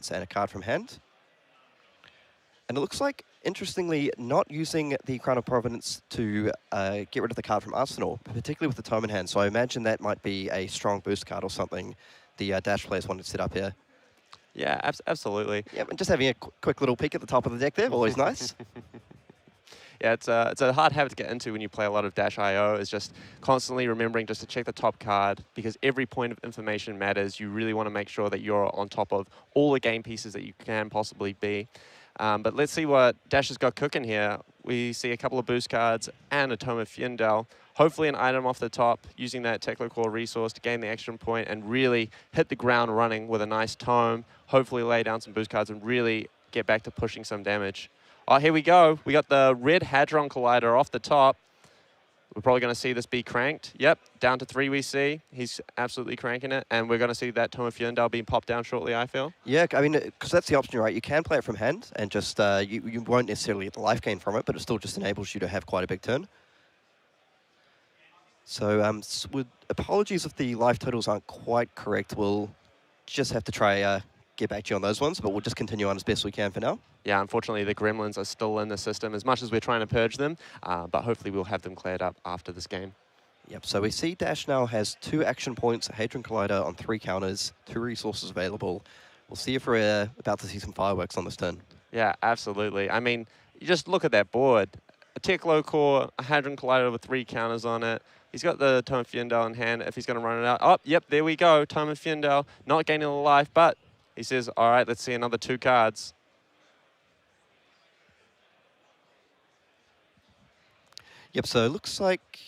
Providence and a card from hand. And it looks like, interestingly, not using the Crown of Providence to get rid of the card from Arsenal, particularly with the Tome in hand. So I imagine that might be a strong boost card or something the Dash players wanted to set up here. Yeah, absolutely. Yeah, and just having a quick little peek at the top of the deck there, always nice. Yeah, it's a hard habit to get into when you play a lot of Dash IO, is just constantly remembering just to check the top card, because every point of information matters. You really want to make sure that you're on top of all the game pieces that you can possibly be. But let's see what Dash has got cooking here. We see a couple of boost cards and a Tome of Fjendal. Hopefully an item off the top, using that Techno Core resource to gain the extra point and really hit the ground running with a nice Tome. Hopefully lay down some boost cards and really get back to pushing some damage. Oh, here we go. We got the red Hadron Collider off the top. We're probably going to see this be cranked. Yep, down to 3 we see. He's absolutely cranking it. And we're going to see that Tome of Fjendal being popped down shortly, I feel. Yeah, I mean, because that's the option, right? You can play it from hand and just, you won't necessarily get the life gain from it, but it still just enables you to have quite a big turn. So, with apologies if the life totals aren't quite correct. We'll just have to try get back to you on those ones, but we'll just continue on as best we can for now. Yeah, unfortunately, the gremlins are still in the system as much as we're trying to purge them, but hopefully we'll have them cleared up after this game. Yep, so we see Dash now has 2 action points, a Hadron Collider on 3 counters, 2 resources available. We'll see if we're about to see some fireworks on this turn. Yeah, absolutely. I mean, you just look at that board. A Techno Core, a Hadron Collider with 3 counters on it. He's got the Tome of Fjendal in hand if he's going to run it out. Oh, yep, there we go. Tome of Fjendal, not gaining a life, but he says, all right, let's see another 2 cards. Yep, so it looks like...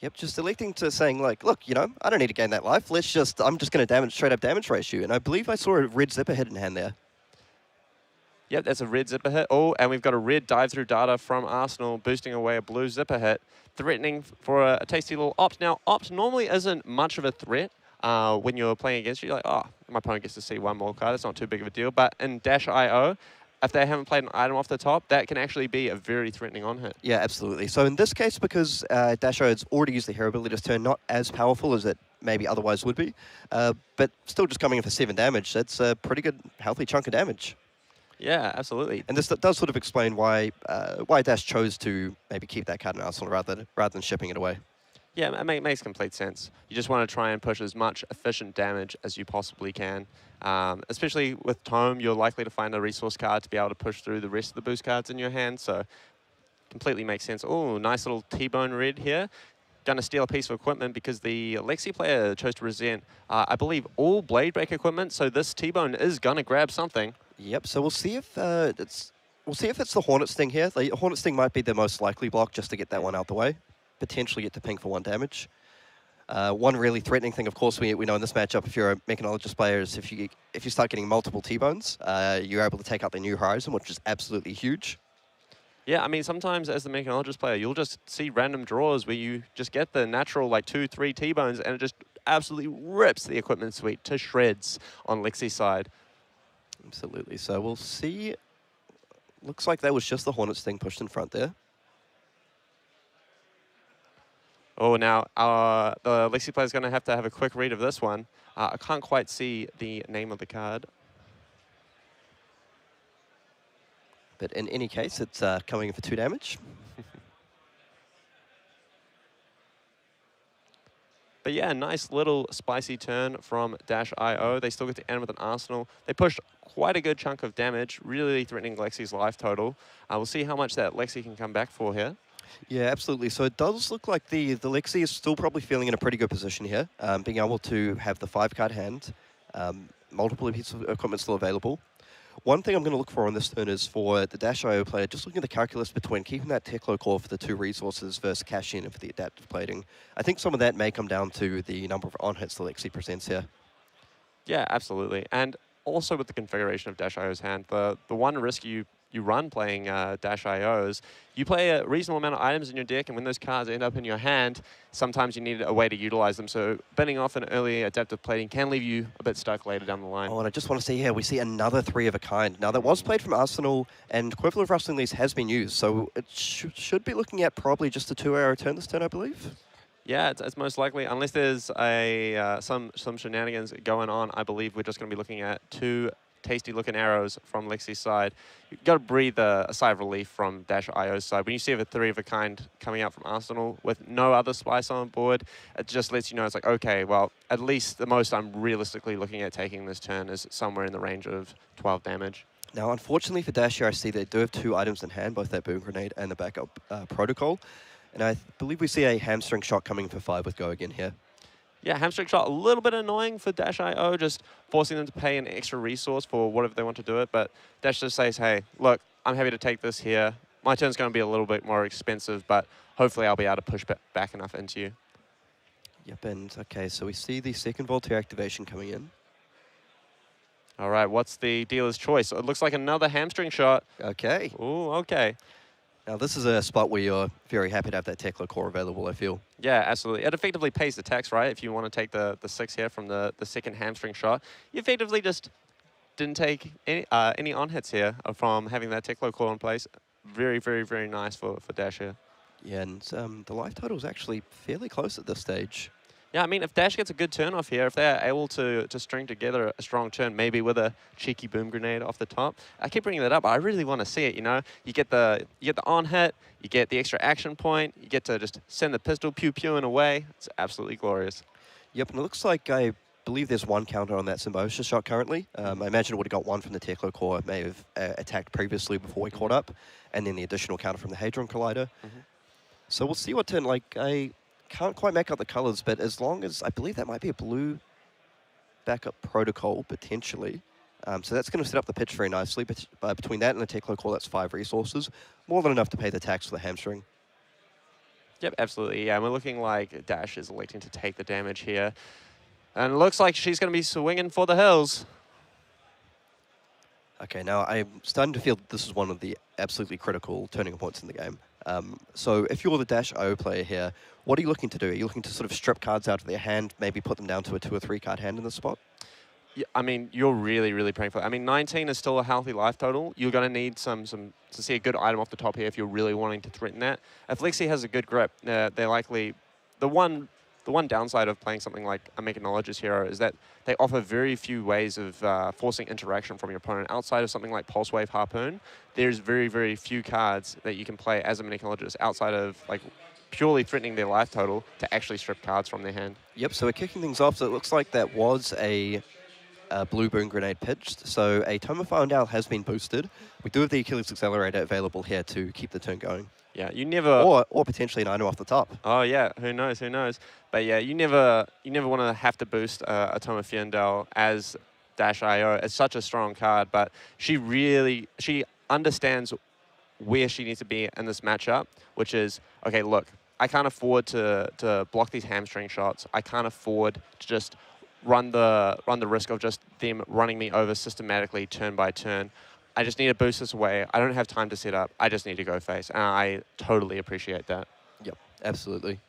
Yep, just electing to saying, like, look, you know, I don't need to gain that life. I'm just going to straight up damage race you. And I believe I saw a red zipper hit in hand there. Yep, that's a red zipper hit. Oh, and we've got a red dive through data from Arsenal, boosting away a blue zipper hit, threatening for a tasty little opt. Now, opt normally isn't much of a threat when you're playing against you. You're like, oh, my opponent gets to see 1 more card. It's not too big of a deal. But in Dash IO, if they haven't played an item off the top, that can actually be a very threatening on-hit. Yeah, absolutely. So in this case, because Dash IO has already used the hero ability this turn, not as powerful as it maybe otherwise would be, but still just coming in for 7 damage. That's a pretty good, healthy chunk of damage. Yeah, absolutely. And this does sort of explain why Dash chose to maybe keep that card in Arsenal rather than shipping it away. Yeah, it makes complete sense. You just want to try and push as much efficient damage as you possibly can. Especially with Tome, you're likely to find a resource card to be able to push through the rest of the boost cards in your hand, so completely makes sense. Oh, nice little T-bone red here. Going to steal a piece of equipment because the Lexi player chose to resent, I believe, all Blade Break equipment, so this T-bone is going to grab something. Yep, so we'll see if it's the Hornet Sting here. The Hornet Sting might be the most likely block just to get that one out the way. Potentially get to ping for 1 damage. One really threatening thing, of course, we know in this matchup, if you're a Mechanologist player, is if you start getting multiple T-bones, you're able to take out the New Horizon, which is absolutely huge. Yeah, I mean, sometimes as the Mechanologist player, you'll just see random draws where you just get the natural, like, 2, 3 T-bones, and it just absolutely rips the equipment suite to shreds on Lexi's side. Absolutely. So we'll see. Looks like that was just the Hornet Sting pushed in front there. Oh, now the Lexi player is going to have a quick read of this one. I can't quite see the name of the card. But in any case, it's coming in for 2 damage. But yeah, nice little spicy turn from Dash IO. They still get to end with an Arsenal. They pushed quite a good chunk of damage, really threatening Lexi's life total. We'll see how much that Lexi can come back for here. Yeah, absolutely. So it does look like the Lexi is still probably feeling in a pretty good position here, being able to have the 5-card hand, multiple pieces of equipment still available. One thing I'm going to look for on this turn is for the Dash IO player, just looking at the calculus between keeping that Techno Core for the 2 resources versus cash in for the adaptive plating. I think some of that may come down to the number of on-hits the Lexi presents here. Yeah, absolutely. And also with the configuration of Dash IO's hand, the one risk you run playing Dash IOs, you play a reasonable amount of items in your deck, and when those cards end up in your hand, sometimes you need a way to utilize them. So binning off an early adaptive plating can leave you a bit stuck later down the line. Oh, and I just want to see here, we see another 3 of a kind. Now, that was played from Arsenal, and Quiver of Rustling Leaves has been used, so it should be looking at probably just a 2-arrow turn this turn, I believe. Yeah, it's most likely, unless there's a some shenanigans going on. I believe we're just going to be looking at 2 tasty-looking arrows from Lexi's side. You've got to breathe a sigh of relief from Dash.io's side. When you see the 3 of a kind coming out from Arsenal with no other spice on board, it just lets you know it's like, okay, well, at least the most I'm realistically looking at taking this turn is somewhere in the range of 12 damage. Now, unfortunately for Dash here, I see they do have 2 items in hand, both that boom grenade and the backup protocol. And I believe we see a hamstring shot coming for 5 with Go again here. Yeah, hamstring shot, a little bit annoying for Dash.io, just forcing them to pay an extra resource for whatever they want to do it. But Dash just says, hey, look, I'm happy to take this here. My turn's going to be a little bit more expensive, but hopefully I'll be able to push back enough into you. Yep, and okay, so we see the second Voltaire activation coming in. All right, what's the dealer's choice? It looks like another hamstring shot. Okay. Ooh, okay. Now, this is a spot where you're very happy to have that Tekla core available, I feel. Yeah, absolutely. It effectively pays the tax, right? If you want to take the 6 here from the second hamstring shot, you effectively just didn't take any on-hits here from having that Tekla core in place. Very, very, very nice for Dash here. Yeah, and the life total is actually fairly close at this stage. Yeah, I mean, if Dash gets a good turn off here, if they're able to string together a strong turn, maybe with a cheeky boom grenade off the top. I keep bringing that up. I really want to see it, you know? You get the on hit, you get the extra action point, you get to just send the pistol pew-pewing away. It's absolutely glorious. Yep, and it looks like I believe there's 1 counter on that Symbiosis shot currently. I imagine it would have got 1 from the Tekla core. It may have attacked previously before we caught up, and then the additional counter from the Hadron Collider. So we'll see what turn, like, I can't quite make out the colors, but as long as, I believe that might be a blue backup protocol, potentially. So that's going to set up the pitch very nicely. But between that and the Tekla core, that's 5 resources. More than enough to pay the tax for the hamstring. Yep, absolutely. Yeah, and we're looking like Dash is electing to take the damage here. And it looks like she's going to be swinging for the hills. Okay, now I'm starting to feel that this is one of the absolutely critical turning points in the game. So if you're the Dash.io player here, what are you looking to do? Are you looking to sort of strip cards out of their hand, maybe put them down to a 2 or 3 card hand in this spot? Yeah, I mean, you're really, really praying for it. I mean, 19 is still a healthy life total. You're going to need some to see a good item off the top here if you're really wanting to threaten that. If Lexi has a good grip, they're likely... The one downside of playing something like a Make Acknowledge's hero is that they offer very few ways of forcing interaction from your opponent. Outside of something like Pulse Wave Harpoon, there's very, very few cards that you can play as a Make Acknowledge's outside of like purely threatening their life total to actually strip cards from their hand. Yep, so we're kicking things off. So it looks like that was a blue boom grenade pitched. So a Tome of Fire and Owl has been boosted. We do have the Achilles Accelerator available here to keep the turn going. Yeah, you never... Or potentially an item off the top. Oh, yeah, who knows, who knows. But yeah, you never want to have to boost a Tome of Fiendel as Dash.io. It's such a strong card, but she understands where she needs to be in this matchup, which is, okay, look, I can't afford to block these hamstring shots. I can't afford to just run the risk of just them running me over systematically turn by turn. I just need to boost this away. I don't have time to set up. I just need to go face. And I totally appreciate that. Yep, absolutely.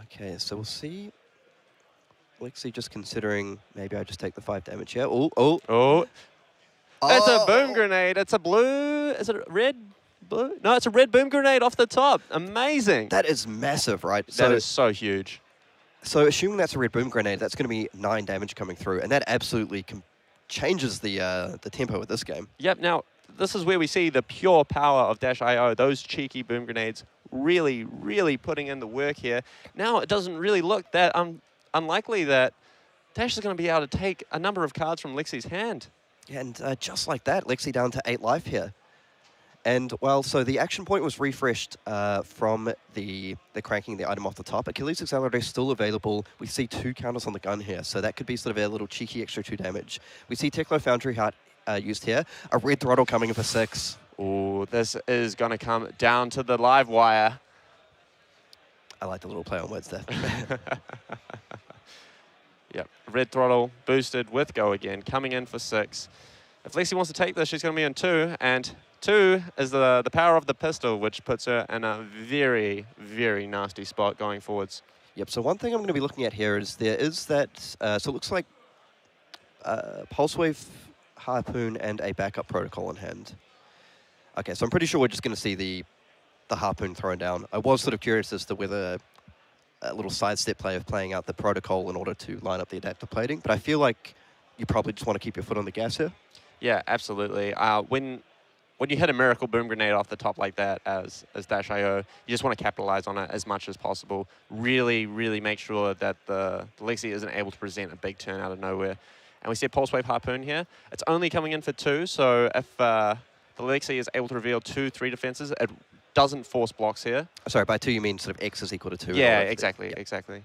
Okay, so we'll see. Lexi just considering maybe I just take the 5 damage here. Oh. It's a boom grenade. It's a blue. Is it red? Blue? No, it's a red boom grenade off the top. Amazing. That is massive, right? That is so huge. So assuming that's a red boom grenade, that's going to be 9 damage coming through. And that absolutely changes the tempo of this game. Yep. Now, this is where we see the pure power of Dash.io. Those cheeky boom grenades really, really putting in the work here. Now, it doesn't really look that unlikely that Dash is going to be able to take a number of cards from Lexi's hand. Yeah, and just like that, Lexi down to 8 life here. And, well, so the action point was refreshed from the cranking the item off the top. Achilles Accelerator is still available. We see 2 counters on the gun here, so that could be sort of a little cheeky extra 2 damage. We see Tekla Foundry Heart used here. A red throttle coming in for 6. Ooh, this is going to come down to the live wire. I like the little play on words there. Yep, red throttle boosted with go again, coming in for 6. If Lexi wants to take this, she's going to be in 2, and 2 is the power of the pistol, which puts her in a very, very nasty spot going forwards. Yep, so one thing I'm going to be looking at here is there is that, so it looks like Pulse Wave, Harpoon, and a backup protocol in hand. Okay, so I'm pretty sure we're just going to see the the harpoon thrown down. I was sort of curious as to whether a little sidestep play of playing out the protocol in order to line up the adaptive plating, but I feel like you probably just want to keep your foot on the gas here. Yeah, absolutely. When you hit a miracle boom grenade off the top like that as Dash.io, you just want to capitalize on it as much as possible. Really, really make sure that the Lexi isn't able to present a big turn out of nowhere. And we see a Pulse Wave Harpoon here. It's only coming in for 2, so if the Lexi is able to reveal 2/3 defenses, it doesn't force blocks here. Sorry, by 2 you mean sort of X is equal to 2? Yeah, exactly, exactly.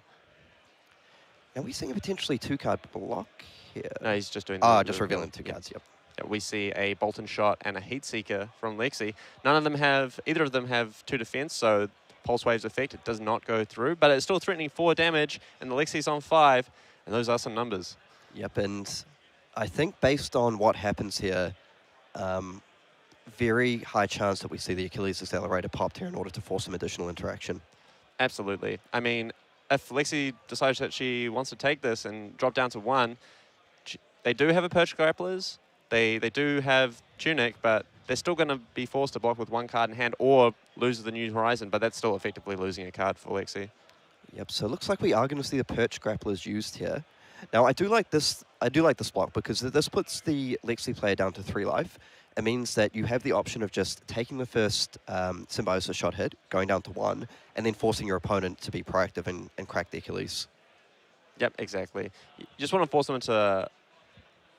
Now we're seeing a potentially 2-card block here. No, he's just doing just revealing 2 cards, yep. We see a Bolt and Shot and a Heat Seeker from Lexi. Either of them have 2 defense, so Pulse Wave's effect, it does not go through, but it's still threatening 4 damage, and the Lexi's on 5, and those are some numbers. Yep, and I think based on what happens here, very high chance that we see the Achilles Accelerator popped here in order to force some additional interaction. Absolutely. I mean, if Lexi decides that she wants to take this and drop down to 1, they do have a Perch Grapplers, they do have Tunic, but they're still going to be forced to block with 1 card in hand or lose the New Horizon, but that's still effectively losing a card for Lexi. Yep, so it looks like we are going to see the Perch Grapplers used here. Now, I do like this block because this puts the Lexi player down to 3 life. It means that you have the option of just taking the first Symbiosis shot hit, going down to 1, and then forcing your opponent to be proactive and crack the Achilles. Yep, exactly. You just want to force them into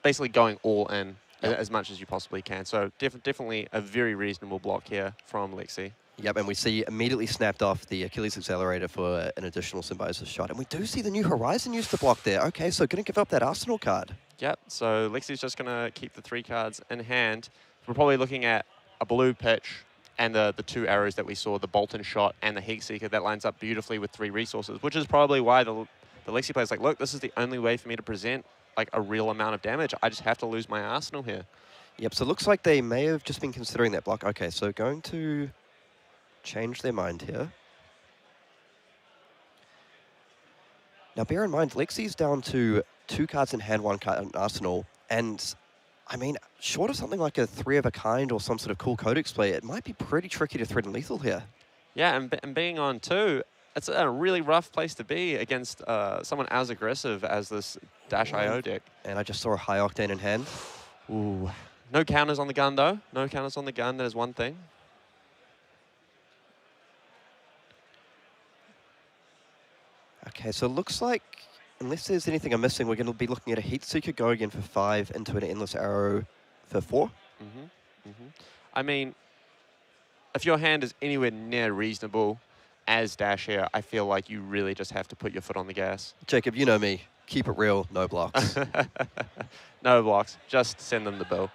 basically going all in as much as you possibly can. So definitely a very reasonable block here from Lexi. Yep, and we see immediately snapped off the Achilles Accelerator for an additional Symbiosis shot. And we do see the New Horizon used to block there. Okay, so going to give up that Arsenal card. Yep, so Lexi's just going to keep the 3 cards in hand. We're probably looking at a blue pitch and the 2 arrows that we saw, the Bolt and Shot and the Heat Seeker. That lines up beautifully with 3 resources, which is probably why the Lexi player's like, look, this is the only way for me to present like a real amount of damage. I just have to lose my Arsenal here. Yep, so it looks like they may have just been considering that block. Okay, so going to change their mind here. Now, bear in mind, Lexi's down to 2 cards in hand, 1 card in Arsenal, and I mean, short of something like a 3 of a kind or some sort of cool Codex play, it might be pretty tricky to threaten lethal here. Yeah, and being on 2, it's a really rough place to be against someone as aggressive as this Dash.io deck. And I just saw a High Octane in hand. Ooh. No counters on the gun, though. No counters on the gun, that is one thing. Okay, so it looks like, unless there's anything I'm missing, we're going to be looking at a Heat Seeker going in for 5 into an Endless Arrow for 4. I mean, if your hand is anywhere near reasonable as Dash here, I feel like you really just have to put your foot on the gas. Jacob, you know me. Keep it real, no blocks. No blocks, just send them the bill.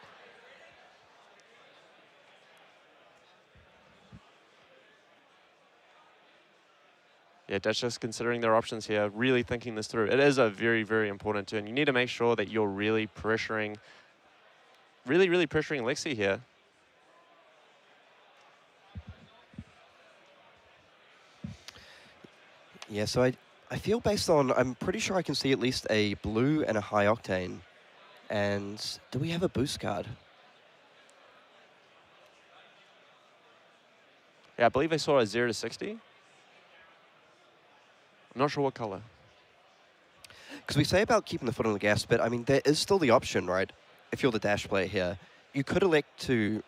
Yeah, Dash just considering their options here, really thinking this through. It is a very, very important turn. You need to make sure that you're really pressuring, really pressuring Lexi here. Yeah, so I feel based on, I'm pretty sure I can see at least a blue and a High Octane. And do we have a boost card? Yeah, I believe I saw a 0 to 60. I'm not sure what color. Because we say about keeping the foot on the gas, but I mean, there is still the option, right? If you're the Dash player here, you could elect to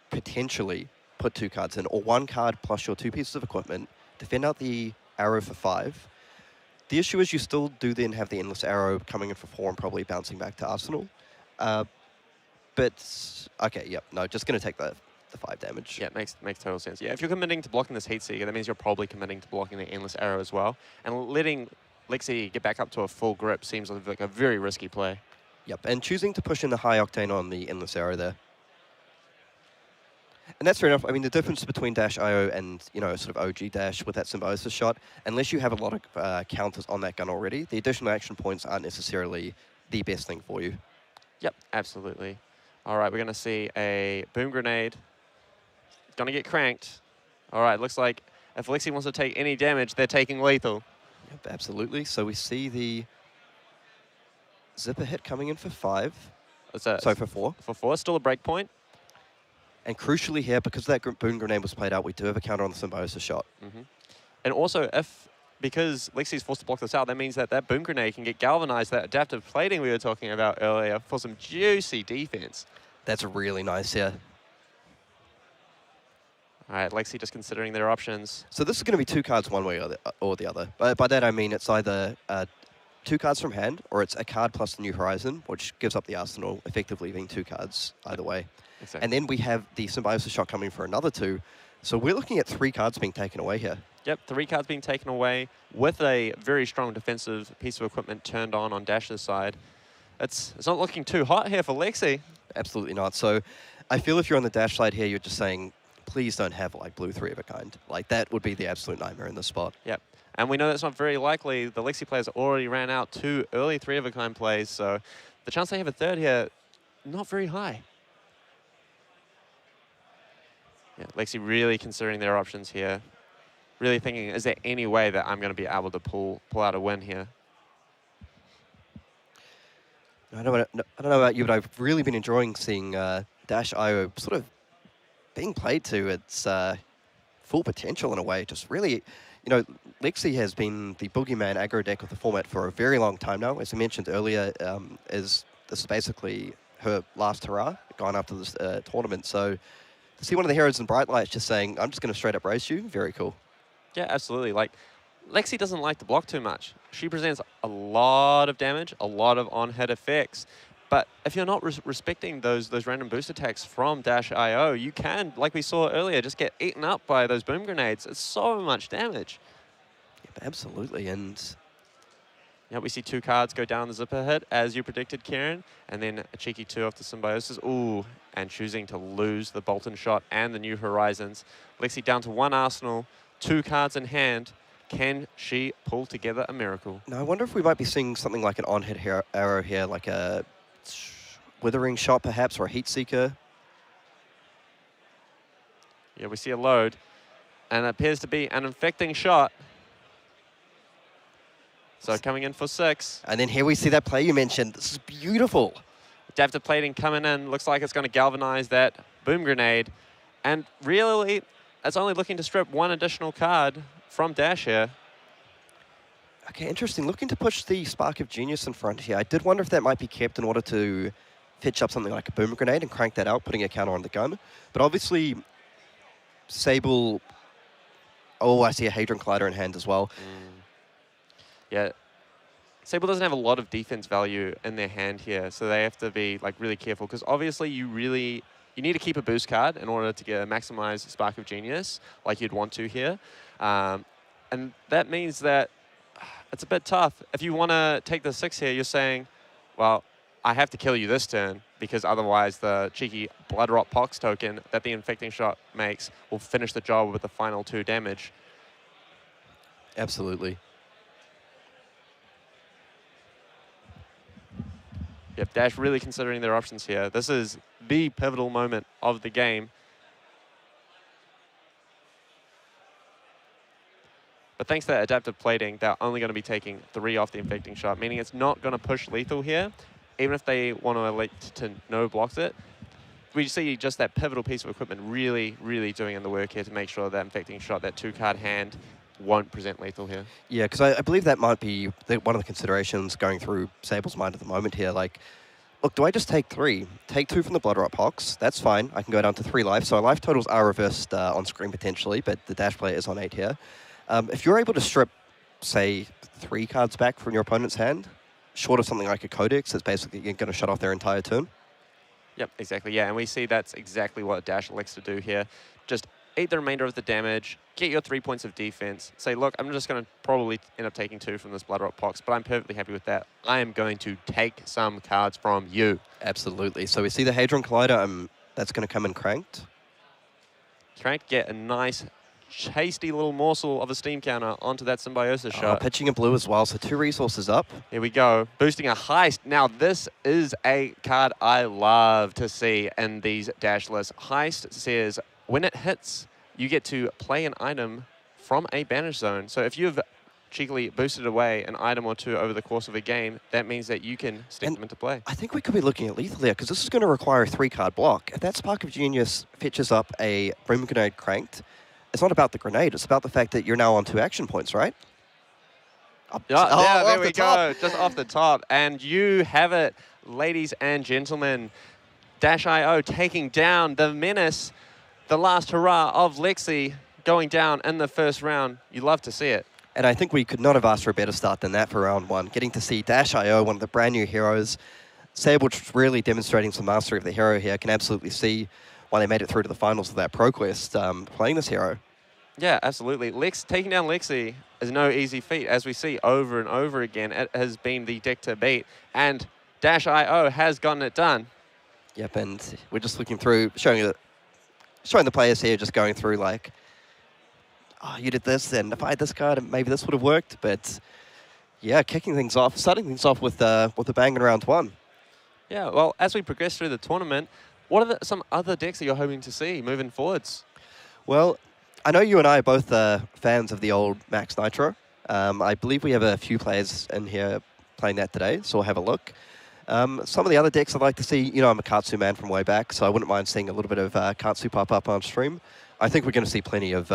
potentially put 2 cards in, or 1 card plus your 2 pieces of equipment, defend out the arrow for 5. The issue is you still do then have the Endless Arrow coming in for 4 and probably bouncing back to Arsenal. But, okay, yep, no, just going to take the 5 damage. Yeah, makes total sense. Yeah, if you're committing to blocking this Heat Seeker, that means you're probably committing to blocking the Endless Arrow as well. And letting Lexi get back up to a full grip seems like a very risky play. Yep, and choosing to push in the High Octane on the Endless Arrow there. And that's fair enough. I mean, the difference between Dash.io and, you know, sort of OG Dash with that Symbiosis shot, unless you have a lot of counters on that gun already, the additional action points aren't necessarily the best thing for you. Yep, absolutely. All right, we're going to see a Boom Grenade. Going to get cranked. All right, looks like if Lexi wants to take any damage, they're taking lethal. Yep, absolutely. So we see the Zipper hit coming in for 5. For 4. Still a break point. And crucially here, because that boom grenade was played out, we do have a counter on the Symbiosis shot. And also, because Lexi's forced to block this out, that means that that boom grenade can get galvanized, that adaptive plating we were talking about earlier, for some juicy defense. That's really nice here. All right, Lexi just considering their options. So this is going to be 2 cards one way or the other. By that I mean it's either 2 cards from hand, or it's a card plus the New Horizon, which gives up the arsenal, effectively leaving 2 cards either way. Exactly. And then we have the Symbiosis shot coming for another 2. So we're looking at 3 cards being taken away here. Yep, 3 cards being taken away with a very strong defensive piece of equipment turned on Dash's side. It's not looking too hot here for Lexi. Absolutely not. So I feel if you're on the Dash side here, you're just saying, please don't have like blue 3 of a kind. Like that would be the absolute nightmare in this spot. Yep. And we know that's not very likely. The Lexi players already ran out 2 early 3 of a kind plays, so the chance they have a 3rd here, not very high. Yeah, Lexi really considering their options here. Really thinking, is there any way that I'm going to be able to pull out a win here? I don't know about you, but I've really been enjoying seeing Dash IO sort of being played to its full potential in a way. Just really, Lexi has been the boogeyman aggro deck of the format for a very long time now. As I mentioned earlier, this is basically her last hurrah going after this tournament. So to see one of the heroes in Bright Lights just saying, I'm just going to straight up race you, very cool. Yeah, absolutely. Like, Lexi doesn't like to block too much. She presents a lot of damage, a lot of on-hit effects. But if you're not respecting those random boost attacks from Dash IO, you can, like we saw earlier, just get eaten up by those boom grenades. It's so much damage. Yep, absolutely. And yeah, we see 2 cards go down the zipper hit, as you predicted, Kieran. And then a cheeky 2 off the Symbiosis. Ooh, and choosing to lose the Bolton shot and the New Horizons. Lexi down to 1 arsenal, 2 cards in hand. Can she pull together a miracle? now I wonder if we might be seeing something like an on-hit arrow here, like a Withering shot perhaps, or a Heat Seeker. Yeah, we see a load, and it appears to be an infecting shot. So coming in for 6. And then here we see that play you mentioned. This is beautiful. Adaptive plating coming in. Looks like it's going to galvanize that boom grenade. And really, it's only looking to strip 1 additional card from Dash here. Okay, interesting. Looking to push the Spark of Genius in front here. I did wonder if that might be kept in order to pitch up something like a boom grenade and crank that out, putting a counter on the gun. But obviously, Sable... Oh, I see a Hadron Collider in hand as well. Yeah. Sable doesn't have a lot of defense value in their hand here, so they have to be like really careful, because obviously you need to keep a boost card in order to get maximize Spark of Genius like you'd want to here. And that means that it's a bit tough. If you want to take the 6 here, you're saying, well, I have to kill you this turn, because otherwise the cheeky Blood Rot Pox token that the infecting shot makes will finish the job with the final 2 damage. Absolutely. Yep, Dash really considering their options here. This is the pivotal moment of the game. But thanks to that adaptive plating, they're only going to be taking 3 off the infecting shot, meaning it's not going to push lethal here, even if they want to elect to no blocks it. We see just that pivotal piece of equipment really, really doing in the work here to make sure that infecting shot, that 2-card hand, won't present lethal here. Yeah, because I believe that might be one of the considerations going through Sable's mind at the moment here. Like, look, do I just take 3? Take 2 from the Blood Rot Pox. That's fine. I can go down to 3 life. So our life totals are reversed on screen potentially, but the Dash player is on 8 here. If you're able to strip, say, 3 cards back from your opponent's hand, short of something like a Codex, that's basically going to shut off their entire turn. Yep, exactly. Yeah, and we see that's exactly what Dash elects to do here. Just eat the remainder of the damage, get your 3 points of defense, say, look, I'm just going to probably end up taking 2 from this Blood Rot Pox, but I'm perfectly happy with that. I am going to take some cards from you. Absolutely. So we see the Hadron Collider. That's going to come in cranked. Cranked, get a nice, tasty little morsel of a steam counter onto that Symbiosis shot. Pitching a blue as well, so 2 resources up. Here we go. Boosting a heist. Now, this is a card I love to see in these Dash lists. Heist says, when it hits, you get to play an item from a banish zone. So if you've cheekily boosted away an item or two over the course of a game, that means that you can stick them into play. I think we could be looking at lethal here, because this is going to require a 3-card block. If that Spark of Genius fetches up a Boom Grenade cranked, it's not about the grenade, it's about the fact that you're now on 2 action points, right? Yeah, there we go, just off the top. And you have it, ladies and gentlemen. Dash.io taking down the menace, the last hurrah of Lexi, going down in the first round. You love to see it. And I think we could not have asked for a better start than that for round 1. Getting to see Dash.io, one of the brand new heroes. Sable really demonstrating some mastery of the hero here. Can absolutely see why they made it through to the finals of that ProQuest playing this hero. Yeah, absolutely. Taking down Lexi is no easy feat, as we see over and over again. It has been the deck to beat, and Dash.io has gotten it done. Yep, and we're just looking through, showing the players here, just going through like, oh, you did this, and if I had this card, maybe this would have worked. But yeah, starting things off with a bang in round 1. Yeah, well, as we progress through the tournament, what are some other decks that you're hoping to see moving forwards? Well, I know you and I are both fans of the old Max Nitro. I believe we have a few players in here playing that today, so we'll have a look. Some of the other decks I'd like to see, you know, I'm a Katsu man from way back, so I wouldn't mind seeing a little bit of Katsu pop up on stream. I think we're going to see plenty of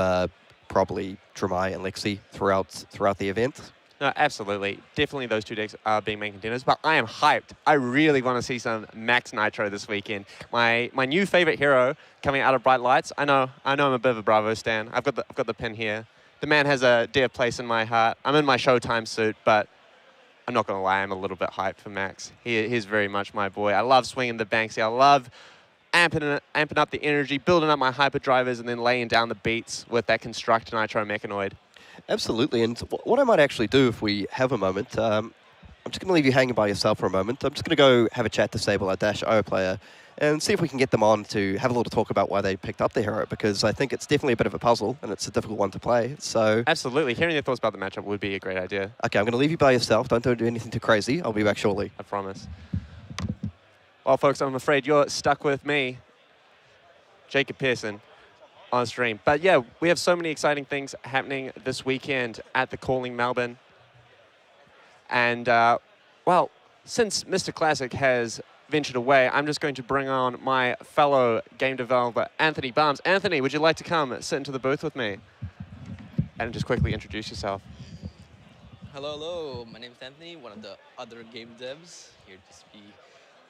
probably Dramai and Lexi throughout the event. No, absolutely. Definitely those 2 decks are being main contenders, but I am hyped. I really want to see some Max Nitro this weekend. My new favorite hero coming out of Bright Lights. I know I'm a bit of a Bravo stan. I've got the pin here. The man has a dear place in my heart. I'm in my Showtime suit, but I'm not going to lie, I'm a little bit hyped for Max. He's very much my boy. I love swinging the Banksy. I love amping up the energy, building up my hyperdrivers, and then laying down the beats with that Construct Nitro Mechanoid. Absolutely, and what I might actually do if we have a moment, I'm just going to leave you hanging by yourself for a moment. I'm just going to go have a chat to Sable, our Dash.io player, and see if we can get them on to have a little talk about why they picked up the hero, because I think it's definitely a bit of a puzzle, and it's a difficult one to play. So absolutely, hearing your thoughts about the matchup would be a great idea. Okay, I'm going to leave you by yourself. Don't do anything too crazy. I'll be back shortly. I promise. Well, folks, I'm afraid you're stuck with me, Jacob Pearson, on stream. But yeah, we have so many exciting things happening this weekend at the Calling Melbourne. And, well, since Mr. Classic has ventured away, I'm just going to bring on my fellow game developer, Anthony Barnes. Anthony, would you like to come sit into the booth with me? And just quickly introduce yourself. Hello, hello. My name is Anthony, one of the other game devs, here to be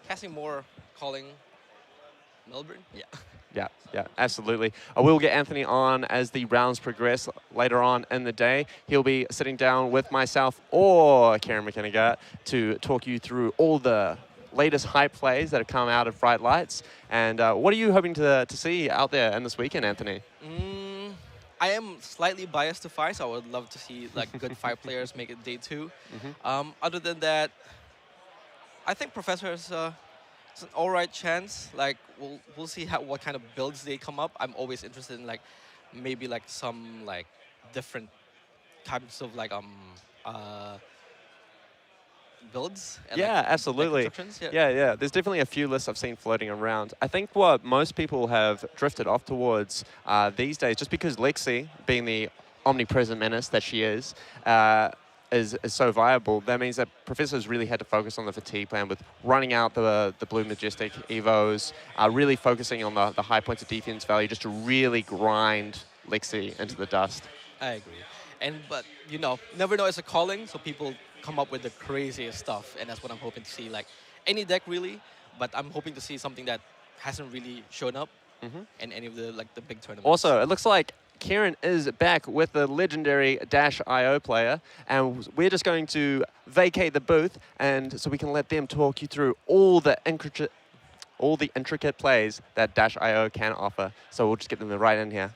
casting more Calling Melbourne. Yeah, absolutely. I will get Anthony on as the rounds progress later on in the day. He'll be sitting down with myself or Karen McKennigat to talk you through all the latest hype plays that have come out of Bright Lights. And what are you hoping to see out there in this weekend, Anthony? I am slightly biased to Fire, so I would love to see like good Fire players make it day 2. Other than that, I think Professor is it's an alright chance. Like we'll see what kind of builds they come up. I'm always interested in like maybe like some like different types of like builds. And, yeah, like, absolutely. Like yeah. There's definitely a few lists I've seen floating around. I think what most people have drifted off towards these days, just because Lexi, being the omnipresent menace that she is so viable, that means that Professor's really had to focus on the fatigue plan with running out the Blue Majestic Evos, really focusing on the high points of defense value just to really grind Lexi into the dust. I agree. But, you know, never know it's a calling, so people come up with the craziest stuff, and that's what I'm hoping to see. Like, any deck, really, but I'm hoping to see something that hasn't really shown up in any of the big tournaments. Also, it looks like Kieran is back with the legendary Dash.io player, and we're just going to vacate the booth, and so we can let them talk you through all the intricate plays that Dash.io can offer. So we'll just get them right in here.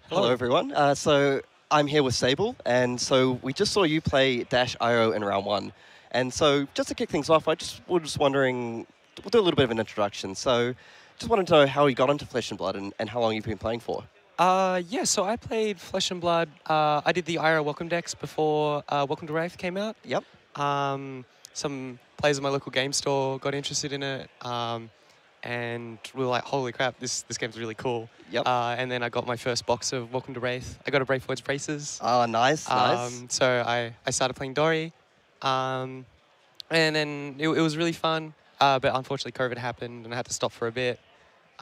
Hello, everyone. So I'm here with Sable, and so we just saw you play Dash.io in round 1. And so just to kick things off, I just was wondering, we'll do a little bit of an introduction. So, just wanted to know how you got into Flesh and Blood and how long you've been playing for. Yeah, so I played Flesh and Blood. I did the IRA Welcome decks before Welcome to Wraith came out. Yep. Some players at my local game store got interested in it, and we were like, holy crap, this game's really cool. Yep. And then I got my first box of Welcome to Wraith. I got a Brave Words Braces. Oh, nice, nice. So I started playing Dory, and then it was really fun, but unfortunately COVID happened and I had to stop for a bit.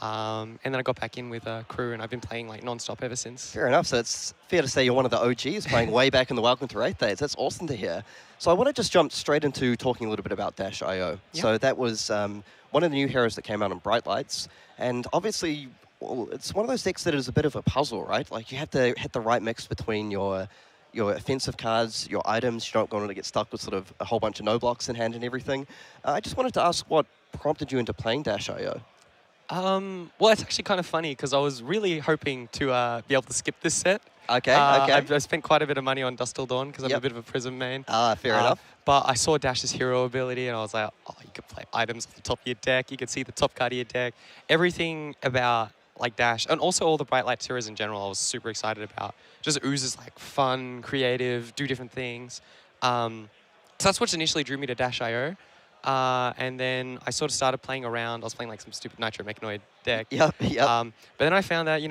And then I got back in with a crew, and I've been playing like non-stop ever since. Fair enough. So it's fair to say you're one of the OGs playing way back in the Welcome to Wraith days. That's awesome to hear. So I want to just jump straight into talking a little bit about Dash.io. Yeah. So that was one of the new heroes that came out on Bright Lights. And obviously, well, it's one of those decks that is a bit of a puzzle, right? Like you have to hit the right mix between your offensive cards, your items. You're not going to get stuck with sort of a whole bunch of no blocks in hand and everything. I just wanted to ask what prompted you into playing Dash.io? Well, it's actually kind of funny because I was really hoping to be able to skip this set. Okay, okay. I've spent quite a bit of money on Dust Till Dawn because I'm a bit of a Prism main. Fair enough. But I saw Dash's hero ability and I was like, oh, you could play items off the top of your deck. You could see the top card of your deck. Everything about like Dash, and also all the Bright Light heroes in general, I was super excited about. Just oozes like fun, creative, do different things. So that's what initially drew me to Dash.io. And then I sort of started playing around. I was playing like some stupid Nitro Mechanoid deck. Yep. But then I found that,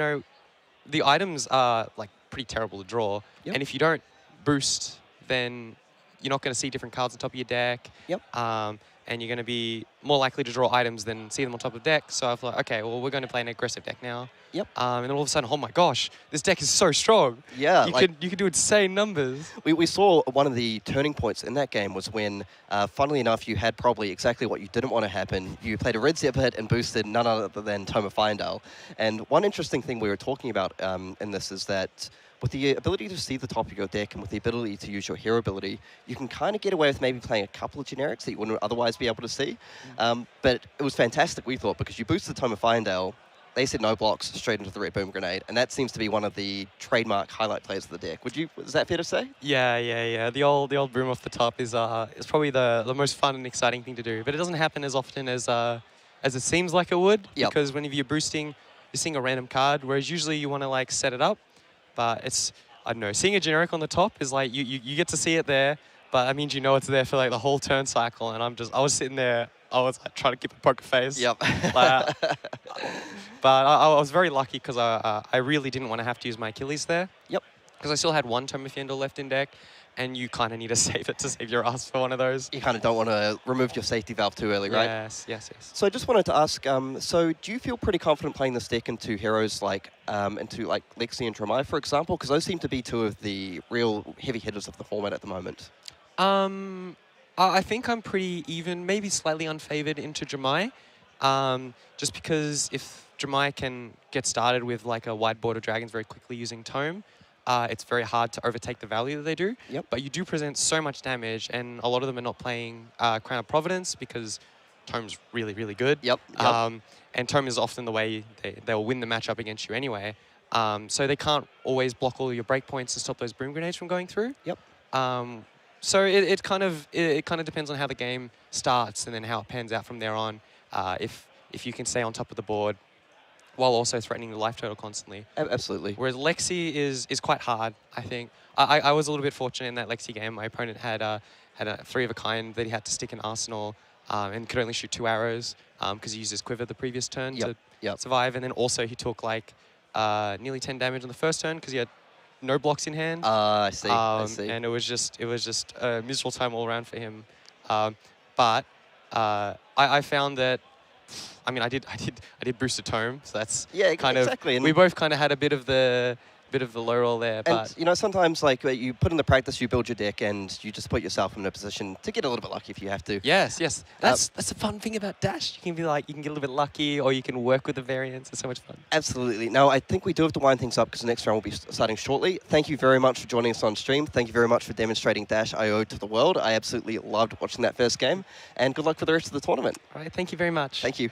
the items are like pretty terrible to draw. Yep. And if you don't boost, then you're not going to see different cards on top of your deck. Yep. And you're going to be more likely to draw items than see them on top of the deck. So I thought, okay, well, we're going to play an aggressive deck now. Yep. And then all of a sudden, oh my gosh, this deck is so strong. Yeah. You could do insane numbers. We saw one of the turning points in that game was when, funnily enough, you had probably exactly what you didn't want to happen. You played a red zip hit and boosted none other than Tome of Fyendal. And one interesting thing we were talking about in this is that with the ability to see the top of your deck and with the ability to use your hero ability, you can kind of get away with maybe playing a couple of generics that you wouldn't otherwise be able to see. But it was fantastic, we thought, because you boosted Tome of Fyendal, they said no blocks straight into the red boom grenade, and that seems to be one of the trademark highlight plays of the deck. Is that fair to say? Yeah. The old boom off the top is probably the most fun and exciting thing to do, but it doesn't happen as often as it seems like it would. Yep. Because whenever you're boosting, you're seeing a random card, whereas usually you want to like set it up. But it's, I don't know, seeing a generic on the top is like you get to see it there, but that means it's there for like the whole turn cycle, and I was sitting there. I was like, trying to keep a poker face. Yep. But I was very lucky because I really didn't want to have to use my Achilles there. Yep. Because I still had one Tome of Fyendal left in deck, and you kind of need to save it to save your ass for one of those. You kind of don't want to remove your safety valve too early, right? Yes. So I just wanted to ask, so do you feel pretty confident playing this deck into heroes like Lexi and Dramai, for example? Because those seem to be two of the real heavy hitters of the format at the moment. I think I'm pretty even, maybe slightly unfavored into Dramai, just because if Dramai can get started with like a wide board of dragons very quickly using Tome, it's very hard to overtake the value that they do. Yep. But you do present so much damage, and a lot of them are not playing Crown of Providence because Tome's really, really good. Yep. And Tome is often the way they'll win the matchup against you anyway. So they can't always block all your breakpoints to stop those broom grenades from going through. Yep. So it kind of depends on how the game starts and then how it pans out from there on. If you can stay on top of the board while also threatening the life total constantly. Absolutely. Whereas Lexi is quite hard, I think. I was a little bit fortunate in that Lexi game. My opponent had a 3 of a kind that he had to stick in Arsenal and could only shoot 2 arrows because he used his quiver the previous turn to survive. And then also he took like nearly 10 damage on the first turn because he had no blocks in hand. I see. And it was just a miserable time all around for him. But I found that, I mean, I did boost a Tome, so that's exactly. And we both kind of had a bit of the low roll there. But And sometimes like you put in the practice, you build your deck, and you just put yourself in a position to get a little bit lucky if you have to. Yes. That's the fun thing about Dash. You can get a little bit lucky, or you can work with the variants. It's so much fun. Absolutely. Now, I think we do have to wind things up because the next round will be starting shortly. Thank you very much for joining us on stream. Thank you very much for demonstrating Dash.io to the world. I absolutely loved watching that first game, and good luck for the rest of the tournament. All right, thank you very much. Thank you.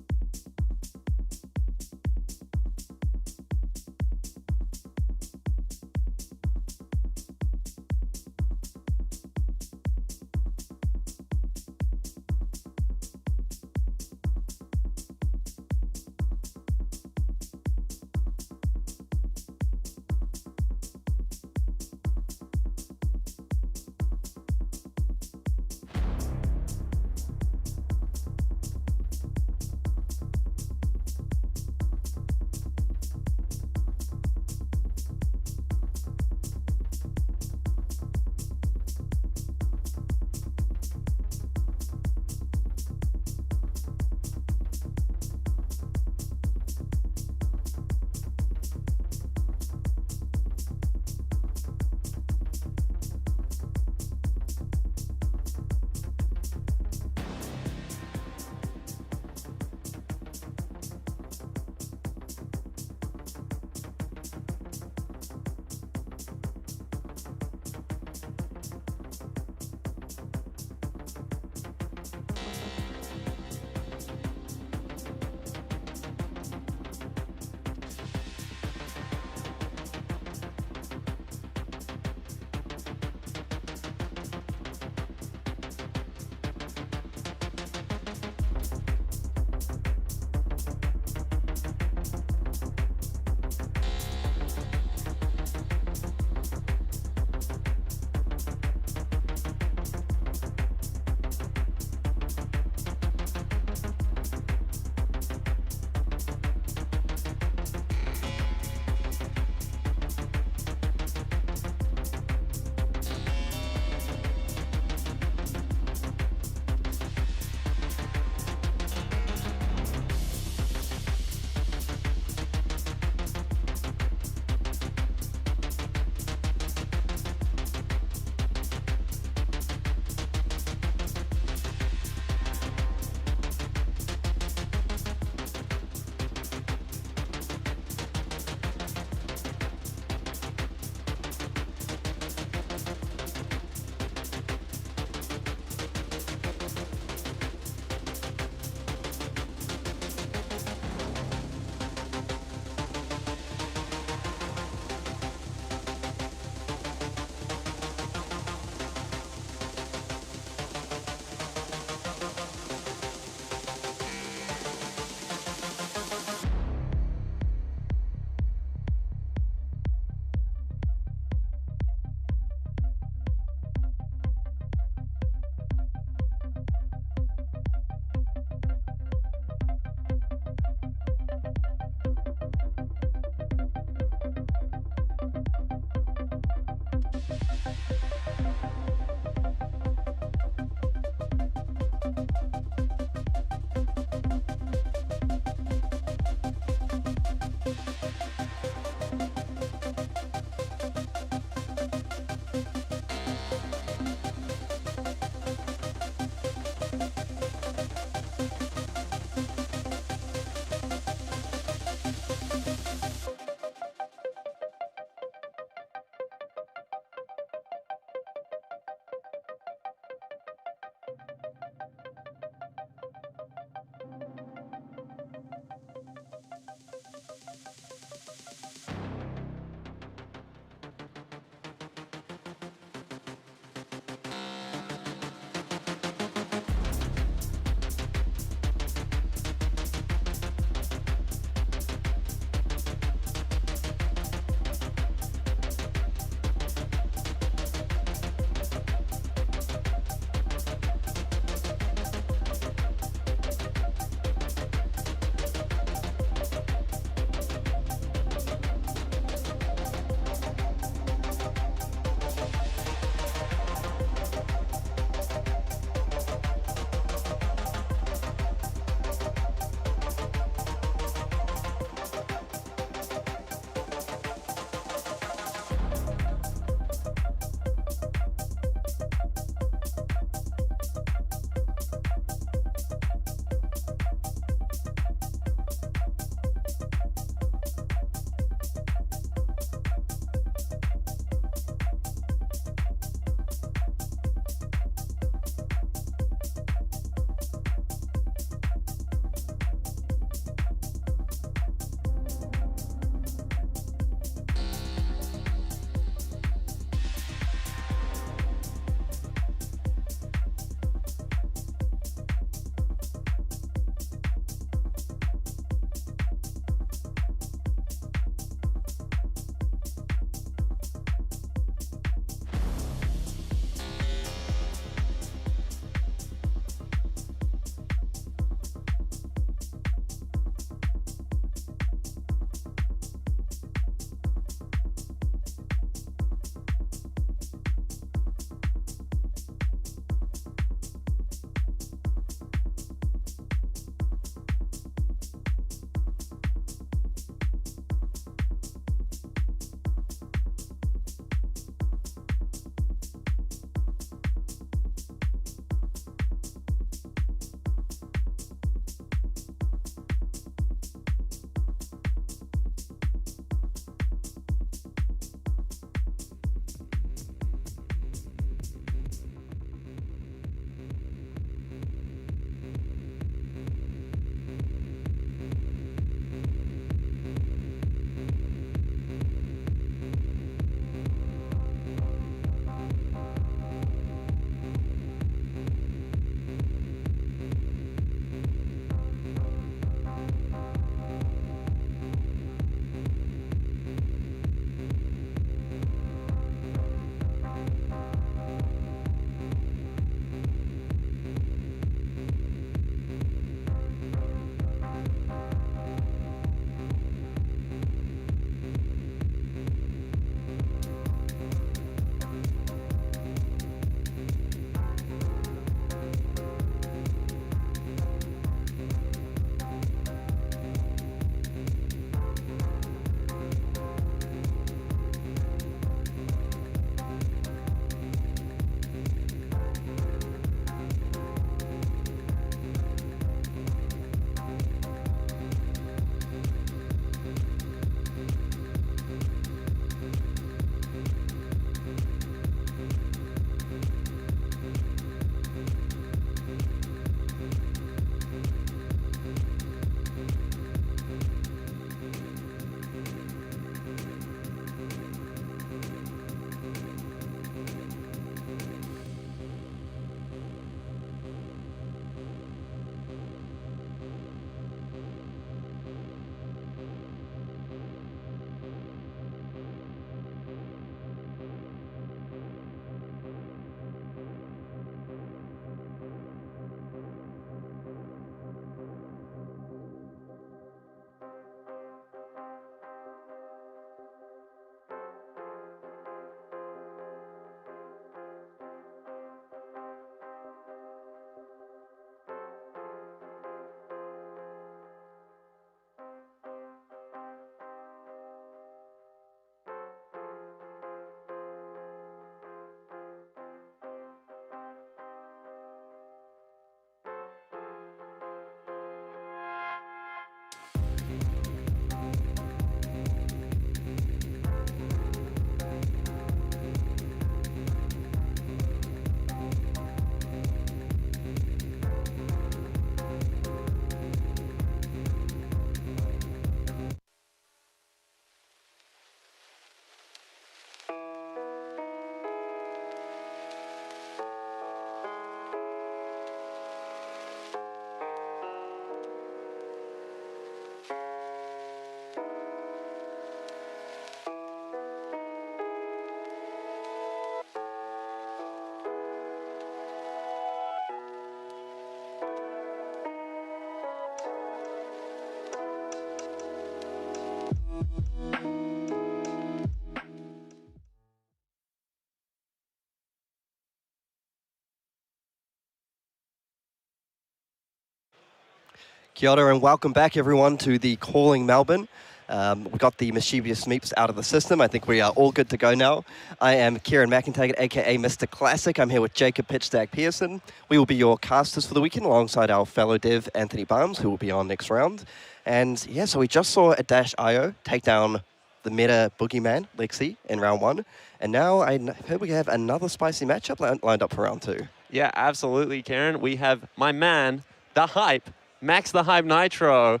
Kia ora and welcome back, everyone, to the Calling Melbourne. We got the mischievous meeps out of the system. I think we are all good to go now. I am Kieran McIntyre, aka Mr. Classic. I'm here with Jacob Pitchstack Pearson. We will be your casters for the weekend alongside our fellow dev Anthony Barnes, who will be on next round. And yeah, so we just saw a Dash.io take down the meta boogeyman, Lexi, in round 1. And now I heard we have another spicy matchup lined up for round 2. Yeah, absolutely, Karen. We have my man, the Hype, Max the Hype Nitro,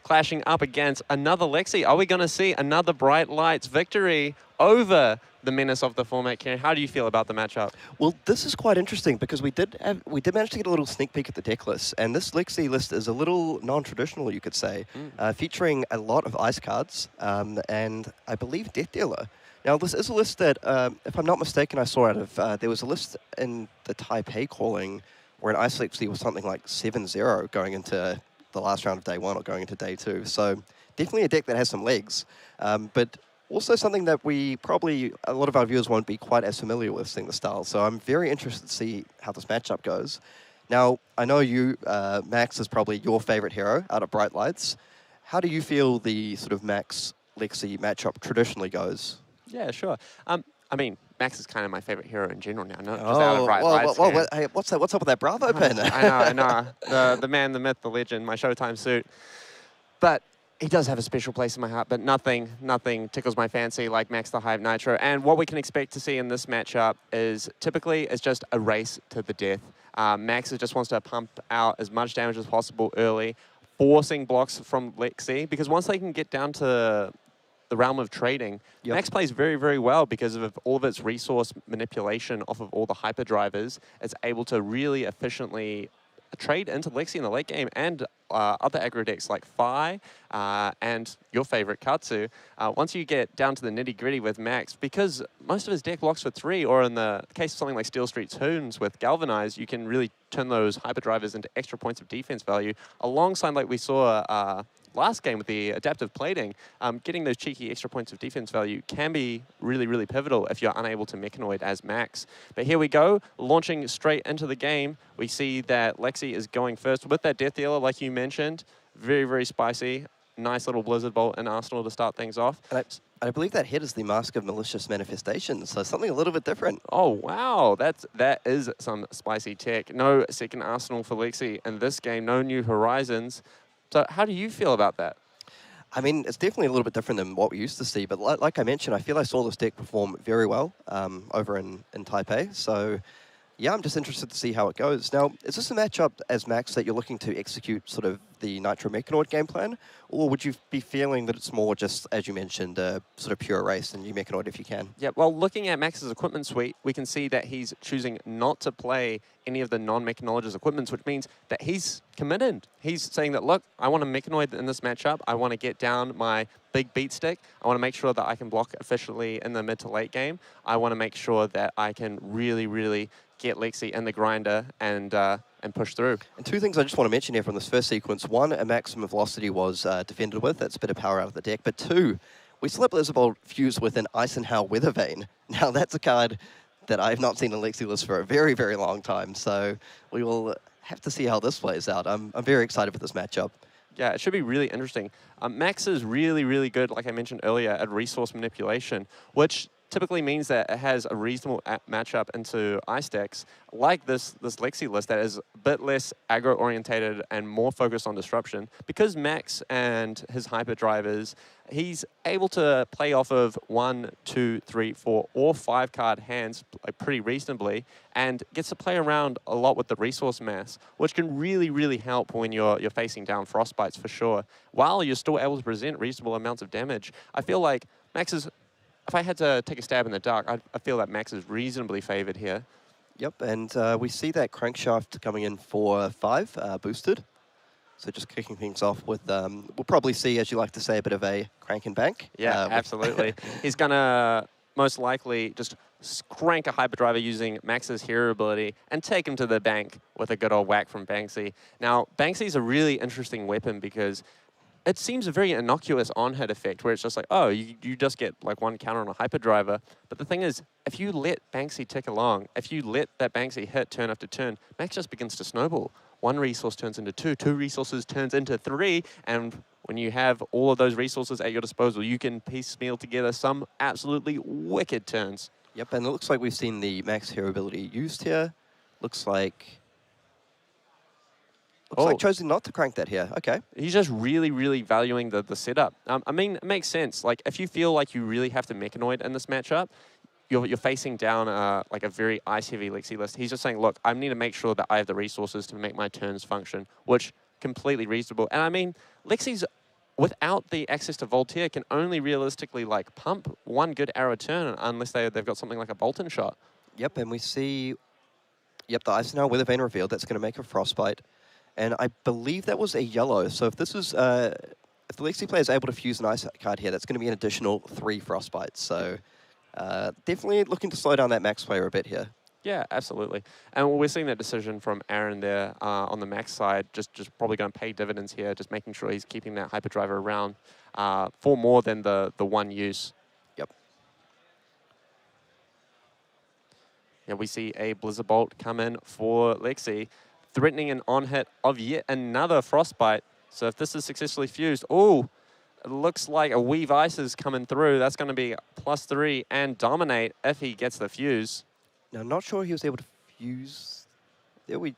clashing up against another Lexi. Are we going to see another Bright Lights victory over the menace of the format, Karen? How do you feel about the matchup? Well, this is quite interesting because we did manage to get a little sneak peek at the deck list, and this Lexi list is a little non-traditional, you could say, featuring a lot of ice cards and I believe Death Dealer. Now, this is a list that, if I'm not mistaken, I saw out of, there was a list in the Taipei calling where an ice Lexi was something like 7-0 going into the last round of day 1 or going into day 2. So definitely a deck that has some legs, but also something that we probably, a lot of our viewers won't be quite as familiar with seeing the style. So I'm very interested to see how this matchup goes. Now, I know you, Max, is probably your favorite hero out of Bright Lights. How do you feel the sort of Max Lexi matchup traditionally goes? Yeah, sure. I mean, Max is kind of my favorite hero in general now, not just out of Bright Lights. Hey, what's up with that Bravo pen? I know. The man, the myth, the legend, my Showtime suit. But he does have a special place in my heart, but nothing tickles my fancy like Max the Hype Nitro. And what we can expect to see in this matchup is typically it's just a race to the death. Max just wants to pump out as much damage as possible early, forcing blocks from Lexi, because once they can get down to the realm of trading, Max plays very, very well because of all of its resource manipulation off of all the hyperdrivers. It's able to really efficiently trade into Lexi in the late game and other aggro decks like Phi and your favorite Katsu. Once you get down to the nitty-gritty with Max, because most of his deck blocks for 3, or in the case of something like Steel Street Tunes with Galvanize, you can really turn those hyperdrivers into extra points of defense value, alongside like we saw last game with the adaptive plating. Getting those cheeky extra points of defense value can be really, really pivotal if you're unable to Mechanoid as Max. But here we go, launching straight into the game. We see that Lexi is going first with that Death Dealer, like you mentioned. Very, very spicy. Nice little Blizzard Bolt in Arsenal to start things off. And I believe that hit is the Mask of Malicious Manifestations, so something a little bit different. Oh, wow. That is some spicy tech. No second Arsenal for Lexi in this game. No New Horizons. So how do you feel about that? I mean, it's definitely a little bit different than what we used to see, but like I mentioned, I feel I saw this deck perform very well over in Taipei. So yeah, I'm just interested to see how it goes. Now, is this a matchup as Max that you're looking to execute sort of the Nitro Mechanoid game plan? Or would you be feeling that it's more just, as you mentioned, sort of pure race and you Mechanoid if you can? Yeah, well, looking at Max's equipment suite, we can see that he's choosing not to play any of the non-Mechanologist equipments, which means that he's committed. He's saying that, look, I want to Mechanoid in this matchup. I want to get down my big beat stick. I want to make sure that I can block efficiently in the mid to late game. I want to make sure that I can really, really get Lexi in the grinder and push through. And 2 things I just want to mention here from this first sequence. 1, a maximum velocity was defended with. That's a bit of power out of the deck. But 2, we still have Blizzard Bolt fused with an Eisenhower Weather Vane. Now, that's a card that I have not seen in Lexi list for a very, very long time. So we will have to see how this plays out. I'm very excited for this matchup. Yeah, it should be really interesting. Max is really, really good, like I mentioned earlier, at resource manipulation, which typically means that it has a reasonable matchup into ice decks like this Lexi list that is a bit less aggro-orientated and more focused on disruption. Because Max and his hyperdrivers, he's able to play off of 1, 2, 3, 4, or 5 card hands like pretty reasonably, and gets to play around a lot with the resource mass, which can really, really help when you're facing down frostbites for sure, while you're still able to present reasonable amounts of damage. I feel like Max is, if I had to take a stab in the dark, I feel that Max is reasonably favored here. Yep, and we see that crankshaft coming in for 5, boosted. So just kicking things off with, we'll probably see, as you like to say, a bit of a crank and bank. Yeah, absolutely. He's going to most likely just crank a hyperdriver using Max's hero ability and take him to the bank with a good old whack from Banksy. Now, Banksy's a really interesting weapon because it seems a very innocuous on-hit effect where it's just like, oh, you just get like 1 counter on a hyperdriver. But the thing is, if you let Banksy tick along, if you let that Banksy hit turn after turn, Max just begins to snowball. one resource turns into two, two resources turns into three, and when you have all of those resources at your disposal, you can piecemeal together some absolutely wicked turns. Yep, and it looks like we've seen the max hero ability used here. Looks like choosing not to crank that here. Okay. He's just really, really valuing the setup. I mean, it makes sense. Like, if you feel like you really have to Mechanoid in this matchup, you're facing down like a very ice-heavy Lexi list. He's just saying, look, I need to make sure that I have the resources to make my turns function, which completely reasonable. And I mean, Lexi's, without the access to Voltaire, can only realistically like pump one good arrow turn unless they've got something like a Bolton shot. Yep, and we see, yep, the Ice now with a Vein revealed. That's going to make a Frostbite. And I believe that was a yellow. So if this is, if the Lexi player is able to fuse an Ice card here, that's going to be an additional 3 Frostbites. So definitely looking to slow down that max player a bit here. Yeah, absolutely. And we're seeing that decision from Aaron there on the max side, just probably going to pay dividends here, just making sure he's keeping that hyperdriver around for more than the one use. Yep. Yeah, we see a Blizzard Bolt come in for Lexi, threatening an on-hit of yet another Frostbite. So if this is successfully fused, oh, it looks like a Weave Ice is coming through. That's going to be +3 and Dominate if he gets the fuse. Now, I'm not sure he was able to fuse. There we.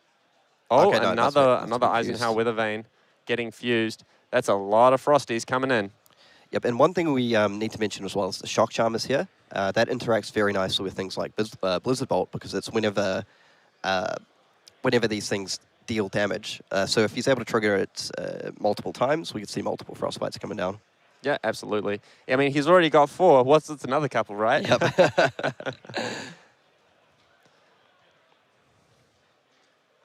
Oh, okay, no, another Eisenhower Weather Vane getting fused. That's a lot of Frosties coming in. Yep, and one thing we need to mention as well is the Shock Charmers here. That interacts very nicely with things like Blizzard Bolt, because it's whenever these things deal damage. So if he's able to trigger it multiple times, we could see multiple Frostbites coming down. Yeah, absolutely. I mean, he's already got 4. What's it's another couple, right? Yep.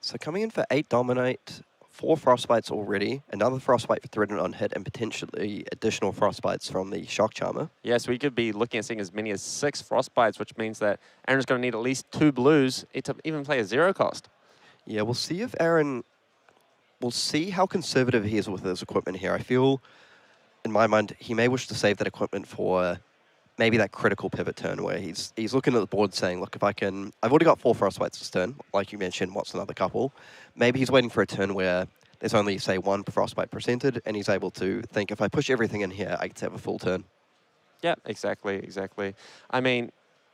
So coming in for 8 Dominate, 4 Frostbites already, another Frostbite for threatened on hit, and potentially additional Frostbites from the Shock Charmer. Yes, we could be looking at seeing as many as 6 Frostbites, which means that Aaron's going to need at least 2 blues to even play a 0 cost. Yeah, we'll see if Aaron... We'll see how conservative he is with his equipment here. I feel, in my mind, he may wish to save that equipment for maybe that critical pivot turn where he's looking at the board saying, look, if I can... I've already got 4 Frostbites this turn, like you mentioned, what's another couple? Maybe he's waiting for a turn where there's only, say, 1 Frostbite presented, and he's able to think, if I push everything in here, I get to have a full turn. Yeah, exactly. I mean,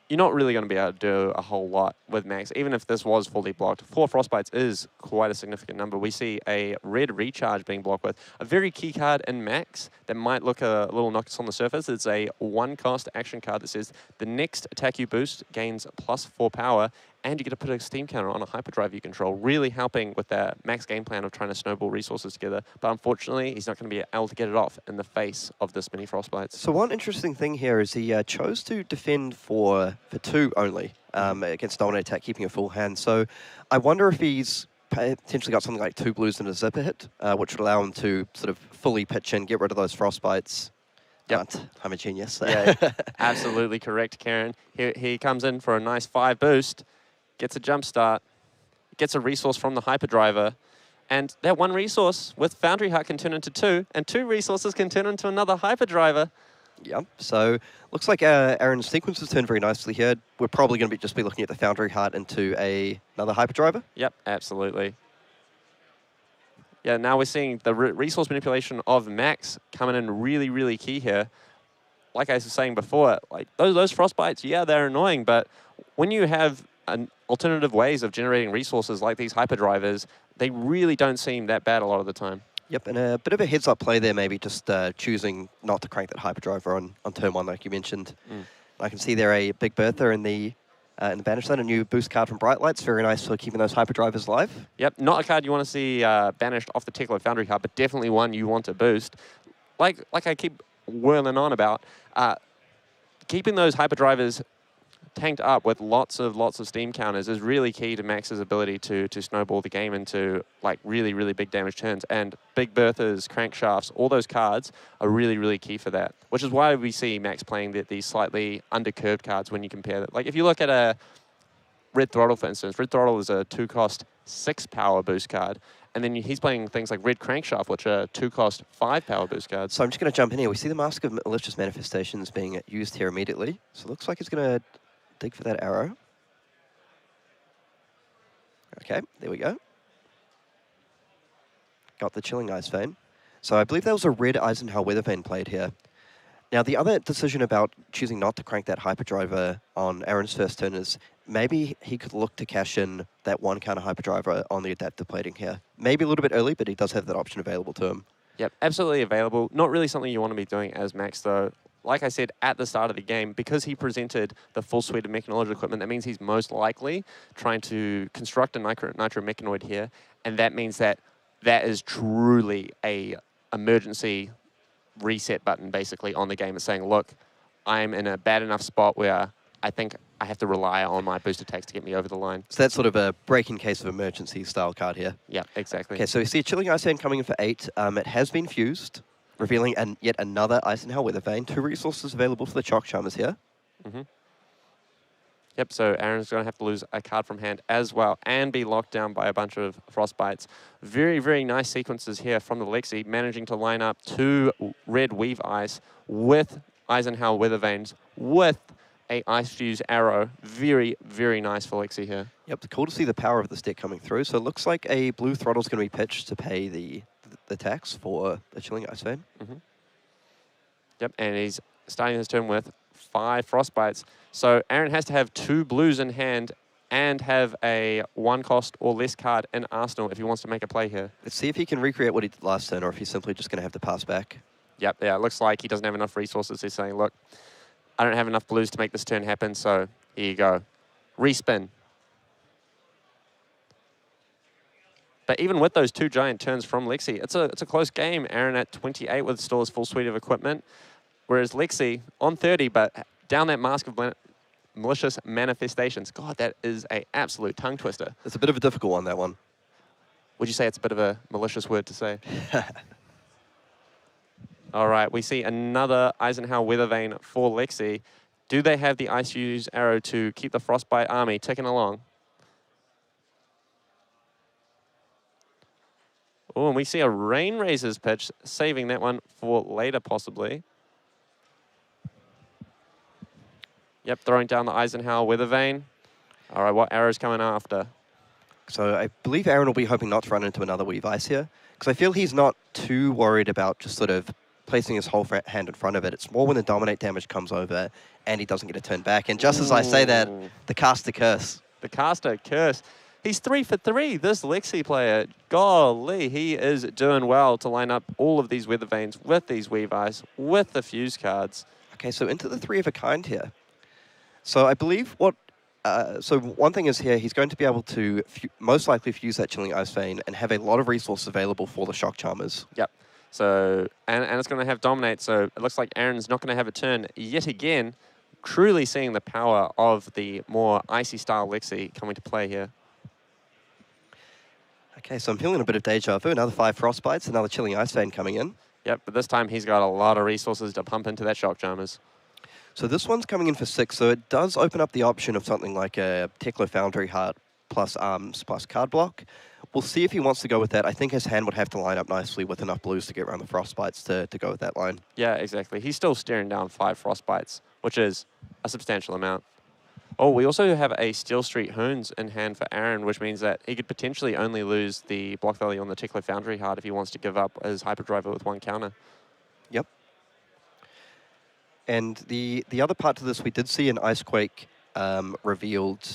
you're not really going to be able to do a whole lot with Max, even if this was fully blocked. 4 Frostbites is quite a significant number. We see a red recharge being blocked with. A very key card in Max that might look a little knocked on the surface. It's a 1-cost action card that says the next attack you boost gains +4 power, and you get to put a steam counter on a hyperdrive you control, really helping with that Max game plan of trying to snowball resources together. But unfortunately, he's not going to be able to get it off in the face of this many Frostbites. So one interesting thing here is he chose to defend for 2 only against Dominate attack, keeping a full hand. So I wonder if he's potentially got something like 2 blues and a zipper hit, which would allow him to sort of fully pitch in, get rid of those Frostbites. Yep. I'm a genius. Yeah, absolutely correct, Karen. He comes in for a nice 5 boost, gets a jump start, gets a resource from the hyperdriver, and that 1 resource with Foundry Heart can turn into 2, and 2 resources can turn into another hyperdriver. Yep. So looks like Aaron's sequence has turned very nicely here. We're probably going to just be looking at the Foundry Heart into another hyperdriver. Yep, absolutely. Yeah, now we're seeing the resource manipulation of Max coming in really, really key here. Like I was saying before, like those Frostbites, yeah, they're annoying, but when you have alternative ways of generating resources like these hyperdrivers, they really don't seem that bad a lot of the time. Yep, and a bit of a heads-up play there, maybe just choosing not to crank that hyperdriver on turn 1, like you mentioned. I can see there a Big Bertha in the banish line, a new boost card from Bright Lights, very nice for keeping those hyperdrivers live. Yep, not a card you want to see banished off the Tekla Foundry card, but definitely one you want to boost. Like I keep whirling on about, keeping those hyperdrivers tanked up with lots of steam counters is really key to Max's ability to snowball the game into like really, really big damage turns. And Big Berthas, Crankshafts, all those cards are really, really key for that, which is why we see Max playing these slightly undercurved cards when you compare that. Like if you look at a Red Throttle, for instance, Red Throttle is a 2-cost 6 power boost card. And then he's playing things like Red Crankshaft, which are 2-cost 5 power boost cards. So I'm just going to jump in here. We see the Mask of Malicious Manifestations being used here immediately. So it looks like he's going to dig for that arrow. Okay, there we go. got the Chilling Ice Vein. So I believe there was a red Eisenhower Weather Vane played here. Now, the other decision about choosing not to crank that Hyperdriver on Aaron's first turn is maybe he could look to cash in that one counter Hyperdriver on the adaptive plating here. Maybe a little bit early, but he does have that option available to him. Yep, absolutely available. Not really something you want to be doing as Max, though. Like I said at the start of the game, because he presented the full suite of Mechanoid equipment, that means he's most likely trying to construct a Nitro Mechanoid here, and that means that that is truly a emergency reset button, basically, on the game. It's saying, look, I'm in a bad enough spot where I think I have to rely on my boost attacks to get me over the line. So that's sort of a break-in case of emergency style card here. Yeah, exactly. Okay, so we see a Chilling Ice Vane coming in for 8. It has been fused, revealing yet another Eisenhower Weather Vane. 2 resources available for the Shock Charmers here. Yep, so Aaron's going to have to lose a card from hand as well and be locked down by a bunch of Frostbites. Very, very nice sequences here from the Lexi, managing to line up 2 red Weave Ice with Eisenhower Weather Vanes with a Ice Fuse Arrow. Very, very nice for Lexi here. Yep, cool to see the power of this deck coming through. So it looks like a blue Throttle's going to be pitched to pay the tax for the Chilling Ice Vane. Yep, and he's starting his turn with 5 Frostbites. So Aaron has to have 2 blues in hand and have a 1 cost or less card in arsenal if he wants to make a play here. Let's see if he can recreate what he did last turn or if he's simply just going to have to pass back. Yep, yeah, it looks like he doesn't have enough resources. He's saying, look, I don't have enough blues to make this turn happen, so here you go. Respin. But even with those 2 giant turns from Lexi, it's a close game. Aaron at 28 with still his full suite of equipment, whereas Lexi on 30, but down that Mask of Malicious Manifestations. God, that is an absolute tongue twister. It's a bit of a difficult one, that one. Would you say it's a bit of a malicious word to say? All right, we see another Eisenhower Weather Vane for Lexi. Do they have the Ice Fuse Arrow to keep the Frostbite army ticking along? Oh, and we see a Rain Razor's pitch, saving that one for later, possibly. Yep, throwing down the Eisenhower Weather Vane. All right, what arrow's coming after? So I believe Aaron will be hoping not to run into another Weave Ice here, because I feel he's not too worried about just sort of placing his whole hand in front of it. It's more when the Dominate damage comes over and he doesn't get a turn back. And just as I say that, the Caster Curse. The Caster Curse. He's 3 for 3, this Lexi player. Golly, he is doing well to line up all of these Weather Vanes with these Weave Ice, with the Fuse cards. Okay, so into the 3 of a kind here. So I believe what... so one thing is here, he's going to be able to most likely fuse that Chilling Ice Vane and have a lot of resources available for the Shock Charmers. Yep. So, and it's going to have Dominate, so it looks like Aaron's not going to have a turn yet again. Truly seeing the power of the more icy style Lexi coming to play here. Okay, so I'm feeling a bit of deja vu. Another 5 Frostbites, another Chilling Ice Vane coming in. Yep, but this time he's got a lot of resources to pump into that Shock Charmers. So this one's coming in for 6, so it does open up the option of something like a Teklo Foundry Heart plus Arms plus Card Block. We'll see if he wants to go with that. I think his hand would have to line up nicely with enough blues to get around the Frostbites to go with that line. Yeah, exactly. He's still staring down 5 Frostbites, which is a substantial amount. Oh, we also have a Steel Street Hoons in hand for Aaron, which means that he could potentially only lose the block value on the Teklo Foundry Heart if he wants to give up his Hyperdriver with 1 counter. Yep. And the other part to this, we did see an Icequake revealed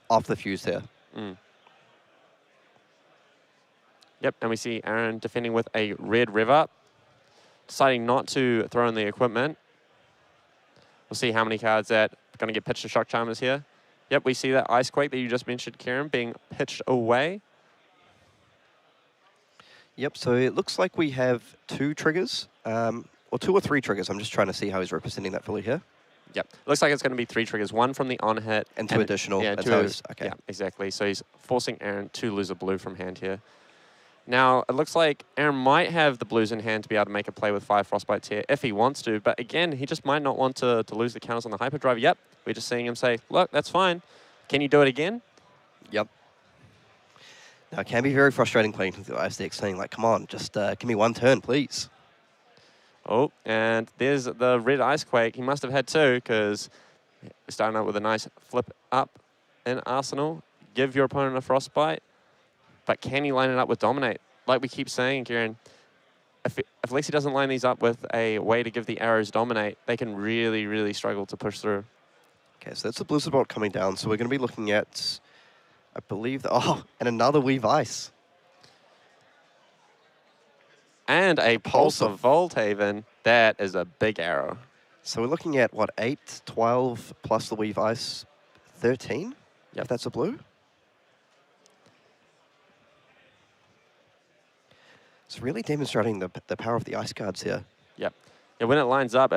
off the fuse there. Yep, and we see Aaron defending with a red Rev-Up, deciding not to throw in the equipment. We'll see how many cards that are going to get pitched to Shock Charmers here. Yep, we see that Icequake that you just mentioned, Kieran, being pitched away. Yep, so it looks like we have 2 triggers, or 2 or 3 triggers. I'm just trying to see how he's representing that fully here. Yep, looks like it's going to be 3 triggers. 1 from the on-hit. And 2 additional. Yeah, That's 2 how he's, okay. Yeah, exactly. So he's forcing Aaron to lose a blue from hand here. Now, it looks like Aaron might have the blues in hand to be able to make a play with 5 Frostbites here if he wants to. But again, he just might not want to lose the counters on the Hyperdrive. Yep, we're just seeing him say, look, that's fine. Can you do it again? Yep. Now, it can be very frustrating playing with the Ice deck, saying, like, come on, just give me 1 turn, please. Oh, and there's the red Icequake. He must have had 2 because we're starting out with a nice flip up in Arsenal. Give your opponent a Frostbite. But can he line it up with Dominate? like we keep saying, Kieran, if Lexi doesn't line these up with a way to give the arrows dominate, they can really, really struggle to push through. Okay, so that's the Blizzard Bolt coming down. So we're going to be looking at, I believe, and another Weave Ice. And a Pulse of Volthaven. That is a big arrow. So we're looking at, what, 8, 12 plus the Weave Ice, 13? Yep. If that's a blue. It's really demonstrating the power of the ice cards here. Yep. Yeah, when it lines up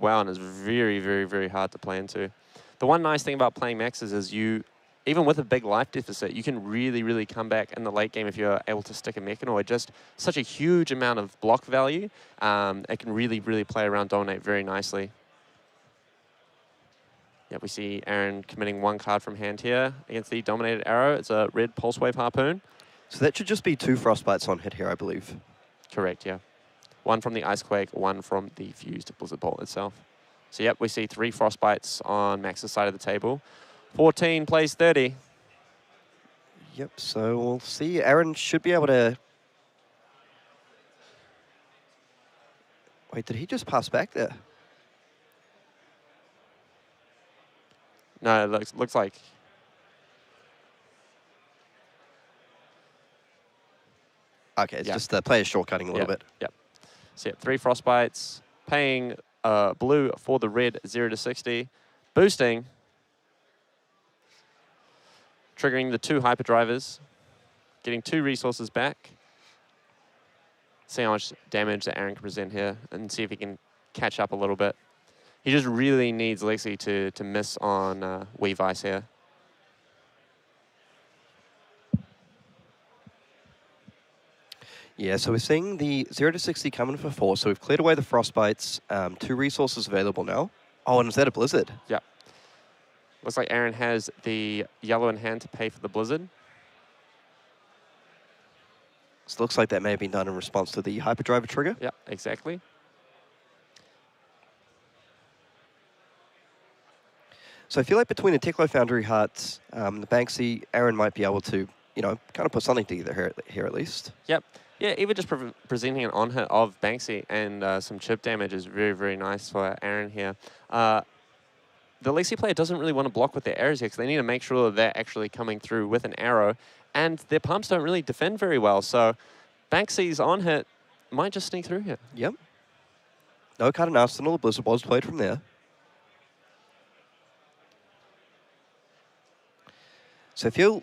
well and is very, very, very hard to play into. The one nice thing about playing maxes is even with a big life deficit, you can really, really come back in the late game if you're able to stick a Mechanoid. Just such a huge amount of block value. It can really, really play around Dominate very nicely. Yeah, we see Aaron committing 1 card from hand here against the Dominated Arrow. It's a red Pulse Wave Harpoon. So that should just be 2 Frostbites on hit here, I believe. Correct, yeah. 1 from the Icequake, 1 from the fused Blizzard Bolt itself. So yep, we see 3 Frostbites on Max's side of the table. 14 plays 30. Yep, so we'll see. Aaron should be able to... Wait, did he just pass back there? No, it looks like... Okay, it's just the player shortcutting a little bit. Yep. So yeah, 3 Frostbites, paying blue for the red 0 to 60, boosting, triggering the 2 hyperdrivers, getting 2 resources back. See how much damage that Aaron can present here and see if he can catch up a little bit. He just really needs Lexi to miss on Weave Ice here. Yeah, so we're seeing the 0 to 60 coming for 4, so we've cleared away the Frostbites, 2 resources available now. Oh, and is that a Blizzard? Yeah. Looks like Aaron has the yellow in hand to pay for the Blizzard. So it looks like that may have been done in response to the Hyperdriver trigger. Yeah, exactly. So I feel like between the Teklo Foundry Hearts, the Banksy, Aaron might be able to, kind of put something together here at least. Yep. Yeah, even just presenting an on-hit of Banksy and some chip damage is very, very nice for Aaron here. The Lexi player doesn't really want to block with their arrows here because they need to make sure that they're actually coming through with an arrow. And their pumps don't really defend very well. So Banksy's on-hit might just sneak through here. Yep. No card in Arsenal. The Blizzard was played from there. So I feel,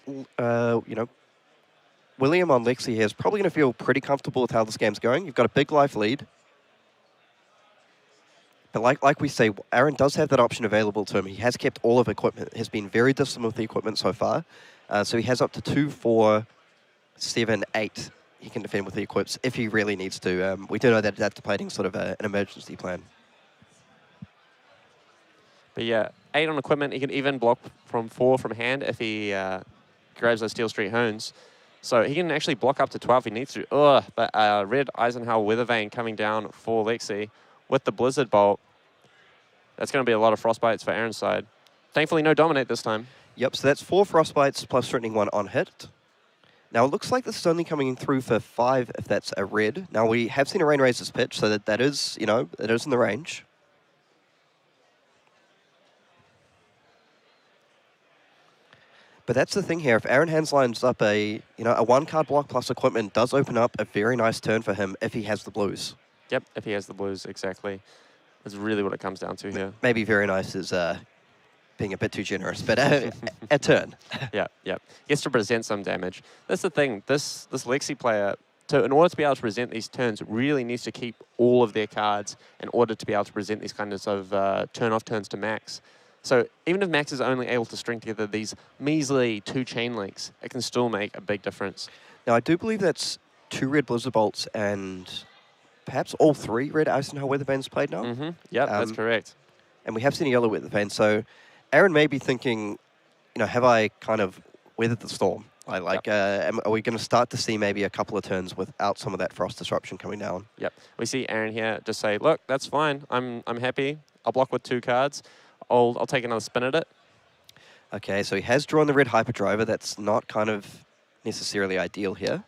William on Lexi here is probably going to feel pretty comfortable with how this game's going. You've got a big life lead. But like we say, Aaron does have that option available to him. He has kept all of equipment. Has been very disciplined with the equipment so far. So he has up to 2, 4, 7, 8 he can defend with the equips if he really needs to. We do know that adaptating sort of an emergency plan. But yeah, 8 on equipment. He can even block from 4 from hand if he grabs those Steel Street Hones. So he can actually block up to 12 if he needs to. Ugh, but red Eisenhower Weathervane coming down for Lexi with the Blizzard Bolt. That's going to be a lot of Frostbites for Aaron's side. Thankfully, no Dominate this time. Yep, so that's 4 Frostbites plus threatening 1 on hit. Now, it looks like this is only coming through for 5 if that's a red. Now, we have seen a Rain Razor's pitch, so that is, it is in the range. But that's the thing here. If Aaron Hands lines up a 1-card block plus equipment, does open up a very nice turn for him if he has the blues. Yep, if he has the blues, exactly. That's really what it comes down to here. Maybe very nice is being a bit too generous, but a turn. Yeah. He gets to present some damage. That's the thing. This Lexi player, in order to be able to present these turns, really needs to keep all of their cards in order to be able to present these kinds of turn-off turns to Max. So even if Max is only able to string together these measly 2 chain links, it can still make a big difference. Now, I do believe that's 2 red Blizzard Bolts and perhaps all 3 red Eisenhower Weathervanes played now. Mm-hmm. Yep, that's correct. And we have seen a yellow Weathervane, so Aaron may be thinking, have I kind of weathered the storm? Are we going to start to see maybe a couple of turns without some of that frost disruption coming down? Yep. We see Aaron here just say, look, that's fine. I'm happy. I'll block with 2 cards. I'll take another spin at it. Okay, so he has drawn the red Hyperdriver. That's not kind of necessarily ideal here.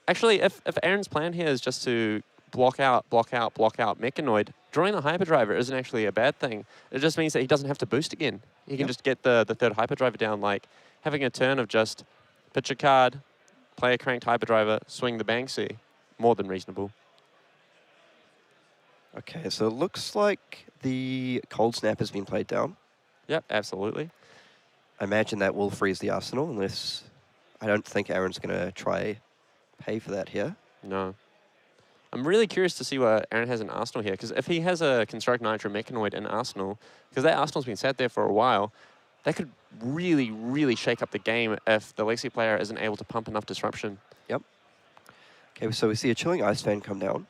Actually, if Aaron's plan here is just to block out Mechanoid, drawing the Hyperdriver isn't actually a bad thing. It just means that he doesn't have to boost again. He can just get the third Hyperdriver down, like having a turn of just pitch a card, play a cranked Hyperdriver, swing the Banksy. More than reasonable. Okay, so it looks like the Cold Snap has been played down. Yep, absolutely. I imagine that will freeze the Arsenal, unless I don't think Aaron's going to try pay for that here. No. I'm really curious to see what Aaron has in Arsenal here, because if he has a Construct Nitro Mechanoid in Arsenal, because that Arsenal's been sat there for a while, that could really, really shake up the game if the Lexi player isn't able to pump enough disruption. Yep. Okay, so we see a Chilling Ice Fan come down.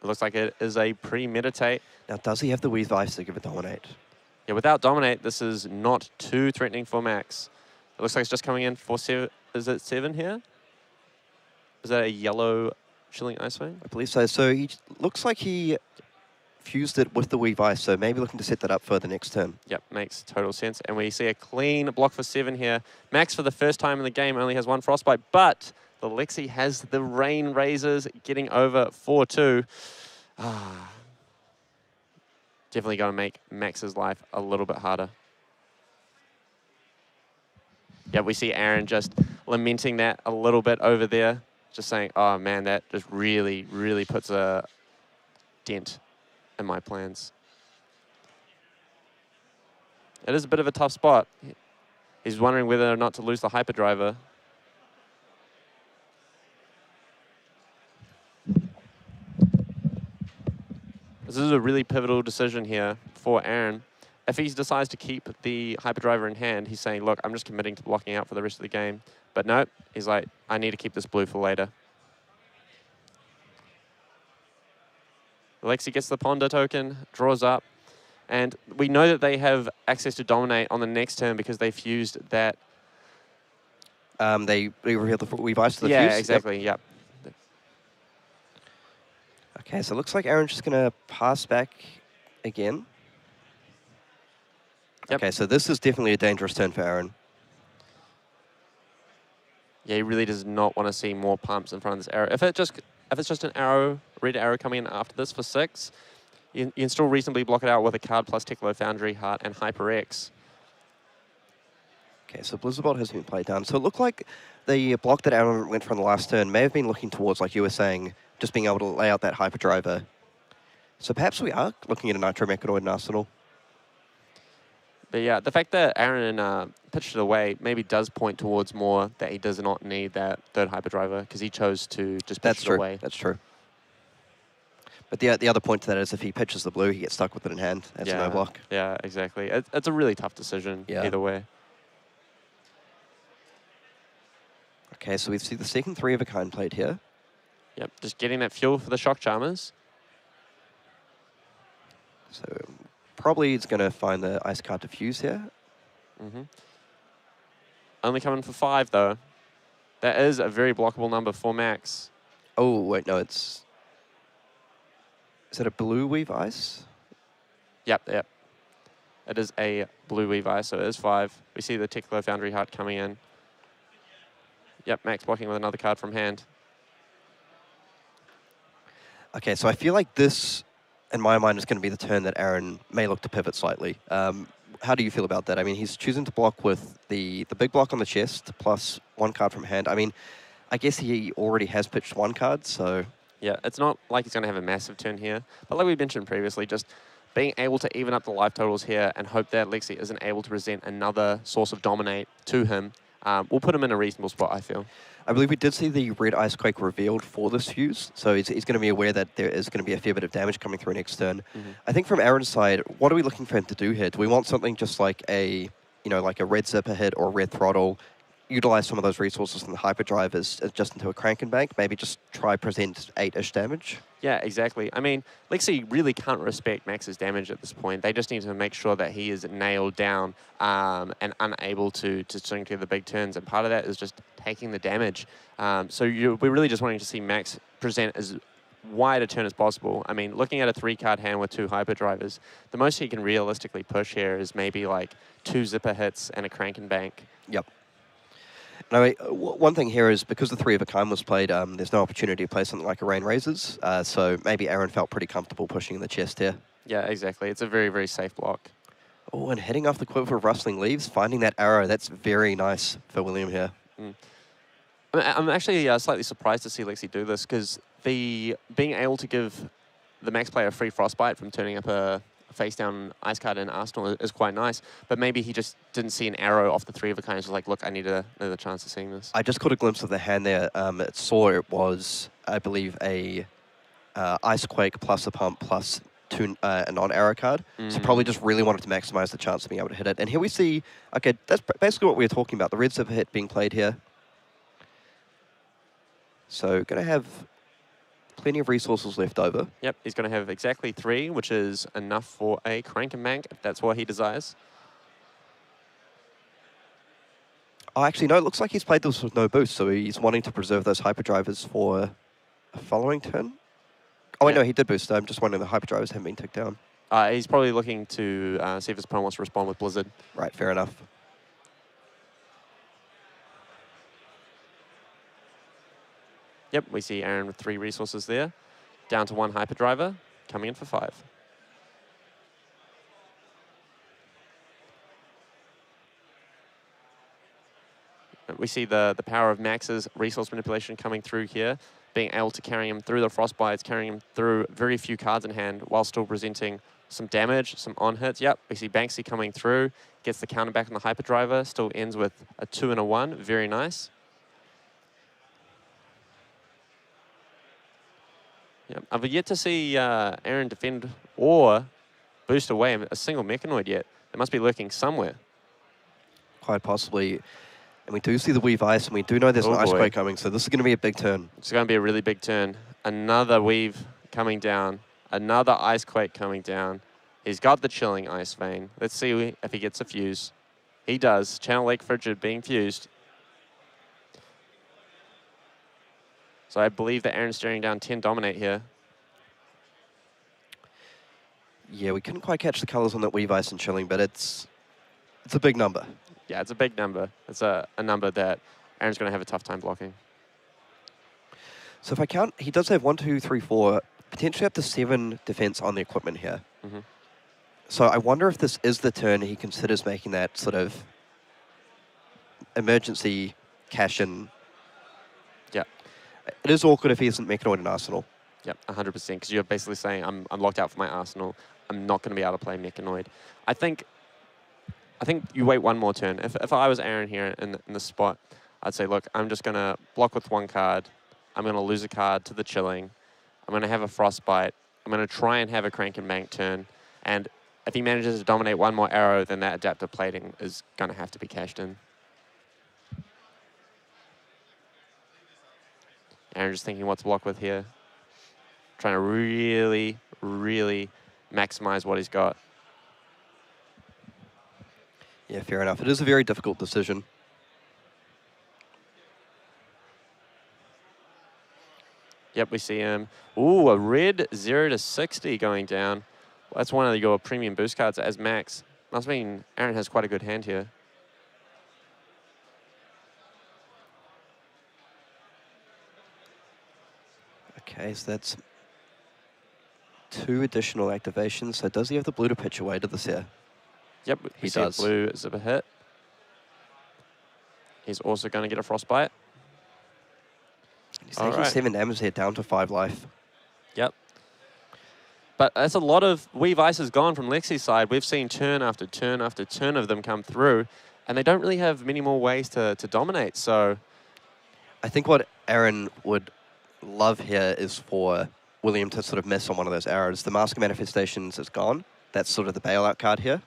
It looks like it is a premeditate. Now, does he have the Weave Ice to give it Dominate? Yeah, without Dominate, this is not too threatening for Max. It looks like it's just coming in for 7. Is it 7 here? Is that a yellow Chilling Ice Fan? I believe so. So he looks like he fused it with the Weave Ice, so maybe looking to set that up for the next turn. Yep, makes total sense. And we see a clean block for 7 here. Max, for the first time in the game, only has 1 Frostbite, but the Lexi has the Rain Razors getting over 4-2. Definitely going to make Max's life a little bit harder. Yeah, we see Aaron just lamenting that a little bit over there. Just saying, oh man, that just really, really puts a dent in my plans. It is a bit of a tough spot. He's wondering whether or not to lose the Hyperdriver. This is a really pivotal decision here for Aaron. If he decides to keep the Hyperdriver in hand, he's saying, look, I'm just committing to blocking out for the rest of the game. But no, he's like, I need to keep this blue for later. Lexi gets the Ponder token, draws up, and we know that they have access to Dominate on the next turn because they fused that. They revealed the Weave Ice to the fuse? Yeah, exactly, yep. Okay, so it looks like Aaron's just going to pass back again. Yep. Okay, so this is definitely a dangerous turn for Aaron. Yeah, he really does not want to see more pumps in front of this arrow. If it's just an arrow, red arrow coming in after this for 6, you can still reasonably block it out with a card plus Teklo Foundry, Heart, and HyperX. Okay, so Blizzardbolt has been played down. So it looked like the block that Aaron went from the last turn may have been looking towards, like you were saying, just being able to lay out that Hyperdriver. So perhaps we are looking at a Nitro Mechanoid in Arsenal. But yeah, the fact that Aaron pitched it away maybe does point towards more that he does not need that third Hyperdriver because he chose to just pitch it away. That's true. But the other point to that is if he pitches the blue, he gets stuck with it in hand. That's no block. Yeah, exactly. It's a really tough decision either way. Okay, so we see the second 3 of a kind played here. Yep, just getting that fuel for the Shock Charmers. So probably it's going to find the Ice Card to fuse here. Only coming for 5, though. That is a very blockable number for Max. Oh, wait, no, it's... Is it a blue Weave Ice? Yep. It is a blue Weave Ice, so it is 5. We see the Teklo Foundry Heart coming in. Yep, Max blocking with another card from hand. Okay, so I feel like this, in my mind, is going to be the turn that Aaron may look to pivot slightly. How do you feel about that? I mean, he's choosing to block with the big block on the chest plus 1 card from hand. I mean, I guess he already has pitched 1 card, so... Yeah, it's not like he's going to have a massive turn here. But like we mentioned previously, just being able to even up the life totals here and hope that Lexi isn't able to present another source of Dominate to him will put him in a reasonable spot, I feel. I believe we did see the red Icequake revealed for this fuse, so he's going to be aware that there is going to be a fair bit of damage coming through next turn. I think from Aaron's side, what are we looking for him to do here? Do we want something just like a, like a red Zipper hit or a red Throttle, utilize some of those resources in the Hyperdrive as just into a Crankenbank, maybe just try present 8-ish damage? Yeah, exactly. I mean, Lexi really can't respect Max's damage at this point. They just need to make sure that he is nailed down and unable to string together the big turns. And part of that is just taking the damage. So we're really just wanting to see Max present as wide a turn as possible. I mean, looking at a 3-card hand with 2 hyperdrivers, the most he can realistically push here is maybe like 2 zipper hits and a crank and bank. Yep. Now, one thing here is because the 3 of a kind was played, there's no opportunity to play something like a Rain Razors, so maybe Aaron felt pretty comfortable pushing in the chest here. Yeah, exactly. It's a very, very safe block. Oh, and heading off the quiver of Rustling Leaves, finding that arrow, that's very nice for William here. I'm actually slightly surprised to see Lexi do this, because being able to give the max player a free Frostbite from turning up a face-down ice card in Arsenal is quite nice, but maybe he just didn't see an arrow off the 3 of a kind. He's like, look, I need another chance of seeing this. I just caught a glimpse of the hand there. It saw it was, I believe, a Icequake plus a pump plus a non-arrow card. So probably just really wanted to maximize the chance of being able to hit it. And here we see, okay, that's basically what we were talking about, the red zipper hit being played here. So going to have plenty of resources left over. Yep, he's going to have exactly 3, which is enough for a crank and bank, if that's what he desires. Oh, actually, no, it looks like he's played this with no boost, so he's wanting to preserve those hyperdrivers for a following turn. Oh, wait, no, he did boost. I'm just wondering the hyperdrivers haven't been ticked down. He's probably looking to see if his opponent wants to respond with Blizzard. Right, fair enough. Yep, we see Aaron with 3 resources there. Down to 1 hyperdriver, coming in for 5. We see the power of Max's resource manipulation coming through here, being able to carry him through the Frostbites, carrying him through very few cards in hand while still presenting some damage, some on-hits. Yep, we see Banksy coming through, gets the counter back on the hyperdriver, still ends with a 2 and a 1. Very nice. Yep. I've yet to see Aaron defend or boost away a single Mechanoid yet. They must be lurking somewhere. Quite possibly. And we do see the Weave Ice, and we do know there's an Icequake coming, so this is going to be a big turn. It's going to be a really big turn. Another Weave coming down. Another Icequake coming down. He's got the Chilling Ice Vein. Let's see if he gets a fuse. He does. Channel Lake Frigid being fused. So I believe that Aaron's staring down 10 Dominate here. Yeah, we couldn't quite catch the colors on that Weave Ice and Chilling, but it's a big number. Yeah, it's a big number. It's a number that Aaron's going to have a tough time blocking. So if I count, he does have 1, 2, 3, 4, potentially up to 7 defense on the equipment here. So I wonder if this is the turn he considers making that sort of emergency cash-in. Yeah. It is awkward if he isn't Mechanoid in Arsenal. Yep, 100%, because you're basically saying, I'm locked out for my Arsenal. I'm not going to be able to play Mechanoid. I think you wait one more turn. If I was Aaron here in the spot, I'd say, look, I'm just going to block with 1 card. I'm going to lose a card to the Chilling. I'm going to have a Frostbite. I'm going to try and have a Crank and Bank turn. And if he manages to dominate 1 more arrow, then that adaptive plating is going to have to be cashed in. Aaron just thinking what to block with here. Trying to really, really maximize what he's got. Yeah, fair enough. It is a very difficult decision. Yep, we see him. Ooh, a red 0 to 60 going down. Well, that's one of your premium boost cards as max. Must mean Aaron has quite a good hand here. Okay, so that's 2 additional activations. So does he have the blue to pitch away to this here? Yep, He see does. a blue zipper hit. He's also going to get a Frostbite. He's taking Alright. 7 damage here, down to 5 life. Yep. But that's a lot of Weave Ice has gone from Lexi's side. We've seen turn after turn after turn of them come through, and they don't really have many more ways to dominate, so... I think what Aaron would love here is for William to sort of miss on one of those arrows. The Mask of Manifestations is gone. That's sort of the bailout card here.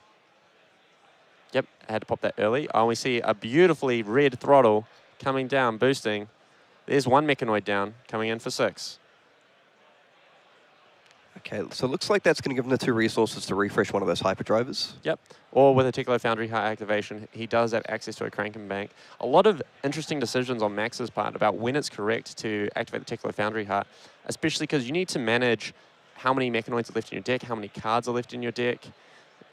Yep, I had to pop that early. Oh, we see a beautifully red throttle coming down, boosting. There's 1 Mechanoid down, coming in for 6. Okay, so it looks like that's going to give him the 2 resources to refresh one of those hyperdrivers. Yep. Or with a Tickler Foundry Heart activation, he does have access to a Crank and Bank. A lot of interesting decisions on Max's part about when it's correct to activate the Tickler Foundry Heart, especially because you need to manage how many Mechanoids are left in your deck, how many cards are left in your deck.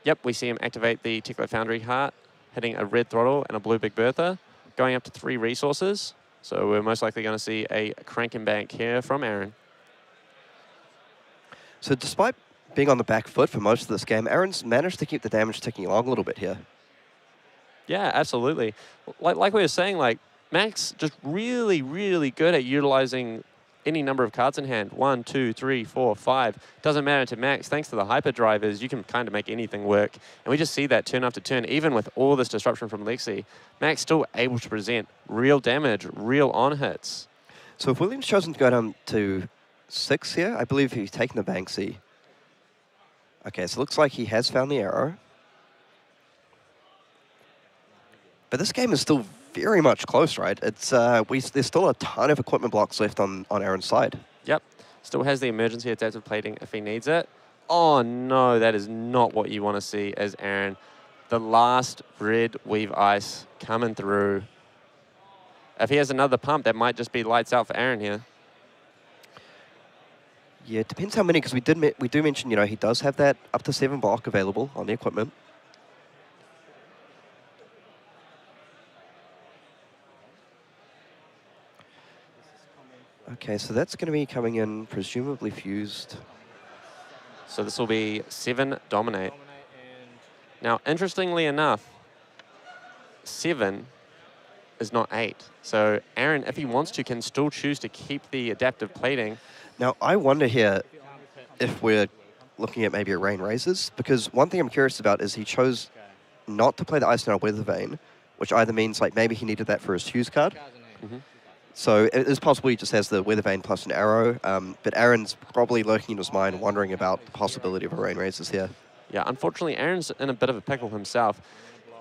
Yep, we see him activate the Tickler Foundry Heart, hitting a red Throttle and a blue Big Bertha, going up to 3 resources. So we're most likely going to see a Crank and Bank here from Aaron. So despite being on the back foot for most of this game, Aaron's managed to keep the damage ticking along a little bit here. Yeah, absolutely. Like we were saying, like Max just really, really good at utilizing any number of cards in hand. 1, 2, 3, 4, 5. Doesn't matter to Max. Thanks to the hyperdrivers, you can kind of make anything work. And we just see that turn after turn, even with all this disruption from Lexi. Max still able to present real damage, real on hits. So if William's chosen to go down to 6 here, I believe he's taken the Banksy. Okay, so it looks like he has found the arrow. But this game is still very much close, right? It's there's still a ton of equipment blocks left on Aaron's side. Yep. Still has the emergency adaptive plating if he needs it. Oh no, that is not what you want to see as Aaron. The last red Weave Ice coming through. If he has another pump, that might just be lights out for Aaron here. Yeah, it depends how many, because we do mention, you know, he does have that up to 7 block available on the equipment. Okay, so that's going to be coming in, presumably fused. So this will be 7 Dominate. Now, interestingly enough, 7 is not 8. So Aaron, if he wants to, can still choose to keep the adaptive plating. Now, I wonder here if we're looking at maybe a Rain Razors, because one thing I'm curious about is he chose not to play the Ice Nail Weather Vane, which either means like maybe he needed that for his Hughes card. Mm-hmm. So it is possible he just has the Weather Vane plus an arrow, but Aaron's probably lurking in his mind wondering about the possibility of a Rain Razors here. Yeah, unfortunately, Aaron's in a bit of a pickle himself.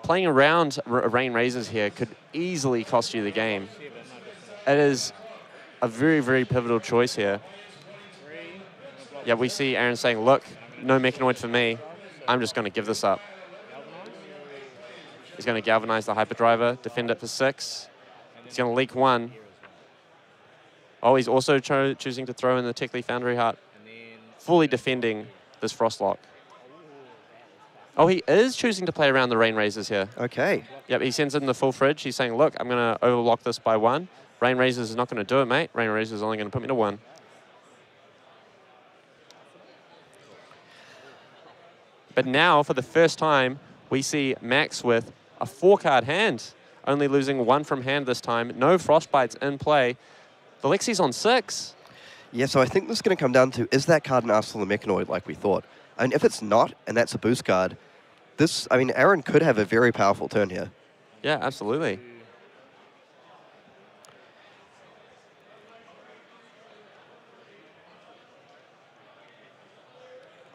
Playing around Rain Razors here could easily cost you the game. It is a very, very pivotal choice here. Yeah, we see Aaron saying, look, no Mechanoid for me. I'm just going to give this up. He's going to galvanize the hyperdriver, defend it for 6. He's going to leak 1. Oh, he's also choosing to throw in the Tickly Foundry Heart, fully defending this Frostlock. Oh, he is choosing to play around the Rain Razors here. Okay. Yep, he sends in the full fridge. He's saying, look, I'm going to overlock this by 1. Rain Razors is not going to do it, mate. Rain Razors is only going to put me to 1. But now, for the first time, we see Max with a 4-card hand, only losing 1 from hand this time. No Frostbites in play. The Lexi's on 6. Yeah, so I think this is going to come down to, is that card an Arsenal of Mechanoid like we thought? And if it's not, and that's a boost card, Aaron could have a very powerful turn here. Yeah, absolutely.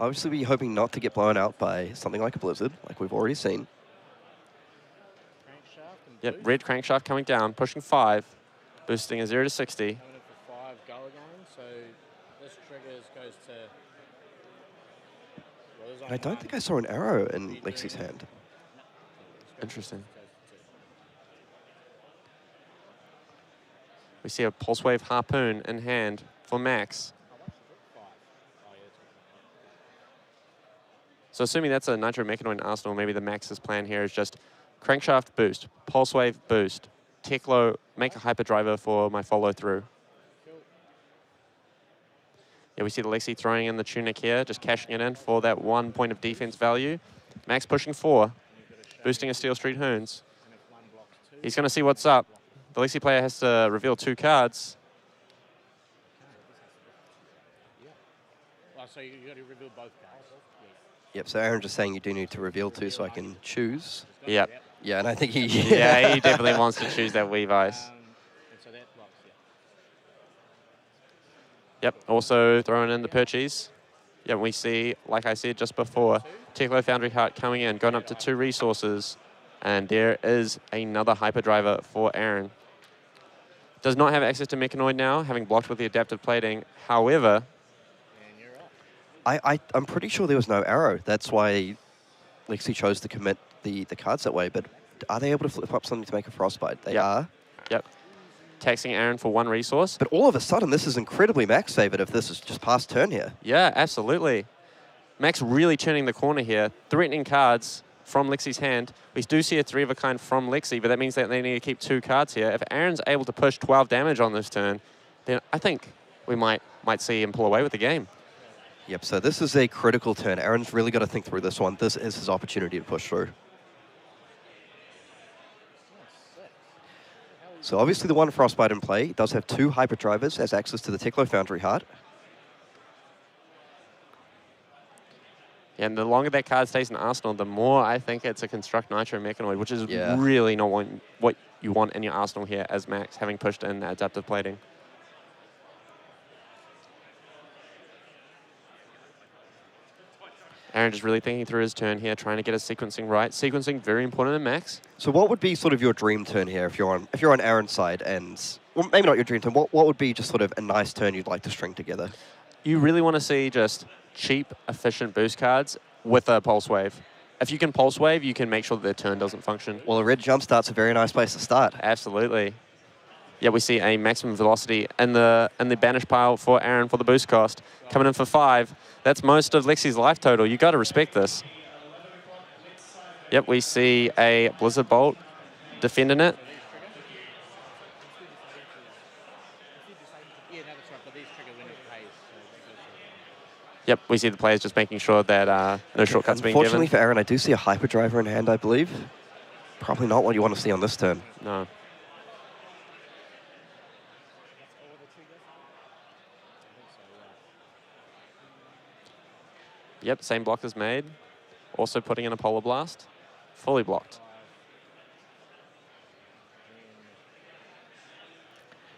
Obviously, we're hoping not to get blown out by something like a blizzard, like we've already seen. Yep, red crankshaft coming down, pushing 5, boosting a 0 to 60. Coming in for 5 go again, so this triggers goes to. Well, there's I only don't one. think I saw an arrow in Lexi's hand. Interesting. We see a Pulse Wave Harpoon in hand for Max. So assuming that's a Nitro Mechanoid Arsenal, maybe the Max's plan here is just Crankshaft boost, Pulse Wave boost, Teklo, make a hyperdriver for my follow-through. Yeah, we see the Lexi throwing in the Tunic here, just cashing it in for that 1 point of defense value. Max pushing 4, boosting a Steel Street Hoons. He's going to see what's up. The Lexi player has to reveal 2 cards. So you got to reveal both cards. Yep, so Aaron just saying you do need to reveal 2 so I can choose. Yep. Yeah, and I think he... Yeah, he definitely wants to choose that Weave Ice. So that blocks, Yep, also throwing in the Purchase. Yeah, we see, like I said just before, Teklo Foundry Heart coming in, going up to 2 resources. And there is another hyperdriver for Aaron. Does not have access to Mechanoid now, having blocked with the adaptive plating. However, I'm pretty sure there was no arrow. That's why Lexi chose to commit the cards that way. But are they able to flip up something to make a frostbite? They are. Yep. Taxing Aaron for 1 resource. But all of a sudden, this is incredibly max favored if this is just past turn here. Yeah, absolutely. Max really turning the corner here, threatening cards from Lexi's hand. We do see a 3 of a kind from Lexi, but that means that they need to keep 2 cards here. If Aaron's able to push 12 damage on this turn, then I think we might see him pull away with the game. Yep, so this is a critical turn. Aaron's really got to think through this one. This is his opportunity to push through. So obviously the one Frostbite in play. He does have 2 Hyperdrivers, has access to the Teklo Foundry Heart. Yeah, and the longer that card stays in Arsenal, the more I think it's a Construct Nitro Mechanoid, which is Yeah. really not what you want in your Arsenal here as Max, having pushed in Adaptive Plating. Aaron just really thinking through his turn here, trying to get his sequencing right. Sequencing very important in Max. So what would be sort of your dream turn here if you're on Aaron's side, and well, maybe not your dream turn? What would be just sort of a nice turn you'd like to string together? You really want to see just cheap, efficient boost cards with a Pulse Wave. If you can Pulse Wave, you can make sure that their turn doesn't function. Well, a red Jumpstart's a very nice place to start. Absolutely. Yeah, we see a maximum velocity in the banish pile for Aaron for the boost cost. Coming in for 5. That's most of Lexi's life total. You got to respect this. Yep, we see a Blizzard Bolt defending it. Yep, we see the players just making sure that no shortcuts being given. Unfortunately for Aaron, I do see a Hyperdriver in hand, I believe. Probably not what you want to see on this turn. No. Yep, same block as made. Also putting in a Polar Blast. Fully blocked.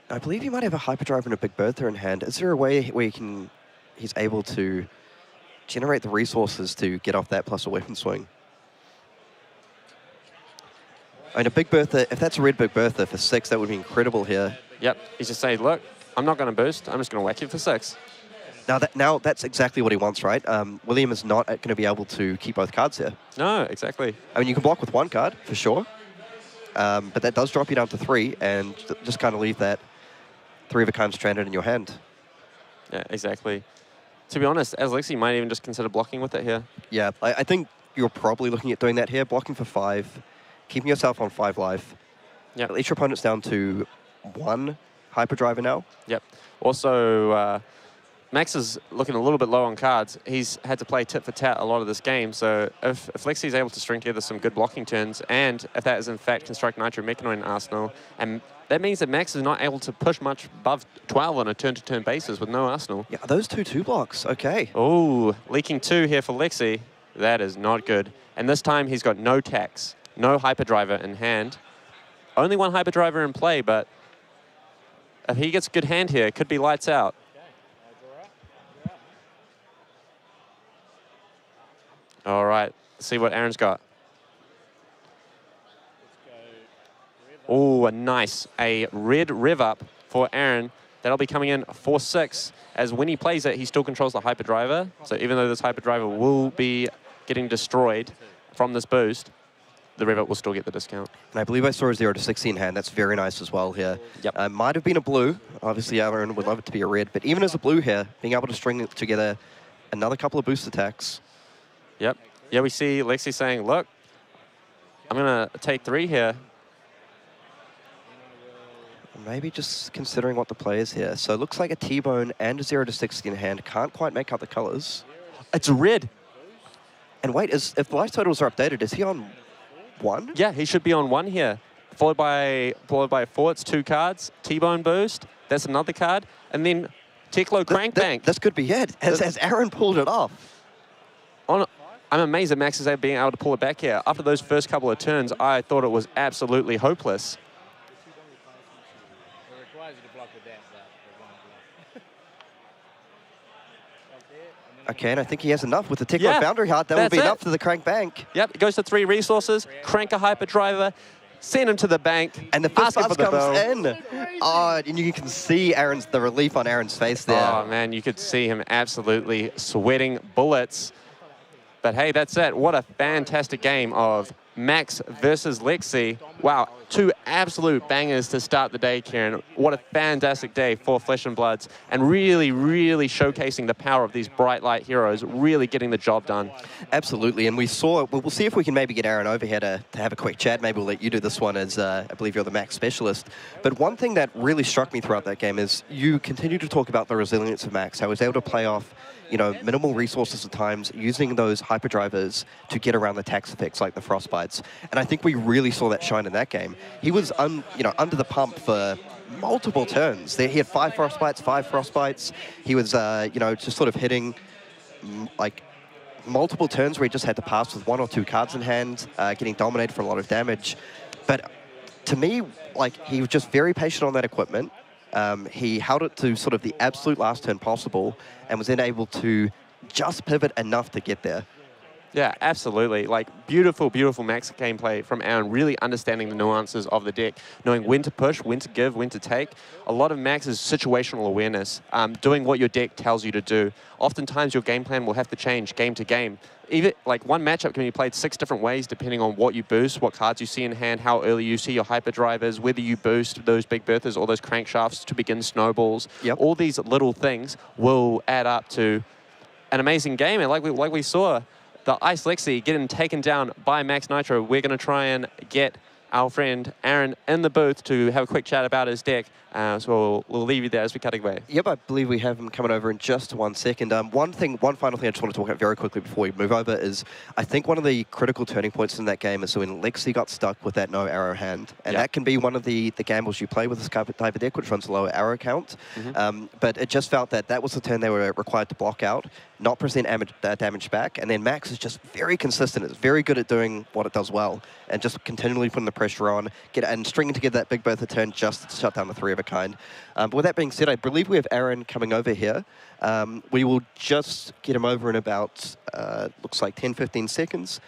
I believe he might have a Hyperdriver and a Big Bertha in hand. Is there a way where he's able to generate the resources to get off that plus a weapon swing? I mean, a Big Bertha, if that's a red Big Bertha for 6, that would be incredible here. Yep, he's just saying, look, I'm not going to boost. I'm just going to whack you for 6. Now that's exactly what he wants, right? William is not going to be able to keep both cards here. No, exactly. I mean, you can block with 1 card, for sure. But that does drop you down to 3, and just kind of leave that 3 of a kind stranded in your hand. Yeah, exactly. To be honest, as Lexi might even just consider blocking with it here. Yeah, I think you're probably looking at doing that here, blocking for 5, keeping yourself on 5 life. Yep. At least your opponent's down to 1 Hyperdriver now. Yep. Also, Max is looking a little bit low on cards. He's had to play tit for tat a lot of this game, so if Lexi is able to string together some good blocking turns, and if that is in fact Construct Nitro Mechanoid in Arsenal, and that means that Max is not able to push much above 12 on a turn-to-turn basis with no Arsenal. Yeah, those 2 blocks, okay. Oh, leaking 2 here for Lexi. That is not good. And this time he's got no tax, no Hyperdriver in hand. Only 1 Hyperdriver in play, but if he gets a good hand here, it could be lights out. All right, let's see what Aaron's got. Oh, nice. A red rev up for Aaron. That'll be coming in for 6. As when he plays it, he still controls the Hyperdriver. So even though this Hyperdriver will be getting destroyed from this boost, the rev up will still get the discount. And I believe I saw a 0 to 60 in hand. That's very nice as well here. Yep. Might have been a blue. Obviously, Aaron would love it to be a red. But even as a blue here, being able to string together another couple of boost attacks. Yep. Yeah, we see Lexi saying, look, I'm going to take 3 here. Maybe just considering what the play is here. So it looks like a T-bone and a 0 to 60 in hand. Can't quite make out the colors. It's red. And wait, if the life totals are updated, is he on 1? Yeah, he should be on 1 here. Followed by 4, it's 2 cards. T-bone boost, that's another card. And then Teklo Crank Bank. This could be it, as Aaron pulled it off. I'm amazed that Max is being able to pull it back here. After those first couple of turns, I thought it was absolutely hopeless. Okay, and I think he has enough with the Teklo Foundry Heart. That would be enough for the Crank Bank. Yep, it goes to 3 resources, crank a Hyperdriver, send him to the bank, And the first asking pass for the comes bill. in. Oh, and you can see the relief on Aaron's face there. Oh, man, you could see him absolutely sweating bullets. But hey, that's it. What a fantastic game of Max versus Lexi. Wow, two absolute bangers to start the day, Kieran. What a fantastic day for Flesh and Bloods, and really, really showcasing the power of these bright light heroes, really getting the job done. Absolutely, and we'll see if we can maybe get Aaron over here to have a quick chat. Maybe we'll let you do this one as I believe you're the Max specialist. But one thing that really struck me throughout that game is you continue to talk about the resilience of Max, how he was able to play off minimal resources at times, using those hyperdrivers to get around the tax effects like the frostbites. And I think we really saw that shine in that game. He was under the pump for multiple turns. He had 5 frostbites. He was just sort of hitting like multiple turns where he just had to pass with 1 or 2 cards in hand, getting dominated for a lot of damage. But to me, he was just very patient on that equipment. He held it to sort of the absolute last turn possible and was then able to just pivot enough to get there. Yeah, absolutely. Beautiful, beautiful Max gameplay from Aaron, really understanding the nuances of the deck, knowing when to push, when to give, when to take. A lot of Max's situational awareness, doing what your deck tells you to do. Oftentimes, your game plan will have to change game to game. Even one matchup can be played 6 different ways depending on what you boost, what cards you see in hand, how early you see your hyperdrivers, whether you boost those Big Berthas or those crankshafts to begin snowballs. Yep. All these little things will add up to an amazing game. And like we saw, the Ice Lexi getting taken down by Max Nitro. We're going to try and get our friend Aaron in the booth to have a quick chat about his deck. So we'll leave you there as we cut away. Yep, I believe we have him coming over in just 1 second. One final thing I just want to talk about very quickly before we move over is I think one of the critical turning points in that game is when Lexi got stuck with that no arrow hand. And that can be one of the gambles you play with this type of deck, which runs a lower arrow count. But it just felt that was the turn they were required to block out, not present damage back. And then Max is just very consistent. It's very good at doing what it does well and just continually putting the pressure on, and stringing together that Big Bertha turn just to shut down the 3 of a kind. But with that being said, I believe we have Aaron coming over here. We will just get him over in about, looks like 10, 15 seconds.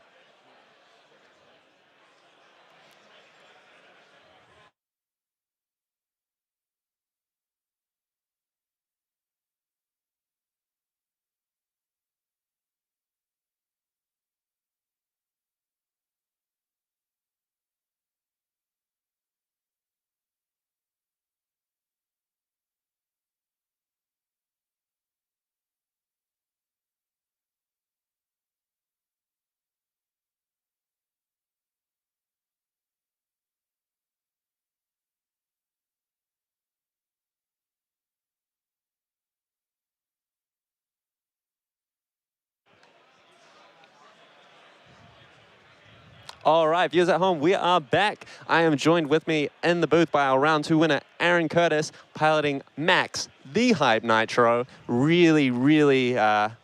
All right, viewers at home, we are back. I am joined with me in the booth by our round 2 winner, Aaron Curtis, piloting Max, the Hype Nitro. Really, really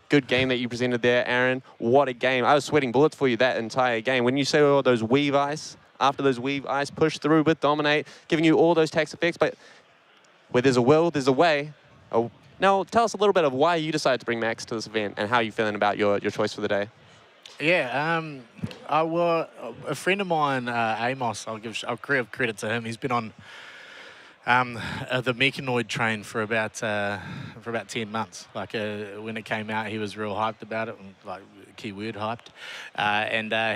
good game that you presented there, Aaron. What a game. I was sweating bullets for you that entire game. When you saw all those weave ice, after those weave ice push through with Dominate, giving you all those tax effects, but where there's a will, there's a way. Oh, now, tell us a little bit of why you decided to bring Max to this event and how you're feeling about your choice for the day. Yeah, a friend of mine, Amos, I'll give credit to him. He's been on the Mechanoid train for about 10 months. When it came out, he was real hyped about it, keyword hyped.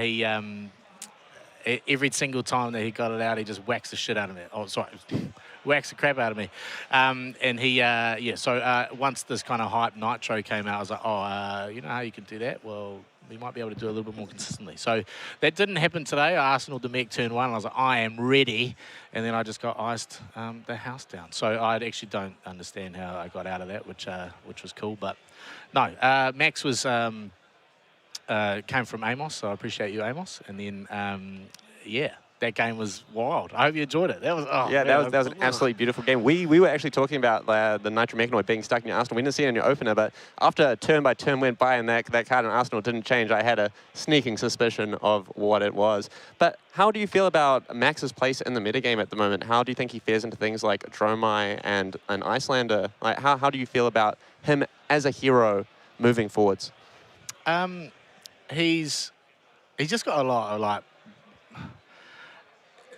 He every single time that he got it out, he just whacks the shit out of me. Oh, sorry, whacks the crap out of me. So once this kind of hype Nitro came out, I was like, you know how you can do that? Well, we might be able to do it a little bit more consistently. So that didn't happen today. I Arsenal the mech turn 1, and I was like, I am ready. And then I just got iced the house down. So I actually don't understand how I got out of that, which was cool. But no, Max was came from Amos, so I appreciate you, Amos. And then, yeah, that game was wild. I hope you enjoyed it. That was that was an absolutely beautiful game. We were actually talking about the Nitro Mechanoid being stuck in your Arsenal. We didn't see it in your opener, but after turn by turn went by and that card in Arsenal didn't change, I had a sneaking suspicion of what it was. But how do you feel about Max's place in the metagame at the moment? How do you think he fares into things like Dromai and an Icelander? How do you feel about him as a hero moving forwards? He's just got a lot of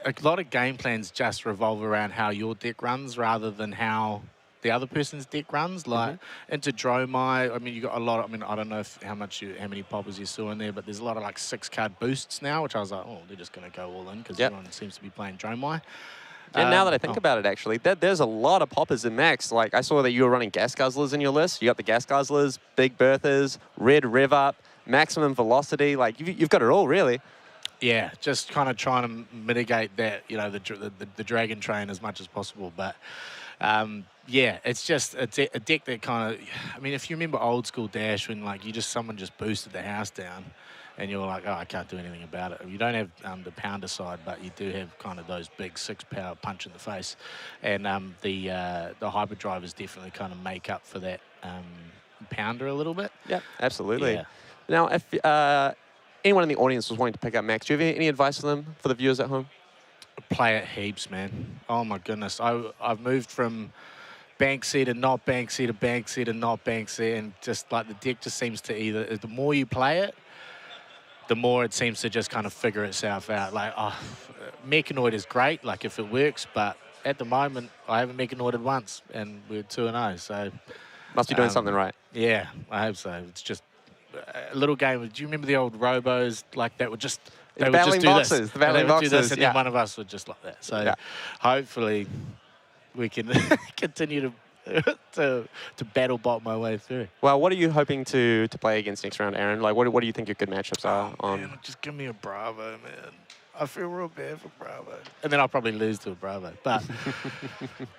a lot of game plans just revolve around how your deck runs rather than how the other person's deck runs. Like into Dromai, I mean, you got a lot. I mean, I don't know how many poppers you saw in there, but there's a lot of like 6-card boosts now, which I was like, oh, they're just going to go all in because everyone seems to be playing Dromai. And now that I think about it, actually, there's a lot of poppers in Max. Like, I saw that you were running Gas Guzzlers in your list. You got the Gas Guzzlers, Big Berthas, Red Rev Up, Maximum Velocity. Like, you've got it all, really. Yeah, just kind of trying to mitigate that, you know, the Dragon Train as much as possible. But, yeah, it's just a deck that kind of, I mean, if you remember old school Dash when, like, someone just boosted the house down, and you're like, oh, I can't do anything about it. You don't have the pounder side, but you do have kind of those big 6-power punch in the face. And the hyperdrivers definitely kind of make up for that pounder a little bit. Yeah, absolutely. Yeah. Now, if anyone in the audience was wanting to pick up Max, do you have any advice for them, for the viewers at home? Play it heaps, man. Oh, my goodness. I've moved from Banksy to not Banksy to Banksy to not Banksy, and just like the deck just seems to either, the more you play it, the more it seems to just kind of figure itself out. Like, oh, Mechanoid is great, like if it works, but at the moment, I haven't Mechanoided once, and we're 2-0, so... Must be doing something right. Yeah, I hope so. It's just a little game. Do you remember the old Robos, like that would just... They would just do boxes, this. the battling they would do this, boxes, and then one of us would just like that. So hopefully we can continue to battle bot my way through. Well, what are you hoping to play against next round, Aaron? Like, what do you think your good matchups are on? Man, just give me a Bravo, man. I feel real bad for Bravo. And then I'll probably lose to a Bravo. But,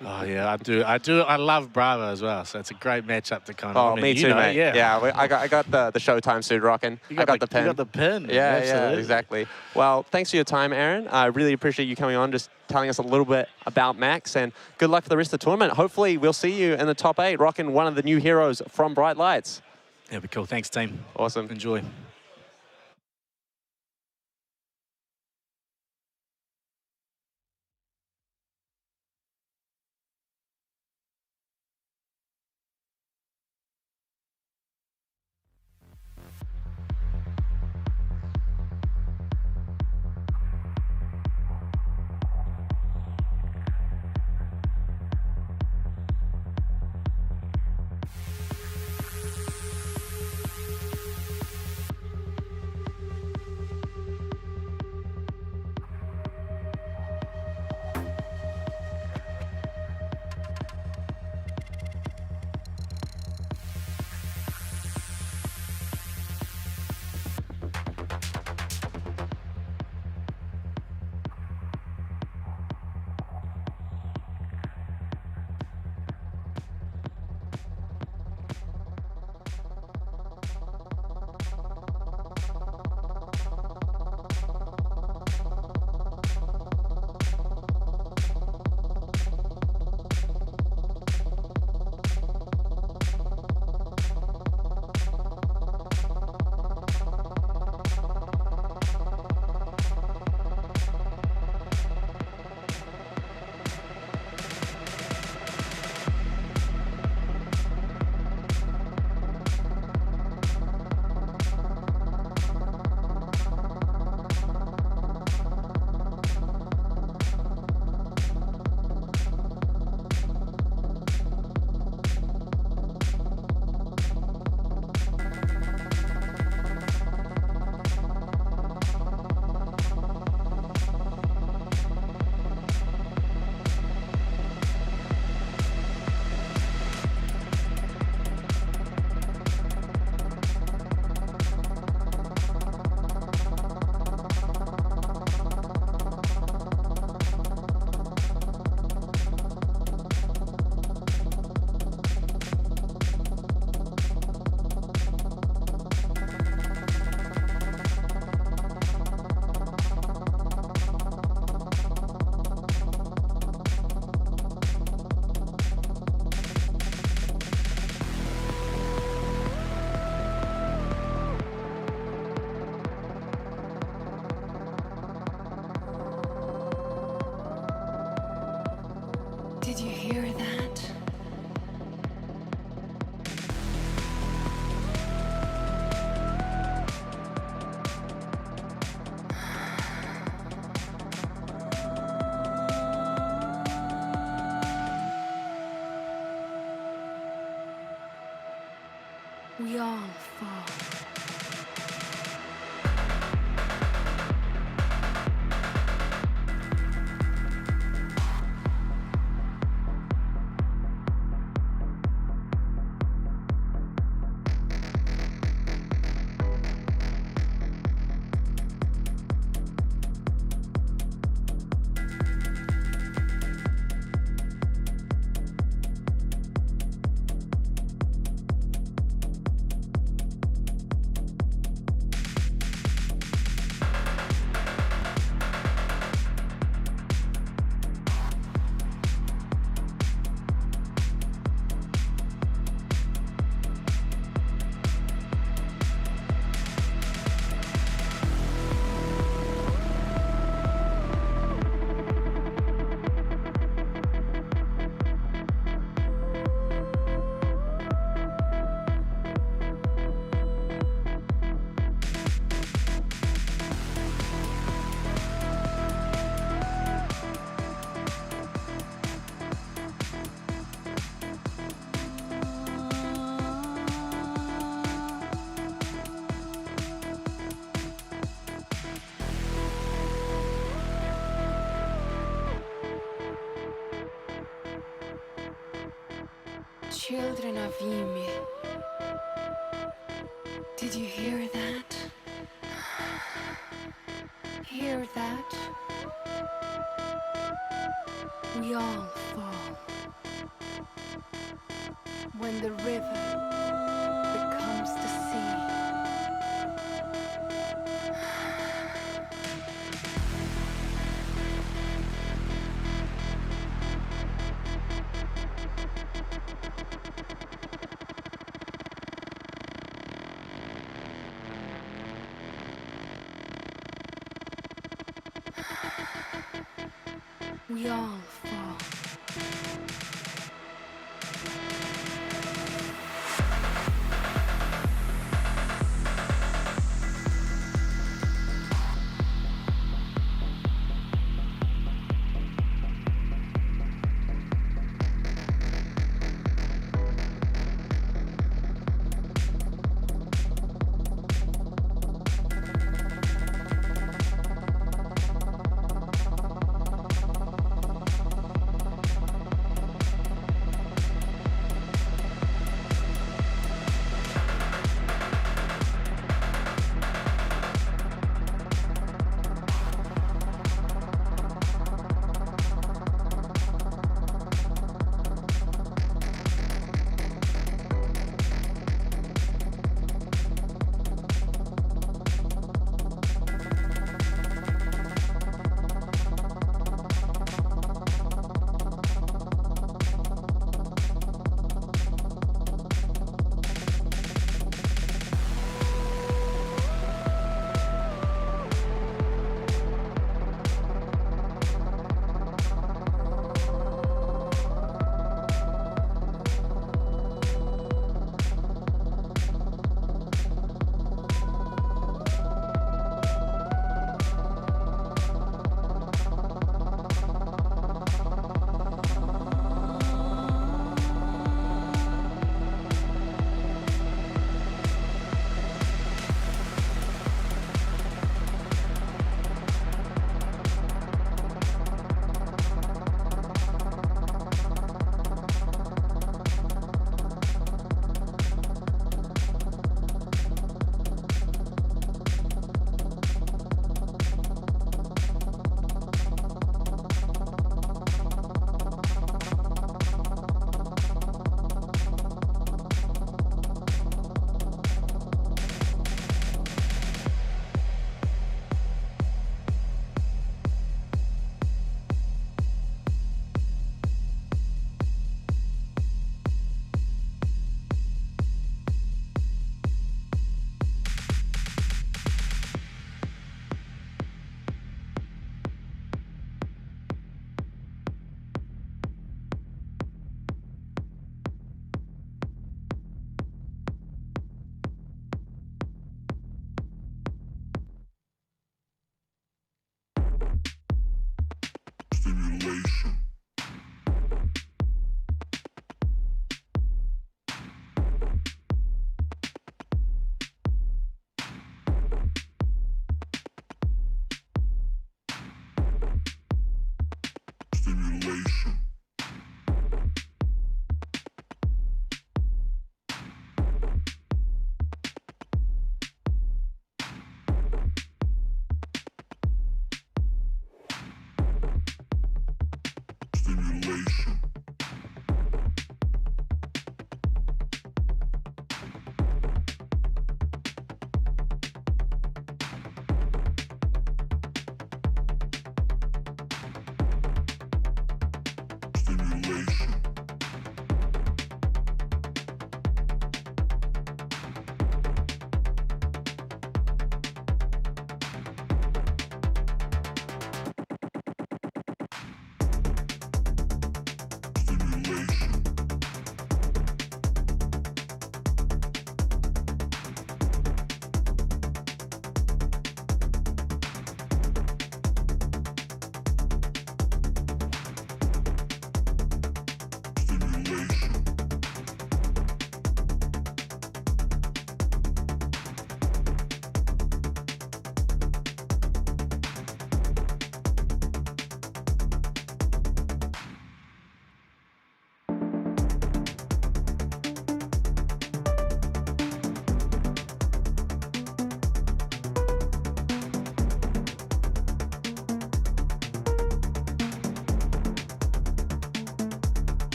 oh, yeah, I do. I love Bravo as well. So it's a great matchup to kind of... Oh, I mean, me too, mate. Yeah, I got the Showtime suit rocking. I got the pin. You got the pin. Yeah, absolutely. yeah, exactly. Well, thanks for your time, Aaron. I really appreciate you coming on, just telling us a little bit about Max, and good luck for the rest of the tournament. Hopefully, we'll see you in the top 8, rocking one of the new heroes from Bright Lights. That'd be cool. Thanks, team. Awesome. Enjoy. children of Ymir. Did you hear that? Hear that? We all fall. When the river becomes the sea. We all fall.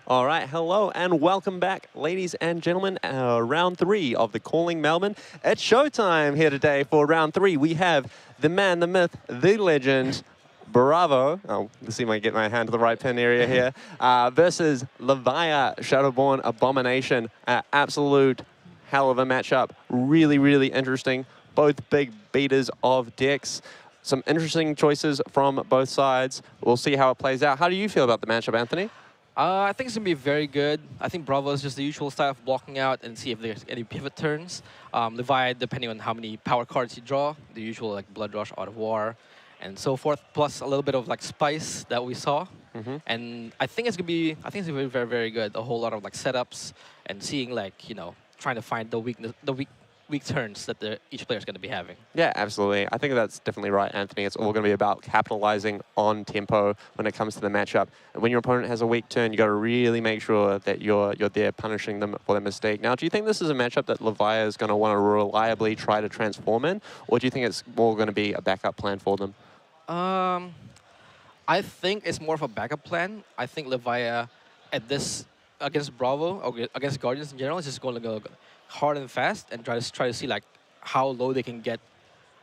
All right, hello and welcome back, ladies and gentlemen. Round 3 of the Calling Melbourne. It's showtime here today for round 3. We have the man, the myth, the legend, Bravo. Oh, let's see if I can get my hand to the right pin area here. Versus Levia, Shadowborn Abomination. Absolute hell of a matchup. Really, really interesting. Both big beaters of decks. Some interesting choices from both sides. We'll see how it plays out. How do you feel about the matchup, Anthony? I think it's going to be very good. I think Bravo is just the usual style of blocking out and see if there's any pivot turns. Levi, depending on how many power cards you draw, the usual like Blood Rush, Art of War, and so forth, plus a little bit of like spice that we saw. And I think it's going to be, very, very, very good. A whole lot of like setups and seeing like, you know, trying to find the weak turns that each player is going to be having. Yeah, absolutely. I think that's definitely right, Anthony. It's all going to be about capitalizing on tempo when it comes to the matchup. And when your opponent has a weak turn, you got to really make sure that you're there punishing them for their mistake. Now, do you think this is a matchup that Levia is going to want to reliably try to transform in, or do you think it's more going to be a backup plan for them? I think it's more of a backup plan. I think Levia at this against Bravo or against Guardians in general is just going to go hard and fast and try to see like how low they can get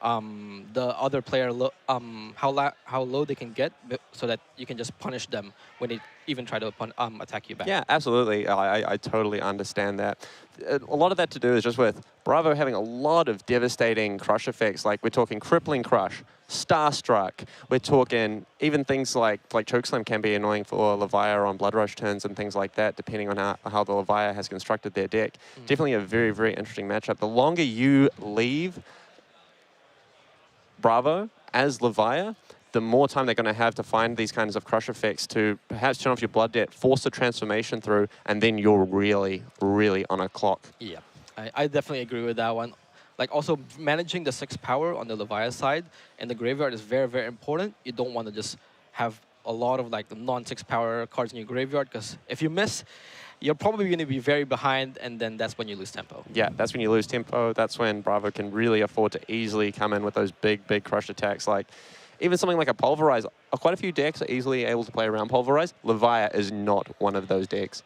the other player how low they can get so that you can just punish them when they even try to attack you back. Yeah, absolutely. I totally understand that. A lot of that to do is just with Bravo having a lot of devastating crush effects. Like we're talking crippling crush, starstruck. We're talking even things like chokeslam can be annoying for Levia on blood rush turns and things like that, depending on how the Levia has constructed their deck. Definitely a very, very interesting matchup. The longer you leave Bravo as Levia, the more time they're going to have to find these kinds of crush effects to perhaps turn off your blood debt, force a transformation through, and then you're really, really on a clock. Yeah, I definitely agree with that one. Like also managing the 6 power on the Levia side and the graveyard is very, very important. You don't want to just have a lot of like the non-6 power cards in your graveyard because if you miss, you're probably going to be very behind, and then that's when you lose tempo. Yeah, that's when you lose tempo. That's when Bravo can really afford to easily come in with those big, big crush attacks. Like even something like a Pulverize. Quite a few decks are easily able to play around Pulverize. Levia is not one of those decks.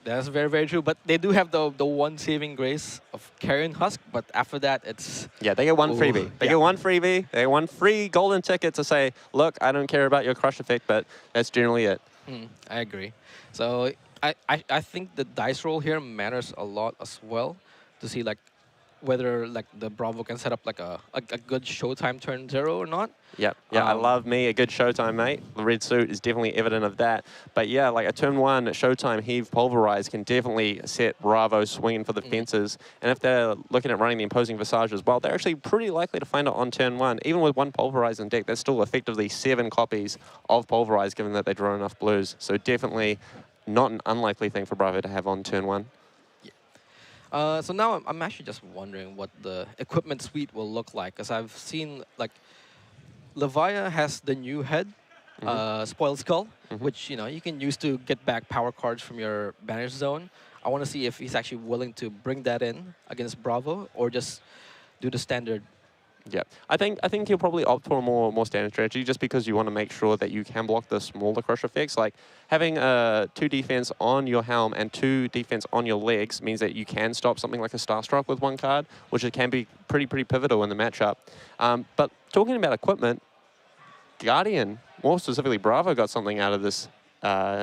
That's very, very true. But they do have the one saving grace of Carrion Husk, but after that, it's... Yeah, they get one freebie. They get one freebie. They get one free golden ticket to say, look, I don't care about your crush effect, but that's generally it. I agree. So I think the dice roll here matters a lot as well to see like whether like the Bravo can set up like a good showtime turn 0 or not. Yeah, I love me a good showtime, mate. The red suit is definitely evident of that. But yeah, like a turn 1 showtime heave Pulverize can definitely set Bravo swinging for the fences. And if they're looking at running the imposing Visage as well, they're actually pretty likely to find it on turn 1. Even with 1 Pulverize in deck, that's still effectively 7 copies of Pulverize given that they draw enough blues. So definitely not an unlikely thing for Bravo to have on turn 1. So now I'm actually just wondering what the equipment suite will look like, because I've seen like Levia has the new head, Spoiled Skull, which you can use to get back power cards from your banish zone. I want to see if he's actually willing to bring that in against Bravo or just do the standard. Yeah, I think he'll probably opt for a more standard strategy just because you want to make sure that you can block the smaller crush effects. Like having 2 defense on your helm and 2 defense on your legs means that you can stop something like a Starstruck with 1 card, which it can be pretty pivotal in the matchup. But talking about equipment, Guardian, more specifically Bravo, got something out of this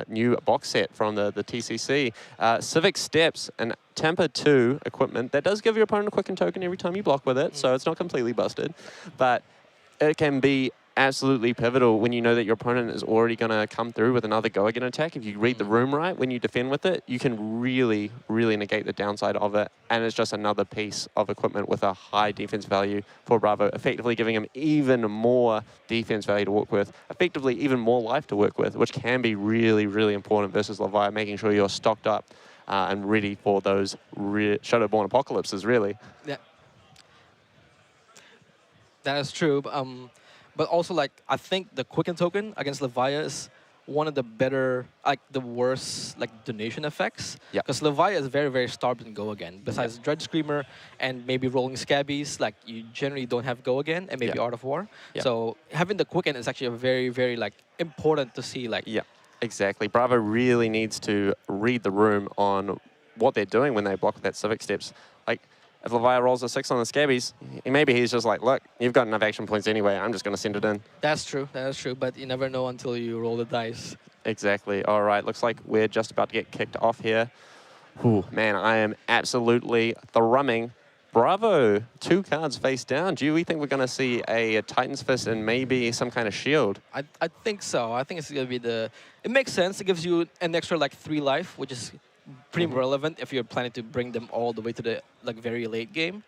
new box set from the TCC. Civic Steps and Temper 2 equipment. That does give your opponent a quicken token every time you block with it, so it's not completely busted. But it can be absolutely pivotal when you know that your opponent is already going to come through with another go-again attack. If you read the room right when you defend with it, you can really, really negate the downside of it. And it's just another piece of equipment with a high defense value for Bravo, effectively giving him even more defense value to work with, effectively even more life to work with, which can be really, really important versus Levia, making sure you're stocked up and ready for those Shadowborn apocalypses, really. Yeah, that is true. But also, like, I think the Quicken token against Levia is one of the better, like, the worst, like, donation effects. Yeah. Because Levia is very, very starved in Go Again. Besides Dread Screamer and maybe Rolling Scabbies, like, you generally don't have Go Again and maybe Art of War. Yeah. So having the Quicken is actually a very, very, like, important to see, like, Exactly. Bravo really needs to read the room on what they're doing when they block that Civic Steps. Like, if Leviah rolls a 6 on the Scabbies, maybe he's just like, look, you've got enough action points anyway, I'm just going to send it in. That's true. That is true. But you never know until you roll the dice. Exactly. All right, looks like we're just about to get kicked off here. Ooh, man, I am absolutely thrumming. Bravo, 2 cards face down. Do we think we're going to see a Titan's Fist and maybe some kind of shield? I think so. I think it's going to be the... It makes sense. It gives you an extra, like, 3 life, which is pretty relevant if you're planning to bring them all the way to the, like, very late game.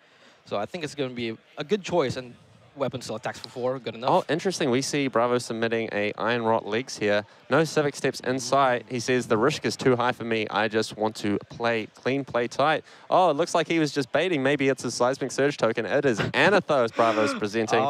So I think it's going to be a good choice, and weapon still attacks for 4, good enough. Oh, interesting. We see Bravo submitting a Iron Rot Legs here. No Civic Steps in sight. He says, the risk is too high for me. I just want to play clean, play tight. Oh, it looks like he was just baiting. Maybe it's a Seismic Surge token. It is Anathos Bravo's presenting.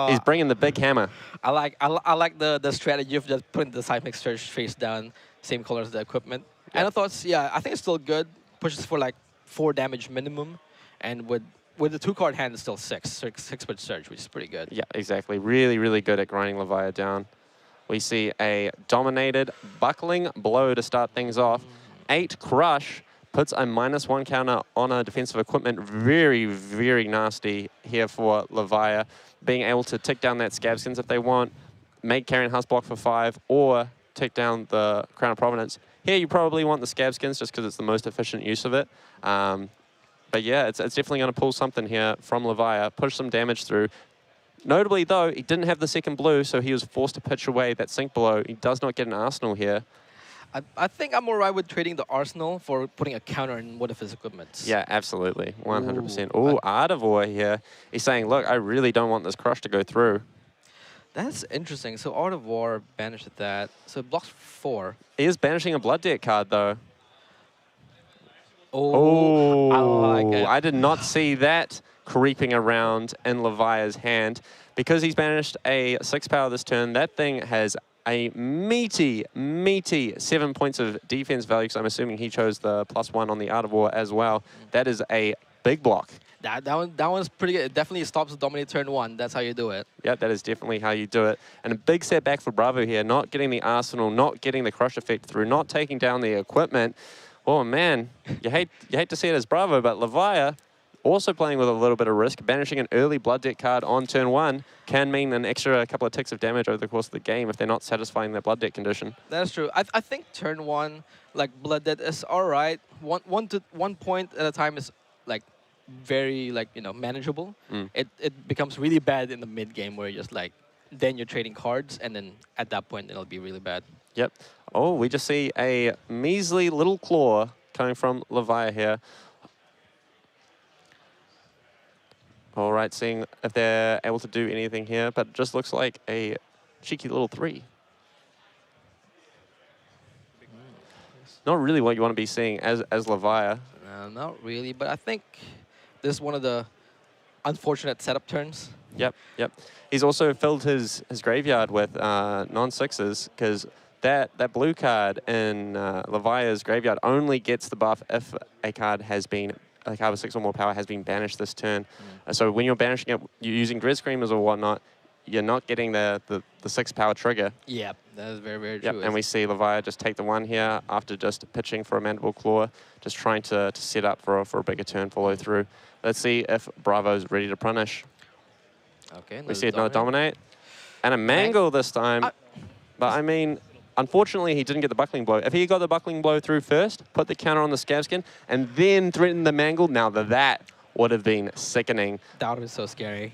He's bringing the big hammer. I like the strategy of just putting the Seismic Surge face down, same color as the equipment. Yep. Anathos, yeah, I think it's still good. Pushes for, like, 4 damage minimum. And with the 2-card hand, it's still 6 with Surge, which is pretty good. Yeah, exactly. Really, really good at grinding Leviah down. We see a dominated buckling blow to start things off. 8 crush puts a -1 counter on a defensive equipment. Very, very nasty here for Leviah. Being able to tick down that Scabskins if they want, make Carrion House block for 5, or tick down the Crown of Providence. Here you probably want the Scabskins just because it's the most efficient use of it. But yeah, it's definitely going to pull something here from Leviah, push some damage through. Notably, though, he didn't have the second blue, so he was forced to pitch away that sync blow. He does not get an Arsenal here. I think I'm all right with trading the Arsenal for putting a counter in one of his equipments. Yeah, absolutely. 100%. Ooh, Ardivore here. He's saying, look, I really don't want this crush to go through. That's interesting. So Art of War banished that. So it blocks 4. He is banishing a Blood Debt card, though. Oh, I like it. I did not see that creeping around in Leviah's hand. Because he's banished a 6 power this turn, that thing has a meaty 7 points of defense value, because I'm assuming he chose the +1 on the Art of War as well. That is a big block. That one's pretty good. It definitely stops the dominate turn 1. That's how you do it. Yeah, that is definitely how you do it. And a big setback for Bravo here, not getting the Arsenal, not getting the crush effect through, not taking down the equipment. Oh man, you hate to see it as Bravo, but Leviah also playing with a little bit of risk. Banishing an early Blood Debt card on turn 1 can mean an extra couple of ticks of damage over the course of the game if they're not satisfying their Blood Debt condition. That's true. I think turn 1, like Blood Debt is all right. One point at a time is like very, like, you know, manageable. It becomes really bad in the mid game where you're just like, then you're trading cards, and then at that point it'll be really bad. Yep. Oh, we just see a measly little claw coming from Leviah here. All right, seeing if they're able to do anything here, but it just looks like a cheeky little 3. Not really what you want to be seeing as Leviah. Not really, but I think this is one of the unfortunate setup turns. Yep. He's also filled his graveyard with non-6s, because that blue card in Leviah's graveyard only gets the buff if a card has been, a card with 6 or more power has been banished this turn. So when you're banishing it, you're using Dread Screamers or whatnot, you're not getting the 6 power trigger. Yeah, that is very, very Yep, true. and we see Leviah just take the 1 here after just pitching for a Mandible Claw, just trying to set up for a bigger turn follow through. Let's see if Bravo's ready to punish. Okay, We see another Dominate. And a Mangle this time. But I mean, unfortunately, he didn't get the Buckling Blow. If he got the Buckling Blow through first, put the counter on the Scabskin, and then threatened the Mangle, now that would have been sickening. That would have been so scary.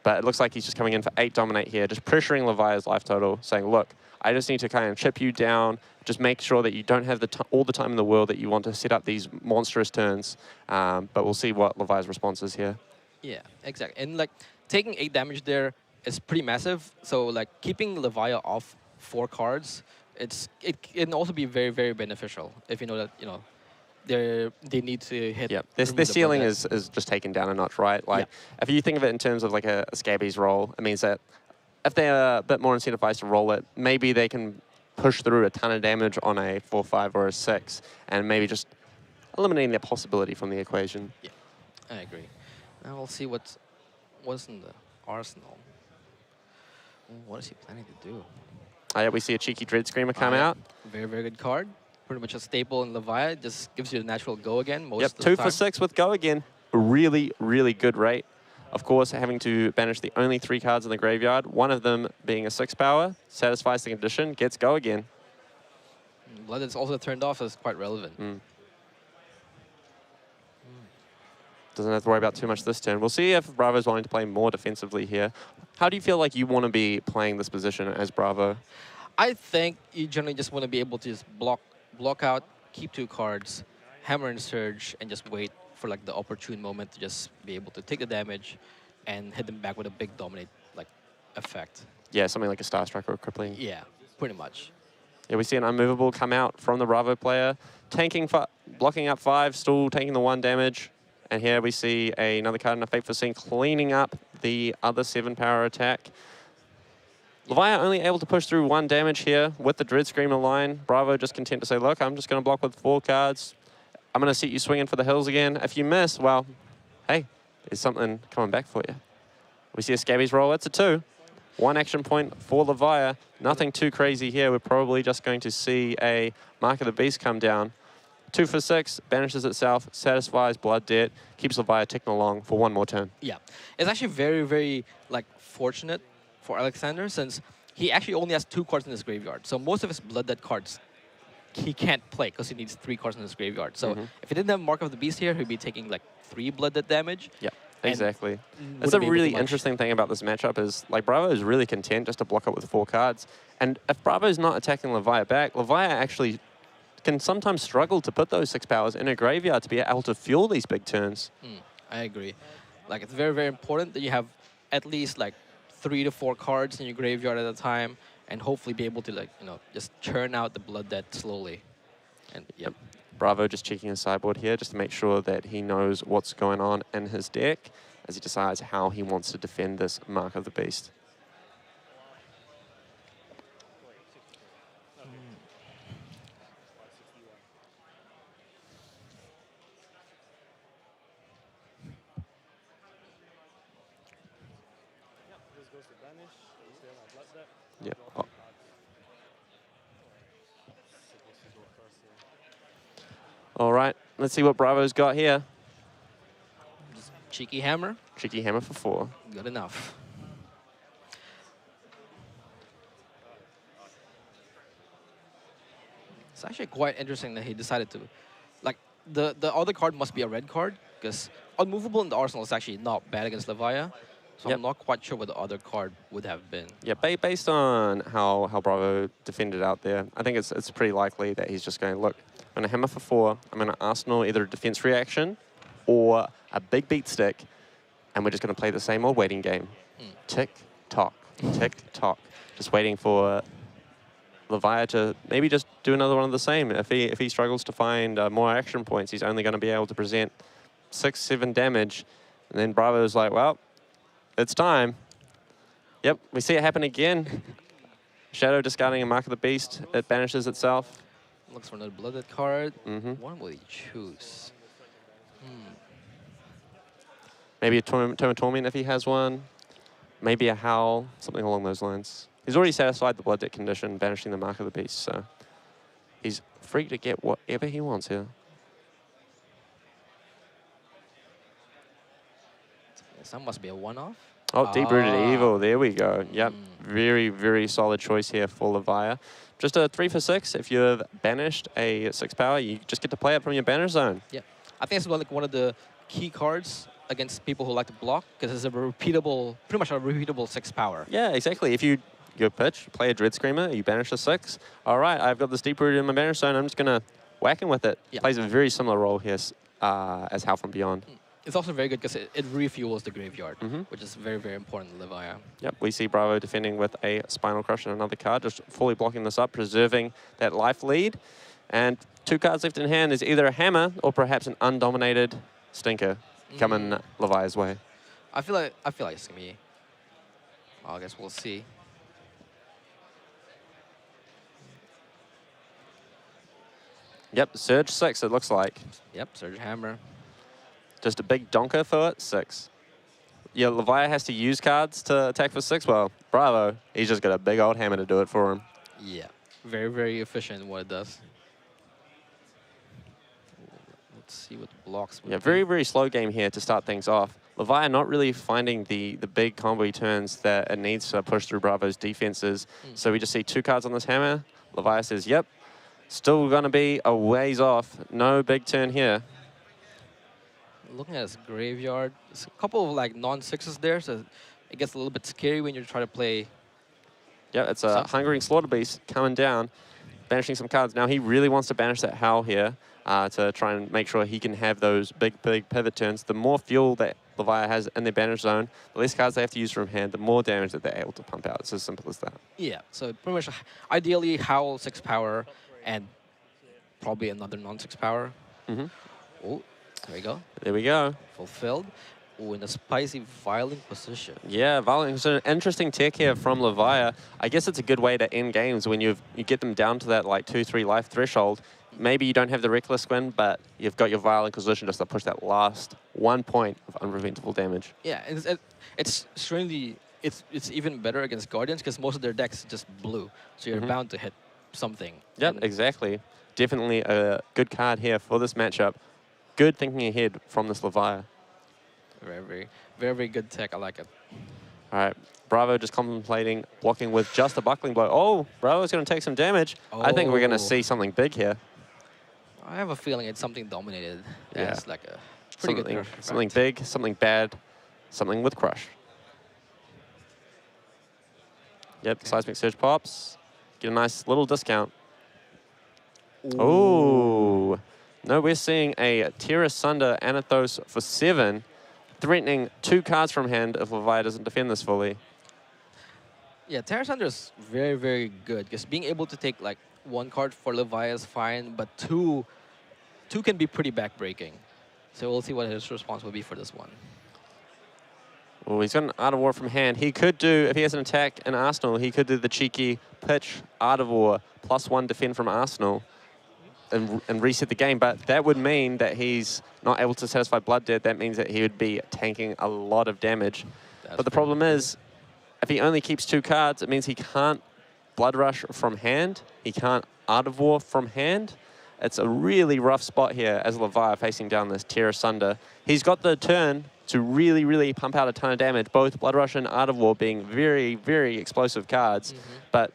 But it looks like he's just coming in for 8 Dominate here, just pressuring Leviah's life total, saying, look, I just need to kind of chip you down, just make sure that you don't have all the time in the world that you want to set up these monstrous turns. But we'll see what Leviah's response is here. Yeah, exactly. And like taking 8 damage there is pretty massive. So like keeping Leviah off 4 cards, it can also be very, very beneficial if you know that, you know, they need to hit. Yeah, their ceiling is just taken down a notch, right? Like, if you think of it in terms of like a Scabby's roll, it means that if they're a bit more incentivized to roll it, maybe they can push through a ton of damage on a 4-5 or a 6, and maybe just eliminating that possibility from the equation. Yeah, I agree. Now we'll see what's in the arsenal. What is he planning to do? Oh, yeah, we see a cheeky Dread Screamer come Yeah. out. Very, very good card. Pretty much a staple in Levia. Just gives you the natural go again most Yep, of the 2 time. for 6 with go again. A really, really good rate. Of course, having to banish the only 3 cards in the graveyard, one of them being a 6 power, satisfies the condition, gets go again. Blood that's also turned off is quite relevant. Doesn't have to worry about too much this turn. We'll see if Bravo's willing to play more defensively here. How do you feel like you want to be playing this position as Bravo? I think you generally just want to be able to just block out, keep 2 cards, hammer and surge, and just wait for like the opportune moment to just be able to take the damage and hit them back with a big dominate like effect. Yeah, something like a Star Strike or a Crippling. Yeah, pretty much. Yeah, we see an Unmovable come out from the Bravo player, tanking, blocking up 5, still taking the 1 damage. And here we see another card in a Fateful Scene cleaning up the other 7 power attack. Levia only able to push through 1 damage here with the Dread Screamer line. Bravo just content to say, look, I'm just going to block with 4 cards. I'm going to set you swinging for the hills again. If you miss, well, hey, there's something coming back for you. We see a Scabby's roll. It's a 2. 1 action point for Levia. Nothing too crazy here. We're probably just going to see a Mark of the Beast come down. 2 for 6, banishes itself, satisfies blood debt, keeps Levia ticking along for 1 more turn. Yeah, it's actually very, very like fortunate for Alexander since he actually only has 2 cards in his graveyard. So most of his blood debt cards he can't play because he needs 3 cards in his graveyard. So if he didn't have Mark of the Beast here, he'd be taking like 3 blood debt damage. Yeah, exactly. And That's a wouldn't be able really to much. interesting thing about this matchup is like Bravo is really content just to block it with 4 cards. And if Bravo's not attacking Levia back, Levia actually can sometimes struggle to put those 6 powers in a graveyard to be able to fuel these big turns. I agree. Like it's very, very important that you have at least like 3 to 4 cards in your graveyard at a time, and hopefully be able to like just churn out the blood debt slowly. And yep. Bravo just checking his sideboard here just to make sure that he knows what's going on in his deck as he decides how he wants to defend this Mark of the Beast. Yep. Oh. All right, let's see what Bravo's got here. Just cheeky hammer, Cheeky hammer for 4. good enough. It's actually quite interesting that he decided to, like, the other card must be a red card because unmovable in the arsenal is actually not bad against Levia. So I'm not quite sure what the other card would have been. Yeah, based on how Bravo defended out there, I think it's pretty likely that he's just going, look, I'm going to hammer for 4. I'm going to Arsenal either a defense reaction or a big beat stick, and we're just going to play the same old waiting game. Tick, tock, tick, tock. Just waiting for Levia to maybe just do another one of the same. If he struggles to find more action points, he's only going to be able to present 6, 7 damage. And then Bravo's like, well, it's time. Yep, we see it happen again. Shadow discarding a Mark of the Beast. It banishes itself. Looks for another blooded card. One will he choose? Maybe a Tome of Torment if he has one. Maybe a Howl, something along those lines. He's already satisfied the blood debt condition, banishing the Mark of the Beast, so he's free to get whatever he wants here. Some must be a one-off. Oh, Deep-Rooted Evil, there we go. Yep, very, very solid choice here for Levia. Just a 3 for 6. If you've banished a 6 power, you just get to play it from your banner zone. Yeah, I think it's like one of the key cards against people who like to block because it's a repeatable, pretty much a repeatable 6 power. Yeah, exactly. If you pitch, play a Dread Screamer, you banish a 6. All right, I've got this Deep-Rooted in my banner zone. I'm just going to whack him with it. Yeah. Plays a very similar role here as Howl from Beyond. It's also very good because it refuels the graveyard, which is very, very important in Levia. Yep, we see Bravo defending with a Spinal Crush and another card, just fully blocking this up, preserving that life lead. And 2 cards left in hand. There's either a Hammer or perhaps an undominated Stinker coming Levia's way. I feel like it's gonna be. Well, I guess we'll see. Yep, Surge 6 it looks like. Yep, Surge Hammer. Just a big donker for it, 6. Yeah, Levia has to use cards to attack for 6. Well, Bravo, he's just got a big old hammer to do it for him. Yeah, very, very efficient in what it does. Let's see what blocks. would Yeah, do. very, very slow game here to start things off. Levi not really finding the big combo turns that it needs to push through Bravo's defenses. So we just see 2 cards on this hammer. Levi says, yep, still going to be a ways off. No big turn here. Looking at his graveyard, there's a couple of like non-sixes there, so it gets a little bit scary when you try to play. Yeah, it's a Hungering Slaughter Beast coming down, banishing some cards. Now he really wants to banish that Howl here to try and make sure he can have those big pivot turns. The more fuel that Levi has in their banish zone, the less cards they have to use from hand, the more damage that they're able to pump out. It's as simple as that. Yeah, so pretty much, ideally, Howl 6 power and probably another non-6 power. Oh, there we go. There we go. Fulfilled. Oh, in a spicy, violent position. Yeah, Violent is an interesting tech here from Levi. I guess it's a good way to end games when you get them down to that like 2-3 life threshold. Maybe you don't have the Reckless win, but you've got your Violent Inquisition just to push that last 1 point of unpreventable damage. Yeah, it's strangely, it's even better against Guardians because most of their decks is just blue, so you're bound to hit something. Yep, exactly. Definitely a good card here for this matchup. Good thinking ahead from this Levi. Very, very, very, very good tech. I like it. All right, Bravo just contemplating blocking with just a buckling blow. Oh, Bravo's going to take some damage. I think we're going to see something big here. I have a feeling it's something dominated. Yeah. It's like a pretty good nerf. Something big, something bad, something with crush. Yep, Seismic Surge pops. Get a nice little discount. Oh. No, we're seeing a Tear Asunder Anathos for 7, threatening 2 cards from hand if Levi doesn't defend this fully. Yeah, Tear Asunder is very, very good because being able to take like 1 card for Levi is fine, but two can be pretty backbreaking. So we'll see what his response will be for this one. Oh, he's got an Art of War from hand. He could do, if he has an attack in Arsenal, he could do the cheeky pitch Art of War +1 defend from Arsenal and reset the game. But that would mean that he's not able to satisfy Blood Debt. That means that he would be tanking a lot of damage. But the problem is, if he only keeps 2 cards, it means he can't Blood Rush from hand. He can't Art of War from hand. It's a really rough spot here as Levi facing down this Tear Asunder. He's got the turn to really, really pump out a ton of damage, both Blood Rush and Art of War being very, very explosive cards. But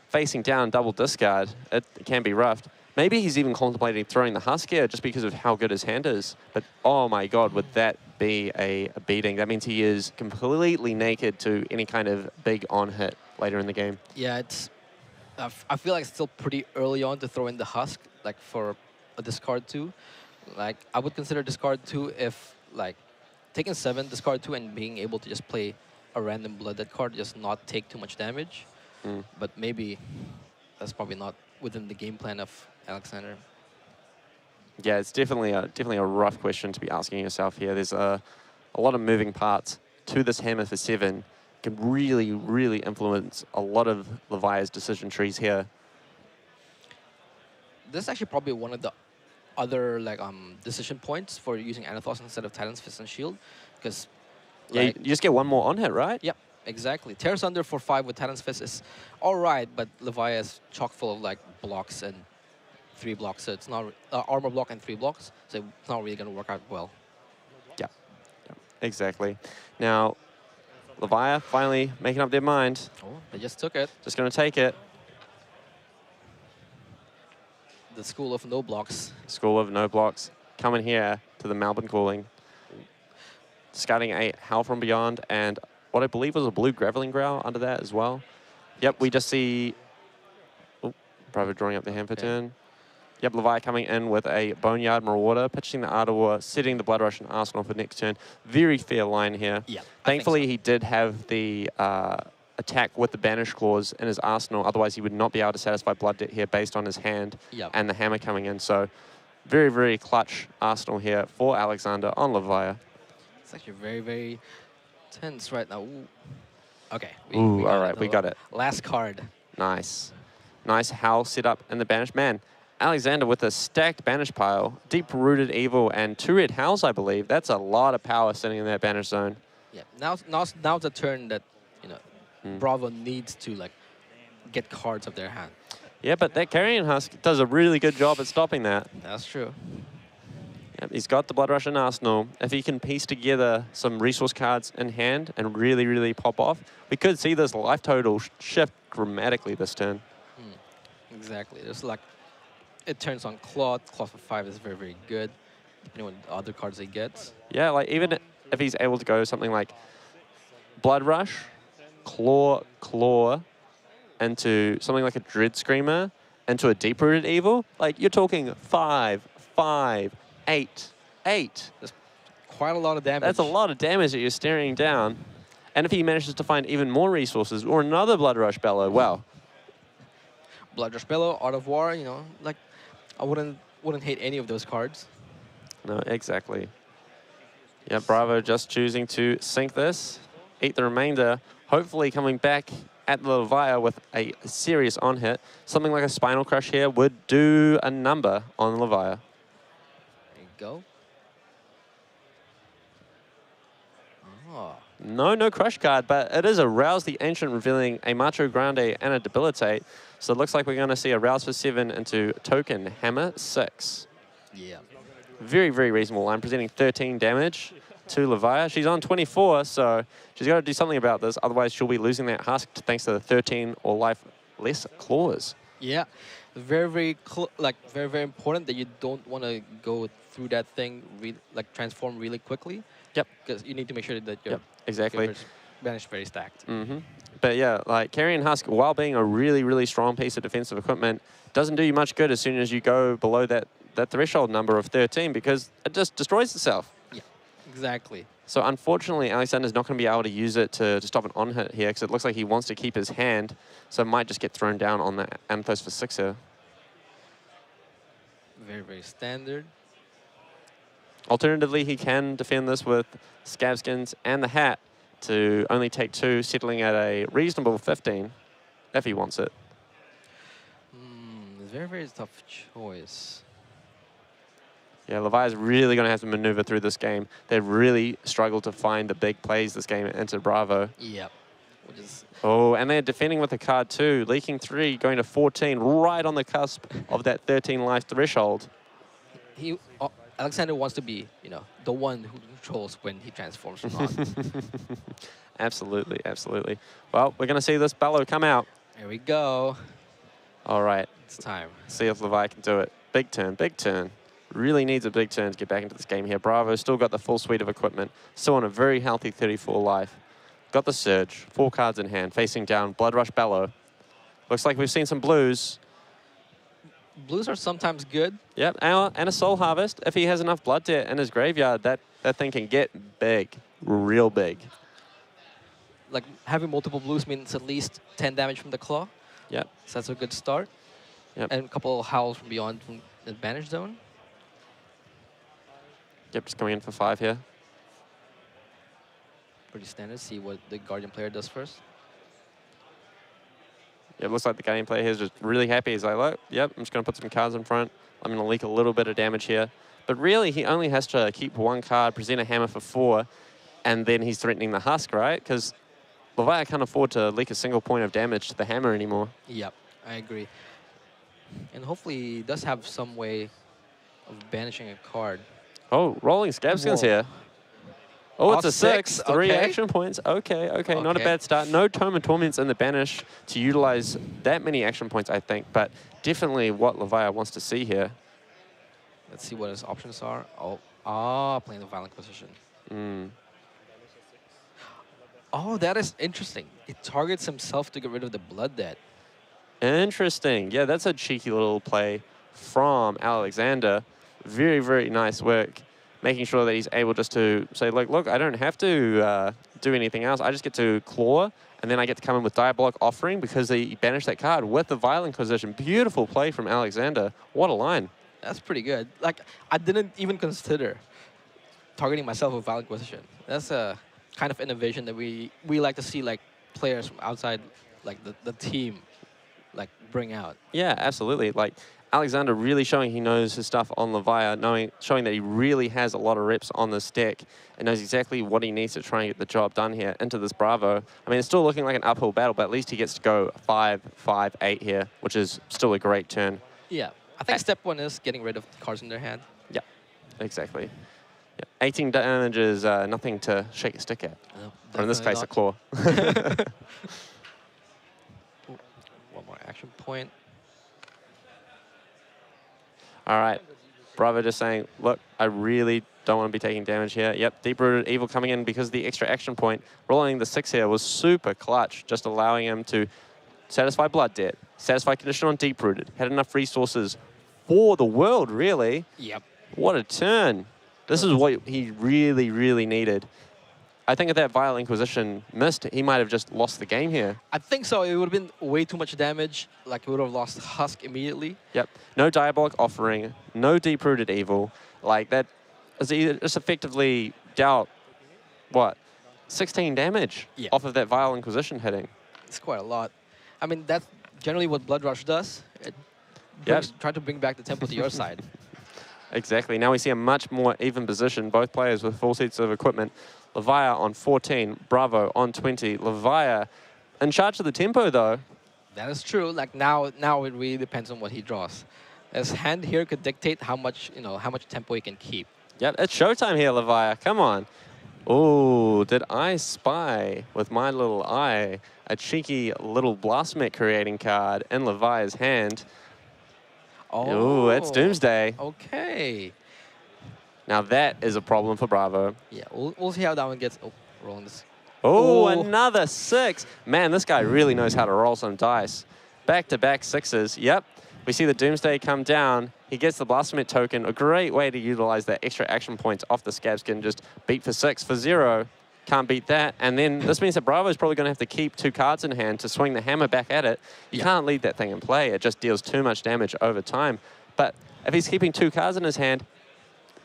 facing down double discard, it can be rough. Maybe he's even contemplating throwing the Husk here just because of how good his hand is. But oh my god, would that be a beating? That means he is completely naked to any kind of big on-hit later in the game. Yeah, it's. I feel like it's still pretty early on to throw in the Husk, like for a discard 2. Like I would consider discard 2 if like taking 7, discard 2, and being able to just play a random Blood Debt card, just not take too much damage. But maybe that's probably not within the game plan of Alexander. Yeah, it's definitely a rough question to be asking yourself here. There's a lot of moving parts to this hammer for 7. Can really, really influence a lot of Levi's decision trees here. This is actually probably one of the other like decision points for using Anathos instead of Titan's Fist and Shield, because yeah, you just get 1 more on hit, right? Yep, exactly. Tear Asunder for 5 with Titan's Fist is all right, but Levi is chock full of like blocks and 3 blocks, so it's not armor block and 3 blocks, so it's not really going to work out well. Yeah, exactly. Now, Levi finally making up their mind. Oh, they just took it. Just going to take it. The school of no blocks. School of no blocks coming here to the Melbourne Calling. Discarding a Howl from Beyond and what I believe was a blue Graveling Growl under that as well. Yep, we just see... Oh, Bravo drawing up the hand for turn. Yep, Levi coming in with a Boneyard Marauder, pitching the Art of War, setting the Blood Rush and Arsenal for next turn. Very fair line here. Yeah, Thankfully, so. he did have the attack with the Banish Clause in his arsenal. Otherwise, he would not be able to satisfy Blood Debt here based on his hand and the hammer coming in. So, very, very clutch arsenal here for Alexander on Levi. It's actually very, very tense right now. Ooh. Okay. All right, we got it. Last card. Nice. Nice Howl set up in the Banish. Man, Alexander with a stacked Banish pile, Deep-Rooted Evil, and 2 red Howls, I believe. That's a lot of power sitting in that Banish zone. Yeah. Now's the turn that, you know, Bravo needs to like get cards of their hand. Yeah, but that Carrion Husk does a really good job at stopping that. That's true. Yep, he's got the Blood Rush in Arsenal. If he can piece together some resource cards in hand and really, really pop off, we could see this life total shift dramatically this turn. Exactly. There's like, it turns on Claw. Claw for 5 is very, very good, depending on the other cards he gets. Yeah, like even if he's able to go something like Blood Rush, Claw, into something like a Dread Screamer, into a Deep-Rooted Evil, like you're talking 5, 5, 8, 8. That's quite a lot of damage. That's a lot of damage that you're staring down. And if he manages to find even more resources or another Blood Rush Bellow, wow. Blood Rush Bellow, Art of War, you know, like, I wouldn't hate any of those cards. No, exactly. Yeah, Bravo just choosing to sink this, eat the remainder, hopefully coming back at the Levia with a serious on-hit. Something like a Spinal Crush here would do a number on Levia. There you go. Oh. No Crush card, but it is a Rouse the Ancient, revealing a Macho Grande and a Debilitate. So it looks like we're going to see a Rouse for 7 into Token Hammer 6. Yeah. Very, very reasonable line, presenting 13 damage to Levia. She's on 24, so she's got to do something about this. Otherwise, she'll be losing that Husk thanks to the 13 or life less claws. Yeah. Very, very important that you don't want to go through that thing, like transform really quickly. Yep. Because you need to make sure that your exactly. banish very stacked. But yeah, like Carrion Husk, while being a really, really strong piece of defensive equipment, doesn't do you much good as soon as you go below that threshold number of 13 because it just destroys itself. Yeah, exactly. So unfortunately, Alexander's not going to be able to use it to stop an on-hit here because it looks like he wants to keep his hand, so it might just get thrown down on that Amethyst for 6 here. Very, very standard. Alternatively, he can defend this with Scabskins and the Hat to only take 2, settling at a reasonable 15 if he wants it. Very, very tough choice. Yeah, Levi's really going to have to maneuver through this game. They've really struggled to find the big plays this game into Bravo. Yep. Which is Oh, and they're defending with a card too. Leaking 3, going to 14, right on the cusp of that 13 life threshold. Alexander wants to be, you know, the one who controls when he transforms or not. Absolutely, absolutely. Well, we're going to see this Bellow come out. Here we go. All right. It's time. See if Levi can do it. Big turn, big turn. Really needs a big turn to get back into this game here. Bravo still got the full suite of equipment. Still on a very healthy 34 life. Got the Surge, 4 cards in hand, facing down Blood Rush Bellow. Looks like we've seen some blues. Blues are sometimes good. Yep, and a Soul Harvest. If he has enough Blood Debt in his graveyard, that thing can get big, real big. Like, having multiple blues means at least 10 damage from the Claw. Yep. So that's a good start. Yep. And a couple of Howls from beyond from the Banish Zone. Yep, just coming in for 5 here. Pretty standard. See what the Guardian player does first. Yeah, it looks like the Guardian player here is just really happy. He's like, look, yep, I'm just going to put some cards in front. I'm going to leak a little bit of damage here. But really, he only has to keep 1 card, present a hammer for 4, and then he's threatening the Husk, right? Because Levi can't afford to leak a single point of damage to the hammer anymore. Yep, I agree. And hopefully he does have some way of banishing a card. Oh, rolling Scabskins here. Oh, it's a 6. 3 okay. action points. Okay, not a bad start. No Tome of Torments in the Banish to utilize that many action points, I think, but definitely what Levia wants to see here. Let's see what his options are. Playing the Violent Position. Oh, that is interesting. It targets himself to get rid of the Blood Debt. Interesting. Yeah, that's a cheeky little play from Alexander. Very, very nice work. Making sure that he's able just to say, look, I don't have to do anything else. I just get to claw, and then I get to come in with Diabolic Offering because he banished that card with the Violent Inquisition. Beautiful play from Alexander. What a line. That's pretty good. Like, I didn't even consider targeting myself with Violent Inquisition. That's a kind of innovation that we like to see, like, players from outside, like, the team, like, bring out. Yeah, absolutely. Like, Alexander really showing he knows his stuff on Levia, showing that he really has a lot of reps on this deck and knows exactly what he needs to try and get the job done here into this Bravo. I mean, it's still looking like an uphill battle, but at least he gets to go 5, 5, 8 here, which is still a great turn. Yeah, I think step 1 is getting rid of the cards in their hand. Yeah, exactly. Yeah. 18 damage is nothing to shake a stick at. No, or in this case, not. a claw. One more action point. All right. Bravo just saying, look, I really don't want to be taking damage here. Yep, Deep-Rooted Evil coming in because the extra action point. Rolling the 6 here was super clutch, just allowing him to satisfy Blood Debt, satisfy Condition on Deep-Rooted, had enough resources for the world, really. Yep. What a turn. This is what he really, really needed. I think if that Vile Inquisition missed, he might have just lost the game here. I think so. It would have been way too much damage. Like, he would have lost Husk immediately. Yep. No Diabolic Offering, no Deep-Rooted Evil. Like, that is just effectively dealt, what, 16 damage off of that Vile Inquisition hitting. It's quite a lot. I mean, that's generally what Blood Rush does. It try to bring back the tempo to your side. Exactly. Now we see a much more even position. Both players with full sets of equipment. Levia on 14, Bravo on 20. Levia in charge of the tempo, though. That is true. Like now it really depends on what he draws. His hand here could dictate how much tempo he can keep. Yep, it's showtime here, Levia. Come on. Oh, did I spy with my little eye a cheeky little Blastmet creating card in Levia's hand? Oh, it's Doomsday. Okay. Now that is a problem for Bravo. Yeah, we'll see how that one gets. Oh, rolling this. Oh, another 6. Man, this guy really knows how to roll some dice. Back-to-back 6s. Yep. We see the Doomsday come down. He gets the Blastmet token. A great way to utilize that extra action points off the Scab Skin. Just beat for 6 for 0. Can't beat that. And then this means that Bravo is probably going to have to keep 2 cards in hand to swing the hammer back at it. You can't leave that thing in play. It just deals too much damage over time. But if he's keeping 2 cards in his hand,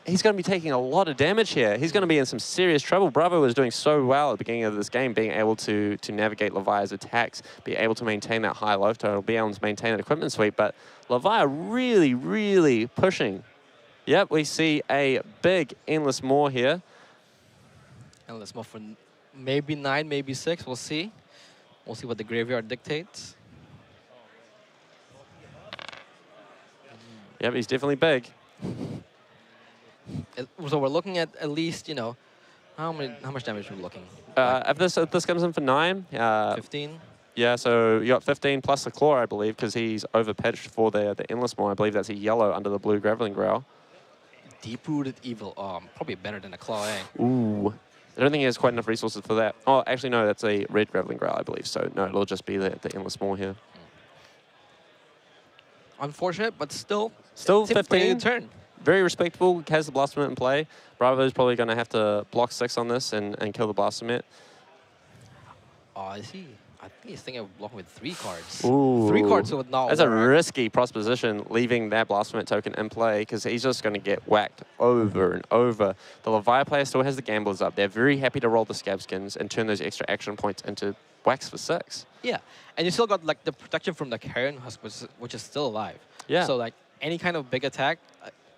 he's going to be taking a lot of damage here. He's going to be in some serious trouble. Bravo was doing so well at the beginning of this game, being able to navigate Levia's attacks, be able to maintain that high loaf total, be able to maintain that equipment sweep. But Levia really, really pushing. Yep, we see a big Endless Maw here. Endless Maw for maybe 9, maybe 6. We'll see. We'll see what the graveyard dictates. Yep, he's definitely big. So we're looking at least, how much damage are we looking? If this comes in for 9, 15. Yeah, so you got 15 plus the claw, I believe, because he's overpitched for the Endless Maw. I believe that's a yellow under the blue Graveling Growl. Deep-Rooted Evil. Probably better than a claw, eh? Ooh. I don't think he has quite enough resources for that. Oh, actually, no, that's a red Graveling Growl, I believe. So, no, it'll just be the Endless Maw here. Unfortunate, but still 15. Turn. Very respectable, has the Blastmet in play. Bravo's probably going to have to block 6 on this and kill the Blastmet. Oh, I see. I think he's thinking of blocking with 3 cards. Ooh. 3 cards would not That's work. a risky proposition, leaving that Blastmet token in play, because he's just going to get whacked over and over. The Levia player still has the Gamblers up. They're very happy to roll the Scab Skins and turn those extra action points into whacks for 6. Yeah, and you still got like the protection from the Carrion Husk, which is still alive. Yeah. So like any kind of big attack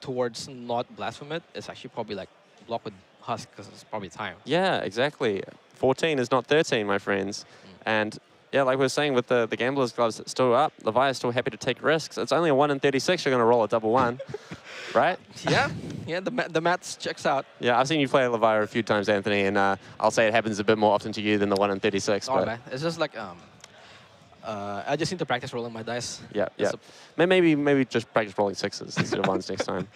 towards not Blasphemate is actually probably like block with Husk because it's probably time. Yeah, exactly. 14 is not 13, my friends. And yeah, like we were saying with the Gambler's Gloves still up, Levia is still happy to take risks. It's only a 1 in 36. You're going to roll a double 1, right? Yeah, the maths checks out. Yeah, I've seen you play Levia a few times, Anthony, and I'll say it happens a bit more often to you than the 1 in 36. Oh, man. It's just like I just need to practice rolling my dice. Yeah, yeah. Maybe just practice rolling 6s instead of 1s next time.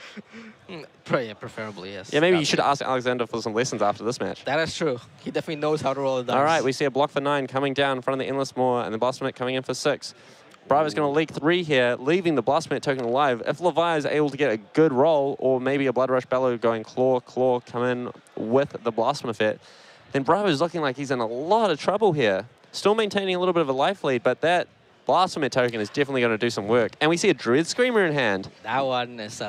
Yeah, preferably, yes. Yeah, maybe you should ask Alexander for some lessons after this match. That is true. He definitely knows how to roll the dice. All right, we see a block for 9 coming down in front of the Endless Maw, and the Blastmet coming in for 6. Bravo's going to leak 3 here, leaving the Blastmet token alive. If Levia is able to get a good roll, or maybe a Blood Rush Bellow going claw, come in with the Blastmet, then Bravo's looking like he's in a lot of trouble here. Still maintaining a little bit of a life lead, but that Blastmet token is definitely going to do some work. And we see a Dread Screamer in hand. That one is,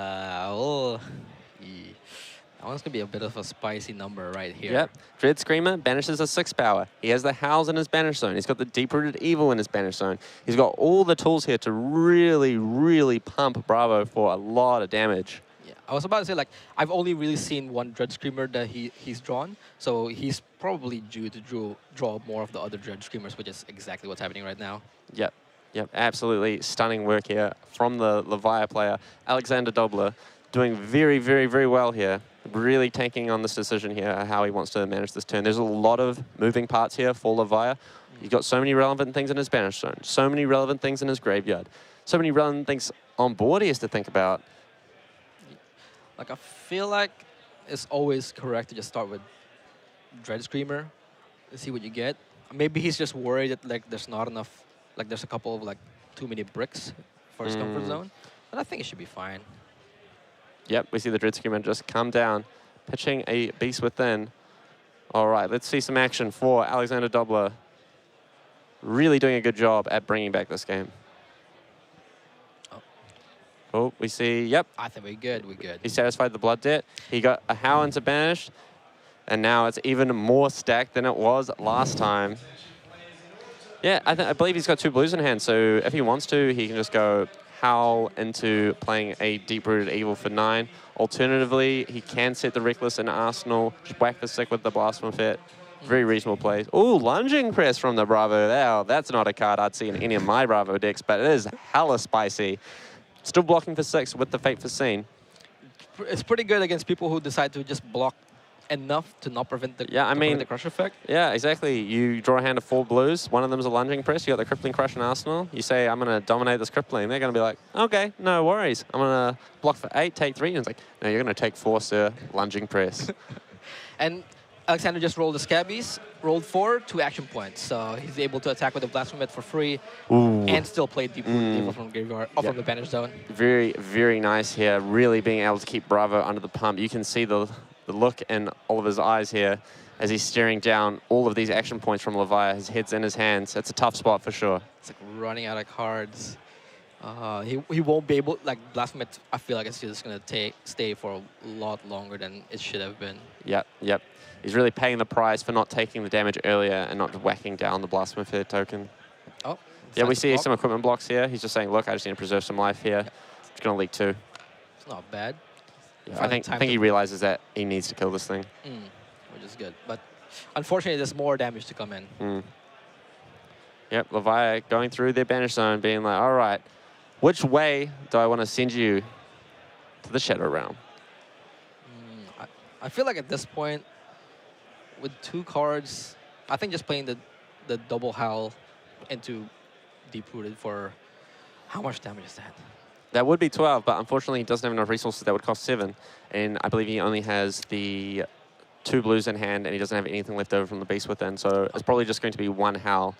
That one's going to be a bit of a spicy number right here. Yep. Dread Screamer banishes a 6 power. He has the Howls in his banish zone. He's got the Deep-Rooted Evil in his banish zone. He's got all the tools here to really, really pump Bravo for a lot of damage. Yeah, I was about to say, like, I've only really seen one Dread Screamer that he's drawn, so he's probably due to draw more of the other Dread Screamers, which is exactly what's happening right now. Yep. Yep. Absolutely stunning work here from the Levia player. Alexander Dobler doing very, very, very well here. Really taking on this decision here, how he wants to manage this turn. There's a lot of moving parts here for Levia. He's got so many relevant things in his banish zone, so many relevant things in his graveyard, so many relevant things on board he has to think about. Like, I feel like it's always correct to just start with Dread Screamer and see what you get. Maybe he's just worried that, like, there's not enough, like, there's a couple of, like, too many bricks for his comfort zone. But I think it should be fine. Yep, we see the Dread Screamer just come down, pitching a Beast Within. All right, let's see some action for Alexander Dobler. Really doing a good job at bringing back this game. Oh, we see, yep. I think we're good, we're good. He satisfied the blood debt. He got a Howl into banished, and now it's even more stacked than it was last time. Yeah, I believe he's got 2 blues in hand, so if he wants to, he can just go Howl into playing a Deep-Rooted Evil for 9. Alternatively, he can set the Reckless in Arsenal, just whack the stick with the Blasphemous. Very reasonable plays. Ooh, Lunging Press from the Bravo. Now, that's not a card I'd see in any of my Bravo decks, but it is hella spicy. Still blocking for 6 with the Fate Foreseen. It's pretty good against people who decide to just block enough to not prevent the, the crush effect. Yeah, exactly. You draw a hand of 4 blues. One of them is a Lunging Press. You got the Crippling Crush in Arsenal. You say, I'm going to dominate this Crippling. They're going to be like, okay, no worries. I'm going to block for 8, take 3. And it's like, no, you're going to take 4, sir. Lunging Press. And Alexander just rolled the Scabbies, rolled 4, 2 action points. So he's able to attack with the Blasphemous for free. Ooh. And still play Deep-Rooted Evil from the graveyard, from the banish zone. Very, very nice here. Really being able to keep Bravo under the pump. You can see the look in all of his eyes here as he's staring down all of these action points from Levia. His head's in his hands. It's a tough spot for sure. It's like running out of cards. He won't be able, like, Blasphemous, I feel like it's just going to stay for a lot longer than it should have been. Yep, yep. He's really paying the price for not taking the damage earlier and not whacking down the Blasphemous token. Oh. Yeah, we see some equipment blocks here. He's just saying, look, I just need to preserve some life here. Yep. It's going to leak 2. It's not bad. Yeah, I think he realizes that he needs to kill this thing. Which is good. But unfortunately, there's more damage to come in. Yep, Levia going through their banish zone, being like, all right, which way do I want to send you to the Shadow Realm? I feel like at this point, with 2 cards, I think just playing the double Howl into Deep-Rooted for how much damage is that? That would be 12, but unfortunately he doesn't have enough resources that would cost 7. And I believe he only has the 2 blues in hand, and he doesn't have anything left over from the Beast Within. So it's probably just going to be 1 Howl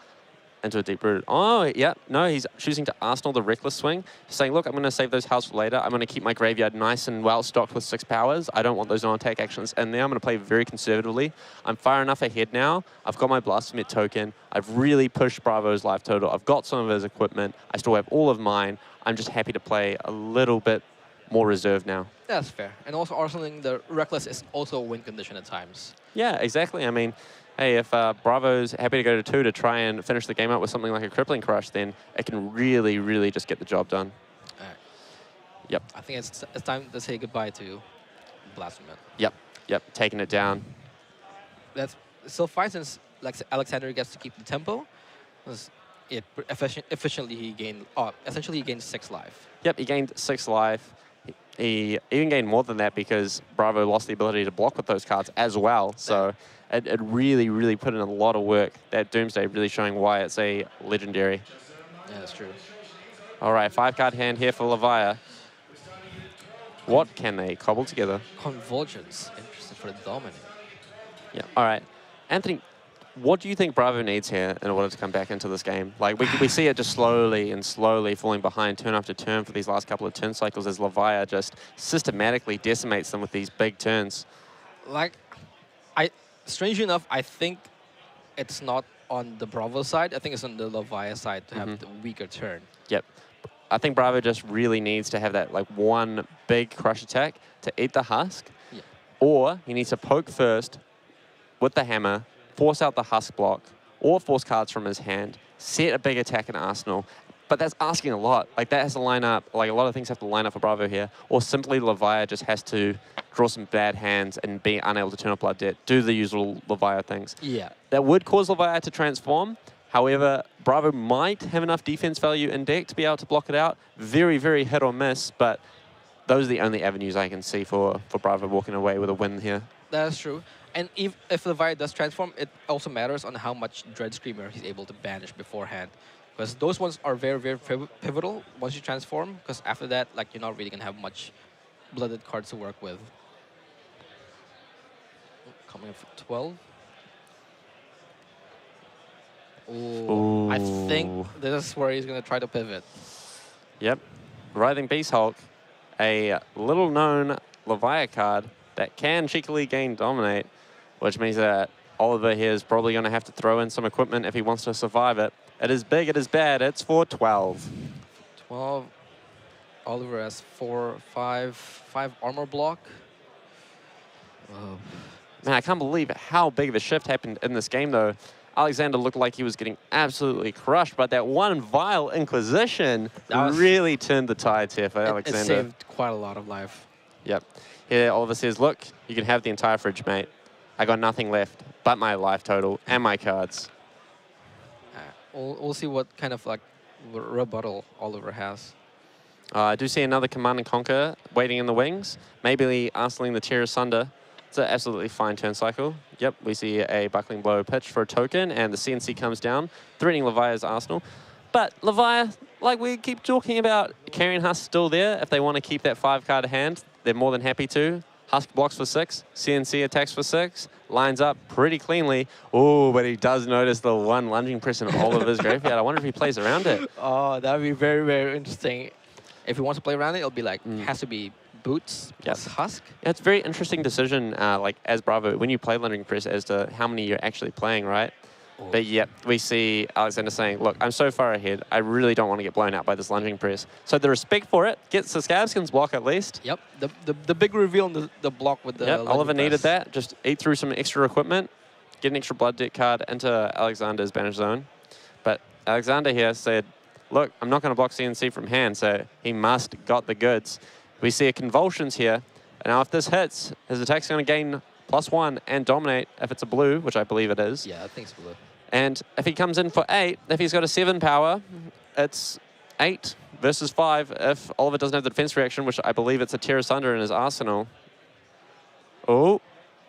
into a Deep-Rooted. Oh, yeah, no, he's choosing to Arsenal the Reckless Swing. He's saying, look, I'm going to save those Howls for later. I'm going to keep my graveyard nice and well-stocked with 6 powers. I don't want those non-attack actions. And now I'm going to play very conservatively. I'm far enough ahead now. I've got my Blasphemous token. I've really pushed Bravo's life total. I've got some of his equipment. I still have all of mine. I'm just happy to play a little bit more reserved now. That's fair. And also arsenaling the Reckless is also a win condition at times. Yeah, exactly. I mean, hey, if Bravo's happy to go to 2 to try and finish the game up with something like a Crippling Crush, then it can really, really just get the job done. All right. Yep. I think it's time to say goodbye to Blasphemous. Yep, yep, taking it down. That's still fine since Alexander gets to keep the tempo. Efficiently he gained, essentially he gained 6 life. Yep, he gained 6 life. He even gained more than that because Bravo lost the ability to block with those cards as well. So it really, really put in a lot of work. That Doomsday really showing why it's a legendary. Yeah, that's true. All right, 5-card hand here for Levia. What can they cobble together? Convulsions, interested for the Dominate. Yeah, all right. Anthony, what do you think Bravo needs here in order to come back into this game? Like, we see it just slowly and slowly falling behind turn after turn for these last couple of turn cycles as Levia just systematically decimates them with these big turns. Like, strangely enough, I think it's not on the Bravo side. I think it's on the Levia side to have the weaker turn. Yep. I think Bravo just really needs to have that, like, one big crush attack to eat the husk. Yeah. Or he needs to poke first with the hammer, force out the husk block, or force cards from his hand, set a big attack in Arsenal. But that's asking a lot. Like, that has to line up. Like, a lot of things have to line up for Bravo here. Or simply Levia just has to draw some bad hands and be unable to turn off Blood Debt, do the usual Levia things. Yeah. That would cause Levia to transform. However, Bravo might have enough defense value in deck to be able to block it out. Very, very hit or miss, but those are the only avenues I can see for Bravo walking away with a win here. That's true. And if Levia does transform, it also matters on how much Dread Screamer he's able to banish beforehand. Because those ones are very, very pivotal once you transform. Because after that, like, you're not really going to have much blooded cards to work with. Coming in for 12. Ooh. I think this is where he's going to try to pivot. Yep. Writhing Beast Hulk, a little-known Levia card that can cheekily gain Dominate, which means that Oliver here is probably going to have to throw in some equipment if he wants to survive it. It is big, it is bad, it's for 12. 12. Oliver has 5 armor block. Man, I can't believe how big of a shift happened in this game, though. Alexander looked like he was getting absolutely crushed, but that one Vile Inquisition really turned the tides here for Alexander. It saved quite a lot of life. Yep. Here, Oliver says, look, you can have the entire fridge, mate. I got nothing left but my life total and my cards. We'll see what kind of like rebuttal Oliver has. I do see another Command and Conquer waiting in the wings. Maybe arsenaling the Tear Asunder. It's an absolutely fine turn cycle. Yep, we see a Buckling Blow pitch for a token, and the CNC comes down, threatening Levia's arsenal. But Levia, like we keep talking about, Carrion Husk still there. If they want to keep that 5-card hand, they're more than happy to. Husk blocks for 6, CNC attacks for 6, lines up pretty cleanly. Oh, but he does notice the one lunging press in Oliver's graveyard. I wonder if he plays around it. Oh, that would be very, very interesting. If he wants to play around it, it'll be like, has to be Boots plus Husk. Yeah, it's a very interesting decision, like as Bravo, when you play lunging press as to how many you're actually playing, right? But yep, we see Alexander saying, look, I'm so far ahead, I really don't want to get blown out by this lunging press. So the respect for it gets the Scabskin's block at least. Yep, the big reveal in the block with the Yep, Oliver needed that. Just eat through some extra equipment, get an extra Blood Debt card into Alexander's banish zone. But Alexander here said, look, I'm not going to block CNC from hand, so he must got the goods. We see a Convulsions here. And now if this hits, his attack's going to gain +1 and Dominate if it's a blue, which I believe it is. Yeah, I think it's blue. And if he comes in for 8, if he's got a 7 power, it's 8 versus 5 if Oliver doesn't have the defense reaction, which I believe it's a Tear Asunder in his arsenal. Oh,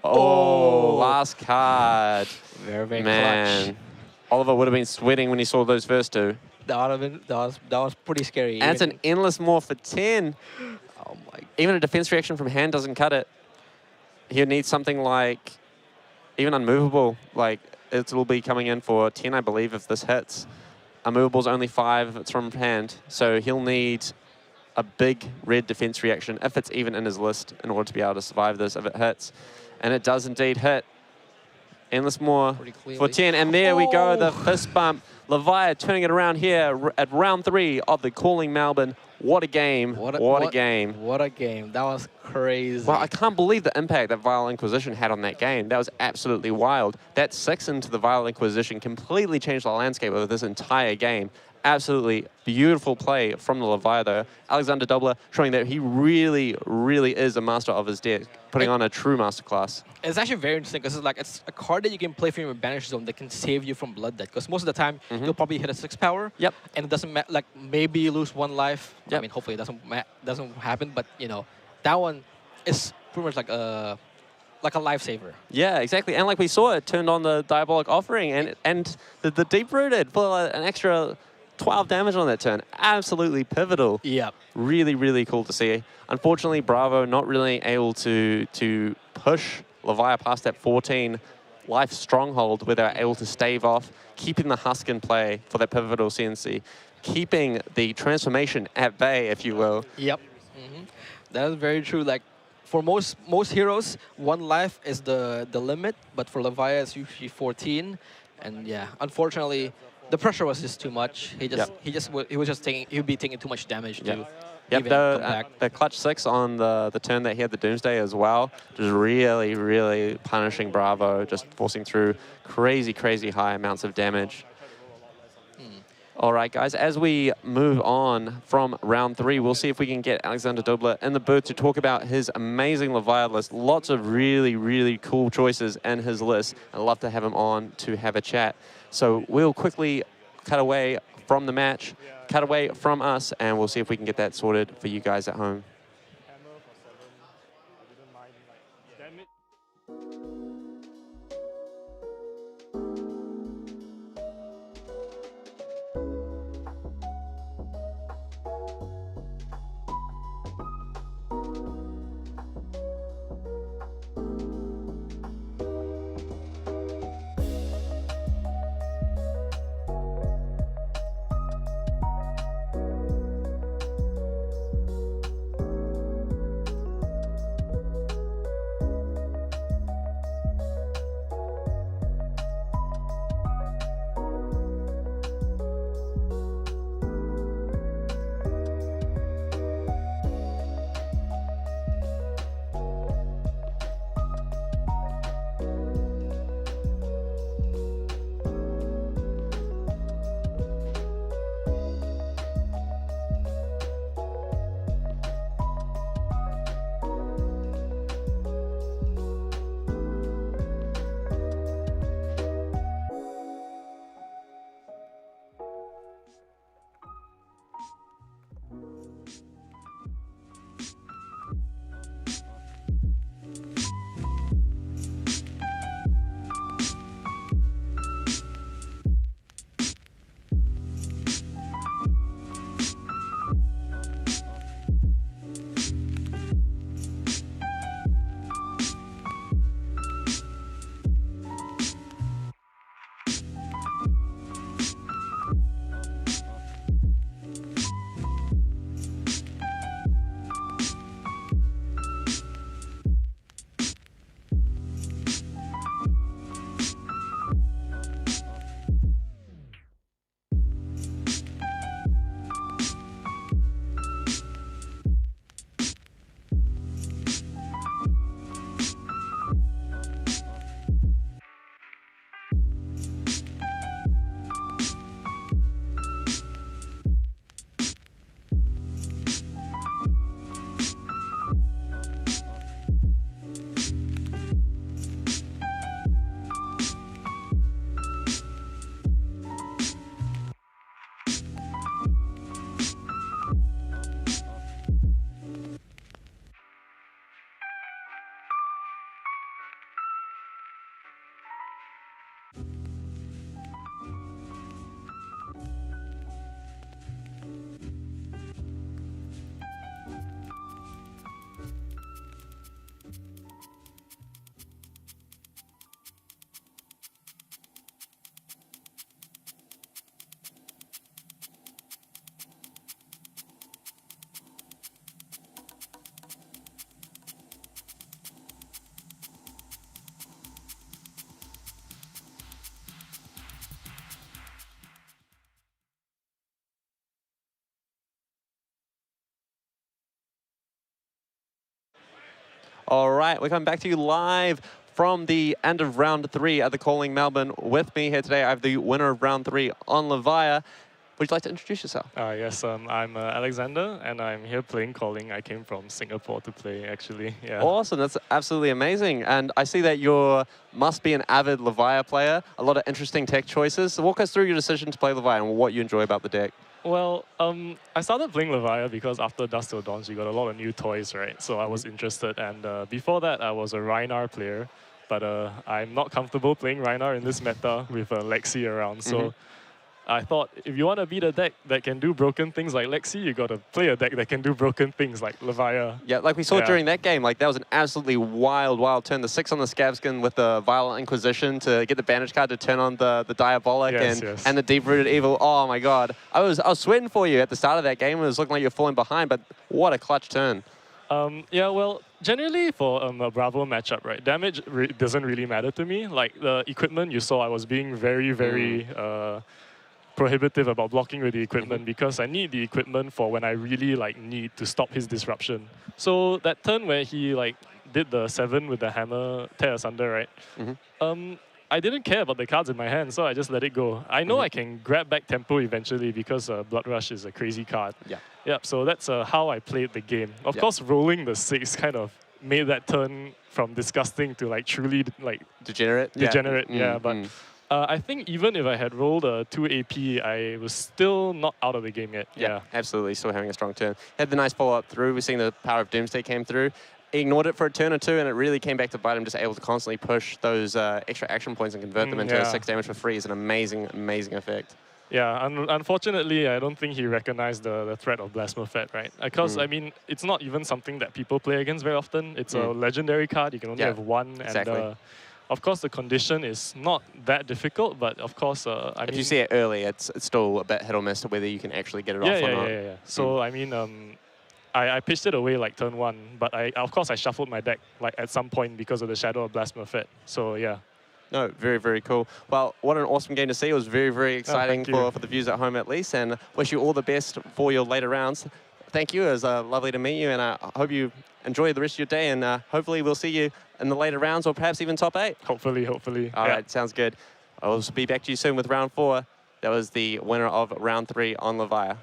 last card. Very, very Man, clutch. Oliver would have been sweating when he saw those first 2. That was pretty scary. And it's an endless morph for 10. Oh my. Even a defense reaction from hand doesn't cut it. He needs something like even unmovable. Like it will be coming in for 10, I believe, if this hits. Unmovable's only 5 if it's from hand. So he'll need a big red defense reaction if it's even in his list in order to be able to survive this if it hits. And it does indeed hit. Endless more for 10. And there we go, the fist bump. Levia turning it around here at round 3 of the Calling Melbourne. What a game. What a game. What a game. That was crazy. Well, I can't believe the impact that Vile Inquisition had on that game. That was absolutely wild. That 6 into the Vile Inquisition completely changed the landscape of this entire game. Absolutely beautiful play from the Levia, though. Alexander Dobler showing that he really, really is a master of his deck, putting on a true masterclass. It's actually very interesting because it's a card that you can play from your banish zone that can save you from Blood Debt. Because most of the time, you'll probably hit a 6 power. Yep. And it doesn't matter. Like, maybe you lose 1 life. Yep. I mean, hopefully it doesn't happen. But, you know, that one is pretty much like a lifesaver. Yeah, exactly. And like we saw, it turned on the Diabolic Offering and the Deep-Rooted for an extra 12 damage on that turn. Absolutely pivotal. Yep. Really, really cool to see. Unfortunately, Bravo not really able to push Levia past that 14 life stronghold where they're able to stave off, keeping the Husk in play for that pivotal CNC, keeping the transformation at bay, if you will. Yep. That is very true. Like, for most heroes, 1 life is the limit, but for Levia, it's usually 14. And yeah, unfortunately, the pressure was just too much. He would be taking too much damage to Yep, even come back. the clutch 6 on the turn that he had the Doomsday as well, just really, really punishing Bravo, just forcing through crazy, crazy high amounts of damage. All right, guys, as we move on from round 3, we'll see if we can get Alexander Dobler in the booth to talk about his amazing Leviathan list. Lots of really, really cool choices in his list. I'd love to have him on to have a chat. So we'll quickly cut away from the match, cut away from us, and we'll see if we can get that sorted for you guys at home. All right, we're coming back to you live from the end of round 3 at the Calling Melbourne. With me here today, I have the winner of round 3 on Levia. Would you like to introduce yourself? Yes, I'm Alexander, and I'm here playing Calling. I came from Singapore to play, actually. Yeah. Awesome, that's absolutely amazing. And I see that you must be an avid Levia player, a lot of interesting tech choices. So walk us through your decision to play Levia and what you enjoy about the deck. Well, I started playing Levia because after Dusk Till Dawn, we got a lot of new toys, right? So I was interested. And before that, I was a Rhinar player. But I'm not comfortable playing Rhinar in this meta with Lexi around. So I thought, if you want to beat a deck that can do broken things like Lexi, you got to play a deck that can do broken things like Levia. Yeah, like we saw during that game, like that was an absolutely wild, wild turn. The 6 on the Scavskin with the Violent Inquisition to get the Bandage card to turn on the Diabolic and the Deep-Rooted Evil. Oh my god. I was sweating for you at the start of that game. It was looking like you're falling behind, but what a clutch turn. Yeah, well, generally for a Bravo matchup, right, damage doesn't really matter to me. Like the equipment you saw, I was being very, very prohibitive about blocking with the equipment because I need the equipment for when I really like need to stop his disruption. So that turn where he like did the 7 with the hammer tear asunder, right? I didn't care about the cards in my hand, so I just let it go. I know I can grab back tempo eventually because Blood Rush is a crazy card. Yep, so that's how I played the game. Of course, rolling the 6 kind of made that turn from disgusting to like truly like Degenerate. But I think even if I had rolled a 2 AP, I was still not out of the game yet. Yeah, absolutely. Still having a strong turn. Had the nice follow-up through. We're seeing the power of Doomsday came through. Ignored it for a turn or two, and it really came back to bite him, just able to constantly push those extra action points and convert them into 6 damage for free is an amazing, amazing effect. Yeah, unfortunately, I don't think he recognized the threat of Blasphemophet, right? Because, I mean, it's not even something that people play against very often. It's a legendary card. You can only have one. Exactly. And, of course, the condition is not that difficult, but of course, I mean... If you see it early, it's still a bit hit or miss to whether you can actually get it off or not. Yeah. So, I mean... I pitched it away like turn 1, but of course I shuffled my deck like at some point because of the Shadow of Blasphemophet. So yeah. No, very, very cool. Well, what an awesome game to see. It was very, very exciting for the viewers at home at least, and wish you all the best for your later rounds. Thank you. It was lovely to meet you, and I hope you enjoy the rest of your day, and hopefully we'll see you in the later rounds or perhaps even top 8. Hopefully. All right, sounds good. I'll be back to you soon with round 4. That was the winner of round 3 on Levia.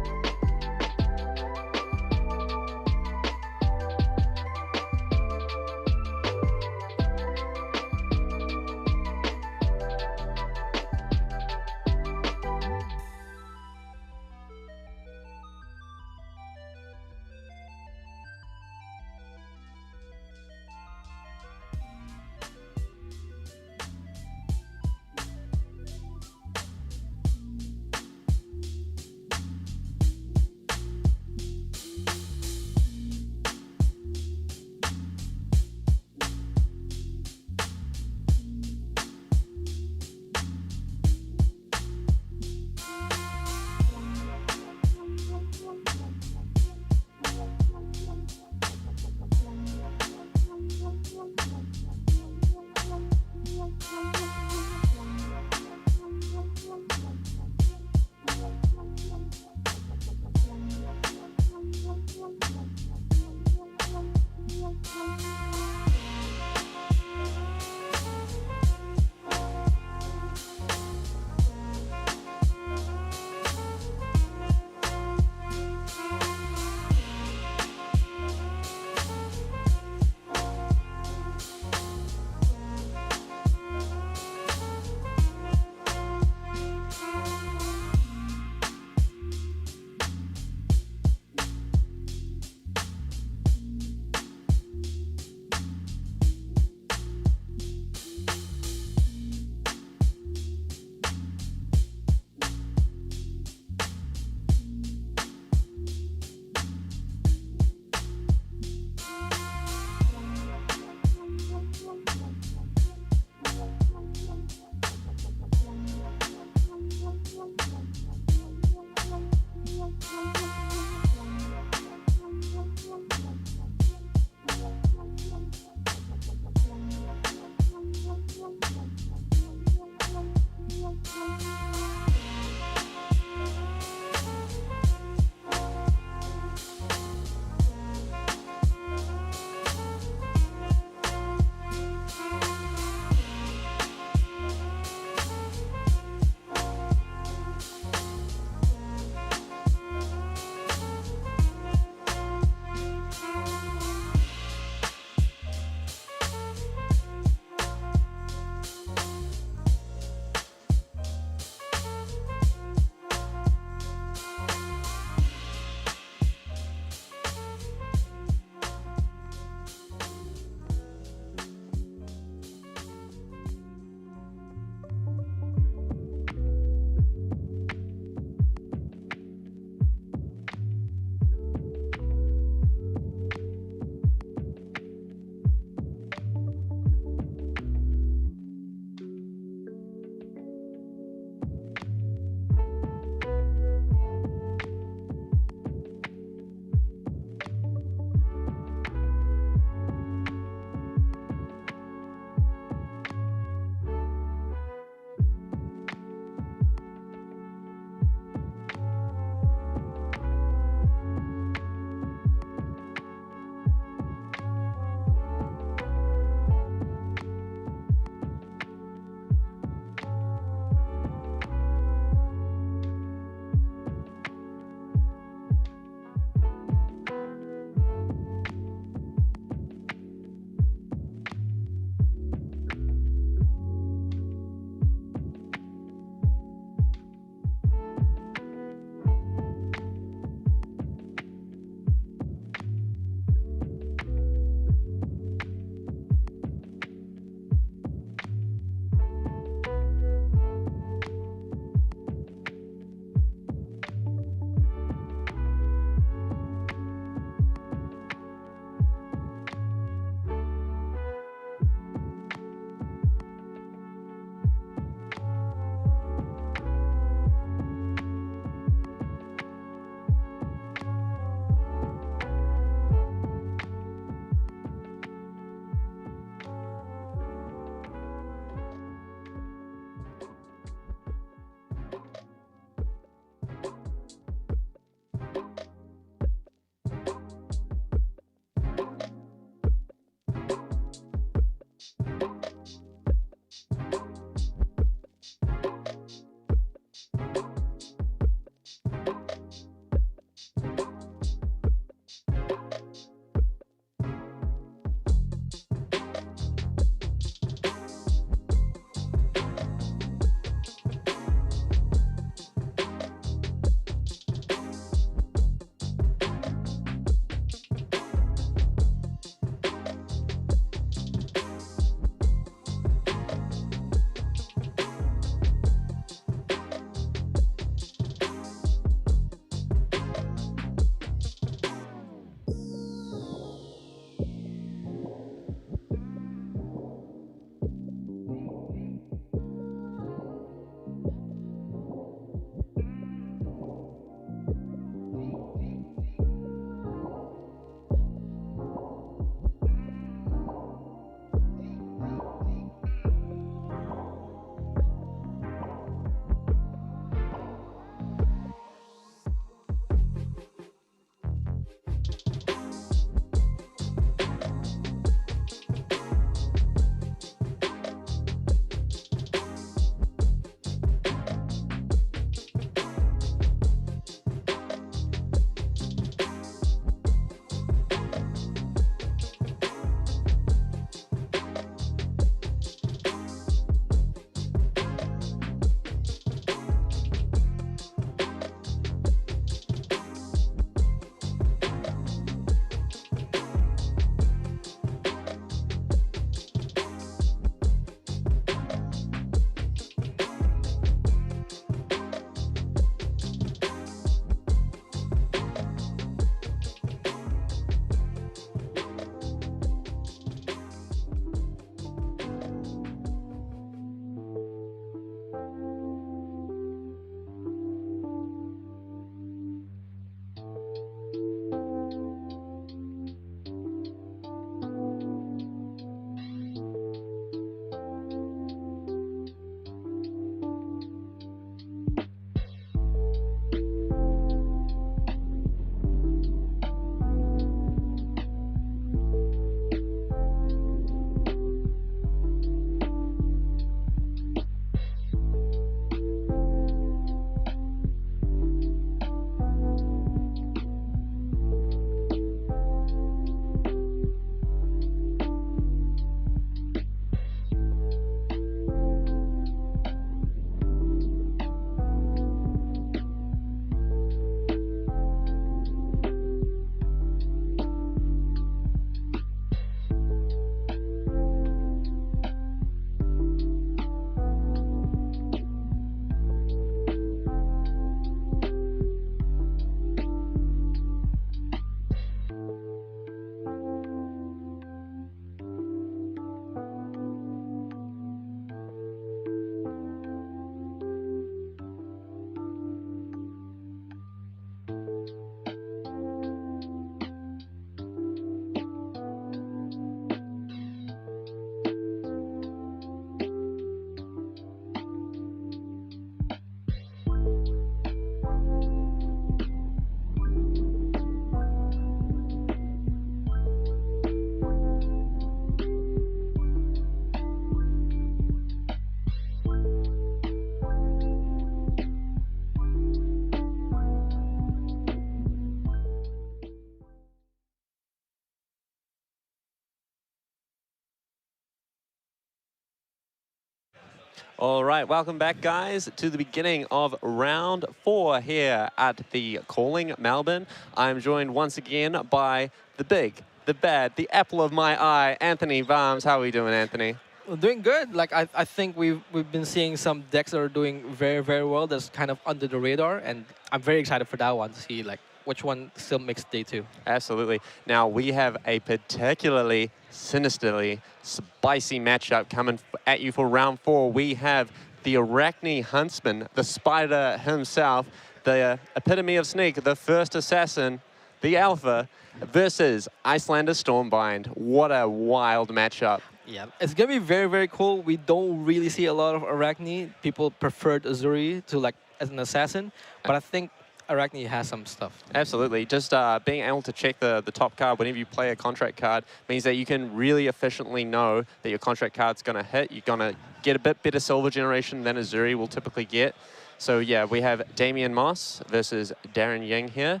All right, welcome back, guys, to the beginning of round 4 here at the Calling Melbourne. I'm joined once again by the big, the bad, the apple of my eye, Anthony Varms. How are we doing, Anthony? Well, doing good. Like I think we've been seeing some decks that are doing very very well. That's kind of under the radar, and I'm very excited for that one to see like which one still makes day 2. Absolutely. Now, we have a particularly sinisterly spicy matchup coming at you for round 4. We have the Arachne Huntsman, the spider himself, the epitome of sneak, the first assassin, the alpha, versus Icelander Stormbind. What a wild matchup. Yeah, it's gonna be very very cool. We don't really see a lot of Arachne. People preferred Azuri to like as an assassin, but I think Arachne has some stuff. Absolutely. Just being able to check the top card whenever you play a contract card means that you can really efficiently know that your contract card's going to hit. You're going to get a bit better silver generation than Azuri will typically get. So yeah, we have Damien Moss versus Darren Ying here.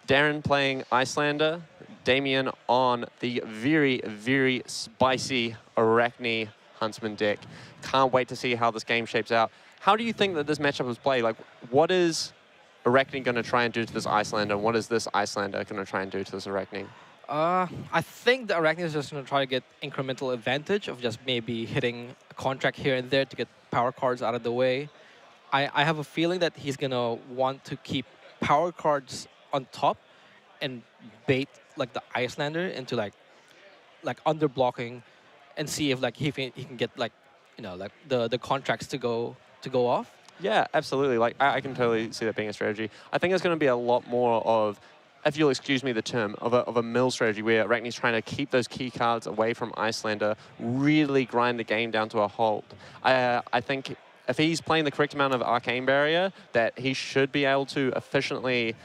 Darren playing Icelander, Damien on the very, very spicy Arachne Huntsman deck. Can't wait to see how this game shapes out. How do you think that this matchup was played? Like, what is Arachne going to try and do to this Icelander? What is this Icelander going to try and do to this Arachne? I think the Arachne is just going to try to get incremental advantage of just maybe hitting a contract here and there to get power cards out of the way. I have a feeling that he's going to want to keep power cards on top and bait like the Icelander into like under blocking and see if like he can get like like the contracts to go off. Yeah, absolutely. Like I can totally see that being a strategy. I think it's going to be a lot more of, if you'll excuse me the term, of a mill strategy where Arachne's trying to keep those key cards away from Icelander, really grind the game down to a halt. I think if he's playing the correct amount of Arcane Barrier, that he should be able to efficiently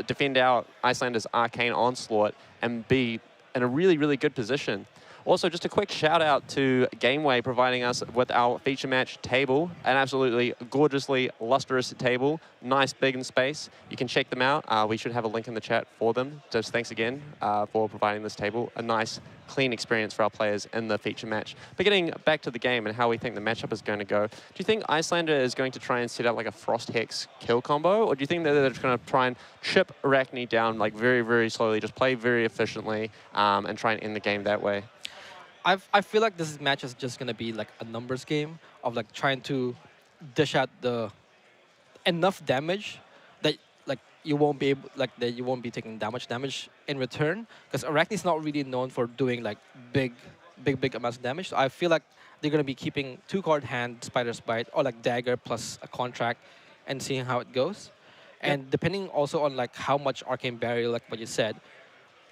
defend out Icelander's Arcane Onslaught and be in a really, really good position. Also, just a quick shout out to Gameway providing us with our feature match table, an absolutely gorgeously lustrous table, nice, big in space. You can check them out. We should have a link in the chat for them. Just thanks again for providing this table. A nice, clean experience for our players in the feature match. But getting back to the game and how we think the matchup is going to go, do you think Icelander is going to try and set up like a Frost Hex kill combo, or do you think that they're just going to try and chip Arachne down like very, very slowly, just play very efficiently and try and end the game that way? I feel like this match is just gonna be like a numbers game of like trying to dish out the enough damage that like you won't be able that you won't be taking that much damage in return, because Arachne is not really known for doing like big amounts of damage. So I feel like they're gonna be keeping 2-card hand, Spider's Bite, or like Dagger plus a contract, and seeing how it goes. Yep. And depending also on like how much Arcane Barrier, like what you said,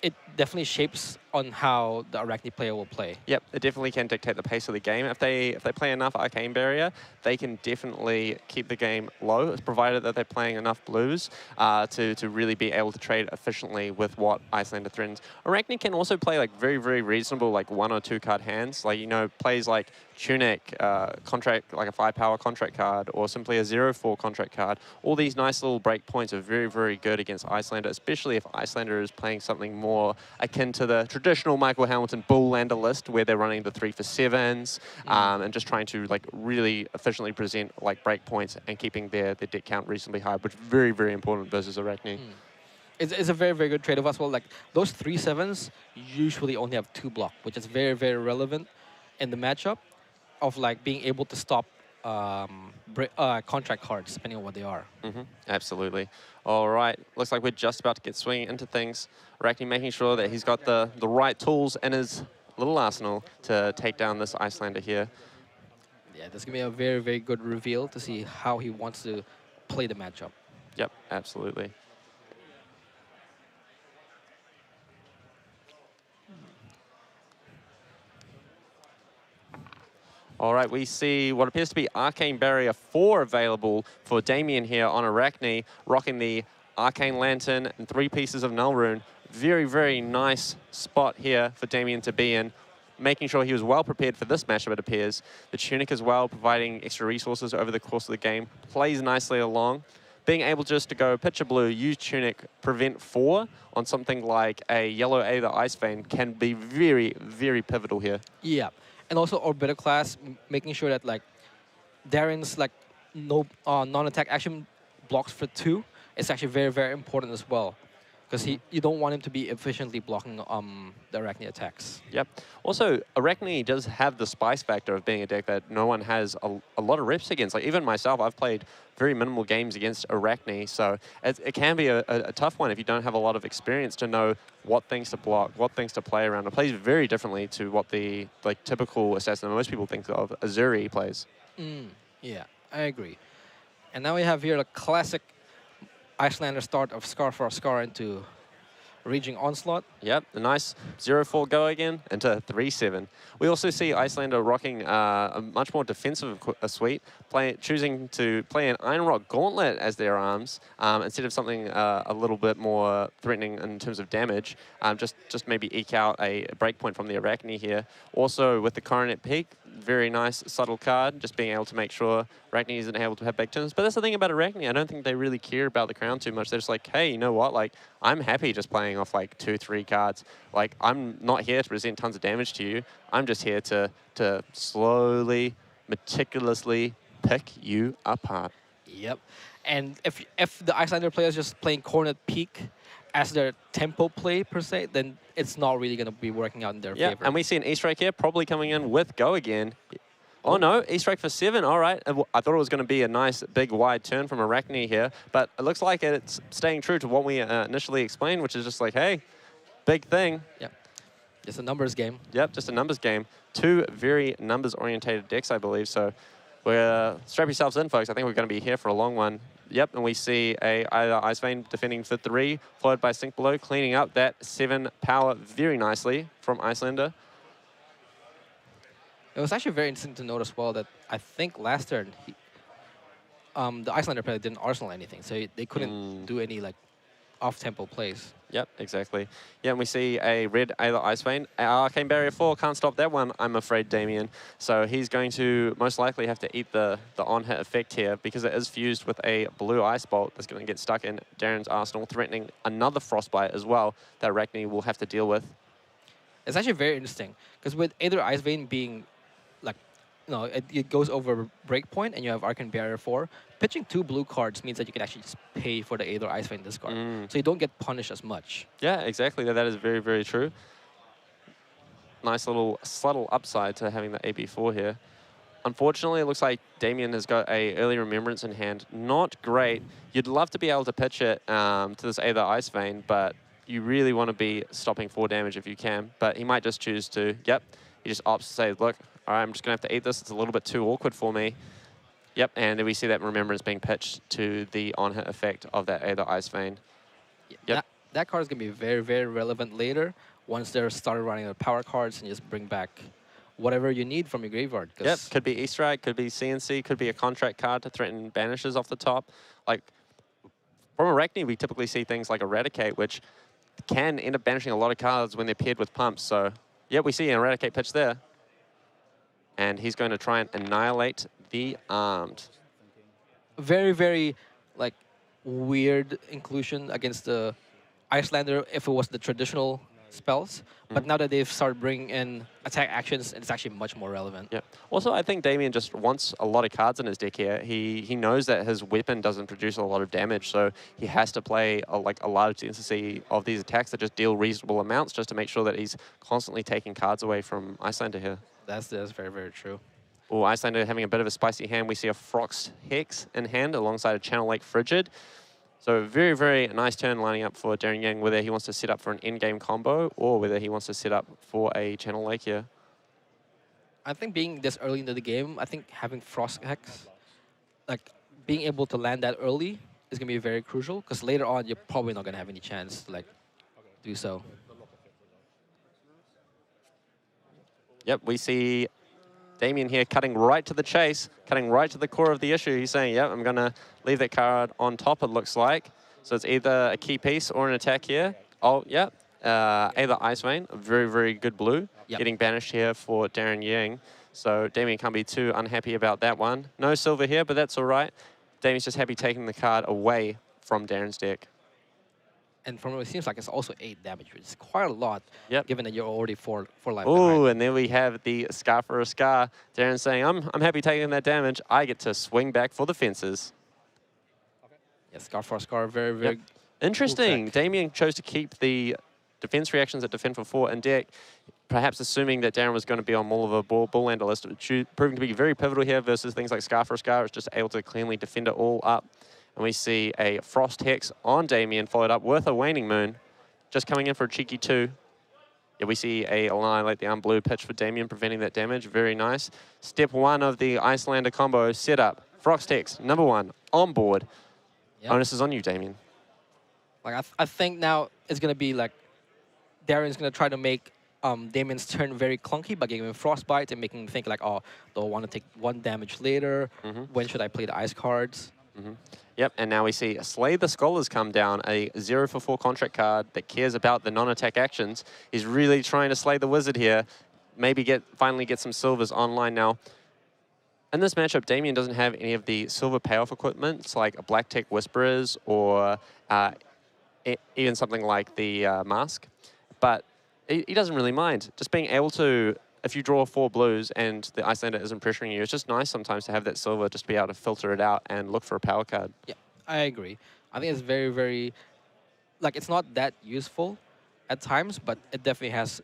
it definitely shapes on how the Arachne player will play. Yep, it definitely can dictate the pace of the game. If they play enough Arcane Barrier, they can definitely keep the game low, provided that they're playing enough blues to really be able to trade efficiently with what Icelander threatens. Arachne can also play like very, very reasonable like 1 or 2 card hands. Like, plays like Tunic, contract, like a 5-power contract card, or simply a 0-4 contract card. All these nice little break points are very, very good against Icelander, especially if Icelander is playing something more akin to the traditional Michael Hamilton Bull-lander list, where they're running the 3-for-7s and just trying to like really efficiently present like break points and keeping their deck count reasonably high, which is very, very important versus Arachne. It's a very, very good trade-off as well. Like those 3-7s usually only have 2 block, which is very, very relevant in the matchup of like being able to stop contract cards, depending on what they are. Absolutely. All right, looks like we're just about to get swinging into things. Arachne making sure that he's got the right tools in his little arsenal to take down this Icelander here. Yeah, this is going to be a very, very good reveal to see how he wants to play the matchup. Yep, absolutely. All right, we see what appears to be Arcane Barrier 4 available for Damien here on Arachne, rocking the Arcane Lantern and 3 pieces of Null Rune. Very, very nice spot here for Damien to be in, making sure he was well prepared for this matchup, it appears. The Tunic as well, providing extra resources over the course of the game, plays nicely along. Being able just to go pitch a blue, use Tunic, prevent 4 on something like a yellow Aether Ice Vein can be very, very pivotal here. Yeah. And also Orbital class, making sure that like Darren's like no non-attack action blocks for 2 is actually very, very important as well. Because you don't want him to be efficiently blocking the Arachne attacks. Yep. Also, Arachne does have the spice factor of being a deck that no one has a lot of reps against. Like, even myself, I've played very minimal games against Arachne, so it can be a tough one if you don't have a lot of experience to know what things to block, what things to play around. It plays very differently to what the typical assassin that most people think of Azuri plays. Yeah, I agree. And now we have here a classic Icelander start of Scar for Scar into Raging Onslaught. Yep, a nice 0-4 go again into 3-7. We also see Icelander rocking a much more defensive suite, choosing to play an Iron Rock Gauntlet as their arms instead of something a little bit more threatening in terms of damage. Just maybe eke out a breakpoint from the Arachne here. Also with the Coronet Peak, very nice subtle card, just being able to make sure Arachne isn't able to have big turns. But that's the thing about Arachne, I don't think they really care about the crown too much. They're just like, hey, you know what, like, I'm happy just playing off like 2-3 cards. Like, I'm not here to present tons of damage to you. I'm just here to slowly, meticulously pick you apart. Yep. And if the Icelander player is just playing Coronet Peak as their tempo play per se, then it's not really going to be working out in their favor. And we see an E-Strike here, probably coming in with Go again. Oh no, E-Strike for 7, all right. I thought it was going to be a nice big wide turn from Arachne here, but it looks like it's staying true to what we initially explained, which is just like, hey, big thing. Yep. Just a numbers game. Yep, just a numbers game. 2 very numbers-orientated decks, I believe, so strap yourselves in, folks. I think we're going to be here for a long one. Yep, and we see either Ice Vein defending for 3, followed by Sink Below, cleaning up that 7 power very nicely from Icelander. It was actually very interesting to note as well that I think last turn, the Icelander player didn't arsenal anything, so they couldn't do any like off-tempo plays. Yep, exactly. Yeah, and we see a red Ayla Ice Vein. Arcane Barrier 4 can't stop that one, I'm afraid, Damien. So he's going to most likely have to eat the on-hit effect here because it is fused with a blue Ice Bolt that's going to get stuck in Darren's arsenal, threatening another Frostbite as well that Arachne will have to deal with. It's actually very interesting because with either Ice Vein being like, it goes over Breakpoint and you have Arcane Barrier 4, pitching 2 blue cards means that you can actually just pay for the Aether Ice Vein discard. So you don't get punished as much. Yeah, exactly. That is very, very true. Nice little subtle upside to having the AB4 here. Unfortunately, it looks like Damien has got a early Remembrance in hand. Not great. You'd love to be able to pitch it to this Aether Ice Vein, but you really want to be stopping 4 damage if you can. But he might just choose to, he just opts to say, look, all right, I'm just going to have to eat this. It's a little bit too awkward for me. Yep, and then we see that Remembrance being pitched to the on-hit effect of that Aether Ice Vein. Yep. That card is going to be very, very relevant later once they're started running the power cards and just bring back whatever you need from your graveyard. Yep, could be E-Strike, could be CNC, could be a contract card to threaten banishes off the top. Like, from Arachne, we typically see things like Eradicate, which can end up banishing a lot of cards when they're paired with pumps. So, yeah, we see an Eradicate pitch there. And he's going to try and annihilate the Armed. Very, very, like, weird inclusion against the Icelander if it was the traditional spells. But now that they've started bringing in attack actions, it's actually much more relevant. Yeah. Also, I think Damien just wants a lot of cards in his deck here. He knows that his weapon doesn't produce a lot of damage, so he has to play a large density of these attacks that just deal reasonable amounts just to make sure that he's constantly taking cards away from Icelander here. That's very, very true. Oh, Icelander having a bit of a spicy hand. We see a Frox Hex in hand alongside a Channel Lake Frigid. So very, very nice turn lining up for Darren Yang, whether he wants to set up for an in-game combo or whether he wants to set up for a Channel Lake here. I think being this early into the game, I think having Frost Hex, like being able to land that early is going to be very crucial because later on you're probably not going to have any chance to do so. Yep, we see Damien here cutting right to the chase, cutting right to the core of the issue. He's saying, yep, I'm going to leave that card on top, it looks like. So it's either a key piece or an attack here. Oh, yeah, either Ice Vein, a very, very good blue, getting banished here for Darren Yang. So Damien can't be too unhappy about that one. No silver here, but that's all right. Damien's just happy taking the card away from Darren's deck. And from what it seems like, it's also 8 damage, which is quite a lot, Yep. given that you're already 4 life Oh, behind. and then we have the Scar for a Scar. Darren saying, I'm happy taking that damage. I get to swing back for the fences. Yeah, Scar for Scar, very, very Yep. Interesting. tech. Damien chose to keep the defense reactions at Defend for 4 in deck, perhaps assuming that Darren was going to be on more of a Bullander list, proving to be very pivotal here versus things like Scar for a Scar. It's just able to cleanly defend it all up. And we see a Frost Hex on Damien, followed up with a Waning Moon, just coming in for a cheeky 2. Yeah, we see a line like the Unblue pitch for Damien, preventing that damage. Very nice. Step 1 of the Icelander combo setup. Frost Hex, number 1, on board. Yep. Onus is on you, Damien. Like I think now it's gonna be like Darren's gonna try to make Damien's turn very clunky by giving him Frostbite and making him think like, oh, do I want to take 1 damage later? When should I play the ice cards? Yep, and now we see Slay the Scholars come down, a 0 for 4 contract card that cares about the non-attack actions. He's really trying to slay the Wizard here. Maybe finally get some silvers online now. In this matchup, Damien doesn't have any of the silver payoff equipment, like Black Tech Whisperers or even something like the Mask. But he doesn't really mind. Just being able to, if you draw 4 blues and the Icelander isn't pressuring you, it's just nice sometimes to have that silver just to be able to filter it out and look for a power card. Yeah, I agree. I think it's very, very, like it's not that useful at times, but it definitely has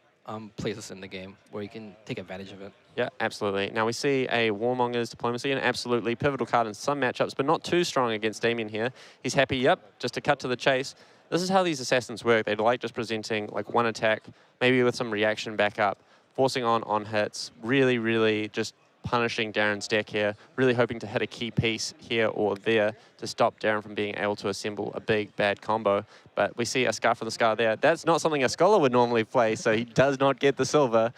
places in the game where you can take advantage of it. Yeah, absolutely. Now we see a Warmonger's Diplomacy, an absolutely pivotal card in some matchups, but not too strong against Damien here. He's happy, yep, just to cut to the chase. This is how these assassins work. They like just presenting like 1 attack, maybe with some reaction back up, forcing on hits, really, really just punishing Darren's deck here, really hoping to hit a key piece here or there to stop Darren from being able to assemble a big, bad combo. But we see a Scar for the Scar there. That's not something a Scholar would normally play, so he does not get the silver.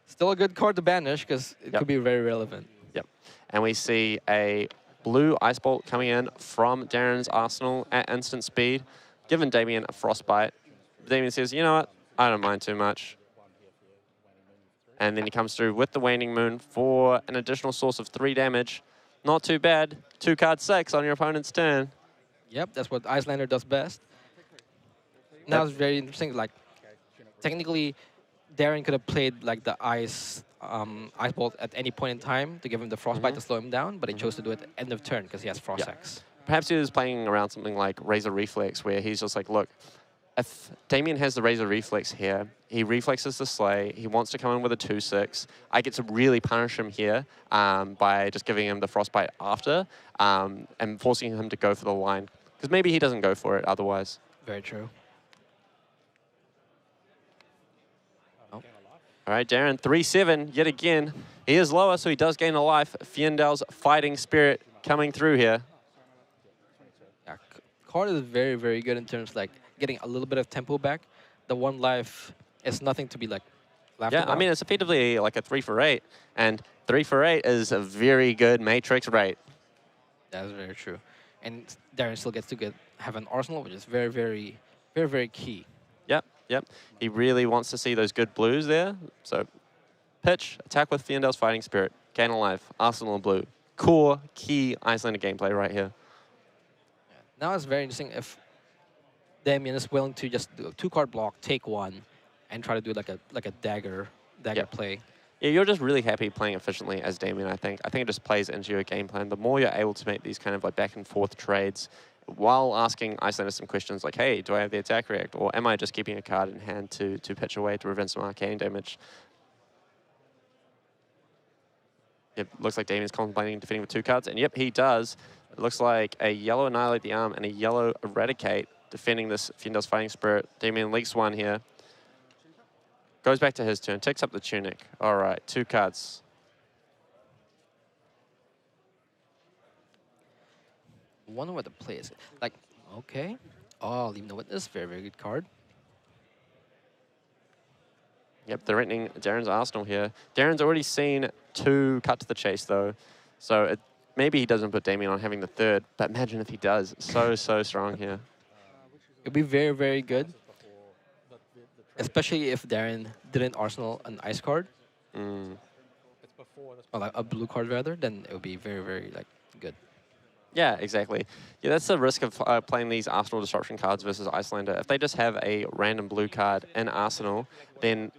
Still a good card to banish because it could be very relevant. Yep. And we see a blue Ice Bolt coming in from Darren's arsenal at instant speed, giving Damien a Frostbite. Damien says, you know what, I don't mind too much. And then he comes through with the Waning Moon for an additional source of 3 damage. Not too bad. 2 card 6 on your opponent's turn. Yep, that's what Icelander does best. Now it's very interesting. Like, technically, Darren could have played like the Ice Bolt at any point in time to give him the Frostbite to slow him down, but he chose to do it at end of turn because he has Frost Hex. Perhaps he was playing around something like Razor Reflex, where he's just like, look, if Damien has the Razor Reflex here, he reflexes the Slay, he wants to come in with a 2/6. I get to really punish him here by just giving him the Frostbite after and forcing him to go for the line. Because maybe he doesn't go for it otherwise. Very true. All right, Darren, 3-7 yet again. He is lower, so he does gain a life. Fiendal's Fighting Spirit coming through here. Yeah, card is very, very good in terms of like getting a little bit of tempo back. The 1 life is nothing to be like laughed Yeah, about. I mean, it's effectively like a 3 for 8, and 3 for 8 is a very good Matrix rate. That is very true. And Darren still gets to have an arsenal, which is very, very, very, very key. Yep, yep. He really wants to see those good blues there. So, pitch, attack with Fiendal's Fighting Spirit, gain a life, arsenal blue. Core, key Icelander gameplay right here. Now it's very interesting if Damien is willing to just do a 2-card block, take 1, and try to do like a dagger play. Yeah, you're just really happy playing efficiently as Damien, I think. I think it just plays into your game plan. The more you're able to make these kind of like back and forth trades while asking Icelander some questions like, hey, do I have the attack react? Or am I just keeping a card in hand to pitch away to prevent some arcane damage? It looks like Damien's contemplating defending with 2 cards, and yep, he does. It looks like a yellow Annihilate the Arm and a yellow Eradicate defending this Fiendal's Fighting Spirit. Damien leaks 1 here. Goes back to his turn, takes up the Tunic. All right, 2 cards. I wonder what the play is. Like, okay. Oh, Leave No Witness, very, very good card. Yep, threatening Darren's arsenal here. Darren's already seen 2 cut to the chase, though. So maybe he doesn't put Damien on having the 3rd, but imagine if he does. So strong here. It'd be very, very good. Especially if Darren didn't arsenal an ice card. Or like a blue card rather, then it would be very, very like good. Yeah, exactly. Yeah, that's the risk of playing these Arsenal Disruption cards versus Icelander. If they just have a random blue card in Arsenal, then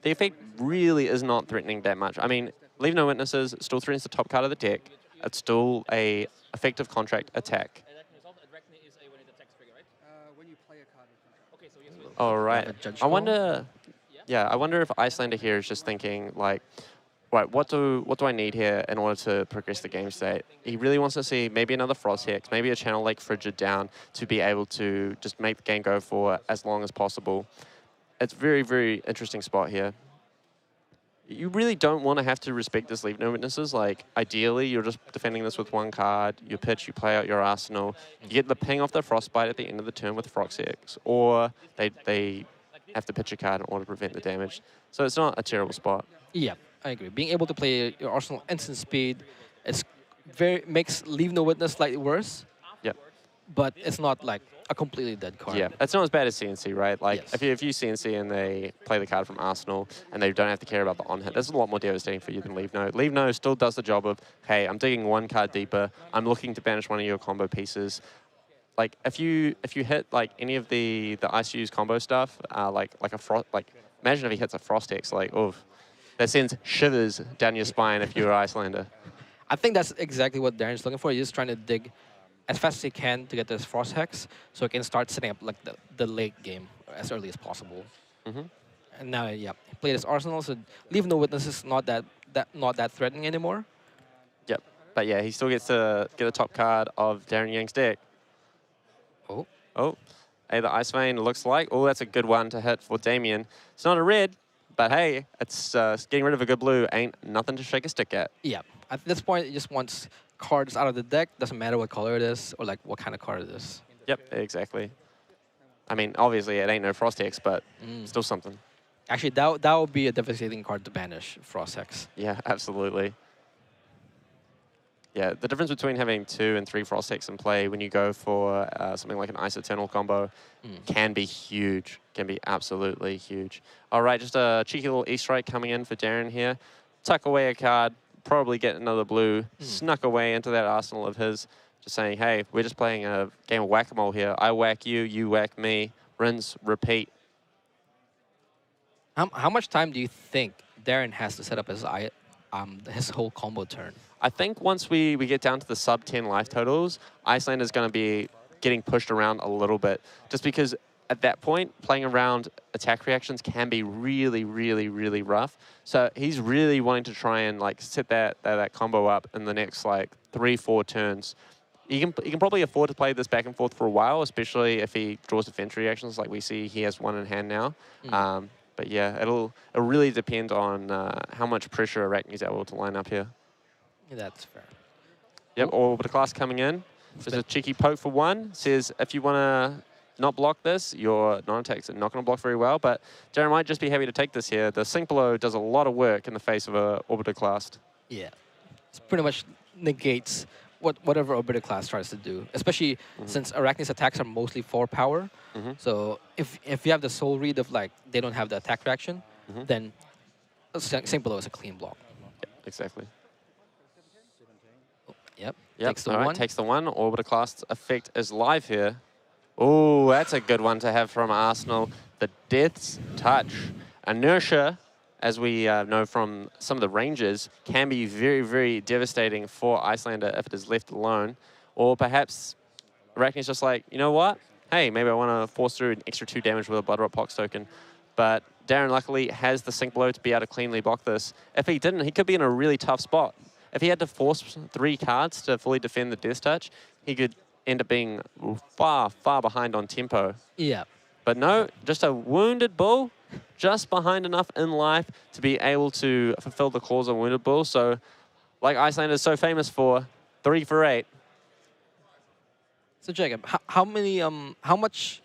the effect really is not threatening that much. I mean, Leave No Witnesses still threatens the top card of the deck. It's still a effective contract attack. All right. I wonder. Yeah, I wonder if Icelander here is just thinking like, right, what do I need here in order to progress the game state? He really wants to see maybe another Frost Hex, maybe a Channel Lake Frigid down to be able to just make the game go for as long as possible. It's very, very interesting spot here. You really don't want to have to respect this Leave No Witnesses. Like, ideally, you're just defending this with one card. You pitch, you play out your arsenal. You get the ping off the Frostbite at the end of the turn with Frost Hex, or they have to pitch a card in order to prevent the damage. So it's not a terrible spot. Yeah, I agree. Being able to play your Arsenal instant speed, makes Leave No Witness slightly worse. Yep. But it's not like a completely dead card. Yeah, it's not as bad as CNC, right? Like, Yes. if you CNC and they play the card from Arsenal and they don't have to care about the on-hit, that's a lot more devastating for you than Leave No. Leave No still does the job of, hey, I'm digging one card deeper, I'm looking to banish one of your combo pieces. Like, if you hit, like, any of the ICU's combo stuff, imagine if he hits a Frost Hex, like, oof. That sends shivers down your spine if you're Icelander. I think that's exactly what Darren's looking for. He's just trying to dig as fast as he can to get this Frost Hex so he can start setting up like the late game as early as possible. And now, yeah, he played his Arsenal, so Leave No Witnesses not that threatening anymore. Yep. But yeah, he still gets to get the top card of Darren Yang's deck. Oh. Hey, the Ice Vein looks like. Oh, that's a good one to hit for Damien. It's not a red, but hey, it's getting rid of a good blue. Ain't nothing to shake a stick at. Yeah. At this point, he just wants cards out of the deck. Doesn't matter what color it is or like what kind of card it is. Yep, exactly. I mean, obviously, it ain't no Frost Hex, but still something. Actually, that would be a devastating card to banish, Frost Hex. Yeah, absolutely. Yeah, the difference between having 2 and 3 Frost Hex in play when you go for something like an Ice Eternal combo can be huge. Can be absolutely huge. All right, just a cheeky little Easter egg coming in for Darren here. Tuck away a card, probably get another blue, snuck away into that arsenal of his, just saying, hey, we're just playing a game of whack-a-mole here. I whack you, you whack me, rinse, repeat. How much time do you think Darren has to set up his whole combo turn? I think once we get down to the sub-10 life totals, Iceland is going to be getting pushed around a little bit. Just because at that point, playing around attack reactions can be really, really, really rough. So he's really wanting to try and like set that combo up in the next like 3-4 turns. He can probably afford to play this back and forth for a while, especially if he draws defense reactions like we see he has one in hand now. But yeah, it'll really depend on how much pressure Arachne's able to line up here. Yeah, that's fair. Yep, Orbiter Class coming in. Just a cheeky poke for one. Says if you want to not block this, your non-attacks are not going to block very well, but Darren might just be happy to take this here. The Sink Below does a lot of work in the face of a Orbiter Class. Yeah. It pretty much negates whatever Orbiter Class tries to do, especially since Arachne's attacks are mostly 4 power. So if you have the soul read of like they don't have the attack reaction, then Sink Below is a clean block. Yep, exactly. Yep. Takes the one. Orbiter Class effect is live here. Oh, that's a good one to have from Arsenal. The Death's Touch. Inertia, as we know from some of the ranges, can be very, very devastating for Icelander if it is left alone. Or perhaps Arachne's just like, you know what? Hey, maybe I want to force through an extra 2 damage with a Blood Rot Pox token. But Darren luckily has the Sink Below to be able to cleanly block this. If he didn't, he could be in a really tough spot. If he had to force 3 cards to fully defend the Death Touch, he could end up being far, far behind on tempo. Yeah. But no, just a Wounded Bull, just behind enough in life to be able to fulfill the clause of Wounded Bull. So, like Icelander is so famous for, 3 for 8. So Jacob, how much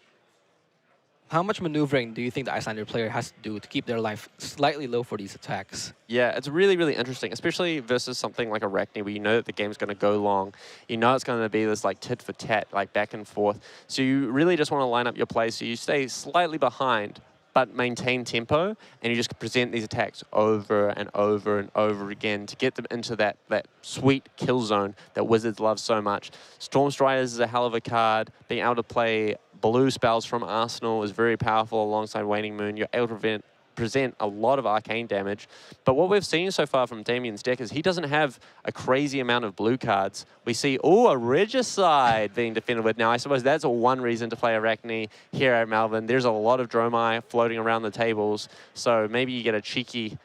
maneuvering do you think the Icelander player has to do to keep their life slightly low for these attacks? Yeah, it's really, really interesting, especially versus something like Arachne, where you know that the game's going to go long. You know it's going to be this like tit for tat, like back and forth. So you really just want to line up your play so you stay slightly behind, but maintain tempo, and you just present these attacks over and over and over again to get them into that sweet kill zone that Wizards love so much. Storm Striders is a hell of a card. Being able to play blue spells from Arsenal is very powerful alongside Waning Moon. You're able to present a lot of arcane damage. But what we've seen so far from Damien's deck is he doesn't have a crazy amount of blue cards. We see, a Regicide being defended with. Now, I suppose that's one reason to play Arachne here at Melbourne. There's a lot of Dromai floating around the tables, so maybe you get a cheeky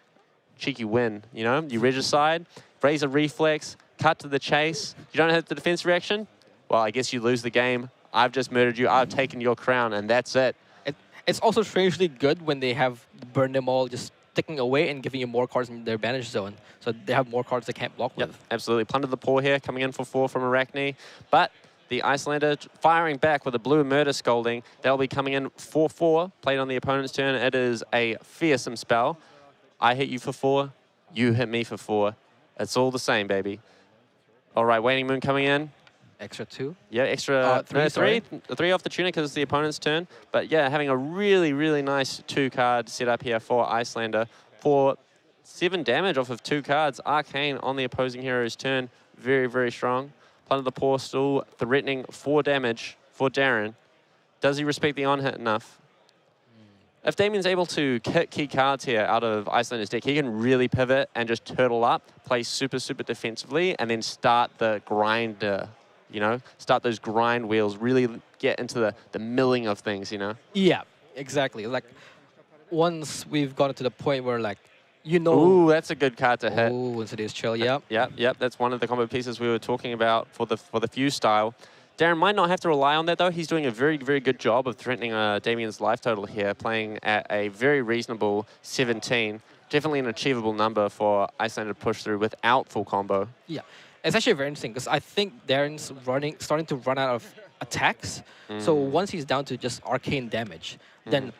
win, you know? You Regicide, raise a reflex, cut to the chase. You don't have the defense reaction? Well, I guess you lose the game. I've just murdered you. I've taken your crown, and that's it. It's also strangely good when they have Burn Them All just ticking away and giving you more cards in their advantage zone. So they have more cards they can't block with. Absolutely. Plunder the Paw here, coming in for 4 from Arachne. But the Icelander firing back with a blue Murder Scolding. They'll be coming in 4-4, played on the opponent's turn. It is a fearsome spell. I hit you for 4, you hit me for 4. It's all the same, baby. All right, Waning Moon coming in. Extra 2? Yeah, extra 3 off the tuner because it's the opponent's turn. But yeah, having a really, really nice 2-card setup here for Icelander for 7 damage off of 2 cards. Arcane on the opposing hero's turn. Very, very strong. Plunder the Paw still threatening 4 damage for Darren. Does he respect the on-hit enough? If Damien's able to hit key cards here out of Icelander's deck, he can really pivot and just turtle up, play super, super defensively, and then start the grinder. You know, start those grind wheels, really get into the milling of things, you know? Yeah, exactly. Like, once we've gotten to the point where, like, you know... Ooh, that's a good card to hit. Ooh, Insidious Chill, yep. Yep. That's one of the combo pieces we were talking about for the Fuse style. Darren might not have to rely on that, though. He's doing a very, very good job of threatening Damien's life total here, playing at a very reasonable 17. Definitely an achievable number for Icelander to push through without full combo. Yeah. It's actually very interesting because I think Darren's starting to run out of attacks. So once he's down to just arcane damage, then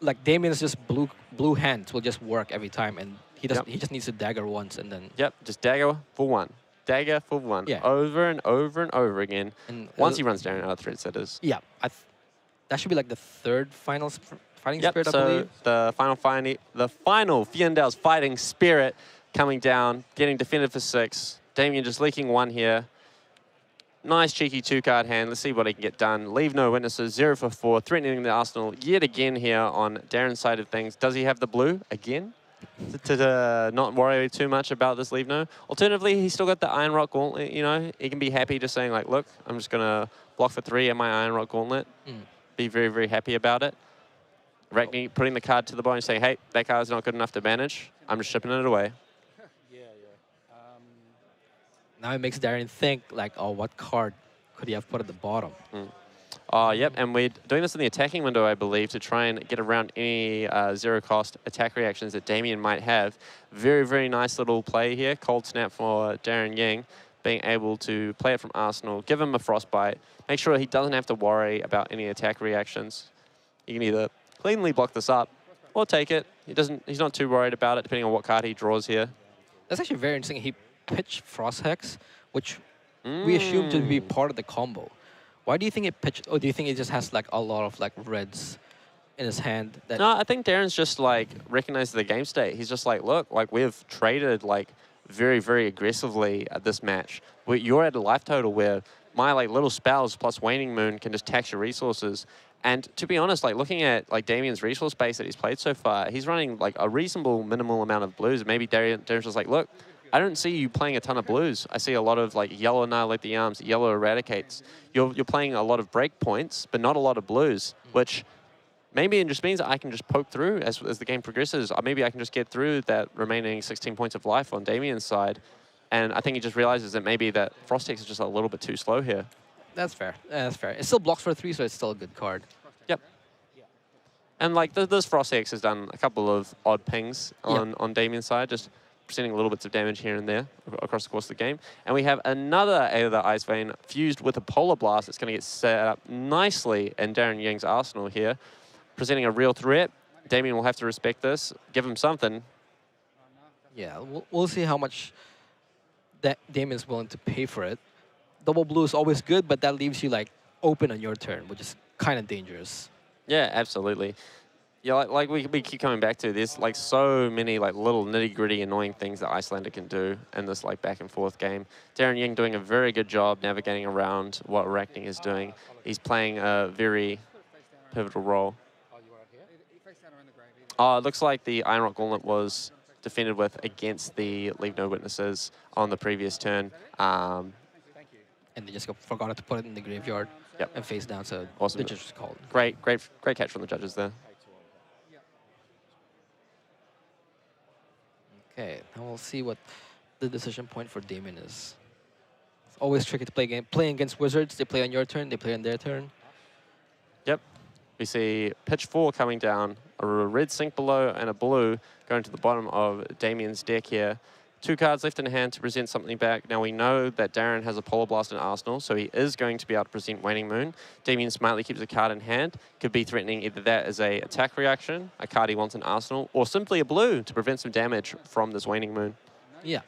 like Damien's just blue hands will just work every time, and he just needs to dagger once and then. Yep, just dagger for 1. Dagger for 1. Yeah. Over and over and over again. And once he runs Darren out of threat setters. Yeah, that should be like the 3rd final fighting spirit, I so believe. the final Fiendel's fighting spirit coming down, getting defended for 6. Damien just leaking 1 here. Nice cheeky 2-card hand. Let's see what he can get done. Leave no witnesses, 0 for 4, threatening the Arsenal yet again here on Darren's side of things. Does he have the blue again? To not worry too much about this leave no. Alternatively, he's still got the Iron Rock Gauntlet, you know. He can be happy just saying like, look, I'm just going to block for 3 at my Iron Rock Gauntlet. Be very, very happy about it. Arachne putting the card to the bone and saying, hey, that card's not good enough to manage. I'm just shipping it away. Now it makes Darren think, like, oh, what card could he have put at the bottom? Yep, and we're doing this in the attacking window, I believe, to try and get around any zero-cost attack reactions that Damien might have. Very, very nice little play here. Cold Snap for Darren Yang, being able to play it from Arsenal, give him a Frostbite, make sure he doesn't have to worry about any attack reactions. He can either cleanly block this up or take it. He's not too worried about it, depending on what card he draws here. That's actually very interesting. He pitched Frost Hex, which we assume to be part of the combo. Why do you think it pitched, or do you think it just has like a lot of like reds in his hand? That No, I think Darren's just like recognized the game state. He's just like, look, like we've traded like very, very aggressively at this match. You're at a life total where my like little spells plus Waning Moon can just tax your resources. And to be honest, like looking at like Damien's resource base that he's played so far, he's running like a reasonable minimal amount of blues. Maybe Darren's just like, look, I don't see you playing a ton of blues. I see a lot of like yellow Annihilate the Arms, yellow Eradicates. You're playing a lot of break points, but not a lot of blues, which maybe it just means I can just poke through as the game progresses. Or maybe I can just get through that remaining 16 points of life on Damien's side. And I think he just realizes that maybe that Frost Hex is just a little bit too slow here. That's fair. That's fair. It still blocks for 3, so it's still a good card. Yep. And like this Frost Hex has done a couple of odd pings on Damien's side, just presenting little bits of damage here and there across the course of the game. And we have another Aether Ice Vein fused with a Polar Blast that's going to get set up nicely in Darren Yang's arsenal here, presenting a real threat. Damien will have to respect this, give him something. Yeah, we'll see how much that Damien's willing to pay for it. Double blue is always good, but that leaves you like open on your turn, which is kind of dangerous. Yeah, absolutely. Yeah, we keep coming back to, there's like so many like little nitty-gritty annoying things that Icelander can do in this like back and forth game. Darren Ying doing a very good job navigating around what Arachne is doing. He's playing a very pivotal role. Oh, it looks like the Iron Rock Gauntlet was defended with against the Leave No Witnesses on the previous turn. And they just forgot to put it in the graveyard. Yep. And face down, so Awesome. the judge was called. Great catch from the judges there. Okay, now we'll see what the decision point for Damien is. It's always tricky to play against Wizards. They play on your turn, they play on their turn. Yep. We see pitch 4 coming down, a red sink below and a blue going to the bottom of Damien's deck here. 2 cards left in hand to present something back. Now we know that Darren has a Polar Blast in Arsenal, so he is going to be able to present Waning Moon. Damien smartly keeps a card in hand, could be threatening either that as a attack reaction, a card he wants in Arsenal, or simply a blue to prevent some damage from this Waning Moon. Yeah,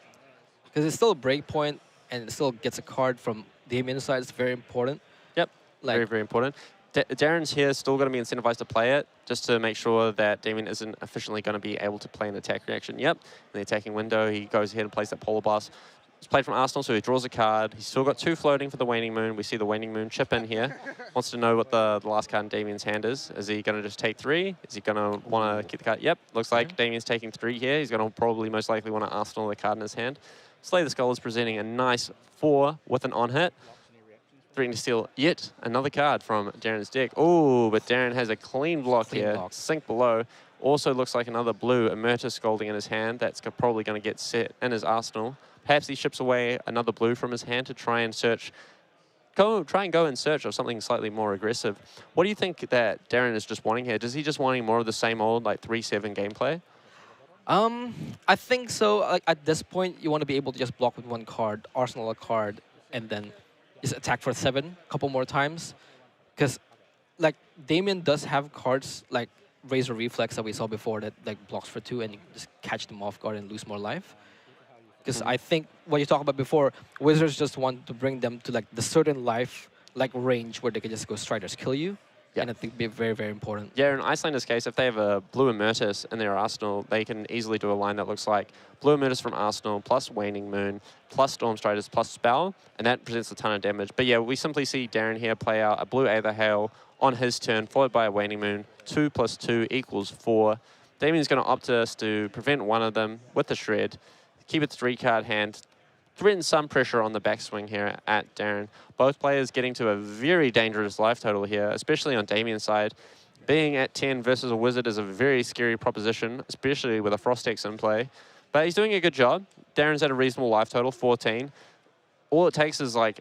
because it's still a break point, and it still gets a card from Damien's side. It's very important. Yep, Like, very, very important. Darren's here still going to be incentivized to play it, just to make sure that Damien isn't efficiently going to be able to play an attack reaction. Yep, in the attacking window, he goes ahead and plays that Polar Blast. It's played from Arsenal, so he draws a card. He's still got 2 floating for the Waning Moon. We see the Waning Moon chip in here. Wants to know what the last card in Damien's hand is. Is he going to just take 3? Is he going to want to keep the card? Yep, looks like Damien's taking 3 here. He's going to probably most likely want to Arsenal the card in his hand. Slay the Skull is presenting a nice 4 with an on-hit. Threatening to steal yet another card from Darren's deck. Oh, but Darren has a clean block here. Sink below. Also looks like another blue Emerta Scolding in his hand. That's probably going to get set in his arsenal. Perhaps he ships away another blue from his hand to try and go in search of something slightly more aggressive. What do you think that Darren is just wanting here? Does he just wanting more of the same old like 3-7 gameplay? I think so. Like at this point, you want to be able to just block with 1 card, arsenal a card, and then just attack for 7 a couple more times. Because like Damien does have cards like Razor Reflex that we saw before that like blocks for 2 and you just catch them off guard and lose more life. Because I think what you talked about before, Wizards just want to bring them to like the certain life like range where they can just go Striders kill you. Yeah. And I think it'd be very, very important. Yeah, in Icelander's case, if they have a blue Emertus in their arsenal, they can easily do a line that looks like blue Emertus from Arsenal, plus Waning Moon, plus Stormstriders, plus Spell, and that presents a ton of damage. But yeah, we simply see Darren here play out a blue Aether Hail on his turn, followed by a Waning Moon. 2 + 2 = 4. Damien's going to opt to prevent one of them with the Shred, keep its 3-card hand, threaten some pressure on the backswing here at Darren. Both players getting to a very dangerous life total here, especially on Damien's side. Being at 10 versus a Wizard is a very scary proposition, especially with a Frostex in play. But he's doing a good job. Darren's at a reasonable life total, 14. All it takes is like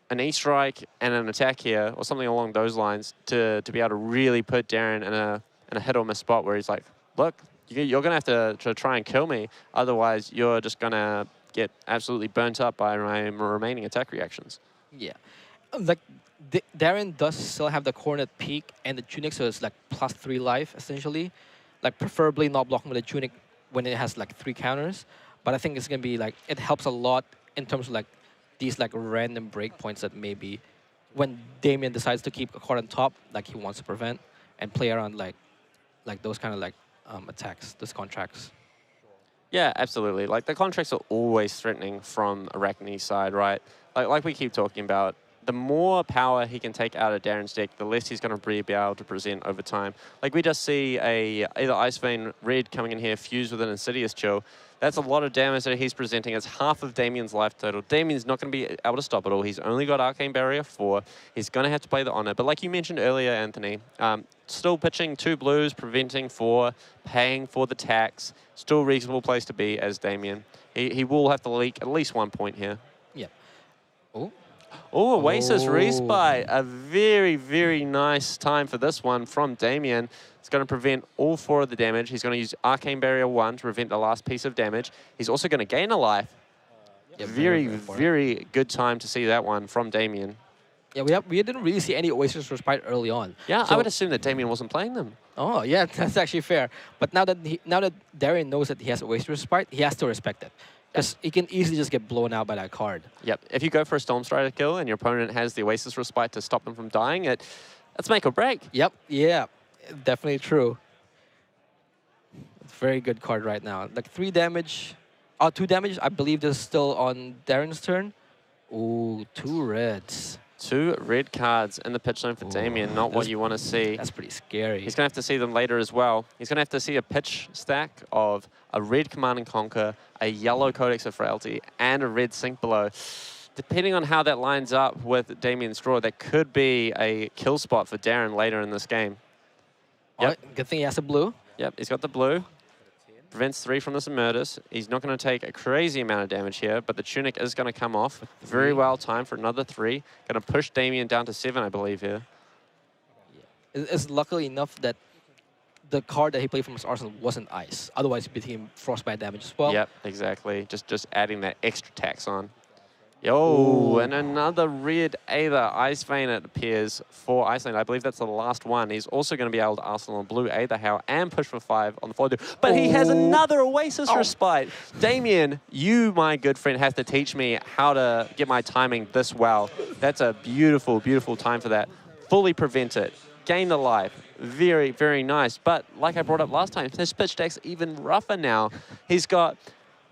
an E-Strike and an attack here, or something along those lines, to be able to really put Darren in a hit or miss spot where he's like, look, you're going to have to try and kill me, otherwise you're just going to get absolutely burnt up by my remaining attack reactions. Yeah. Like, Darren does still have the Coronet Peak and the Tunic, so it's like +3 life, essentially. Like, preferably not blocking with the Tunic when it has, like, 3 counters. But I think it's going to be, like, it helps a lot in terms of, like, these, like, random breakpoints that maybe when Damien decides to keep a card on top, like, he wants to prevent, and play around, like those kind of, like, attacks, those contracts. Yeah, absolutely. Like, the contracts are always threatening from Arachne's side, right? Like we keep talking about, the more power he can take out of Darren's deck, the less he's going to be able to present over time. Like, we just see either Ice Vein Red coming in here, fused with an Insidious Chill. That's a lot of damage that he's presenting. It's half of Damien's life total. Damien's not going to be able to stop it all. He's only got Arcane Barrier 4. He's going to have to play the Honor. But like you mentioned earlier, Anthony, still pitching 2 blues, preventing 4, paying for the tax. Still a reasonable place to be as Damien. He will have to leak at least 1 point here. Yeah. Oh. Oh, Oasis Respite. A very, very nice time for this one from Damien. It's going to prevent all 4 of the damage. He's going to use Arcane Barrier 1 to prevent the last piece of damage. He's also going to gain a life. Yeah, very, very good time to see that one from Damien. Yeah, we didn't really see any Oasis Respite early on. Yeah, so I would assume that Damien wasn't playing them. Oh, yeah, that's actually fair. But now that Darren knows that he has Oasis Respite, he has to respect it. Because he can easily just get blown out by that card. Yep. If you go for a Stormstrider kill and your opponent has the Oasis Respite to stop them from dying, that's make or break. Yep. Yeah. Definitely true. Very good card right now. Like 3 damage. 2 damage. I believe this is still on Darren's turn. Ooh, 2 reds. 2 red cards in the pitch zone for Damien, not what you want to see. That's pretty scary. He's going to have to see them later as well. He's going to have to see a pitch stack of a red Command and Conquer, a yellow Codex of Frailty, and a red Sink Below. Depending on how that lines up with Damien's draw, that could be a kill spot for Darren later in this game. Yep. Good thing he has a blue. Yep, he's got the blue. Prevents 3 from this Immurtus. He's not going to take a crazy amount of damage here, but the Tunic is going to come off. Very well timed for another 3. Going to push Damien down to 7, I believe, here. It's luckily enough that the card that he played from his arsenal wasn't ice. Otherwise, he'd be taking frostbite damage as well. Yep, exactly. Just adding that extra tax on. Yo, and another red Aether Ice Vein, it appears, for Iceland. I believe that's the last one. He's also going to be able to Arsenal on blue Aether Hail and push for 5 on the 4. But he has another Oasis Respite. Damien, you, my good friend, have to teach me how to get my timing this well. That's a beautiful, beautiful time for that. Fully prevent it. Gain the life. Very, very nice. But like I brought up last time, his pitch deck's even rougher now. He's got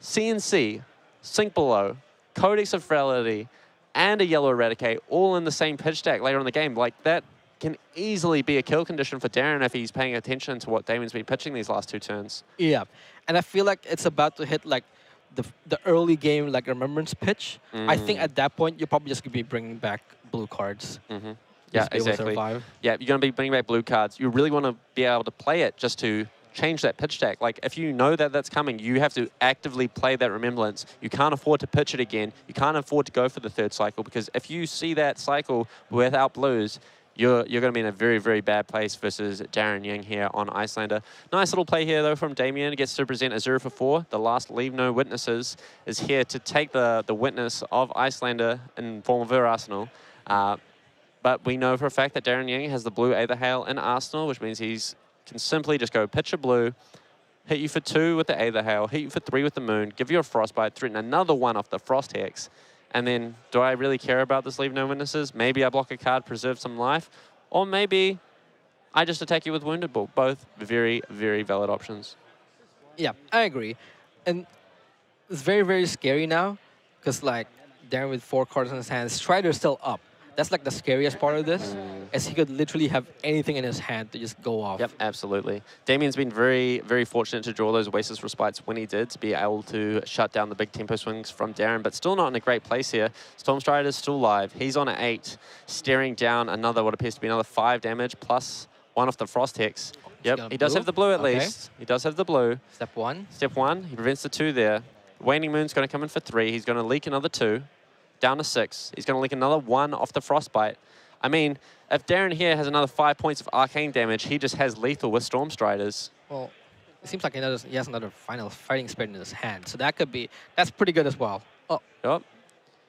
CNC, Sink Below, Codex of Frailty, and a yellow Eradicate all in the same pitch deck later in the game. Like, that can easily be a kill condition for Darren if he's paying attention to what Damien's been pitching these last 2 turns. Yeah, and I feel like it's about to hit like the early game like Remembrance pitch. I think at that point, you're probably just going to be bringing back blue cards. Yeah, exactly. Yeah, you're going to be bringing back blue cards. You really want to be able to play it just to change that pitch deck. Like, if you know that that's coming, you have to actively play that Remembrance. You can't afford to pitch it again. You can't afford to go for the 3rd cycle, because if you see that cycle without blues, you're going to be in a very, very bad place versus Darren Ying here on Icelander. Nice little play here, though, from Damien. Gets to present a 0 for 4. The last Leave No Witnesses is here to take the witness of Icelander in form of her arsenal. But we know for a fact that Darren Ying has the blue Aether Hail in arsenal, which means he's can simply just go pitch a blue, hit you for 2 with the Aether Hail, hit you for 3 with the Moon, give you a Frostbite, threaten another 1 off the Frost Hex. And then, do I really care about this Leave No Witnesses? Maybe I block a card, preserve some life, or maybe I just attack you with Wounded Bull. Both very, very valid options. Yeah, I agree. And it's very, very scary now, because like Darren with 4 cards in his hand, Strider's still up. That's like the scariest part of this, as he could literally have anything in his hand to just go off. Yep, absolutely. Damien's been very, very fortunate to draw those Oasis Respites when he did, to be able to shut down the big tempo swings from Darren, but still not in a great place here. Stormstrider's still live. He's on an 8, staring down another, what appears to be another 5 damage, plus 1 off the Frost Hex. Yep, he does have the blue at least. He does have the blue. Step 1. Step 1, he prevents the 2 there. Waning Moon's going to come in for 3. He's going to leak another 2. Down to 6. He's going to leak another 1 off the Frostbite. I mean, if Darren here has another 5 points of arcane damage, he just has lethal with Stormstriders. Well, it seems like he has another final fighting spirit in his hand, so that's pretty good as well. Oh. Yep.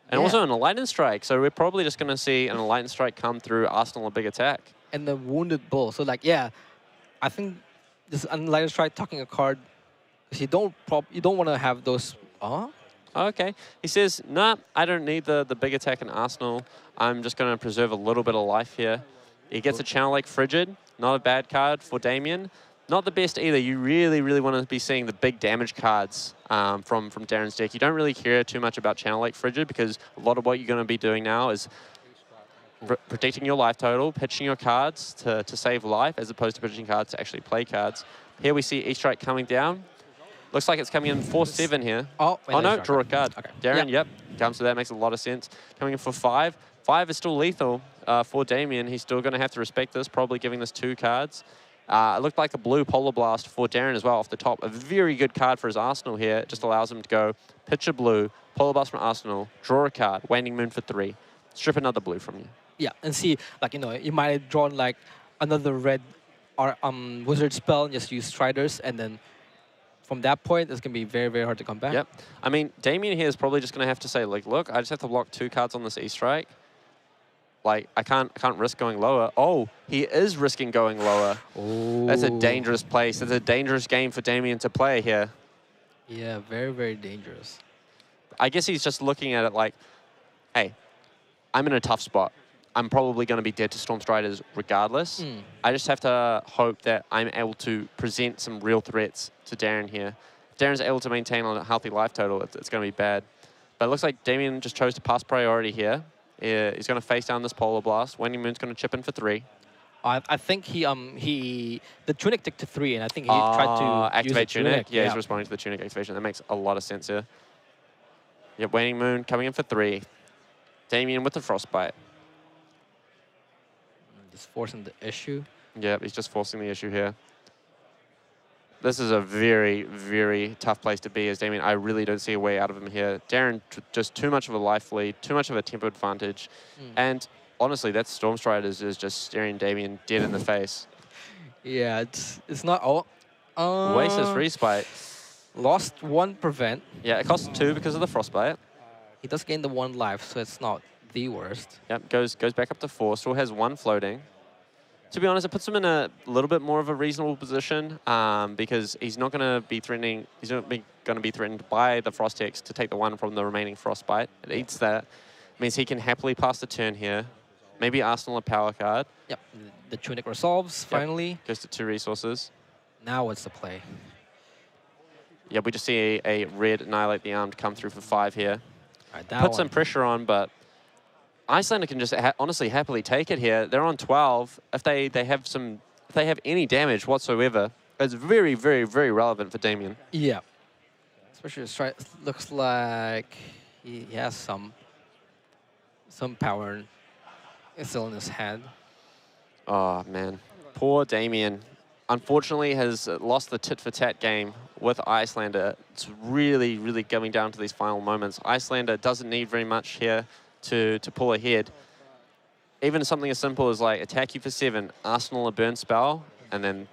And also an Enlightened Strike, so we're probably just going to see an Enlightened Strike come through Arsenal a big attack. And the Wounded Bull. So like, yeah, I think this Enlightened Strike talking a card, because you don't want to have those. Okay. He says, nah, I don't need the big attack in Arsenal. I'm just going to preserve a little bit of life here. He gets a Channel Lake Frigid. Not a bad card for Damien. Not the best either. You really, really want to be seeing the big damage cards from Darren's deck. You don't really care too much about Channel Lake Frigid, because a lot of what you're going to be doing now is protecting your life total, pitching your cards to save life, as opposed to pitching cards to actually play cards. Here we see E-Strike coming down. Looks like it's coming in for 7 here. Oh no, draw a card. Okay. Darren, yep, comes to that, makes a lot of sense. Coming in for 5. 5 is still lethal for Damien. He's still going to have to respect this, probably giving this 2 cards. It looked like a blue Polar Blast for Darren as well off the top. A very good card for his arsenal here. It just allows him to go pitch a blue, Polar Blast from arsenal, draw a card, Waning Moon for 3, strip another blue from you. Yeah, and see, like, you might have drawn like another red wizard spell and just use Striders, and then from that point, it's going to be very, very hard to come back. Yep. I mean, Damien here is probably just going to have to say, like, look, I just have to block 2 cards on this E-Strike. Like, I can't risk going lower. Oh, he is risking going lower. Ooh. That's a dangerous place. That's a dangerous game for Damien to play here. Yeah, very, very dangerous. I guess he's just looking at it like, hey, I'm in a tough spot. I'm probably going to be dead to Storm Striders regardless. I just have to hope that I'm able to present some real threats to Darren here. If Darren's able to maintain a healthy life total, it's going to be bad. But it looks like Damien just chose to pass priority here. He's going to face down this Polar Blast. Waning Moon's going to chip in for 3. I think the Tunic ticked to 3, and I think he tried to activate use the Tunic. Yeah, he's responding to the Tunic activation. That makes a lot of sense here. Yep, Waning Moon coming in for 3. Damien with the Frostbite. Just forcing the issue. Yep, he's just forcing the issue here. This is a very, very tough place to be as Damien. I really don't see a way out of him here. Darren, just too much of a life lead, too much of a tempo advantage. And honestly, that Storm Striders is just staring Damien dead in the face. Yeah, it's not all. Wastes his Frostbite. Lost 1 prevent. Yeah, it costs 2 because of the Frostbite. He does gain the 1 life, so it's not the worst. Yep, goes back up to 4. Still has 1 floating. To be honest, it puts him in a little bit more of a reasonable position because he's not going to be threatening. He's not going to be threatened by the Frost Hex to take the 1 from the remaining Frostbite. It eats that. Means he can happily pass the turn here. Maybe Arsenal a power card. Yep, the Tunic resolves finally. Goes to 2 resources. Now what's the play? Yeah, we just see a red Annihilate the Armed come through for 5 here. Right, Put some pressure on, but Icelander can just honestly happily take it here. They're on 12. If they have any damage whatsoever, it's very, very, very relevant for Damien. Yeah. Especially looks like he has some power still in his head. Oh, man. Poor Damien. Unfortunately, has lost the tit-for-tat game with Icelander. It's really, really coming down to these final moments. Icelander doesn't need very much here to pull ahead. Even something as simple as like attack you for 7, Arsenal a burn spell, and then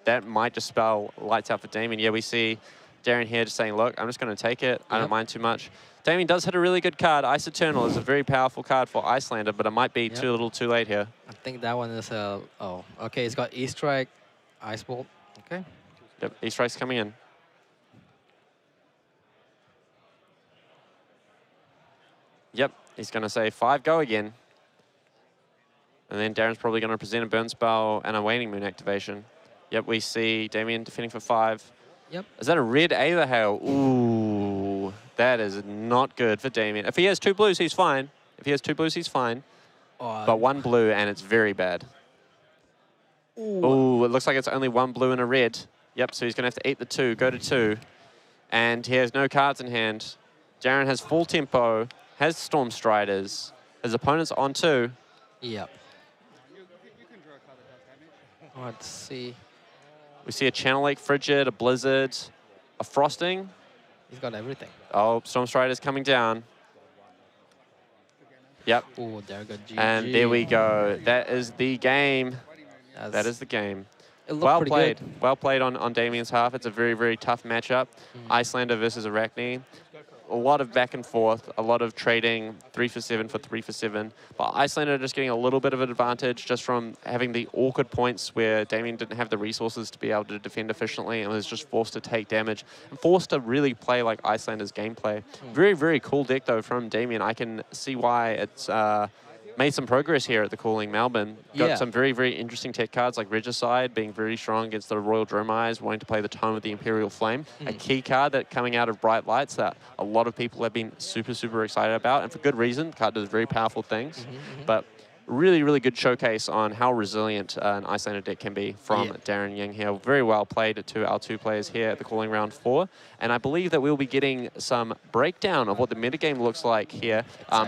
that might just spell lights out for Damien. Yeah, we see Darren here just saying, look, I'm just going to take it. I don't mind too much. Damien does hit a really good card. Ice Eternal is a very powerful card for Icelander, but it might be too little too late here. I think that one is oh, okay, it's got E-Strike, Ice Bolt, okay. Yep, E-Strike's coming in. Yep, he's going to say 5, go again. And then Darren's probably going to present a burn spell and a Waning Moon activation. Yep, we see Damien defending for 5. Yep. Is that a red Aether Hail? Ooh, that is not good for Damien. If he has 2 blues, he's fine. If he has 2 blues, he's fine. But 1 blue, and it's very bad. Ooh, it looks like it's only 1 blue and a red. Yep, so he's going to have to eat the 2, go to 2. And he has no cards in hand. Darren has full tempo, has Storm Striders. His opponent's on 2. Yep. Let's see. We see a Channel Lake Frigid, a Blizzard, a Frosting. He's got everything. Oh, Storm Strider's coming down. Yep. Oh, there go GG. And there we go. That is the game. That is the game. Well played. Good. Well played on Damien's half. It's a very, very tough matchup. Icelander versus Arachne. A lot of back and forth, a lot of trading 3 for 7 for 3 for 7. But Icelander just getting a little bit of an advantage just from having the awkward points where Damien didn't have the resources to be able to defend efficiently and was just forced to take damage and forced to really play like Icelander's gameplay. Very, very cool deck though from Damien. I can see why it's made some progress here at the Calling Melbourne. Got some very, very interesting tech cards like Regicide being very strong against the Royal Dromeyes, wanting to play the Tome of the Imperial Flame. A key card that coming out of Bright Lights that a lot of people have been super, super excited about, and for good reason. The card does very powerful things. But really, really good showcase on how resilient an Icelander deck can be from Darren Yang here. Very well played to our 2 players here at the Calling Round 4. And I believe that we'll be getting some breakdown of what the metagame looks like here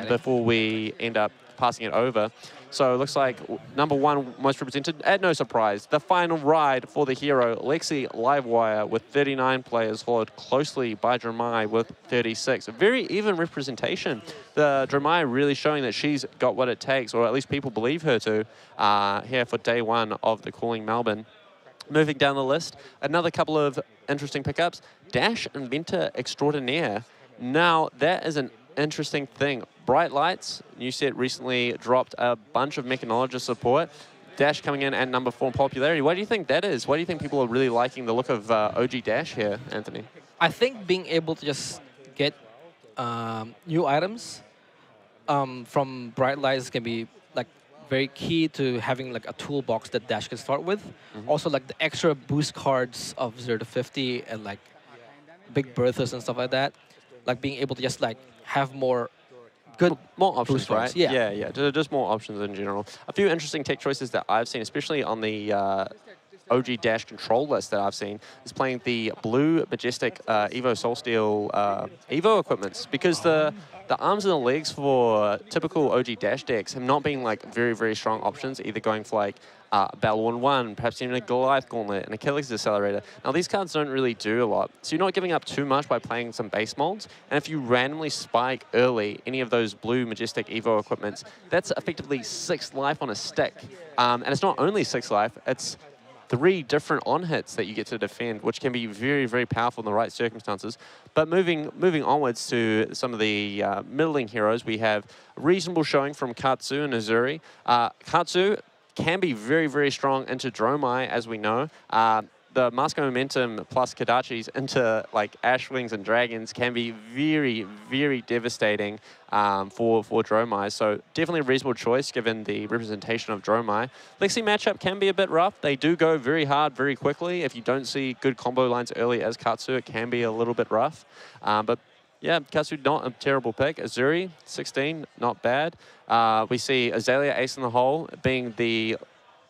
before we end up passing it over. So it looks like number 1 most represented, at no surprise, the final ride for the hero, Lexi Livewire with 39 players, followed closely by Dromai with 36. A very even representation. The Dromai really showing that she's got what it takes, or at least people believe her to, here for day 1 of the Calling Melbourne. Moving down the list, another couple of interesting pickups. Dash Inventor Extraordinaire. Now, that is an interesting thing. Bright Lights, new set recently dropped a bunch of Mechanologist support. Dash coming in at number 4 in popularity. Why do you think that is? Why do you think people are really liking the look of OG Dash here, Anthony? I think being able to just get new items from Bright Lights can be very key to having like a toolbox that Dash can start with. Also, like the extra boost cards of 0 to 50 and like big berthas and stuff like that. Like being able to just like have more good More options, boost cards. right? Yeah. yeah. Just more options in general. A few interesting tech choices that I've seen, especially on the OG Dash control list that I've seen, is playing the blue Majestic Evo Soul Steel Evo equipments, because the arms and the legs for typical OG Dash decks have not been like very, very strong options, either going for like Battle 1-1, perhaps even a Goliath Gauntlet, and Achilles Accelerator. Now, these cards don't really do a lot, so you're not giving up too much by playing some base molds, and if you randomly spike early any of those blue Majestic Evo equipments, that's effectively 6 life on a stick. And it's not only 6 life, it's 3 different on-hits that you get to defend, which can be very, very powerful in the right circumstances. But moving onwards to some of the middling heroes, we have a reasonable showing from Katsu and Azuri. Katsu can be very, very strong into Dromai, as we know. The Mask of Momentum plus Kadachis into like Ashwings and Dragons can be very, very devastating for Dromai. So definitely a reasonable choice given the representation of Dromai. Lexi matchup can be a bit rough. They do go very hard very quickly. If you don't see good combo lines early as Katsu, it can be a little bit rough. But yeah, Katsu not a terrible pick. Azuri, 16, not bad. We see Azalea Ace in the Hole being the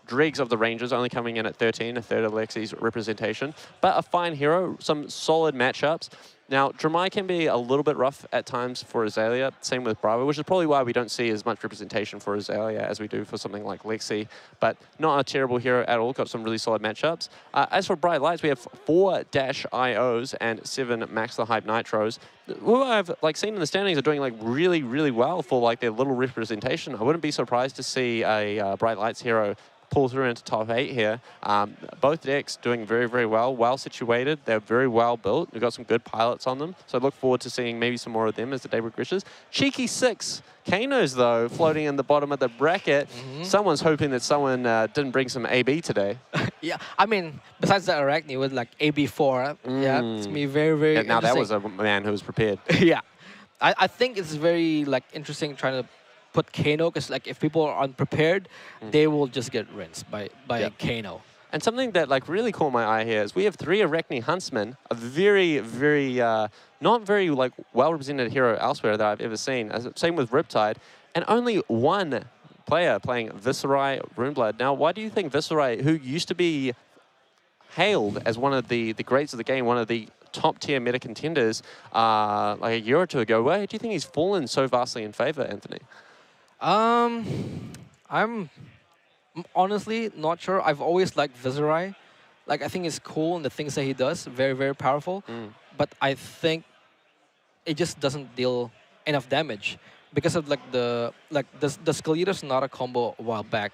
dregs of the Rangers, only coming in at 13, a third of Lexi's representation. But a fine hero, some solid matchups. Now, Dromai can be a little bit rough at times for Azalea, same with Bravo, which is probably why we don't see as much representation for Azalea as we do for something like Lexi. But not a terrible hero at all, got some really solid matchups. As for Bright Lights, we have 4 Dash IOs and 7 Max the Hype Nitros, who I've like seen in the standings are doing like really, really well for like their little representation. I wouldn't be surprised to see a Bright Lights hero pull through into top 8 here. Both decks doing very, very well situated. They're very well built. We've got some good pilots on them. So I look forward to seeing maybe some more of them as the day progresses. Cheeky 6 Kanos, though, floating in the bottom of the bracket. Someone's hoping that someone didn't bring some AB today. Yeah, I mean, besides the Arachne with like AB4, yeah, it's me very, very Now that was interesting. a man who was prepared. Yeah, I think it's very like interesting trying to put Kano, because like if people are unprepared, they will just get rinsed by Kano. And something that like really caught my eye here is we have 3 Arachne Huntsmen, a very, very not very like well represented hero elsewhere that I've ever seen. Same with Riptide, and only 1 player playing Viserai Runeblood. Now, why do you think Viserai, who used to be hailed as one of the greats of the game, one of the top tier meta contenders like a year or 2 ago, why do you think he's fallen so vastly in favor, Anthony? I'm honestly not sure. I've always liked Viserai. Like, I think it's cool and the things that he does, very, very powerful. But I think it just doesn't deal enough damage because of like the Skull Eater's not a combo a while back.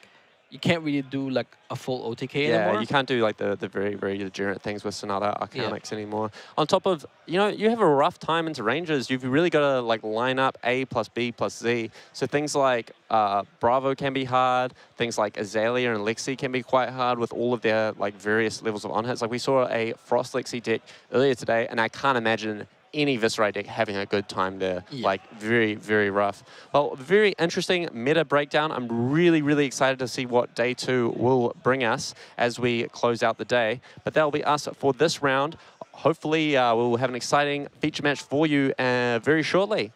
You can't really do like a full OTK anymore. Yeah, you can't do like the very, very degenerate things with Sonata Arcanics anymore. On top of, you know, you have a rough time into Rangers. You've really got to like line up A plus B plus Z. So things like Bravo can be hard. Things like Azalea and Lexi can be quite hard with all of their like various levels of on-hits. Like we saw a Frost Lexi deck earlier today, and I can't imagine any Viserai deck having a good time there. Like very, very rough. Well, very interesting meta breakdown. I'm really, really excited to see what day 2 will bring us as we close out the day. But that'll be us for this round. Hopefully we'll have an exciting feature match for you very shortly.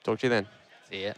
Talk to you then. See ya.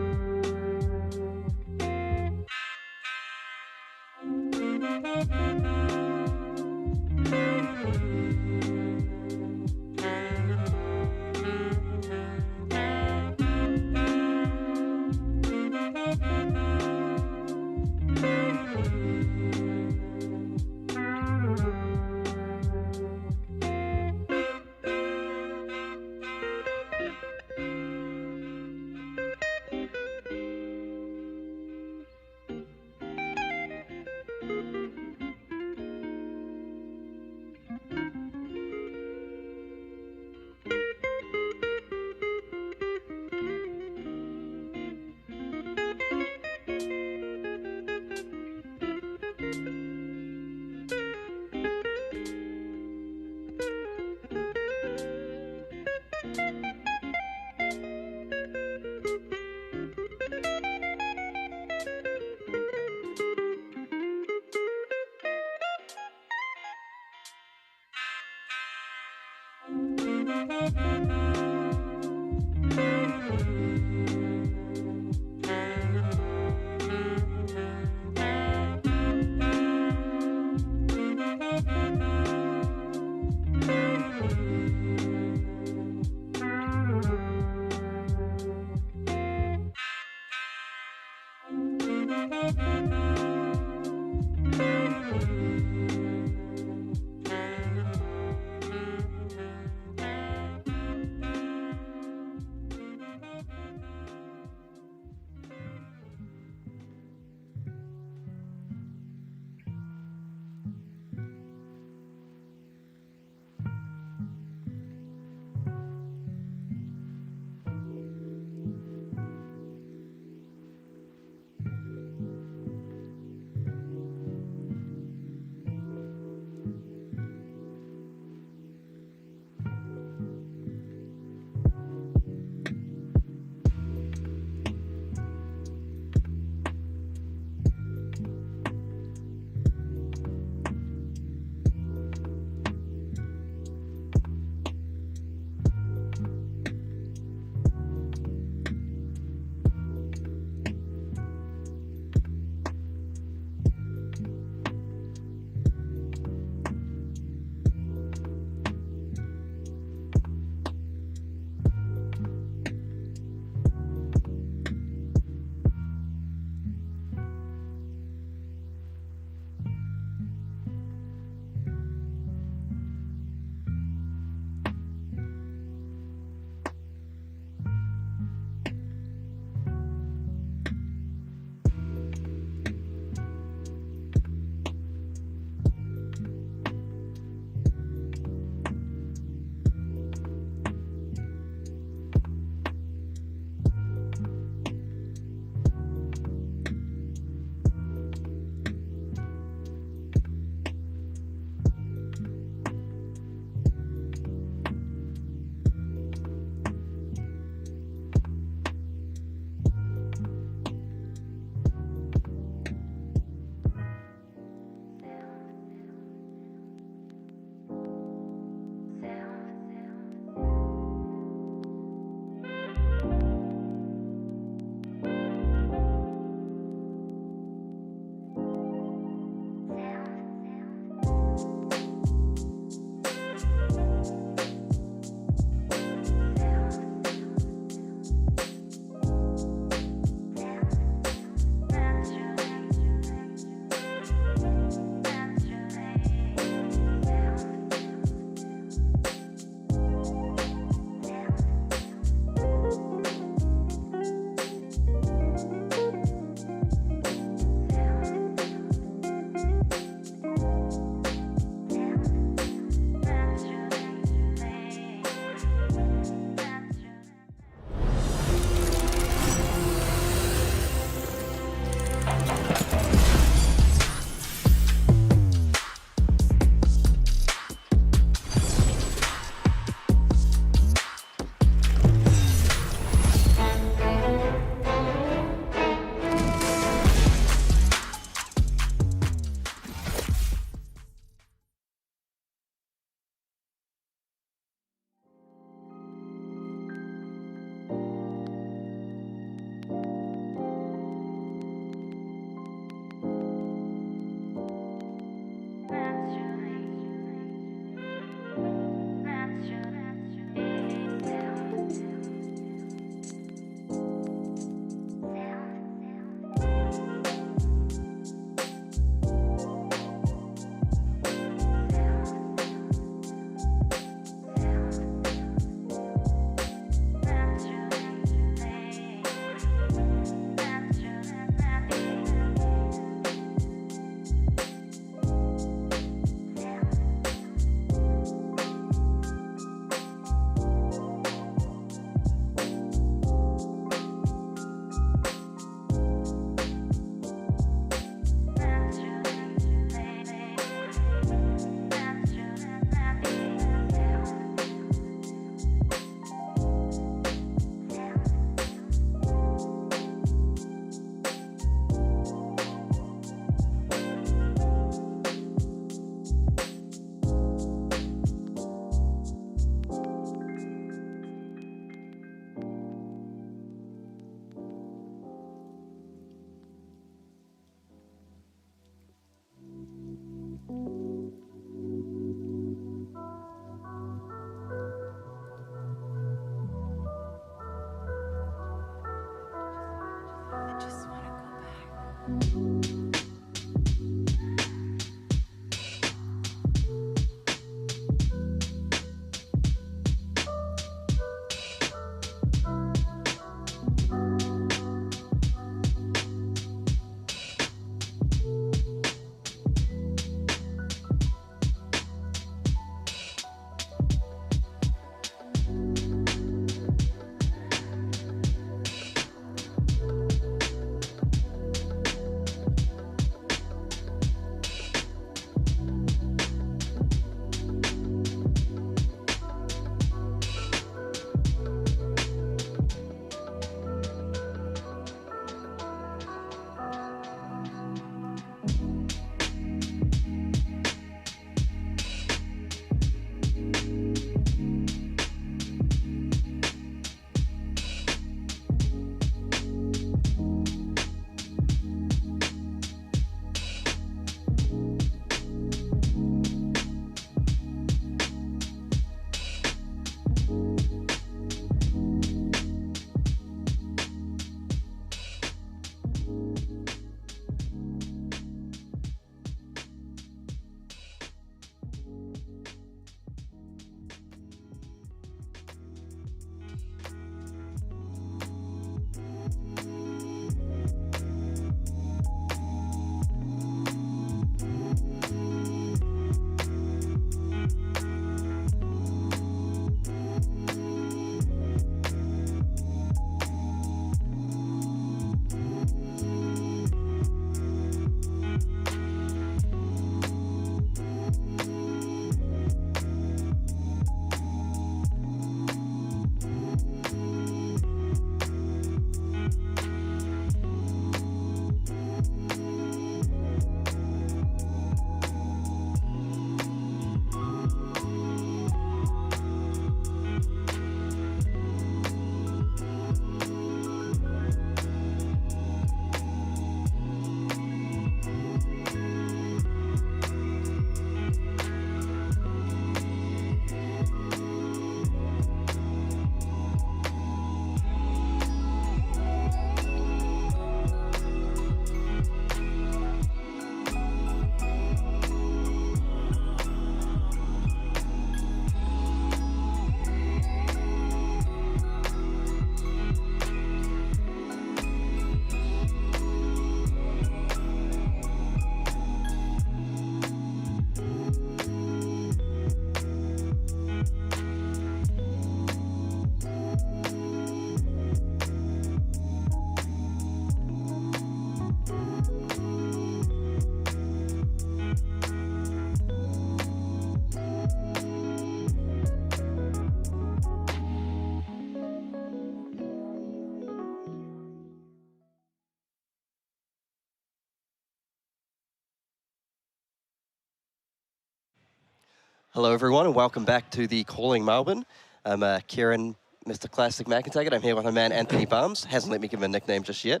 Hello, everyone, and welcome back to the Calling Melbourne. I'm Kieran, Mr. Classic Macintaggart. I'm here with my man Anthony Barnes. Hasn't let me give him a nickname just yet.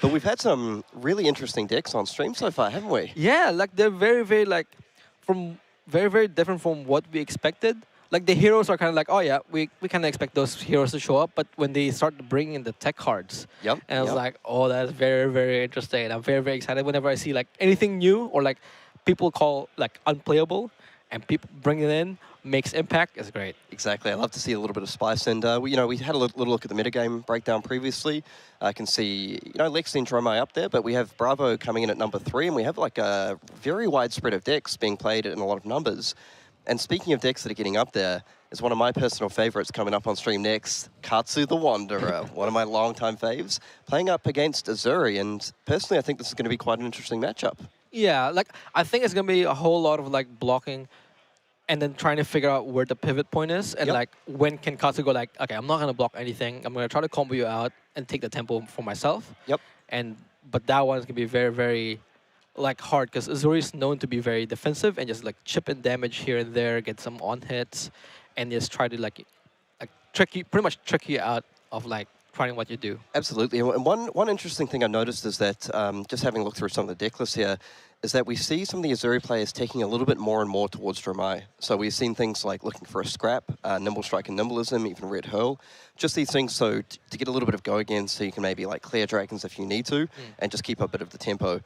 But we've had some really interesting decks on stream so far, haven't we? Yeah, like they're very, very like from very, very different from what we expected. Like the heroes are kind of like, oh yeah, we kind of expect those heroes to show up, but when they start bringing in the tech cards, and I was like, oh, that's very, very interesting. And I'm very, very excited whenever I see like anything new or like people call like unplayable, and people bring it in, makes impact. It's great. Exactly. I love to see a little bit of spice. And, we had a little look at the metagame breakdown previously. I can see, Lexi and Dromai up there, but we have Bravo coming in at number 3, and we have like a very wide spread of decks being played in a lot of numbers. And speaking of decks that are getting up there, is one of my personal favorites coming up on stream next, Katsu the Wanderer, one of my longtime faves, playing up against Azuri. And personally, I think this is going to be quite an interesting matchup. Yeah, like I think it's gonna be a whole lot of like blocking, and then trying to figure out where the pivot point is, and like when can Katsu go like, okay, I'm not gonna block anything. I'm gonna try to combo you out and take the tempo for myself. But that one's gonna be very, very like hard because Azuri is known to be very defensive and just like chip in damage here and there, get some on hits, and just try to like trick you, pretty much trick you out of like trying what you do. Absolutely. And one interesting thing I noticed is that, just having a look through some of the deck lists here, is that we see some of the Azuri players taking a little bit more and more towards Dromai. So we've seen things like looking for a scrap, Nimble Strike and Nimbleism, even Red Hurl. Just these things so to get a little bit of go again, so you can maybe like clear dragons if you need to, and just keep a bit of the tempo.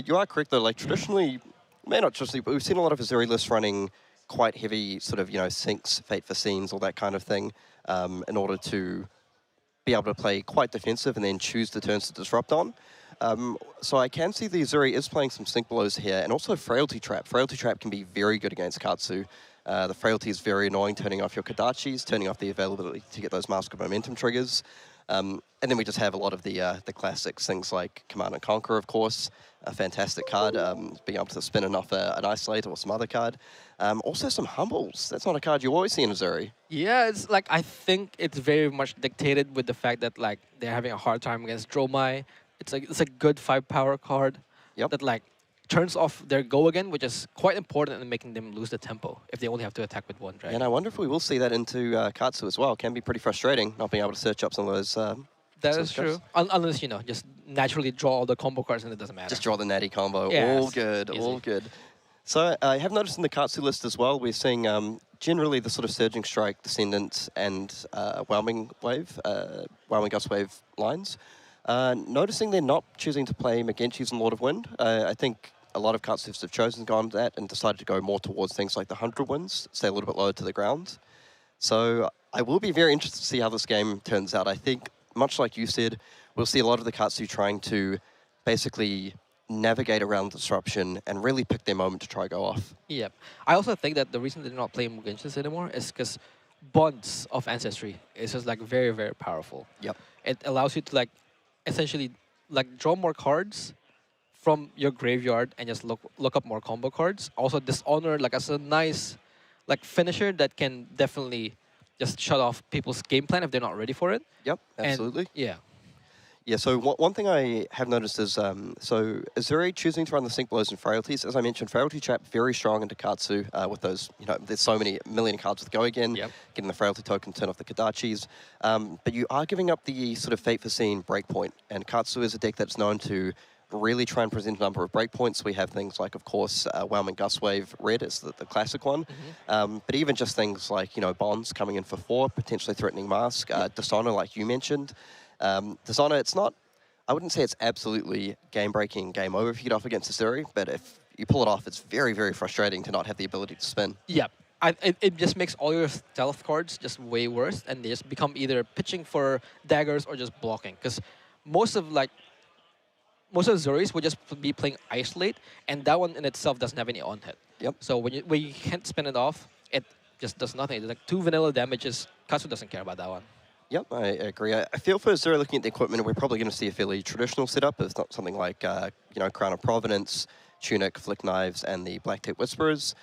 You are correct though, like traditionally, not traditionally, but we've seen a lot of Azuri lists running quite heavy sort of, sinks, Fate for Scenes, all that kind of thing, in order to be able to play quite defensive and then choose the turns to disrupt on. So I can see the Azuri is playing some Sink Blows here, and also Frailty Trap. Frailty Trap can be very good against Katsu. The Frailty is very annoying, turning off your Kodachis, turning off the availability to get those Mask of Momentum triggers. And then we just have a lot of the classics, things like Command and Conquer, of course, a fantastic card, being able to spin off an Isolate or some other card. Also some Humbles. That's not a card you always see in Azuri. Yeah, it's like, I think it's very much dictated with the fact that like they're having a hard time against Dromai. It's a good 5-power card that like turns off their go again, which is quite important in making them lose the tempo if they only have to attack with one dragon. And I wonder if we will see that into Katsu as well. It can be pretty frustrating not being able to search up some of those. That is true. Unless, just naturally draw all the combo cards and it doesn't matter. Just draw the natty combo. Yes. All good, Easy. all good. So I have noticed in the Katsu list as well, we're seeing generally the sort of Surging Strike, Descendant, and Whelming Gust Wave lines. Noticing they're not choosing to play Magenchis and Lord of Wind. I think a lot of Katsus have chosen gone that and decided to go more towards things like the 100 Winds, stay a little bit lower to the ground. So I will be very interested to see how this game turns out. I think, much like you said, we'll see a lot of the Katsu trying to basically navigate around disruption and really pick their moment to try go off. Yep. I also think that the reason they're not playing Mugenshis anymore is because Bonds of Ancestry is just like very, very powerful. Yep. It allows you to like essentially like draw more cards from your graveyard and just look up more combo cards. Also Dishonor like as a nice like finisher that can definitely just shut off people's game plan if they're not ready for it. Yep, absolutely. And, yeah. Yeah, so one thing I have noticed is, so Azuri choosing to run the Sink Blows and Frailties. As I mentioned, Frailty Trap very strong into Katsu with those, there's so many million cards with Go Again, getting the Frailty token, turn off the Kodachis. But you are giving up the sort of Fate for Scene breakpoint, and Katsu is a deck that's known to really try and present a number of breakpoints. We have things like, of course, Whelming Gust Wave Red is the classic one. But even just things like, Bonds coming in for 4, potentially threatening Mask, Dishonor, like you mentioned. Dishonor, it's not, I wouldn't say it's absolutely game-breaking, game over if you get off against Azuri, but if you pull it off, it's very, very frustrating to not have the ability to spin. Yeah. It just makes all your stealth cards just way worse, and they just become either pitching for daggers or just blocking. Because most of Azuris would just be playing Isolate, and that one in itself doesn't have any on-hit. Yep. So when you can't spin it off, it just does nothing. It's like 2 vanilla damages. Katsu doesn't care about that one. Yep, I agree. I feel for Azuri looking at the equipment, we're probably going to see a fairly traditional setup. It's not something like, Crown of Providence, Tunic, Flick Knives, and the Black Tech Whisperers,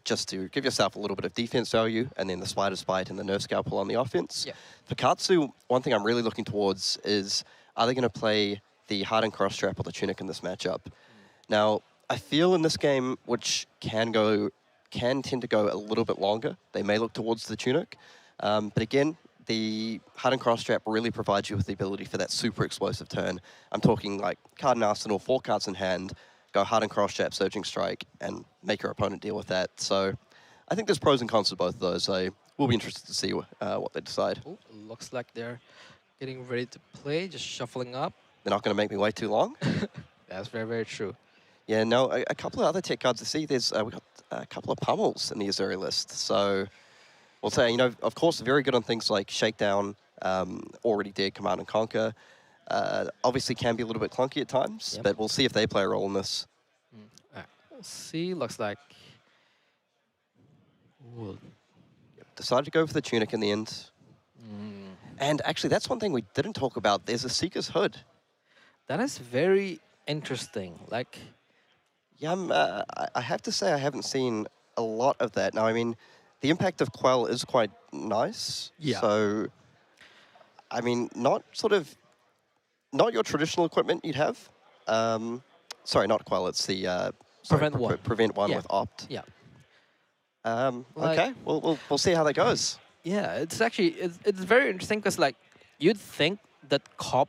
just to give yourself a little bit of defense value, and then the Spider's Bite and the Nerve Scalpel on the offense. Yep. For Katsu, one thing I'm really looking towards is, are they going to play the Hardened Cross Trap or the Tunic in this matchup? Now, I feel in this game, which can tend to go a little bit longer, they may look towards the Tunic. But again, the Hardened Cross Trap really provides you with the ability for that super explosive turn. I'm talking like card in arsenal, 4 cards in hand, go Hardened Cross Trap, Surging Strike, and make your opponent deal with that. So I think there's pros and cons to both of those. So we'll be interested to see what they decide. Ooh, looks like they're getting ready to play, just shuffling up. They're not going to make me wait too long. That's very, very true. Yeah, no, a couple of other tech cards to see. There's we've got a couple of pummels in the Azuri list. So we'll say, of course, very good on things like Shakedown, Already Dead, Command and Conquer. Obviously can be a little bit clunky at times, but we'll see if they play a role in this. Right. We'll see. Looks like... Decided to go for the Tunic in the end. And actually, that's one thing we didn't talk about. There's a Seeker's Hood. That is very interesting. Like... Yeah, I have to say I haven't seen a lot of that. Now, I mean, the impact of Quell is quite nice. Yeah. So, I mean, not your traditional equipment you'd have. Sorry, not Quell. It's the Prevent One. Prevent One with Opt. Yeah. Okay. We'll see how that goes. Yeah, it's actually it's very interesting because like you'd think that Cop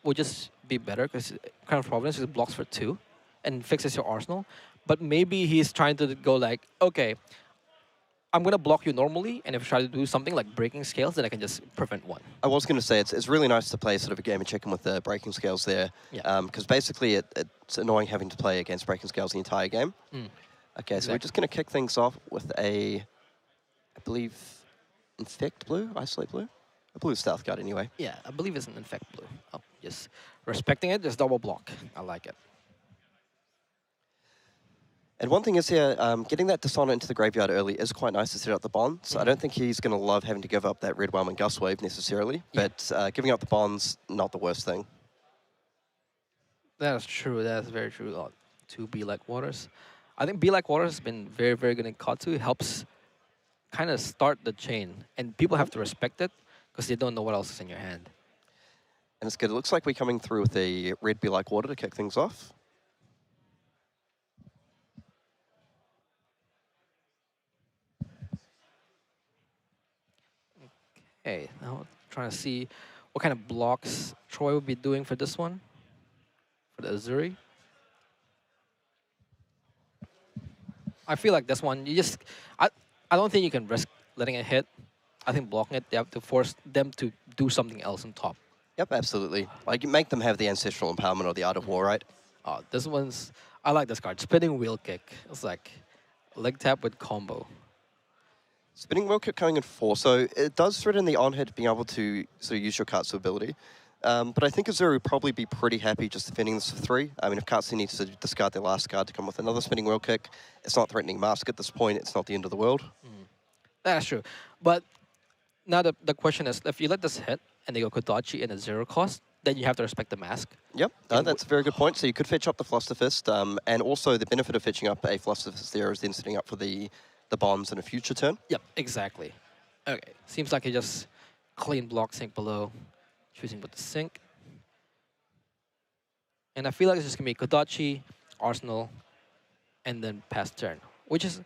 would just be better because Crown of Providence just blocks for 2 and fixes your arsenal. But maybe he's trying to go like, okay, I'm going to block you normally, and if I try to do something like breaking scales, then I can just prevent 1. I was going to say, it's really nice to play sort of a game of chicken with the breaking scales there. Yeah. Because basically it's annoying having to play against breaking scales the entire game. Okay, so we're just going to kick things off with a, I believe, Infect Blue? Isolate Blue? I believe it's Stealth Guard anyway. Yeah, I believe it's an Infect Blue. Oh, just respecting it, just double block. I like it. And one thing is here, getting that Dishonor into the graveyard early is quite nice to set up the bonds. I don't think he's going to love having to give up that Red Whelm and Gust Wave necessarily, but giving up the bonds, not the worst thing. That's true. That's very true. To Be Like Waters. I think Be Like Waters has been very, very good in Katsu. It helps kind of start the chain. And people have to respect it because they don't know what else is in your hand. And it's good. It looks like we're coming through with a red Be Like Water to kick things off. Okay, now trying to see what kind of blocks Troy will be doing for this one. For the Azuri. I feel like this one, I don't think you can risk letting it hit. I think blocking it, they have to force them to do something else on top. Yep, absolutely. Like, you make them have the Ancestral Empowerment or the Art of War, right? This one's, I like this card. Spinning Wheel Kick. It's like leg tap with combo. Spinning Wheel Kick coming in 4, so it does threaten the on-hit being able to sort of use your Katsu ability. But I think Azuri would probably be pretty happy just defending this for 3. I mean, if Katsu needs to discard their last card to come with another Spinning Wheel Kick, it's not threatening Mask at this point. It's not the end of the world. That's true. But now the question is, if you let this hit and they go Kodachi in a 0 cost, then you have to respect the Mask. Yep, that's a very good point. So you could fetch up the Fluster Fist, and also the benefit of fetching up a Fluster Fist there is then setting up for the bonds in a future turn. Yep, exactly. Okay, seems like he just clean block sync below, choosing with the sync. And I feel like it's just going to be Kodachi, Arsenal, and then pass turn, which is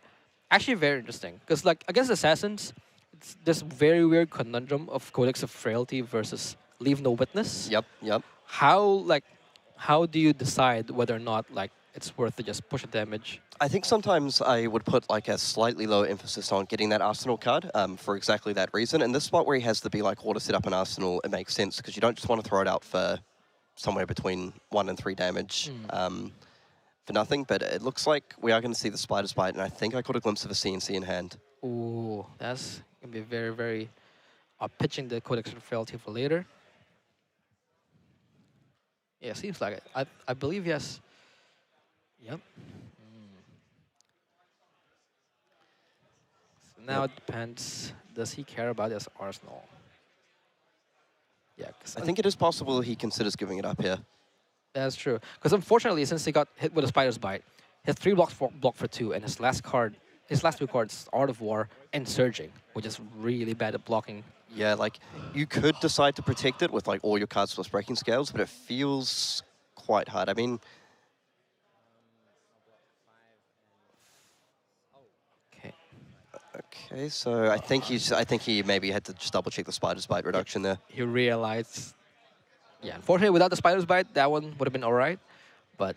actually very interesting. Because like against Assassins, it's this very weird conundrum of Codex of Frailty versus Leave No Witness. Yep, yep. How do you decide whether or not like it's worth to just push a damage? I think sometimes I would put like a slightly lower emphasis on getting that Arsenal card for exactly that reason. And this spot where he has the Be Like Water set up in Arsenal, it makes sense because you don't just want to throw it out for somewhere between 1 and 3 damage for nothing. But it looks like we are going to see the Spider's Bite, and I think I caught a glimpse of a CNC in hand. Ooh, that's going to be very, very pitching the Codex of Frailty for later. Yeah, seems like it. I believe yes. Yep. So now it depends. Does he care about his arsenal? Yeah, I think it is possible he considers giving it up here. That's true. Because unfortunately, since he got hit with a Spider's Bite, he has 3 blocks block for 2, and his last 2 cards, Art of War and Surging, which is really bad at blocking. Yeah, like, you could decide to protect it with, like, all your cards plus breaking scales, but it feels quite hard. I mean... Okay, so I think he maybe had to just double-check the Spider's Bite reduction there. He realized... Yeah, unfortunately, without the Spider's Bite, that one would have been all right, but...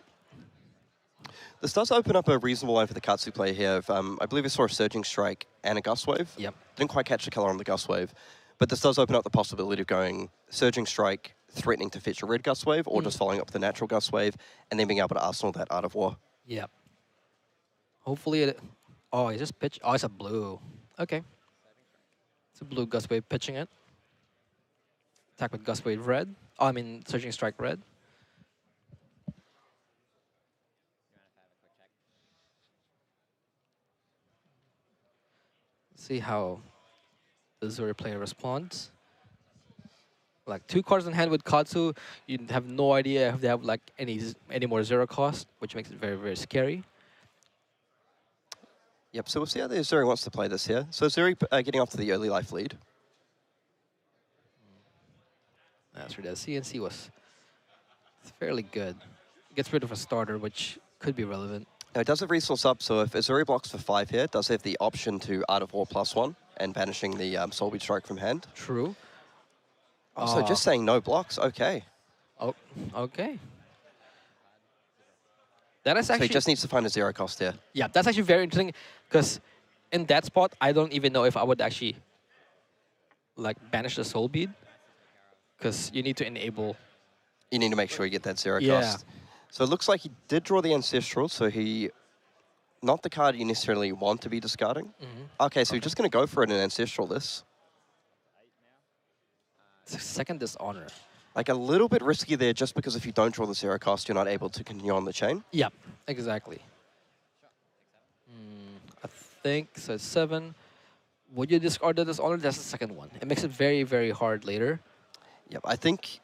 This does open up a reasonable line for the Katsu player here. I believe we saw a Surging Strike and a Gust Wave. Yep. Didn't quite catch the color on the Gust Wave. But this does open up the possibility of going Surging Strike, threatening to fetch a red Gust Wave, or just following up with a natural Gust Wave, and then being able to arsenal that Art of War. Yep. Hopefully it... Oh, he just pitched... Oh, it's a blue. Okay. It's a blue Gust Wave pitching it. Attack with Gust Wave red. Oh, I mean Surging Strike red. See how the Azuri player responds. Like 2 cards in hand with Katsu, you have no idea if they have like any more 0 cost, which makes it very, very scary. Yep, so we'll see how the Azuri wants to play this here. So Azuri getting off to the early life lead. That's right. The CNC was fairly good. Gets rid of a starter, which could be relevant. Now, it does have resource up, so if Azuri blocks for 5 here, it does have the option to Art of War +1 and banishing the Soul Beat Strike from hand. True. So just saying no blocks, okay. Oh, okay. That is So he actually just needs to find a 0 cost here. yeah. That's actually very interesting because in that spot, I don't even know if I would actually like banish the soul bead because you need to enable. You need to make sure you get that 0 Yeah. cost. So it looks like he did draw the Ancestral, so he... Not the card you necessarily want to be discarding. Okay, so you're just going to go for it in Ancestral this. Second dishonor. Like a little bit risky there just because if you don't draw the 0 cost, you're not able to continue on the chain. Yeah, exactly. I think so. It's 7. Would you discard the dishonor? That's the second one. It makes it very, very hard later. Yep, I think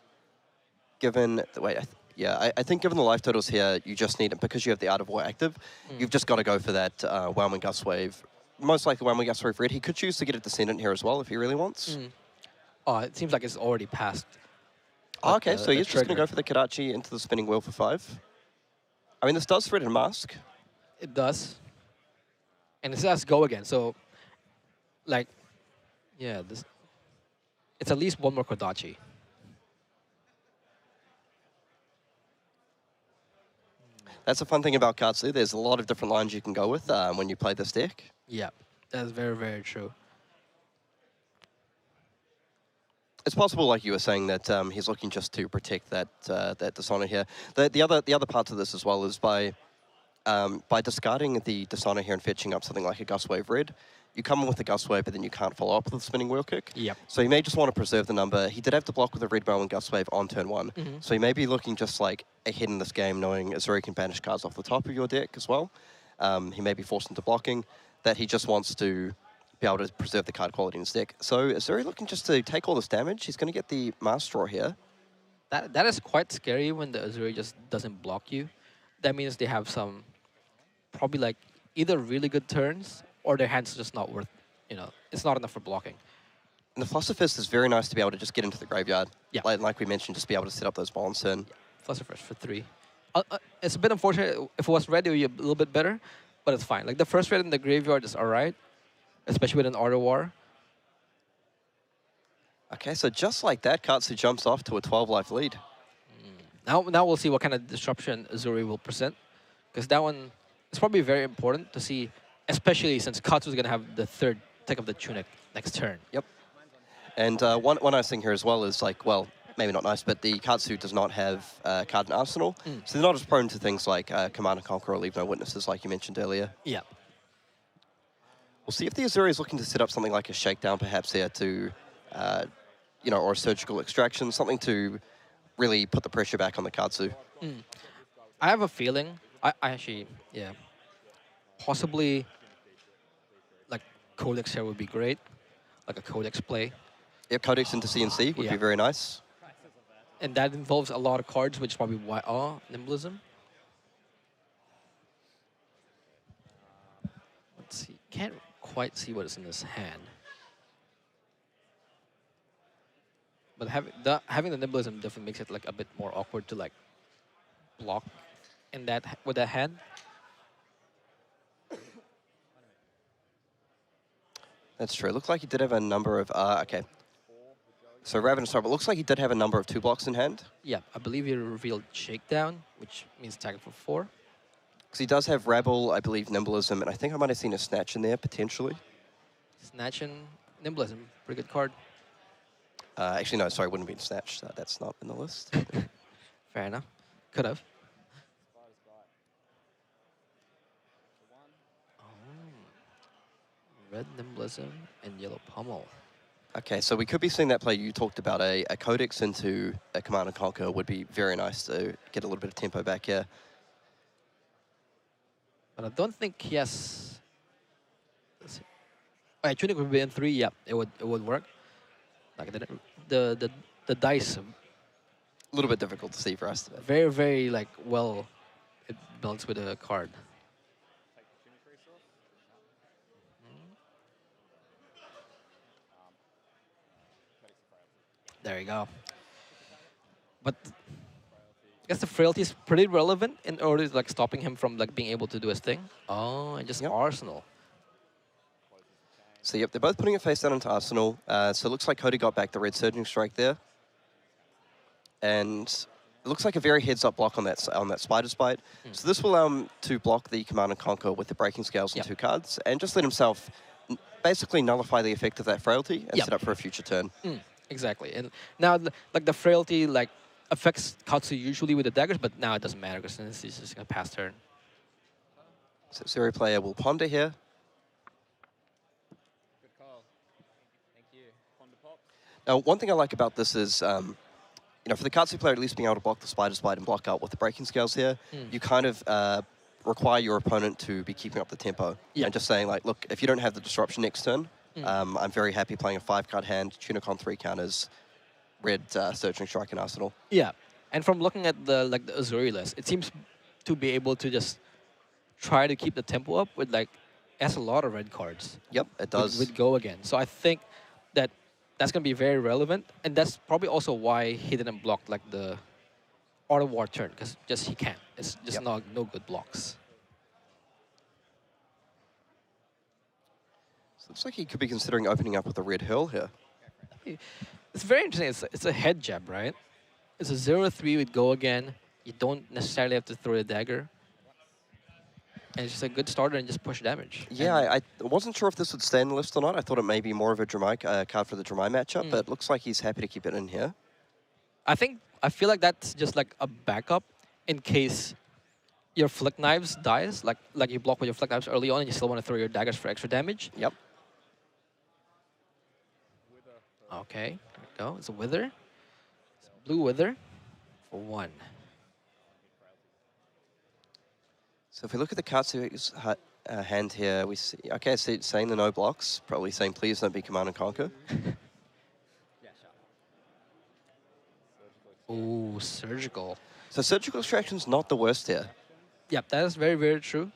given... Wait, I think given the life totals here, you just need it because you have the Art of War active. You've just got to go for that Whelming Gust Wave. Most likely Whelming Gust Wave red. He could choose to get a Descendant here as well if he really wants. Oh, it seems like it's already passed. Oh, okay, so the he's just going to trigger. go for the Kadachi into the Spinning Wheel for 5. I mean, this does threaten Mask. It does. And it says go again. So, like, yeah, this. It's at least one more Kodachi. That's a fun thing about Katsu. There's a lot of different lines you can go with when you play this deck. Yeah, that's very, very true. It's possible, like you were saying, that he's looking just to protect that that Dishonor here. The other part to this as well is by discarding the Dishonor here and fetching up something like a Gust Wave red, you come in with the Gust Wave, but then you can't follow up with a Spinning Wheel Kick. Yep. So you may just want to preserve the number. He did have to block with a Red Bow and Gust Wave on turn 1. So you may be looking just like ahead in this game, knowing Azuri can banish cards off the top of your deck as well. He may be forced into blocking, that he just wants to be able to preserve the card quality in his deck. So Azuri looking just to take all this damage. He's going to get the Master Draw here. That is quite scary when the Azuri just doesn't block you. That means they have some, probably like either really good turns or their hand's just not worth, it's not enough for blocking. And the Philosopher's is very nice to be able to just get into the graveyard. Yeah. Like we mentioned, just be able to set up those bonds and... Philosopher's for 3. It's a bit unfortunate. If it was red, it would be a little bit better, but it's fine. Like the first red in the graveyard is alright, especially with an Art of War. Okay, so just like that, Katsu jumps off to a 12-life lead. Now we'll see what kind of disruption Azuri will present, because that one is probably very important to see, especially since Katsu is going to have the third Take of the Tunic next turn. Yep. And one nice thing here as well is, like, well, maybe not nice, but the Katsu does not have card in Arsenal, so they're not as prone to things like Command and Conquer or Leave No Witnesses, like you mentioned earlier. Yeah. We'll see if the Azuri is looking to set up something like a Shakedown, perhaps, here to, or a Surgical Extraction, something to really put the pressure back on the Katsu. I have a feeling, I actually, yeah, possibly, like, Codex here would be great, like a Codex play. Yeah, Codex into CNC would be very nice. And that involves a lot of cards, which is probably why, Nimblism. Let's see, can't quite see what is in this hand. But having the Nimblism definitely makes it like a bit more awkward to like block in that with that hand. That's true. It looked like he did have a number of... okay. So Ravenous Star, but it looks like he did have a number of 2 blocks in hand. Yeah, I believe he revealed Shakedown, which means attack for 4. Because he does have Rabble, I believe Nimblism, and I think I might have seen a Snatch in there, potentially. Snatch and Nimblism, pretty good card. Actually, no, sorry, wouldn't be Snatch. That's not in the list. Fair enough. Could have. Red Nimblism and yellow Pummel. Okay, so we could be seeing that play you talked about. A Codex into a Command and Conquer would be very nice to get a little bit of tempo back here. But I don't think he has... Let's see. Oh, yeah, Tunic would be in 3, yeah, it would work. Like the dice, A little bit difficult to see for us. very, very, like, well, it builds with a card. There you go. But I guess the frailty is pretty relevant in order to like stopping him from like being able to do his thing. Oh, and just Arsenal. So yep, they're both putting it face down into Arsenal. So it looks like Cody got back the red Surging Strike there. and it looks like a very heads-up block on that Spider's Bite. So this will allow him to block the Command and Conquer with the Breaking Scales and 2 cards, and just let himself basically nullify the effect of that Frailty and set up for a future turn. Exactly. And now, like the Frailty, like affects Katsu usually with the daggers, but now it doesn't matter because he's just gonna pass turn. So Zero player will ponder here. Good call. Thank you. Ponder pop. Now, one thing I like about this is, you know, for the Katsu player at least being able to block the Spider's Bite and block out with the Breaking Scales here, you kind of require your opponent to be keeping up the tempo. And just saying, like, look, if you don't have the disruption next turn, I'm very happy playing a 5-card hand, Tunicon 3 counters, red Searching Strike and Arsenal. Yeah, and from looking at the Uzuri list, it seems to be able to just try to keep the tempo up with like, has a lot of red cards. Yep, it does. With Go again. So I think that that's going to be very relevant, and that's probably also why he didn't block like the Art of War turn, because just he can't. It's just no good blocks. So it looks like he could be considering opening up with a red Hurl here. It's very interesting. It's a head jab, right? It's a 0-3 with Go again. You don't necessarily have to throw the dagger. And it's just a good starter and just push damage. Yeah, I wasn't sure if this would stay in the list or not. I thought it may be more of a Dramai card for the Dramai matchup, but it looks like he's happy to keep it in here. I feel like that's just like a backup in case your Flick Knives dies. Like you block with your Flick Knives early on and you still want to throw your daggers for extra damage. Yep. Okay, there we go. It's a Wither. It's a blue Wither for 1. So if we look at the Katsu's hand here, we see, okay, so it's saying the no blocks, probably saying please don't be Command and Conquer. Ooh, Surgical. So Surgical Extraction's not the worst here. Yep, that is very, very true.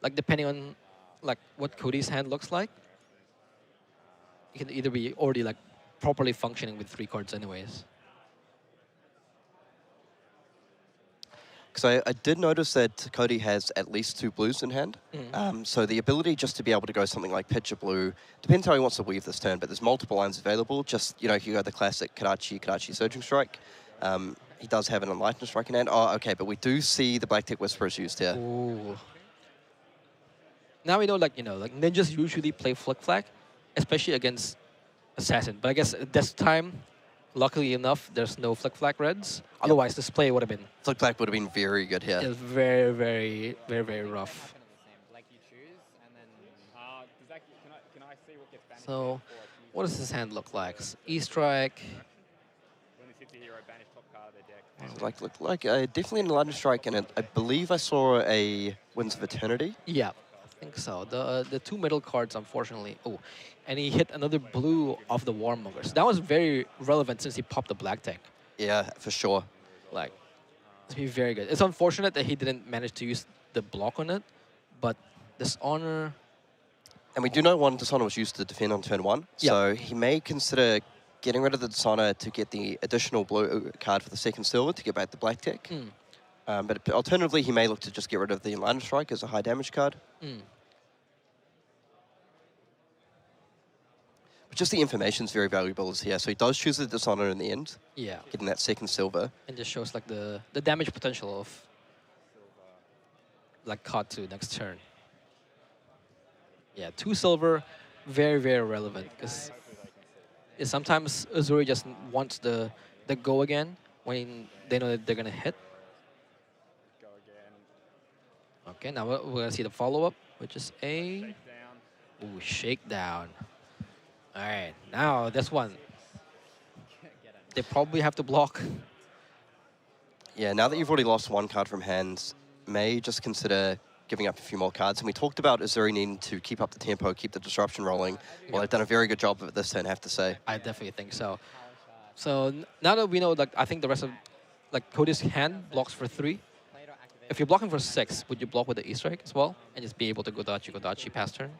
Like depending on like what Cody's hand looks like, it can either be already like properly functioning with 3 cards anyways. Because I did notice that Cody has at least 2 blues in hand. So the ability just to be able to go something like Pitcher Blue, depends how he wants to weave this turn, but there's multiple lines available. Just, you know, if you go the classic Kadachi Surging Strike, he does have an Enlightened Strike in hand. Oh, okay, but we do see the Black Tech Whisperers used here. Ooh. Now we know, like, you know, like ninjas usually play Flick Flag, especially against Assassin. But I guess at this time, luckily enough, there's no Flick Flag reds. Otherwise, this play would have been... Flick Flag would have been very good here. It was very, very, very, very rough. Like you choose, and then can I see what gets banished? So, what does his hand look like? E-Strike. When the 50 hero banish top card of their deck. Look like definitely an Enlightened Strike, and I believe I saw a Winds of Eternity. Yeah, I think so. The 2 middle cards, unfortunately. Oh, and he hit another blue of the Warmongers. So that was very relevant since he popped the Black Tech. Yeah, for sure. Like, it's been very good. It's unfortunate that he didn't manage to use the block on it, but Dishonor... And we do know one Dishonor was used to defend on turn 1, so he may consider getting rid of the Dishonor to get the additional blue card for the second silver to get back the Black Tech. But alternatively, he may look to just get rid of the Enlightened Strike as a high damage card. But just the information's very valuable is here. So he does choose the Dishonor in the end. Yeah. Getting that second silver. And just shows like the damage potential of like Katsu next turn. Yeah, 2 silver, very, very relevant because sometimes Uzuri just wants the go again when they know that they're gonna hit. Go again. Okay, now we're gonna see the follow-up, which is a shakedown. All right, now this one, they probably have to block. Yeah, now that you've already lost 1 card from hand, may just consider giving up a few more cards. And we talked about Uzuri needing to keep up the tempo, keep the disruption rolling. Well, they've done a very good job of it this turn, I have to say. I definitely think so. So now that we know, like, I think the rest of, like, Cody's hand blocks for 3. If you're blocking for 6, would you block with the E-Strike as well? And just be able to Godachi past turn?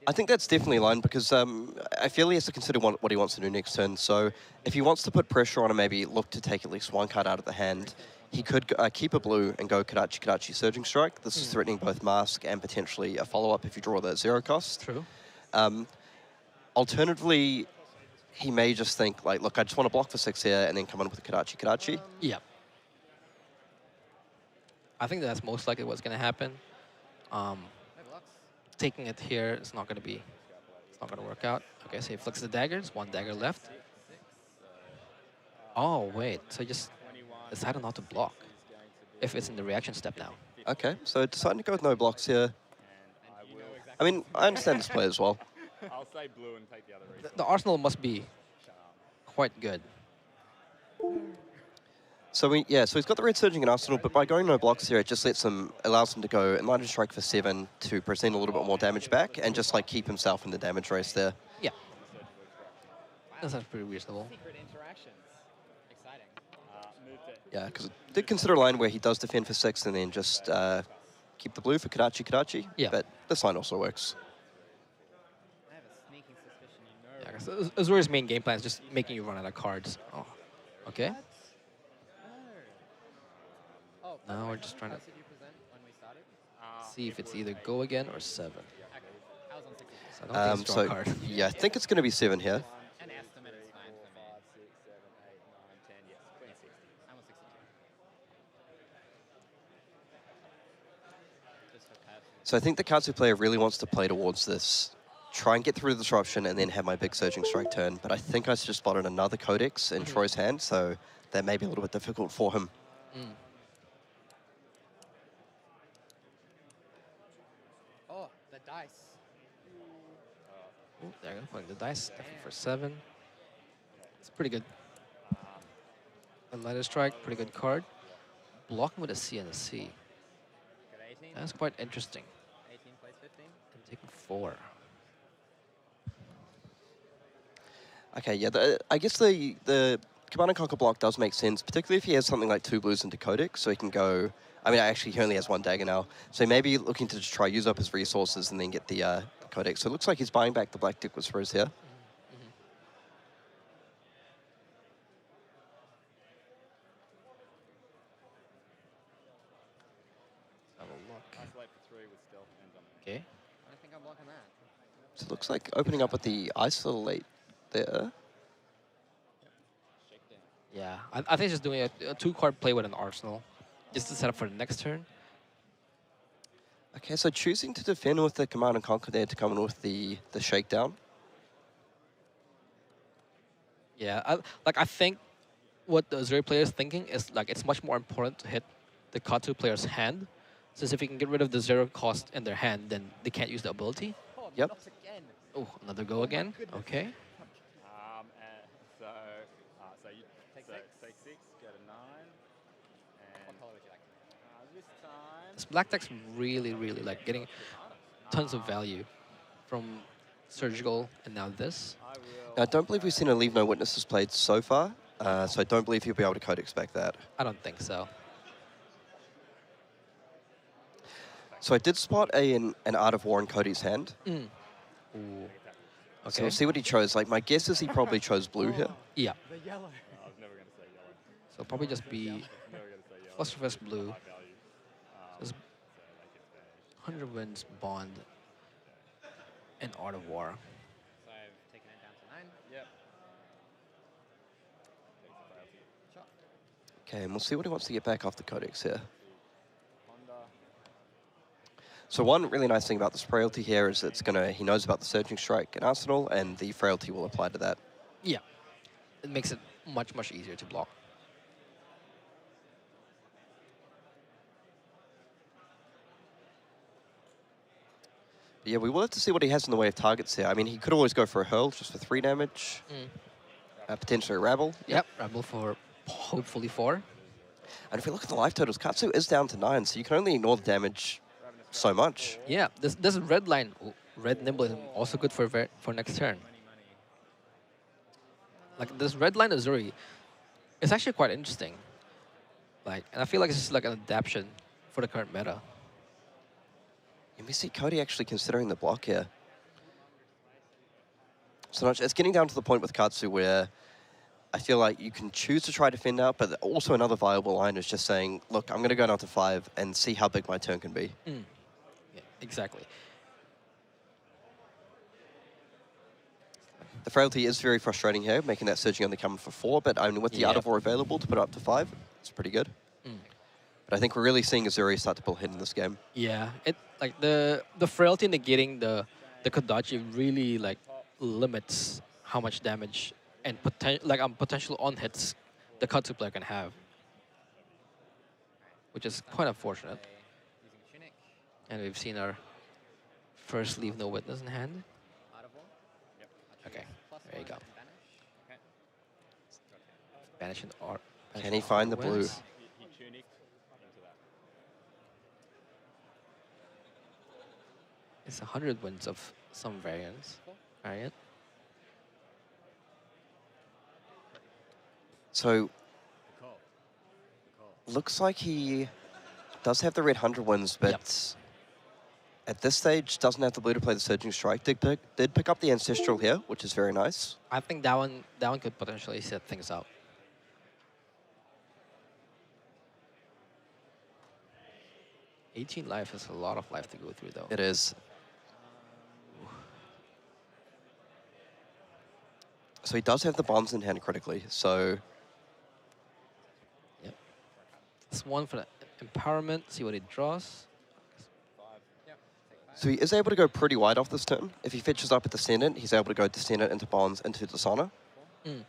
I think that's definitely a line because I feel he has to consider what he wants to do next turn. So if he wants to put pressure on and maybe look to take at least 1 card out of the hand, he could keep a blue and go Kadachi Surging Strike. This is threatening both Mask and potentially a follow-up if you draw that 0 cost. True. Alternatively, he may just think, like, look, I just want to block for 6 here and then come in with Kadachi. Yeah. I think that's most likely what's going to happen. Taking it here is not going to be, it's not going to work out. Okay, so he flicks the daggers, 1 dagger left. Oh, wait, so he just decided not to block if it's in the reaction step now. Okay, so deciding to go with no blocks here. I mean, I understand this play as well. I'll say blue and take the other reason. The arsenal must be quite good. So so he's got the red surging in Arsenal, but by going no blocks here, it just allows him to go Enlightened Strike for 7 to present a little bit more damage back and just like keep himself in the damage race there. Yeah. That sounds pretty reasonable. Secret interactions. Exciting. Moved it. Yeah, because I did consider a line where he does defend for 6 and then just keep the blue for Kadachi. Yeah. But this line also works. I have a sneaking suspicion you know. Yeah, Azuri's main game plan is just making you run out of cards. Oh, okay. Oh, Now we're just trying to did you present when we started? see if it's either go again or 7. Okay. I was on 60. So I don't think it's draw a So card. yeah, I think it's going to be 7 here. An estimate is fine for me. 5, 6, 7, 8, 9, 10. Yes, 20, 60. I'm on 62. Just for purposes. So I think the Katsu player really wants to play towards this, try and get through the disruption and then have my big surging strike turn. But I think I just spotted another Codex in Troy's hand, so that may be a little bit difficult for him. Oh, the dice. Ooh, there you go, putting the dice for 7. It's pretty good. Enlightened Strike, pretty good card. Blocking with a C and a C. Got 18. That's quite interesting. 18 plays 15. I'm taking 4. Okay, yeah, I guess the Command and Conquer block does make sense, particularly if he has something like 2 blues into Codex, so he can go... I mean, actually, he only has 1 dagger now, so maybe looking to just try use up his resources and then get the Codex. So it looks like he's buying back the Black Dick Whisperers here. Have a look. Isolate for 3 with stealth and dominance. Okay. I don't think I'm blocking that. So it looks like opening up with the Isolate there. Shake down. Yeah, I think just doing a 2-card play with an arsenal, just to set up for the next turn. Okay, so choosing to defend with the Command and Conquer there to come in with the Shakedown. Yeah, I think what the Azuri player is thinking is like it's much more important to hit the Katsu player's hand, since if you can get rid of the 0 cost in their hand, then they can't use the ability. Oh, Yep. not again. Oh, another go again. Okay. So you take 6. Take 6, go to 9. And what color would you like? This time. This black deck's really, really like getting tons of value from surgical and now this. I will. Now, I don't believe we've seen a Leave No Witnesses played so far, so I don't believe he'll be able to Codex back that. I don't think so. So I did spot an Art of War in Cody's hand. Ooh. So Okay. we'll see what he chose. Like, my guess is he probably chose blue here. Yeah. The yellow. I was never going to say yellow. So probably just be Never going to say yellow. Flusterfest blue. High value. Just 100 wins bond and Art of War. So I've taken it down to 9. Yep. Shot. Okay, and we'll see what he wants to get back off the Codex here. Honda. So one really nice thing about this frailty here is he knows about the Surging Strike and Arsenal, and the frailty will apply to that. Yeah. It makes it much, much easier to block. But yeah, we will have to see what he has in the way of targets here. I mean, he could always go for a Hurl just for 3 damage. Potentially a Rabble. Yep. Rebel for hopefully 4. And if we look at the life totals, Katsu is down to 9, so you can only ignore the damage so much. Yeah. This red line, red nimblism, also good for next turn. Like this red line Azuri, it's actually quite interesting. Like, and I feel like it's just like an adaptation for the current meta. And we see Cody actually considering the block here. So it's getting down to the point with Katsu where I feel like you can choose to try to defend out, but also another viable line is just saying, look, I'm going to go down to 5 and see how big my turn can be. Yeah, exactly. The frailty is very frustrating here, making that surging only come for 4, but only with the Art of War available to put it up to 5, it's pretty good. But I think we're really seeing Azuri start to pull ahead in this game. Yeah, it like the frailty negating the Kodachi really like limits how much damage and potential on hits the Katsu player can have, which is quite unfortunate. And we've seen our first Leave No Witness in hand. Okay, there you go. Banish an art. Can he find the blue? It's 100 wins of some variant. So, looks like he does have the red 100 wins, but at this stage doesn't have the blue to play the Surging Strike. Did pick up the Ancestral here, which is very nice. I think that one could potentially set things up. $18 life is a lot of life to go through, though. It is. So he does have the bonds in hand critically, so... Yep. This one for the empowerment, see what he draws. So he is able to go pretty wide off this turn. If he fetches up a Descendant, he's able to go Descendant into bonds, into Dishonor. Okay,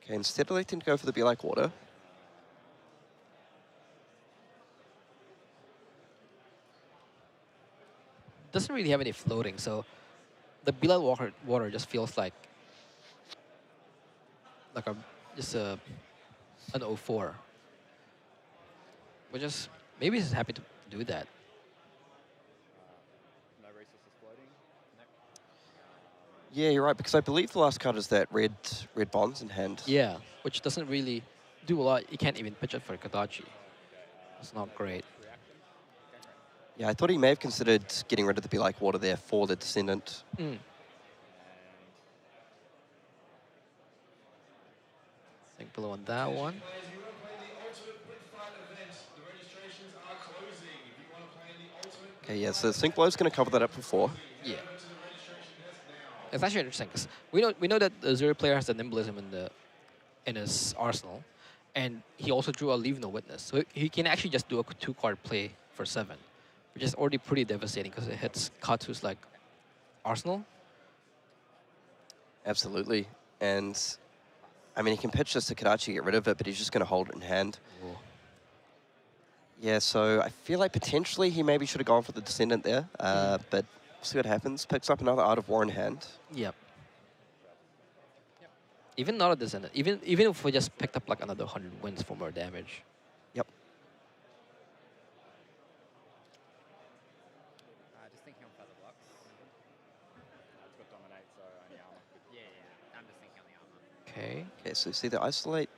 instead of electing to go for the Be Like Water, doesn't really have any floating, so the Be Like Water just feels like an 04. Which is, maybe he's happy to do that. No resources floating. yeah, you're right, because I believe the last card is that red bonds in hand. Yeah, which doesn't really do a lot. You can't even pitch it for Kodachi. It's not great. Yeah, I thought he may have considered getting rid of the Be Like Water there for the Descendant. Think below on that one. Okay, yeah, so Sync Blow is going to cover that up for 4. Yeah. It's actually interesting because we know that the Azuri player has the nimblism in his arsenal, and he also drew a Leave No Witness, so he can actually just do a 2-card play for 7, which is already pretty devastating because it hits Katsu's like arsenal. Absolutely, and I mean he can pitch this to Kodachi, get rid of it, but he's just going to hold it in hand. Ooh. Yeah, so I feel like potentially he maybe should have gone for the Descendant there, but we'll see what happens. Picks up another Art of War in hand. Yep. Even not a Descendant. Even if we just picked up like another 100 wins for more damage. Yep. Just thinking on further blocks. It's got dominate, so only armor. Yeah. I'm just thinking on the armor. Okay. Okay, so you see the Isolate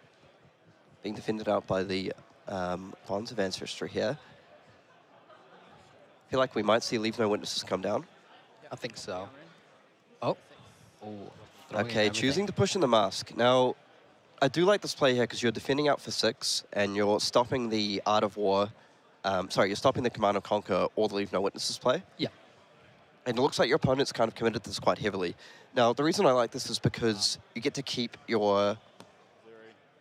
being defended out by the Bonds of Ancestry here. I feel like we might see Leave No Witnesses come down. I think so. Oh. Okay, choosing to push in the Mask. Now, I do like this play here because you're defending out for 6 and you're stopping the Art of War. You're stopping the Command of Conquer or the Leave No Witnesses play. Yeah. And it looks like your opponent's kind of committed to this quite heavily. Now, the reason I like this is because you get to keep your...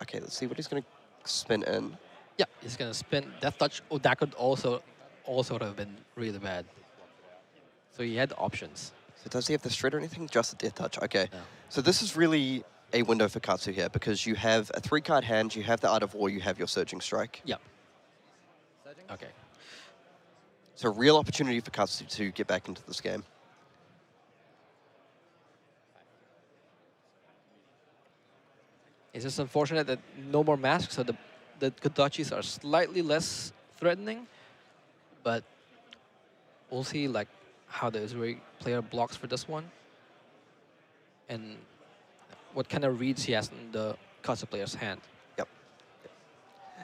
Okay, let's see what he's going to spin in. Yeah, he's gonna spin Death Touch. Oh, that could also have been really bad. So he had options. So does he have the Shred or anything? Just the Death Touch. Okay. No. So this is really a window for Katsu here because you have a 3-card hand, you have the Art of War, you have your Surging Strike. Yep. Okay. So real opportunity for Katsu to get back into this game. It's just unfortunate that no more masks, so the Kodachis are slightly less threatening, but we'll see like how the Azuri player blocks for this one and what kind of reads he has in the Katsu player's hand. Yep.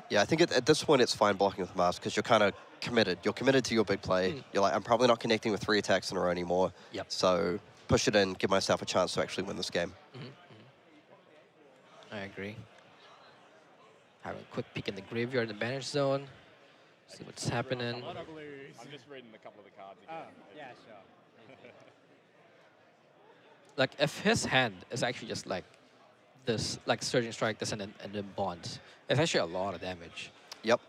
Yeah, I think at this point it's fine blocking with the Mask because you're kind of committed. You're committed to your big play. You're like, I'm probably not connecting with 3 attacks in a row anymore. Yep. So push it in, give myself a chance to actually win this game. I agree. Have a quick peek in the graveyard, the banish zone. See what's happening. I'm just reading a couple of the cards again. Yeah, sure. Like if his hand is actually just like this, like surging strike, this, and then bonds, it's actually a lot of damage. Yep.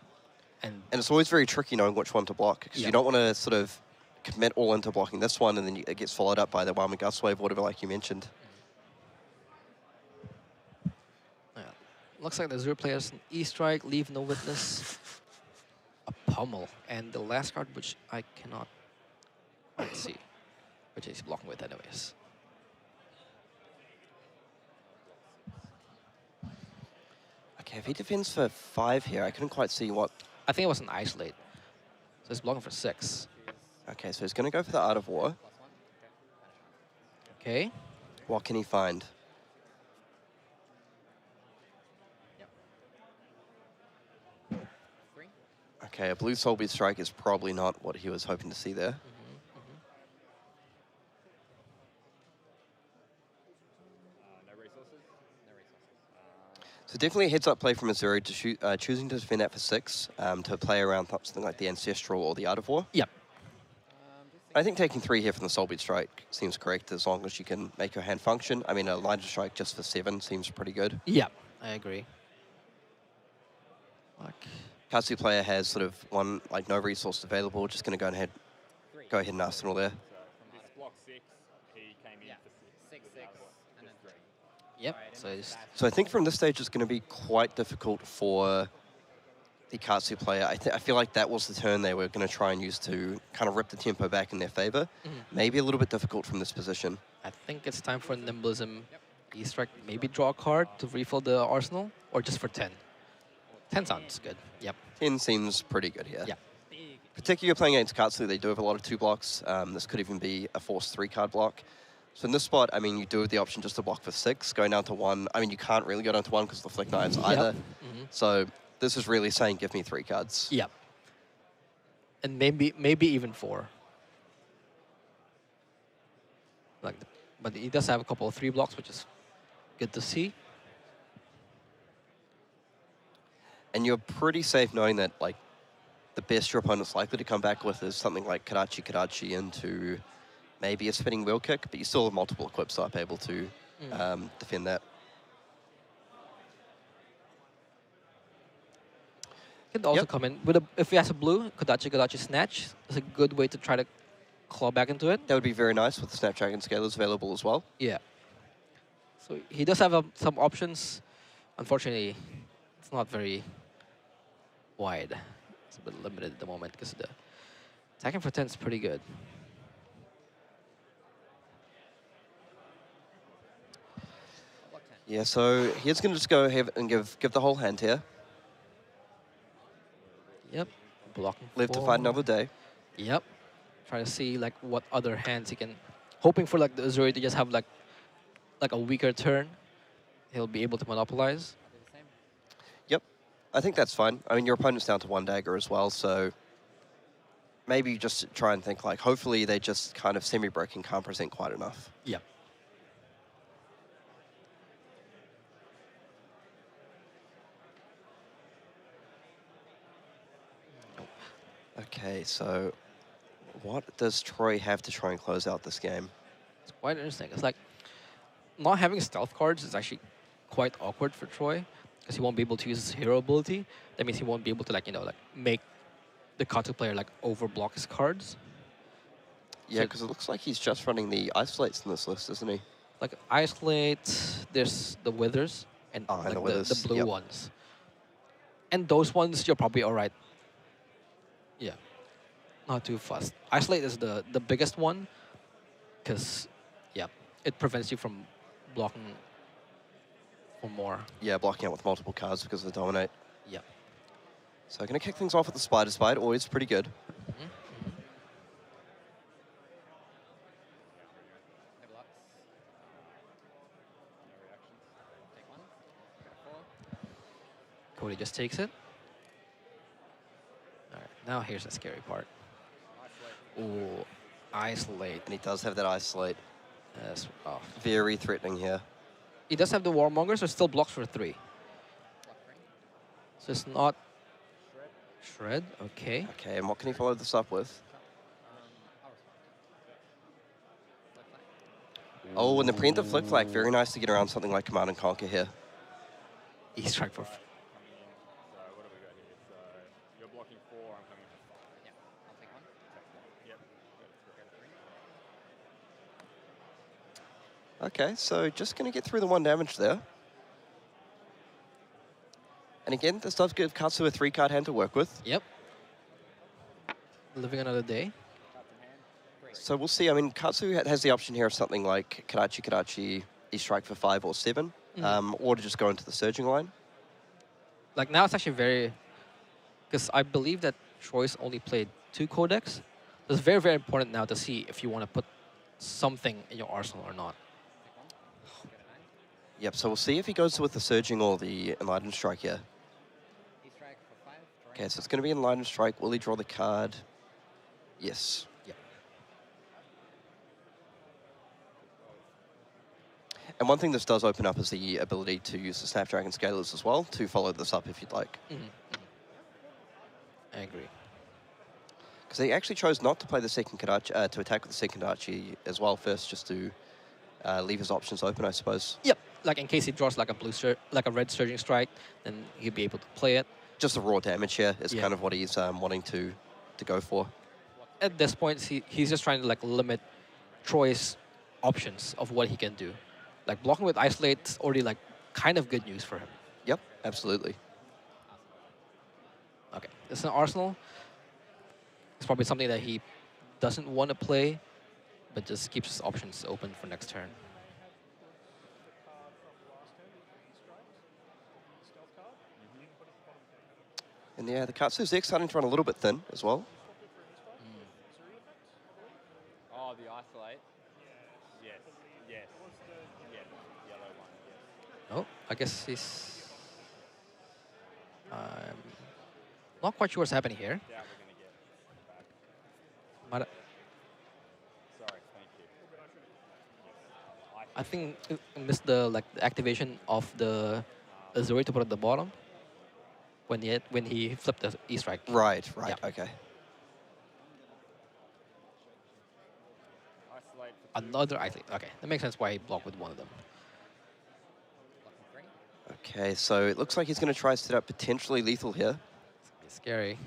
And And it's always very tricky knowing which one to block, because Yeah. you don't want to sort of commit all into blocking this one, and then it gets followed up by the Whelming Gust Wave, whatever, like you mentioned. yeah, looks like the Zero players an E strike, leave no witness, a pummel, and the last card which I cannot quite see, which he's blocking with anyways. Okay, if he defends for 5 here, I couldn't quite see what... I think it was an isolate, so he's blocking for 6. Okay, so he's going to go for the Art of War. Okay. What can he find? Okay, a blue Soulbeat Strike is probably not what he was hoping to see there. No resources? No resources. So definitely a heads-up play from Azuri to choosing to defend that for 6, to play around something like the Ancestral or the Art of War. Yep. I think taking 3 here from the Soulbeat Strike seems correct, as long as you can make your hand function. I mean, a Line of Strike just for 7 seems pretty good. Yep, I agree. Like, Katsu player has sort of one, like, no resource available, just going to go ahead and Arsenal there. So from this block 6, he came in for 6. 6, and then 3. yep. So it's, So I think from this stage it's going to be quite difficult for the Katsu player. I feel like that was the turn they were going to try and use to kind of rip the tempo back in their favor. Maybe a little bit difficult from this position. I think it's time for Nimblism E strike. Maybe draw a card to refill the arsenal, or just for 10. 10 sounds good. Yep. 10 seems pretty good here. Yeah. Particularly you're playing against Katsu, they do have a lot of 2 blocks. This could even be a forced 3-card block. So in this spot, I mean, you do have the option just to block for 6, going down to 1. I mean, you can't really go down to 1 because of the Flick Knives either. So this is really saying, give me 3 cards. Yep. And maybe even 4. Like, but he does have a couple of 3 blocks, which is good to see. And you're pretty safe knowing that, like, the best your opponent's likely to come back with is something like Kadachi into maybe a spinning wheel kick, but you still have multiple equips up able to defend that. Could also come in with if he has a blue, Kadachi Snatch is a good way to try to claw back into it. That would be very nice with the Snapdragon Scalers available as well. Yeah. So he does have some options. Unfortunately, it's not very wide. It's a bit limited at the moment because the attacking for 10 is pretty good. Yeah, so he's going to just go ahead and give the whole hand here. Yep. Blocking. Live to fight another day. Yep. Try to see like what other hands he can. Hoping for like the Azuri to just have like a weaker turn. He'll be able to monopolize. Yep, I think that's fine. I mean, your opponent's down to 1 dagger as well, so maybe you just try and think like, hopefully they just kind of semi-breaking can't present quite enough. Yep. Okay, so what does Troy have to try and close out this game? It's quite interesting. It's like not having stealth cards is actually quite awkward for Troy because he won't be able to use his hero ability. That means he won't be able to like make the Katsu player like overblock his cards. Yeah, because it looks like he's just running the isolates in this list, isn't he? Like isolate, there's the withers and and like the withers, the blue yep. ones. And those ones you're probably all right. Yeah, not too fast. Isolate is the biggest one because yeah, it prevents you from blocking for more. Yeah, blocking out with multiple cards because of the dominate. Yeah. So I'm going to kick things off with the Spider Spite, always pretty good. Cody just takes it. All right, now here's the scary part. Ooh, isolate. And he does have that isolate. That's rough. Very threatening here. He does have the Warmonger, so it still blocks for 3. So it's not Shred. Okay. Okay, and what can he follow this up with? Oh, and the preemptive flick flag. Very nice to get around something like Command and Conquer here. E-strike for. So what have we got here? So you're blocking 4, I'm coming for 5. Yeah, I'll take one. Yep. Okay, so just going to get through the 1 damage there. And again, this does give Katsu a 3-card hand to work with. Yep. Living another day. So we'll see. I mean, Katsu has the option here of something like Kadachi, E-strike for 5 or 7, or to just go into the surging line. Like now it's actually very, because I believe that Troy's only played 2 codex. So it's very, very important now to see if you want to put something in your arsenal or not. Yep, so we'll see if he goes with the surging or the enlightened strike here. E-strike for 5. Okay, so it's going to be enlightened strike. Will he draw the card? Yes. Yep. And one thing this does open up is the ability to use the Snapdragon Scalers as well to follow this up if you'd like. I agree. Because he actually chose not to play the second Kadachi, to attack with the second Kadachi as well first, just to leave his options open, I suppose. Yep. Like in case he draws like a red surging strike, then he'll be able to play it. Just the raw damage here is Yeah. kind of what he's wanting to go for. At this point, he's just trying to like limit Troy's options of what he can do. Like blocking with isolate's already like kind of good news for him. Yep, absolutely. Okay, it's an arsenal. It's probably something that he doesn't want to play, but just keeps his options open for next turn. And yeah, the Katsu's deck starting to run a little bit thin as well. Oh, the isolate. Yes. Yes. Yeah. Yellow one. Yes. Oh, I guess he's not quite sure what's happening here. Yeah, we're gonna get back. But Sorry. Thank you. I think he missed the activation of the Azuri to put at the bottom when he flipped the E-strike. Right, Yeah. okay. Isolate for 2. Another isolate. Okay, that makes sense why he blocked with one of them. Okay, so it looks like he's going to try to set up potentially lethal here. It's scary.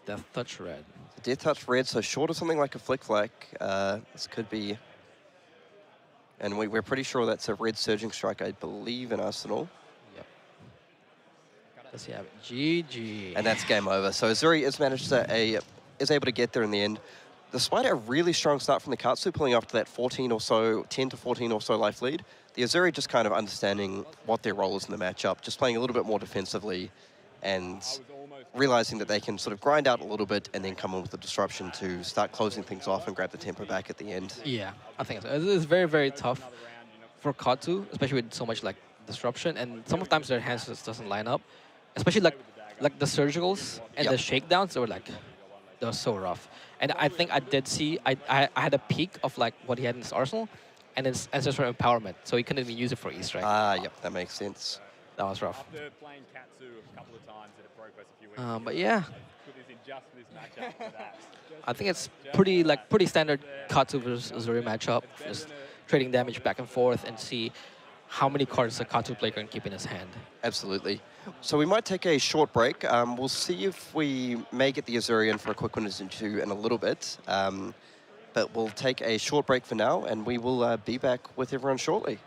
Death touch red. Death touch red, so short of something like a flick flack, this could be... And we're pretty sure that's a red surging strike, I believe, in Arsenal. Yep. Does he have it? GG. And that's game over. So Azuri is able to get there in the end. Despite a really strong start from the Katsu, pulling up to that 14 or so, 10 to 14 or so life lead, the Azuri just kind of understanding what their role is in the matchup, just playing a little bit more defensively and realizing that they can sort of grind out a little bit and then come in with the disruption to start closing things off and grab the tempo back at the end. Yeah, I think so. It's very, very tough for Katsu, especially with so much like disruption, and sometimes their hands just doesn't line up. Especially like the surgicals and the shakedowns, they were so rough. And I think I did see I had a peek of like what he had in his arsenal, and his ancestral empowerment, so he couldn't even use it for E-strike. Yep, that makes sense. That was rough. After playing Katsu a couple of times at a ProQuest a few weeks ago, But yeah, put this in just for this matchup for that. I think it's pretty standard Katsu versus Azuri matchup. Just trading damage back and forth and see how many cards a Katsu player can keep in his hand. Absolutely. So we might take a short break. We'll see if we may get the Azuri in for a quick one or two in a little bit. But we'll take a short break for now, and we will be back with everyone shortly.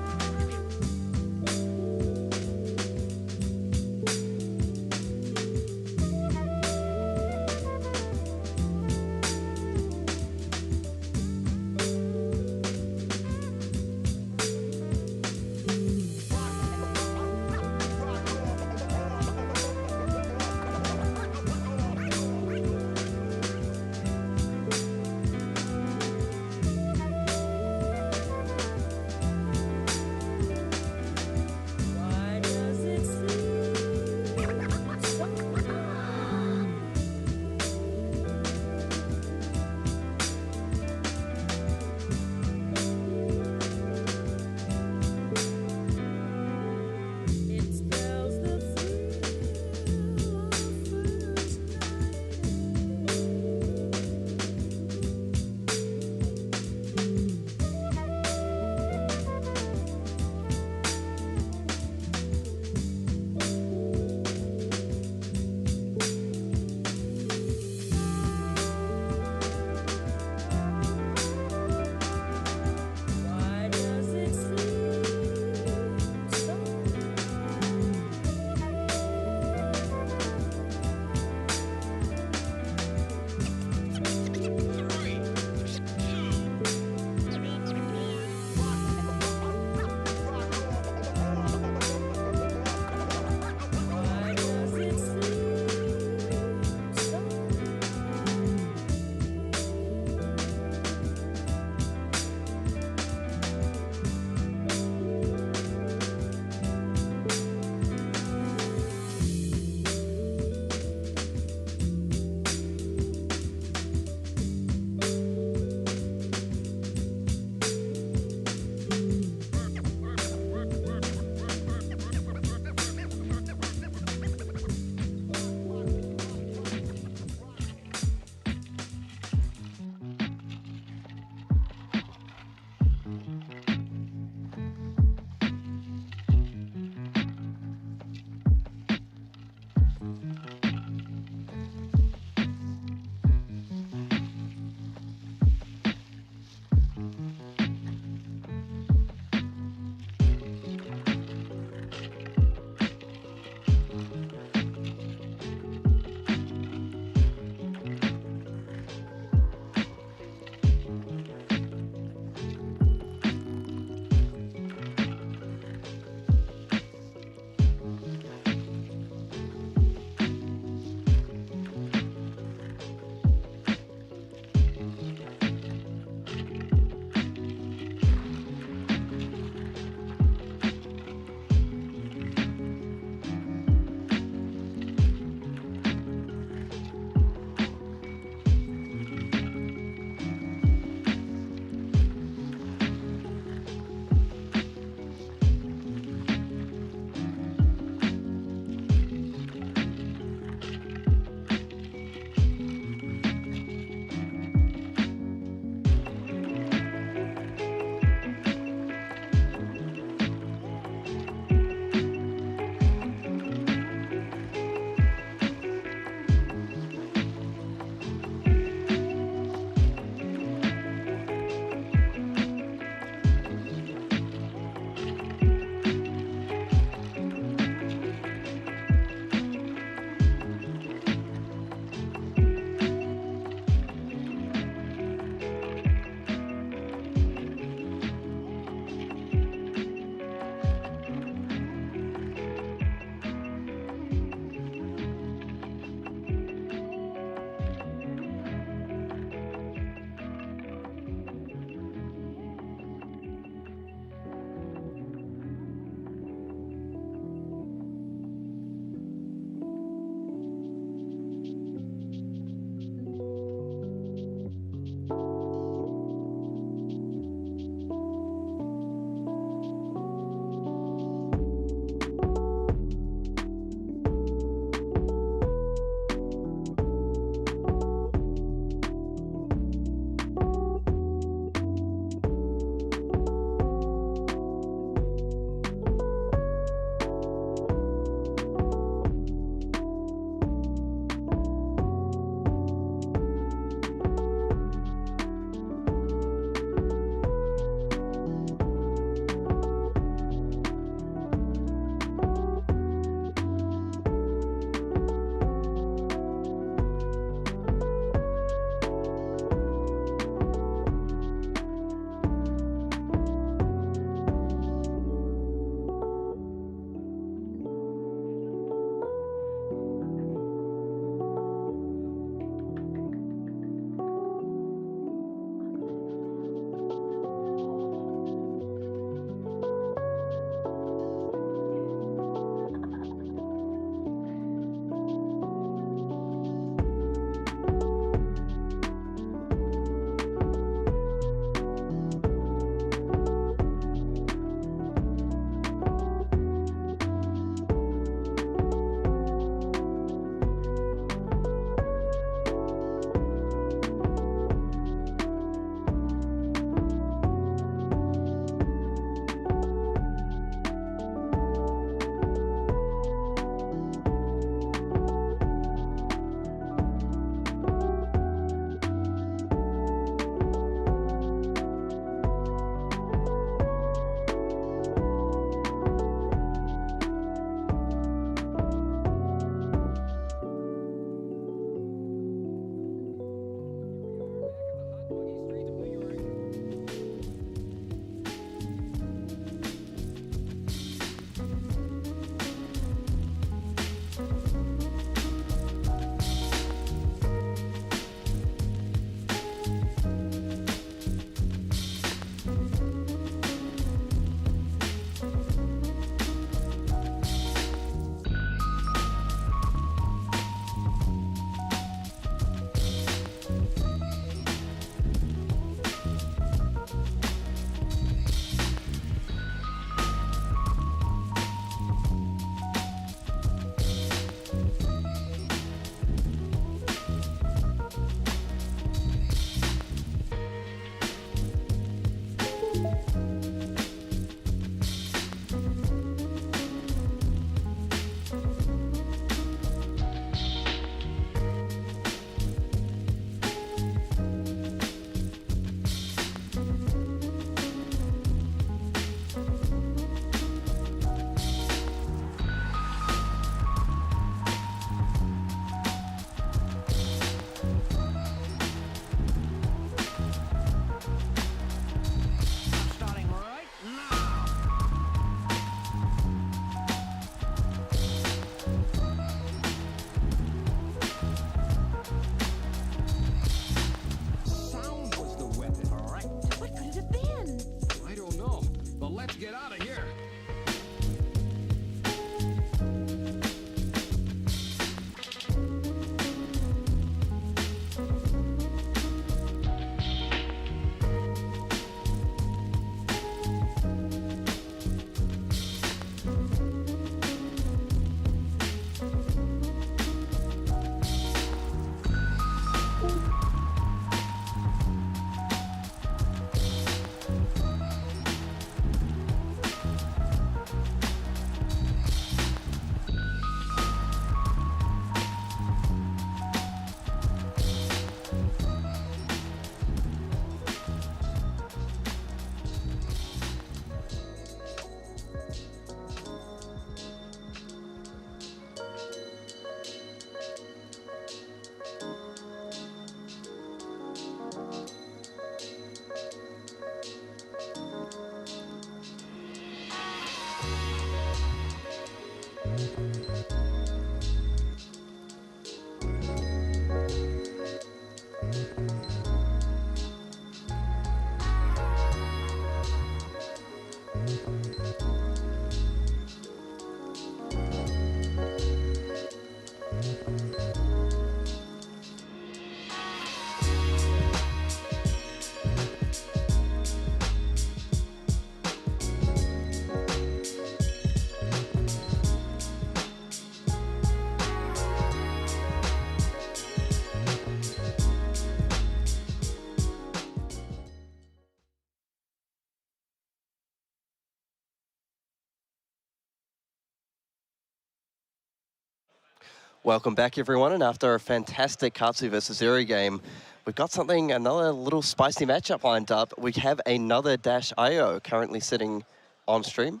Welcome back, everyone. And after a fantastic Katsu versus Zero game, we've got another little spicy matchup lined up. We have another Dash IO currently sitting on stream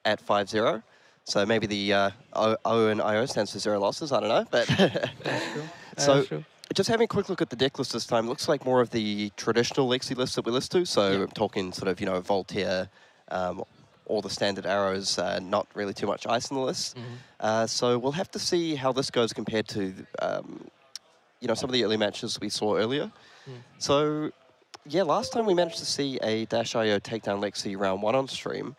at 5-0. So maybe the O and IO stands for zero losses, I don't know. But so just having a quick look at the deck list this time, looks like more of the traditional Lexi list that we list to. So I'm talking sort of, Voltaire, all the standard arrows, not really too much ice on the list. So we'll have to see how this goes compared to, some of the early matches we saw earlier. So, yeah, last time we managed to see a Dash IO takedown Lexi round 1 on stream,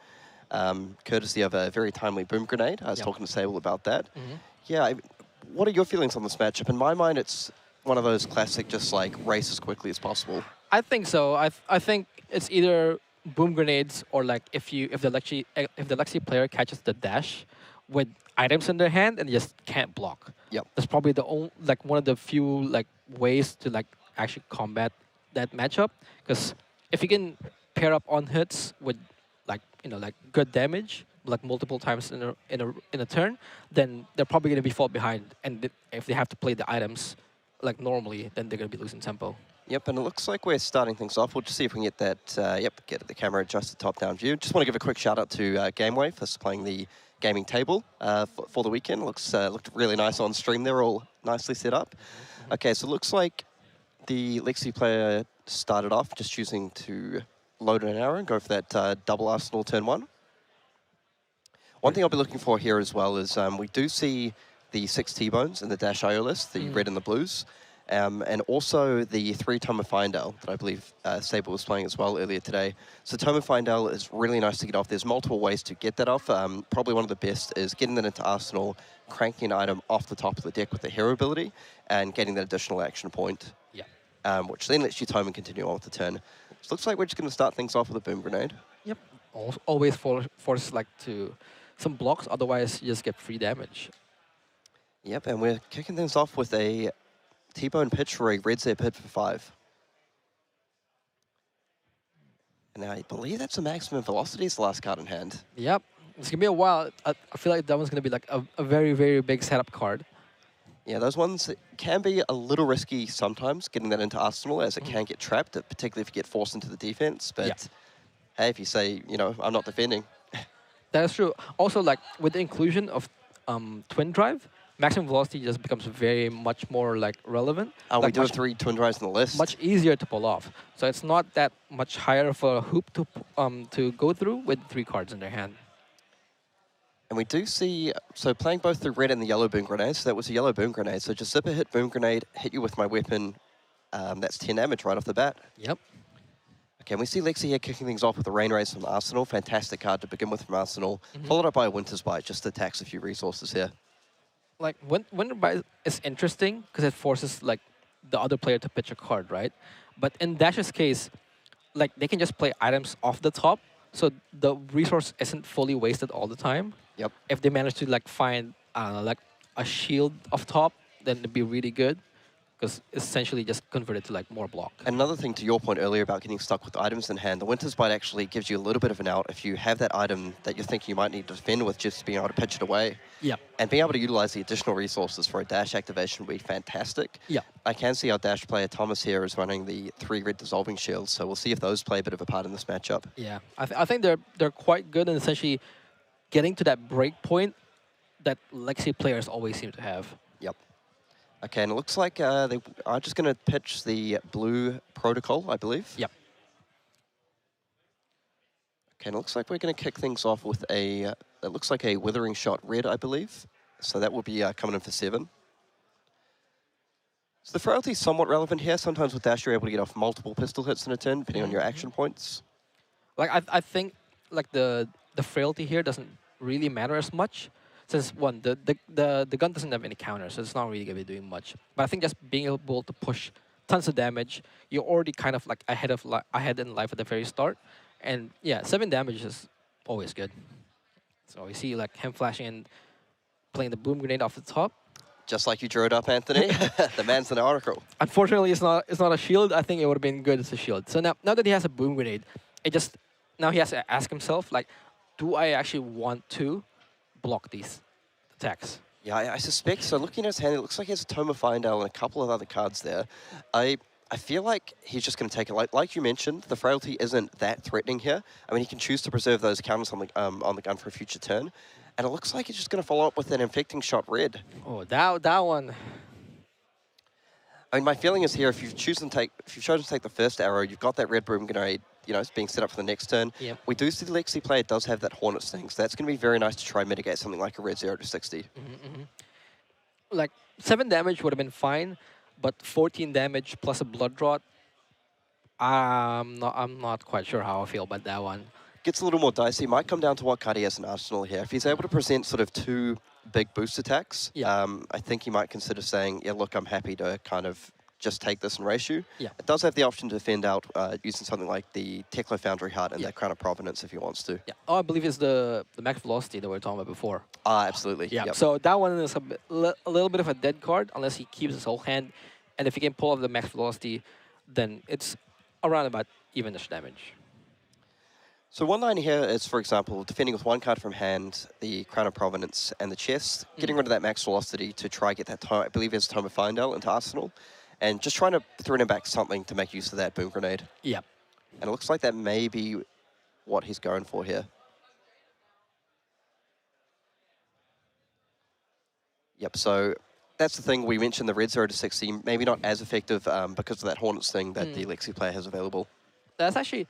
courtesy of a very timely boom grenade. I was talking to Sable about that. Yeah, what are your feelings on this matchup? In my mind, it's one of those classic, just like race as quickly as possible. I think so. I think it's either boom grenades or like if the Lexi player catches the dash with items in their hand and just can't block. Yep. That's probably the only one of the few ways to actually combat that matchup. Because if you can pair up on hits with good damage multiple times in a turn, then they're probably going to be fall behind. And if they have to play the items normally, then they're going to be losing tempo. Yep, and it looks like we're starting things off. We'll just see if we can get that, get the camera adjusted top-down view. Just want to give a quick shout-out to Gameway for supplying the gaming table for the weekend. Looked really nice on stream. They're all nicely set up. Okay, so it looks like the Lexi player started off just choosing to load an arrow and go for that double arsenal turn 1. One thing I'll be looking for here as well is we do see the 6 T-bones in the Dash IO list, the red and the blues. And also the 3 Toma Findale that I believe Sable was playing as well earlier today. So Toma Findale is really nice to get off. There's multiple ways to get that off. Probably one of the best is getting that into Arsenal, cranking an item off the top of the deck with the hero ability, and getting that additional action point. Yeah. Which then lets you Toma continue on with the turn. So it looks like we're just going to start things off with a boom grenade. Yep. Always force to some blocks, otherwise you just get free damage. Yep, and we're kicking things off with a T-bone pitch for a red zap hit for 5. And now I believe that's a maximum velocity. It's the last card in hand. Yep. It's going to be a while. I feel like that one's going to be a very, very big setup card. Yeah, those ones can be a little risky sometimes, getting that into Arsenal, as it can get trapped, particularly if you get forced into the defense. But hey, if you say, I'm not defending. That's true. Also, with the inclusion of Twin Drive, maximum velocity just becomes very much more relevant. We do have 3 Twin Drives on the list. Much easier to pull off. So it's not that much higher of a hoop to go through with 3 cards in their hand. And we do see, so playing both the red and the yellow boom grenades, so that was a yellow boom grenade. So just zipper hit boom grenade, hit you with my weapon. That's 10 damage right off the bat. Yep. Okay, and we see Lexi here kicking things off with a Rain Rays from Arsenal. Fantastic card to begin with from Arsenal. Followed up by a Winter's Bite, just attacks a few resources here. Winter Bite is interesting because it forces the other player to pitch a card, right? But in Dash's case, they can just play items off the top, so the resource isn't fully wasted all the time. Yep. If they manage to find a shield off top, then it'd be really good. Because essentially just converted to more block. Another thing to your point earlier about getting stuck with items in hand, the Winter's Bite actually gives you a little bit of an out if you have that item that you think you might need to defend with, just being able to pitch it away. Yeah. And being able to utilize the additional resources for a dash activation would be fantastic. Yeah. I can see our dash player Thomas here is running the 3 red dissolving shields, so we'll see if those play a bit of a part in this matchup. Yeah, I think they're quite good in essentially getting to that break point that Lexi players always seem to have. Yep. Okay, and it looks like they are just going to pitch the blue protocol, I believe. Yep. Okay, and it looks like we're going to kick things off with a, it looks like a Withering Shot red, I believe. So that will be coming in for 7. So the frailty is somewhat relevant here. Sometimes with Dash, you're able to get off multiple pistol hits in a turn, depending on your action points. I think the frailty here doesn't really matter as much. Since one, the gun doesn't have any counters, so it's not really going to be doing much. But I think just being able to push tons of damage, you're already kind of ahead in life at the very start. And yeah, 7 damage is always good. So we see him flashing and playing the boom grenade off the top. Just like you drew it up, Anthony. The man's an oracle. Unfortunately, it's not a shield. I think it would have been good as a shield. So now that he has a boom grenade, now he has to ask himself, do I actually want to block these attacks? Yeah, I suspect so. Looking at his hand, it looks like he has a Tome of Findale and a couple of other cards there. I feel like he's just going to take it. Like you mentioned, the Frailty isn't that threatening here. I mean, he can choose to preserve those counters on the gun for a future turn. And it looks like he's just going to follow up with an Infecting Shot red. Oh, that one. I mean, my feeling is here, if you've chosen to take the first arrow, you've got that red Broom Grenade, you know, it's being set up for the next turn. Yep. We do see the Lexi player does have that Hornet Sting, so that's going to be very nice to try and mitigate something like a red 0 to 60. Like 7 damage would have been fine, but 14 damage plus a blood drought. I'm not quite sure how I feel about that one. Gets a little more dicey. Might come down to what card he has in Arsenal here. If he's able to present sort of 2 big boost attacks, I think he might consider saying, yeah, look, I'm happy to kind of just take this and race you. Yeah. It does have the option to defend out using something like the Teklo Foundry Heart and that Crown of Providence if he wants to. Yeah. Oh, I believe it's the max velocity that we were talking about before. Absolutely. Yeah. Yep. So that one is a little bit of a dead card unless he keeps his whole hand, and if he can pull off the max velocity, then it's around about evenish damage. So one line here is, for example, defending with 1 card from hand, the Crown of Providence and the chest, getting rid of that max velocity to try get that, I believe it's Tome of Findale into Arsenal, and just trying to throw him back something to make use of that Boom Grenade. Yeah. And it looks like that may be what he's going for here. Yep, so that's the thing. We mentioned the red 0 to 60, maybe not as effective because of that Hornets thing that the Lexi player has available. That's actually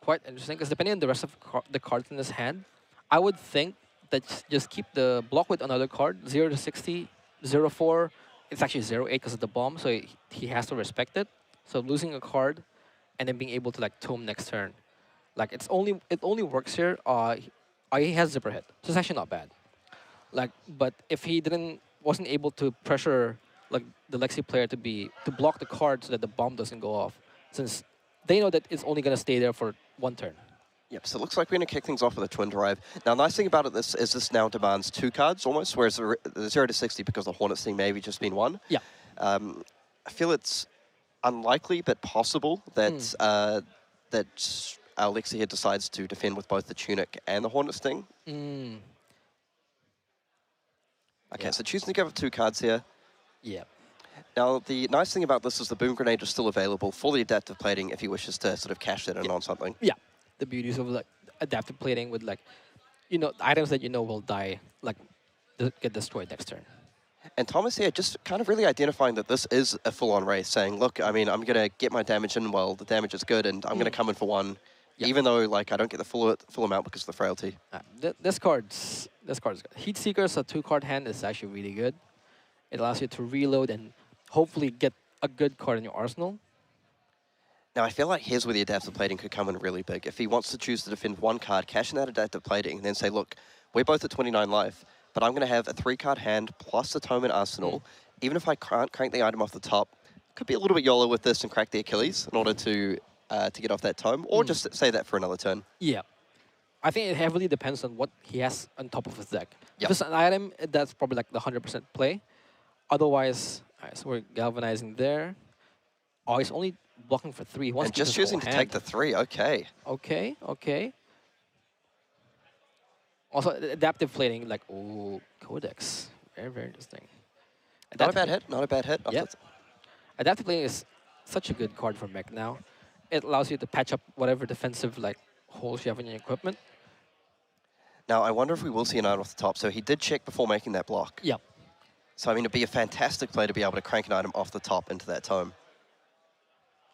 quite interesting, because depending on the rest of the cards in his hand, I would think that just keep the block with another card, 0 to 60, 0 4. It's actually 0 8 because of the bomb, so he has to respect it. So losing a card and then being able to like tome next turn, like it only works here. He has zipper hit, so it's actually not bad. Like, but if he wasn't able to pressure like the Lexi player to block the card so that the bomb doesn't go off, since they know that it's only going to stay there for 1 turn. Yep, so it looks like we're going to kick things off with a Twin Drive. Now, the nice thing about it is this now demands 2 cards almost, whereas the 0 to 60, because the Hornets thing maybe just been 1. Yeah. I feel it's unlikely but possible that that Alexi here decides to defend with both the Tunic and the Hornet Sting. Okay, so choosing to give up 2 cards here. Yeah. Now, the nice thing about this is the Boom Grenade is still available for the adaptive plating if he wishes to sort of cash that in on something. Yeah. The beauties of like adaptive plating with like, items that will die, like get destroyed next turn. And Thomas here just kind of really identifying that this is a full-on race, saying, look, I mean, I'm going to get my damage in while the damage is good, and I'm going to come in for 1, even though like I don't get the full amount because of the frailty. This card's good. Heat Seeker's a 2-card hand is actually really good. It allows you to reload and hopefully get a good card in your arsenal. Now, I feel like here's where the adaptive plating could come in really big. If he wants to choose to defend 1 card, cash in that adaptive plating, and then say, look, we're both at 29 life, but I'm going to have a 3-card hand plus a Tome in Arsenal. Even if I can't crank the item off the top, could be a little bit YOLO with this and crack the Achilles in order to get off that Tome, or just say that for another turn. Yeah. I think it heavily depends on what he has on top of his deck. Yep. If it's an item, that's probably like the 100% play. Otherwise, so we're galvanizing there. Oh, he's only blocking for 3. He wants And to keep just his whole choosing to hand. take the 3, okay. Okay. Also, adaptive plating, like, Codex. Very, very interesting. Not a bad hit, not a bad hit. Yeah. Adaptive plating is such a good card for mech now. It allows you to patch up whatever defensive like holes you have in your equipment. Now, I wonder if we will see an item off the top. So he did check before making that block. Yeah. So, I mean, it'd be a fantastic play to be able to crank an item off the top into that Tome.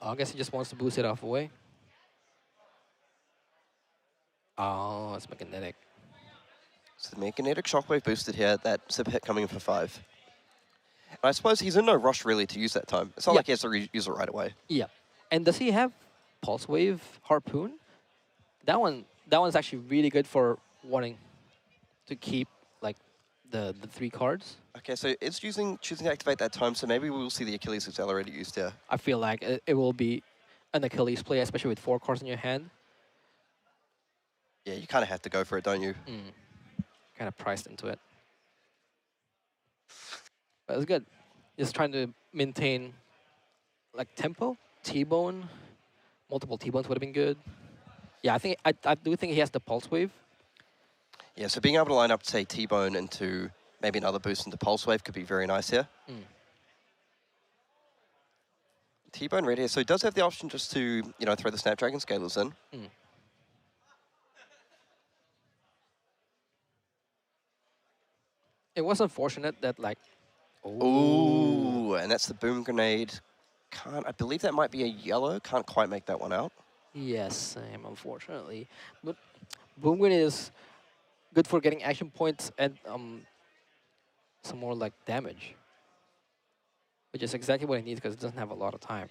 I guess he just wants to boost it off away. Oh, it's magnetic. So the magnetic shockwave boosted here, that zip hit coming in for 5. And I suppose he's in no rush really to use that Tome. It's not like he has to use it right away. Yeah. And does he have Pulse Wave Harpoon? That one's actually really good for wanting to keep like the 3 cards. Okay, so it's choosing to activate that Tome, so maybe we will see the Achilles Accelerator used here. I feel like it will be an Achilles play, especially with 4 cards in your hand. Yeah, you kind of have to go for it, don't you? Kind of priced into it. But it's good. Just trying to maintain like tempo, T-bone, multiple T-bones would have been good. Yeah, I do think he has the Pulse Wave. Yeah, so being able to line up, say, T-bone into Maybe another boost into Pulse Wave could be very nice here. Mm. T-Bone red here, so he does have the option just to, you know, throw the Snapdragon Scalers in. Mm. It was unfortunate that like. Ooh, and that's the Boom Grenade. I believe that might be a yellow. Can't quite make that one out. Yes, Sam, unfortunately. But Boom Grenade is good for getting action points and some more like damage. Which is exactly what he needs because it doesn't have a lot of time.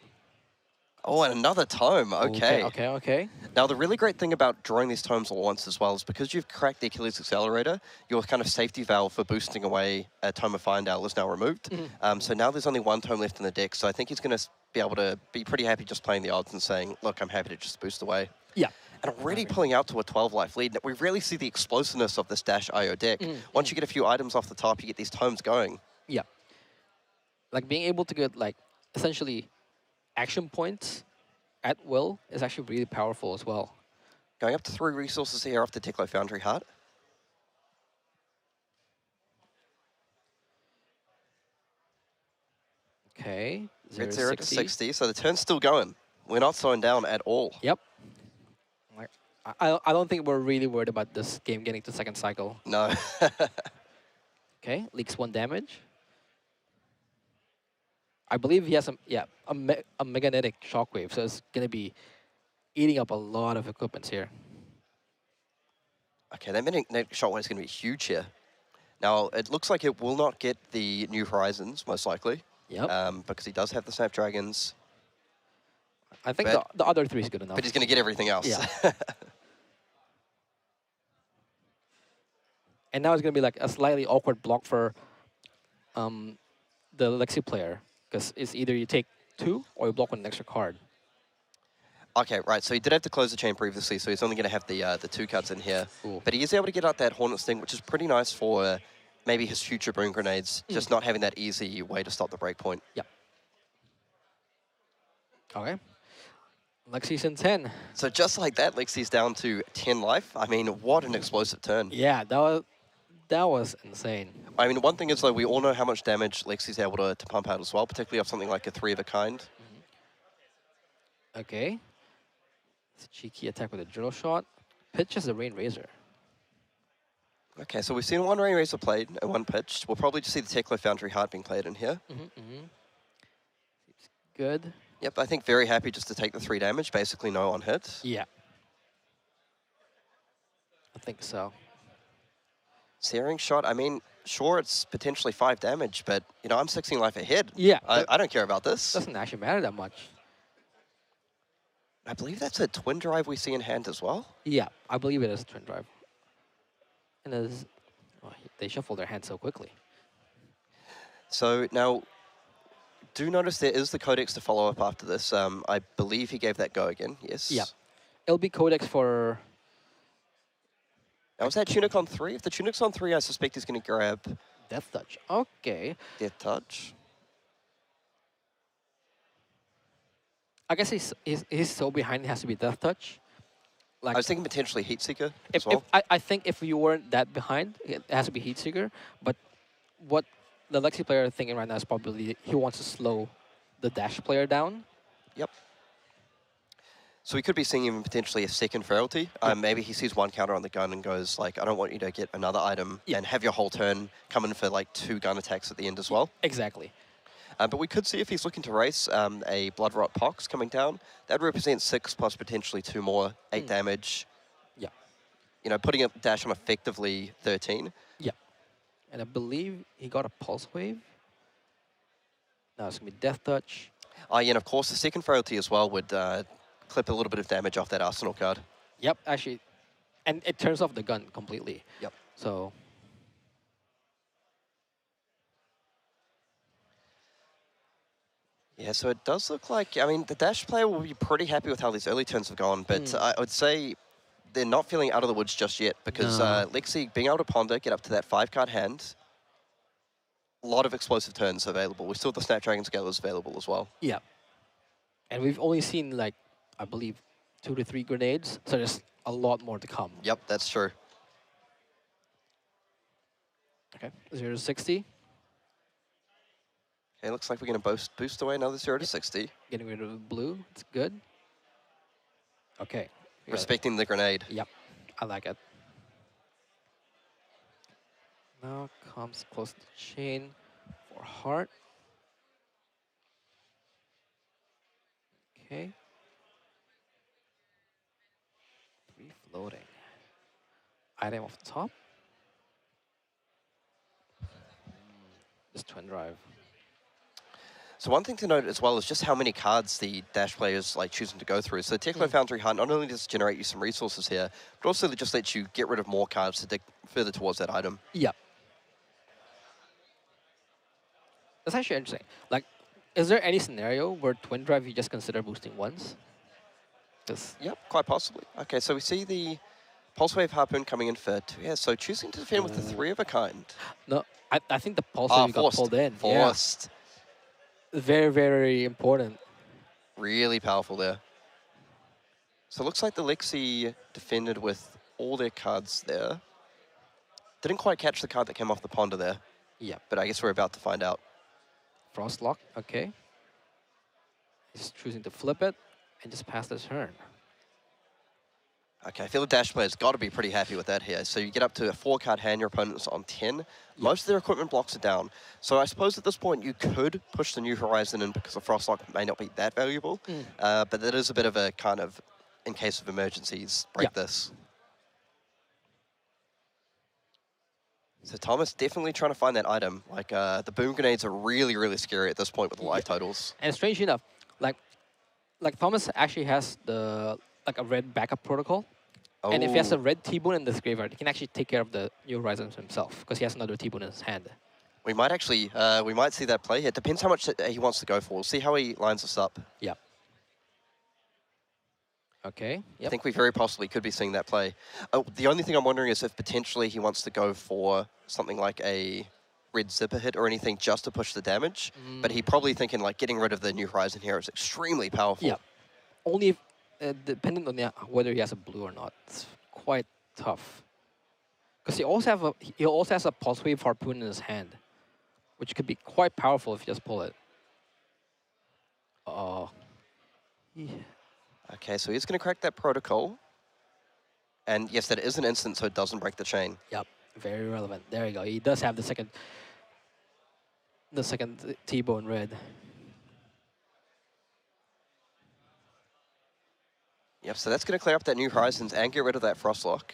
Oh, and another tome. Okay. Okay. Now, the really great thing about drawing these tomes all at once as well is because you've cracked the Achilles Accelerator, your kind of safety valve for boosting away a Tome of Find Owl is now removed. So now there's only one tome left in the deck, so I think he's going to be able to be pretty happy just playing the odds and saying, look, I'm happy to just boost away. Yeah. And already pulling out to a 12-life lead. We really see the explosiveness of this Dash IO deck. Once you get a few items off the top, you get these tomes going. Yeah. Like being able to get like essentially action points at will is actually really powerful as well. Going up to 3 resources here off the Teklo Foundry Heart. Okay. Red 0 to 60, so the turn's still going. We're not slowing down at all. Yep. Like, I don't think we're really worried about this game getting to second cycle. No. Okay, leaks 1 damage. I believe he has a magnetic shockwave, so it's going to be eating up a lot of equipment here. Okay, that magnetic shockwave is going to be huge here. Now, it looks like it will not get the New Horizons, most likely. Yep. Because he does have the Snapdragons. I think the other 3 is good enough. But he's going to get everything else. Yeah. And now it's going to be like a slightly awkward block for the Lexi player. Because it's either you take 2 or you block with an extra card. Okay, right. So he did have to close the chain previously, so he's only going to have the 2 cards in here. Ooh. But he is able to get out that Hornet Sting, which is pretty nice for maybe his future Boom Grenades, just not having that easy way to stop the breakpoint. Yep. Okay. Lexi's in 10. So just like that, Lexi's down to 10 life. I mean, what an explosive turn. Yeah, that was insane. I mean, one thing is, though, we all know how much damage Lexi's able to pump out as well, particularly off something like a 3 of a kind. Okay. It's a cheeky attack with a drill shot. Pitch is a Rain Razor. Okay, so we've seen 1 Rain Razor played and 1 pitched. We'll probably just see the Teklo Foundry Heart being played in here. It's good. Yep, I think very happy just to take the 3 damage, basically no on hit. Yeah. I think so. Searing shot, I mean, sure, it's potentially 5 damage, but, you know, I'm 16 life ahead. Yeah. I don't care about this. Doesn't actually matter that much. I believe that's a twin drive we see in hand as well. Yeah, I believe it is a twin drive. And they shuffle their hand so quickly. So now, do notice there is the Codex to follow up after this. I believe he gave that go again, yes? Yeah. It'll be Codex for... Now, was that Tunic on 3? If the Tunic's on 3, I suspect he's going to grab Death Touch. Okay. Death Touch. I guess he's so behind it has to be Death Touch. Like, I was thinking potentially Heat Seeker if, as well. I think if you weren't that behind, it has to be Heat Seeker. But what the Lexi player is thinking right now is probably he wants to slow the Dash player down. Yep. So we could be seeing even potentially a second Frailty. Maybe he sees 1 counter on the gun and goes like, I don't want you to get another item and have your whole turn come in for like 2 gun attacks at the end as well. Exactly. But we could see if he's looking to race a Blood Rot Pox coming down. That represents 6 plus potentially 2 more, 8 damage. Yeah. You know, putting a dash on effectively 13. Yeah. And I believe he got a Pulse Wave. Now it's going to be Death Touch. Oh, yeah, and of course the second Frailty as well would clip a little bit of damage off that Arsenal card. Yep, actually. And it turns off the gun completely. Yep. So... Yeah, so it does look like, I mean, the Dash player will be pretty happy with how these early turns have gone, but I would say they're not feeling out of the woods just yet because Lexi being able to ponder, get up to that 5-card hand, a lot of explosive turns available. We still have the Snapdragon Scalers available as well. Yeah. And we've only seen, like, I believe, 2 to 3 grenades, so there's a lot more to come. Yep, that's true. Okay, 0 to 60. Okay, looks like we're going to boost away another 0 to 60. Getting rid of the blue. It's good. Okay. we got it. Respecting the grenade. Yep, I like it. Now comes close to the chain for heart. Okay. 3 floating. Item off the top. Just twin drive. So one thing to note as well is just how many cards the Dash players like choosing to go through. So the Teklo Foundry Hunt not only does it generate you some resources here, but also it just lets you get rid of more cards to dig further towards that item. Yep. That's actually interesting. Like, is there any scenario where twin drive you just consider boosting once? Yep, quite possibly. Okay, so we see the Pulse Wave Harpoon coming in for 2. Yeah, so choosing to defend with the 3 of a kind. No, I think the Pulse Wave got pulled in. Forced. Yeah. Very, very important. Really powerful there. So it looks like the Lexi defended with all their cards there. Didn't quite catch the card that came off the ponder there. Yep. But I guess we're about to find out. Frostlock, okay. He's choosing to flip it and just pass the turn. Okay, I feel the Dash player's got to be pretty happy with that here. So you get up to a 4-card hand, your opponent's on 10. Most of their equipment blocks are down. So I suppose at this point you could push the New Horizon in because the Frostlock may not be that valuable. But that is a bit of a kind of, in case of emergencies, break this. So Thomas definitely trying to find that item. Like the boom grenades are really, really scary at this point with the life totals. And strangely enough, like Thomas actually has the a red backup protocol. Oh. And if he has a red T-Bone in this graveyard, he can actually take care of the New Horizons himself because he has another T-Bone in his hand. We might actually, we might see that play here. Depends how much he wants to go for. We'll see how he lines us up. Yep. Okay. Yep. I think we very possibly could be seeing that play. The only thing I'm wondering is if potentially he wants to go for something like a red zipper hit or anything just to push the damage. But he probably thinking like getting rid of the New Horizon here is extremely powerful. Yep. Only if, depending on whether he has a blue or not. It's quite tough. Because he also has a Pulse Wave Harpoon in his hand, which could be quite powerful if you just pull it. Yeah. Okay, so he's going to crack that protocol. And yes, that is an instant, so it doesn't break the chain. Yep, very relevant. There you go. He does have the second T-Bone red. Yep, so that's going to clear up that New Horizons and get rid of that Frostlock.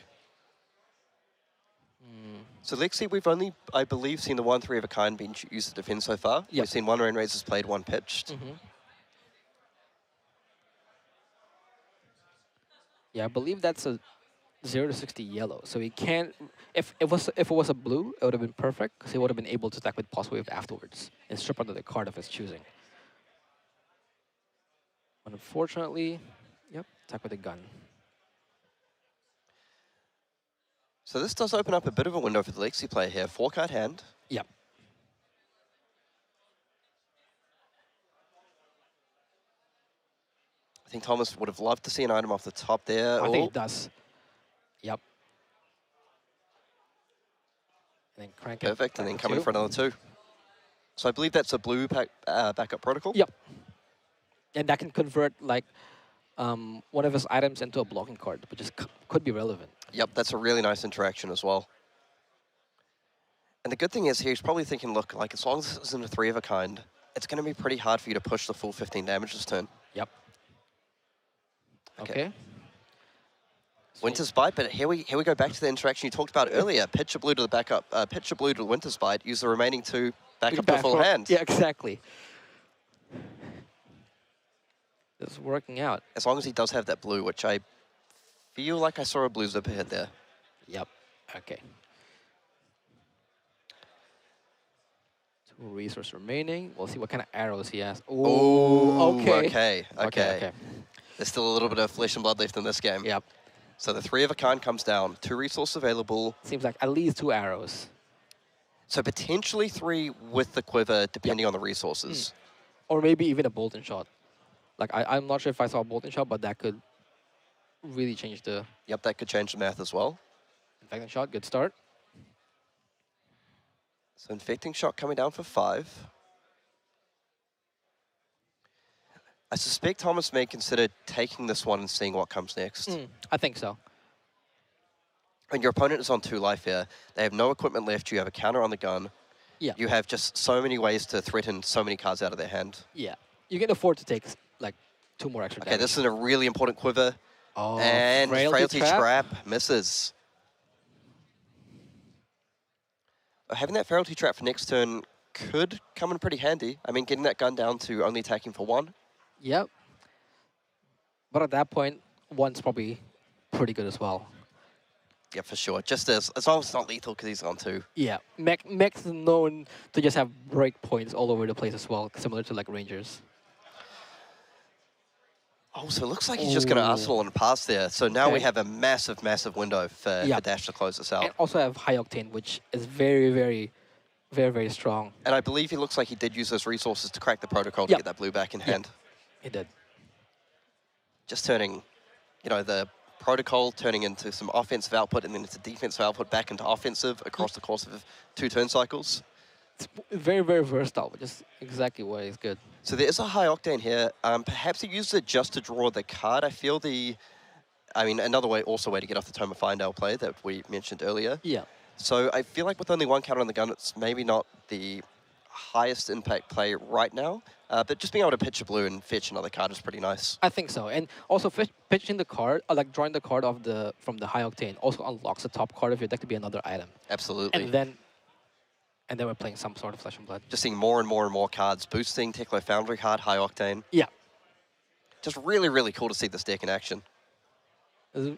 So Lexi, we've only, I believe, seen the 1/3 of a kind being used to defend so far. Yep. We've seen 1 Rain Razors played, 1 pitched. Yeah, I believe that's a 0 to 60 yellow. So he can't. If it was a blue, it would have been perfect because he would have been able to attack with Pulse Wave afterwards and strip under the card of his choosing. Unfortunately, yep, attack with a gun. So this does open up a bit of a window for the Lexi player here. 4-card hand. Yep. I think Thomas would have loved to see an item off the top there. I think it does. Yep. And then crank it. Perfect, and then coming for another 2. So I believe that's a blue backup protocol? Yep. And that can convert like one of his items into a blocking card, which is could be relevant. Yep, that's a really nice interaction as well. And the good thing is here, he's probably thinking, look, like as long as this isn't a 3 of a kind, it's going to be pretty hard for you to push the full 15 damage this turn. Yep. Okay. Winter's Bite, but here we go back to the interaction you talked about earlier. Pitch a blue to the backup, pitch a blue to Winter's Bite, use the remaining 2 back up to full hand. Yeah, exactly. It's working out. As long as he does have that blue, which I feel like I saw a blue zipper hit there. Yep. Okay. 2 resource remaining. We'll see what kind of arrows he has. Oh, okay. Okay. There's still a little bit of flesh and blood left in this game. Yep. So the 3 of a kind comes down. 2 resources available. Seems like at least 2 arrows. So potentially 3 with the quiver, depending on the resources. Or maybe even a bolt and shot. Like, I'm not sure if I saw a bolt and shot, but that could really change the... Yep, that could change the math as well. Infect and shot, good start. So Infecting Shot coming down for 5. I suspect Thomas may consider taking this one and seeing what comes next. I think so. When your opponent is on 2 life here, they have no equipment left, you have a counter on the gun. Yeah. You have just so many ways to threaten so many cards out of their hand. Yeah. You can afford to take like 2 more extra Okay, damage. this is a really important quiver. Oh, And Frailty Trap misses. Having that Frailty Trap for next turn could come in pretty handy. I mean, getting that gun down to only attacking for 1. Yep. But at that point, 1's probably pretty good as well. Yeah, for sure. Just as long as it's not lethal because he's on 2. Yeah. Mech is known to just have break points all over the place as well, similar to like Rangers. Oh, so it looks like he's just going to Arsenal and pass there. So now we have a massive, massive window for Dash to close this out. And also have High Octane, which is very, very, very, very strong. And I believe he looks like he did use those resources to crack the protocol to get that blue back in hand. He did. Just turning, you know, the protocol turning into some offensive output and then into defensive output back into offensive across the course of 2 turn cycles. It's very, very versatile, which is exactly why it's good. So there is a High Octane here. Perhaps he used it just to draw the card. I feel another way to get off the Tome of Findale play that we mentioned earlier. Yeah. So I feel like with only 1 counter on the gun, it's maybe not the highest impact play right now. But just being able to pitch a blue and fetch another card is pretty nice. I think so. And also pitching the card, like drawing the card from the High Octane also unlocks the top card of your deck to be another item. Absolutely. And then we're playing some sort of Flesh and Blood. Just seeing more and more and more cards boosting Teklo Foundry Heart, High Octane. Yeah. Just really, really cool to see this deck in action.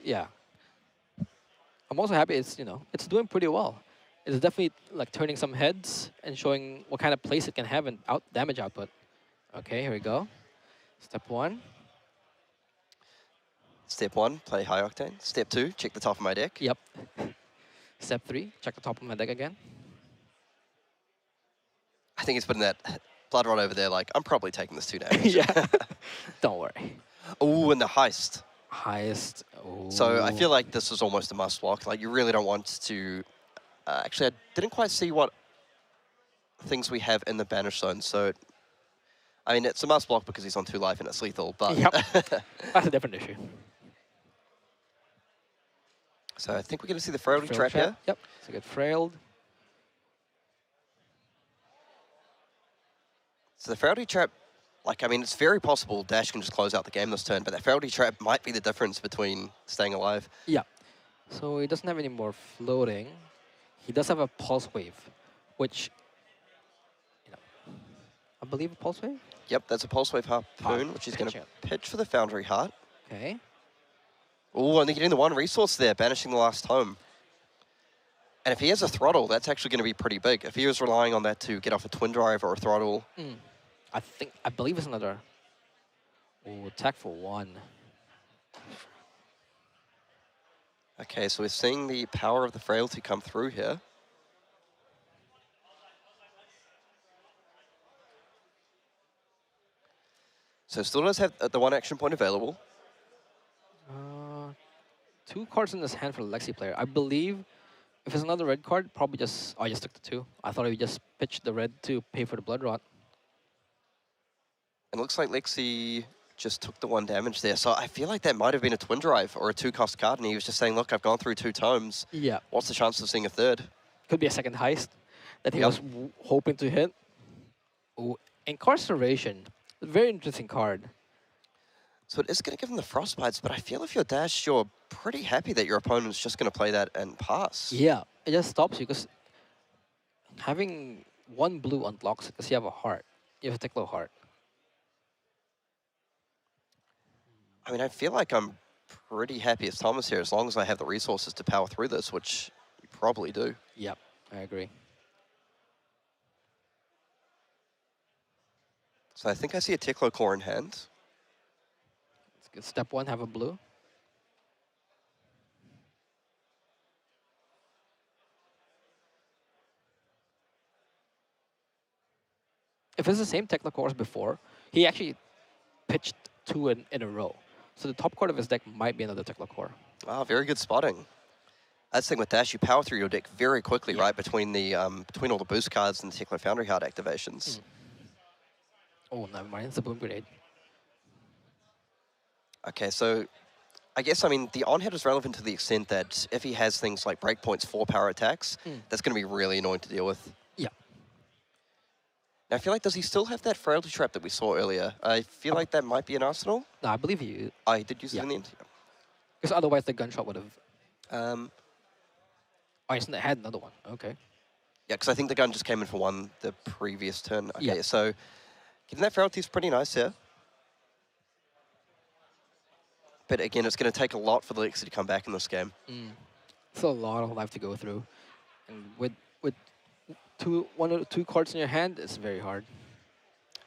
Yeah. I'm also happy it's doing pretty well. It's definitely like turning some heads and showing what kind of place it can have in damage output. Okay, here we go. Step 1. Step 1, play High Octane. Step 2, check the top of my deck. Yep. Step 3, check the top of my deck again. I think he's putting that Blood Rod over there like, I'm probably taking this 2 damage. Yeah. Don't worry. Oh, and the Heist. Heist. Ooh. So I feel like this is almost a must block. Like, you really don't want to... actually, I didn't quite see what things we have in the Banish Zone, so... I mean, it's a must block because he's on 2 life and it's lethal, but... Yep. That's a different issue. So I think we're going to see the Frailty Trap here. Yep. So get Frailed. So the Frailty Trap, like, I mean, it's very possible Dash can just close out the game this turn, but that Frailty Trap might be the difference between staying alive. Yeah. So he doesn't have any more floating. He does have a Pulse Wave, which, I believe a Pulse Wave? Yep, that's a Pulse Wave Harpoon, which he's going to pitch for the Foundry Heart. Okay. Oh, only getting the 1 resource there, banishing the last home. And if he has a throttle, that's actually going to be pretty big. If he was relying on that to get off a Twin Drive or a throttle. I believe it's another. Oh, attack for 1. Okay, so we're seeing the power of the Frailty come through here. So still does have the 1 action point available. 2 cards in his hand for the Lexi player. I believe if it's another red card, probably just... Oh, I just took the 2. I thought he would just pitch the red to pay for the Blood Rot. It looks like Lexi just took the 1 damage there. So I feel like that might have been a Twin Drive or a 2-cost card, and he was just saying, look, I've gone through 2 tomes. Yeah. What's the chance of seeing a 3rd? Could be a second heist that he was hoping to hit. Ooh, Incarceration. Very interesting card. So it is going to give him the Frostbites, but I feel if you're Dash, you're pretty happy that your opponent's just going to play that and pass. Yeah, it just stops you because having 1 blue unlocks it because you have a heart. You have a Teklo heart. I mean, I feel like I'm pretty happy as Thomas here, as long as I have the resources to power through this, which you probably do. Yep, I agree. So I think I see a Teklo core in hand. Let's get step 1, have a blue. If it's the same Teklo core as before, he actually pitched 2 in a row. So the top card of his deck might be another Teklo core. Wow, very good spotting. That's the thing with Dash, you power through your deck very quickly, right, between between all the boost cards and the Tekla Foundry card activations. Oh, never mind. It's a boom grenade. Okay, so I guess, I mean, the on-hit is relevant to the extent that if he has things like breakpoints for power attacks, that's going to be really annoying to deal with. Yeah. Now, I feel like, does he still have that frailty trap that we saw earlier? I feel like that might be an arsenal. No, I believe he. Oh, he did use it in the end? Because otherwise the gunshot would have. Yeah. Oh, he had another one. Okay. Yeah, because I think the gun just came in for one the previous turn. Okay, Yeah. so getting that frailty is pretty nice here. But again, it's going to take a lot for the Lexi to come back in this game. It's a lot of life to go through, and with one or two cards in your hand, it's very hard.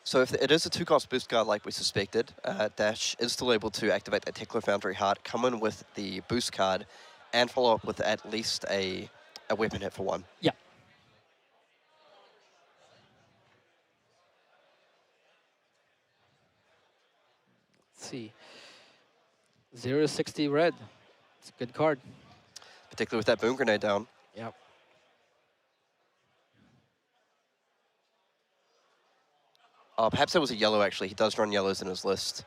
So if it is a 2-cost boost card like we suspected, Dash is still able to activate that Tekla Foundry Heart, come in with the boost card, and follow up with at least a weapon hit for 1. Yeah. Let's see. 0-60 red. It's a good card. Particularly with that boom grenade down. Yep. Perhaps that was a yellow, actually. He does run yellows in his list.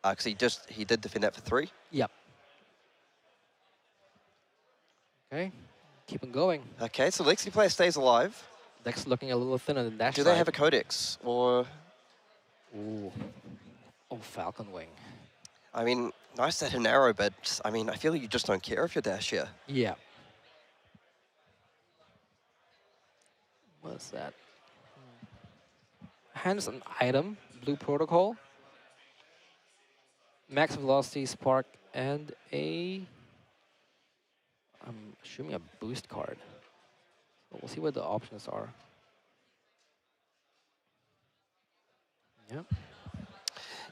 Because he did defend that for 3. Yep. Okay. Keep on going. Okay, so Lexi player stays alive. Deck's looking a little thinner than Dash. Do they have a codex? Or... Ooh. Oh, Falcon Wing. I mean, nice that an arrow, but I mean, I feel like you just don't care if you're Dash here. Yeah. What's that? Hands an item, blue protocol, max velocity spark, and I'm assuming a boost card. So we'll see what the options are. Yep.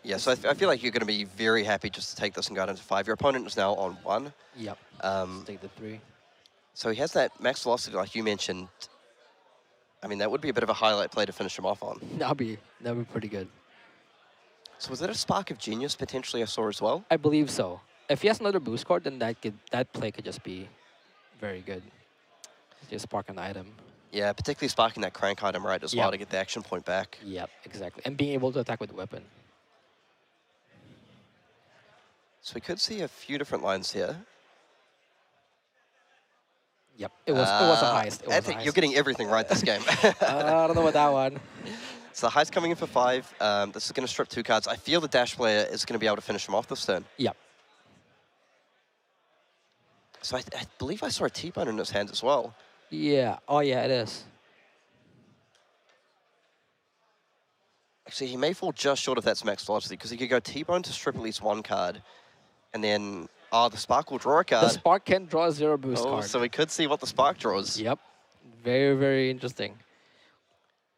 Yeah, so I feel like you're going to be very happy just to take this and go down to 5. Your opponent is now on 1. Yep. Take the 3. So he has that max velocity, like you mentioned. I mean, that would be a bit of a highlight play to finish him off on. That'd be pretty good. So was that a Spark of Genius potentially I saw as well? I believe so. If he has another boost card, then that play could just be very good. Just spark an item. Yeah, particularly sparking that crank item right as well to get the action point back. Yep, exactly. And being able to attack with the weapon. So we could see a few different lines here. Yep, it was a heist. I think you're getting everything right this game. I don't know about that one. So the heist coming in for 5. This is going to strip 2 cards. I feel the Dash player is going to be able to finish him off this turn. Yep. So I believe I saw a T-bone in his hand as well. Yeah. Oh, yeah, it is. Actually, he may fall just short of that's max velocity because he could go T-bone to strip at least 1 card. And then, the Spark will draw a card. The Spark can draw a 0 boost card. So we could see what the Spark draws. Yep. Very, very interesting.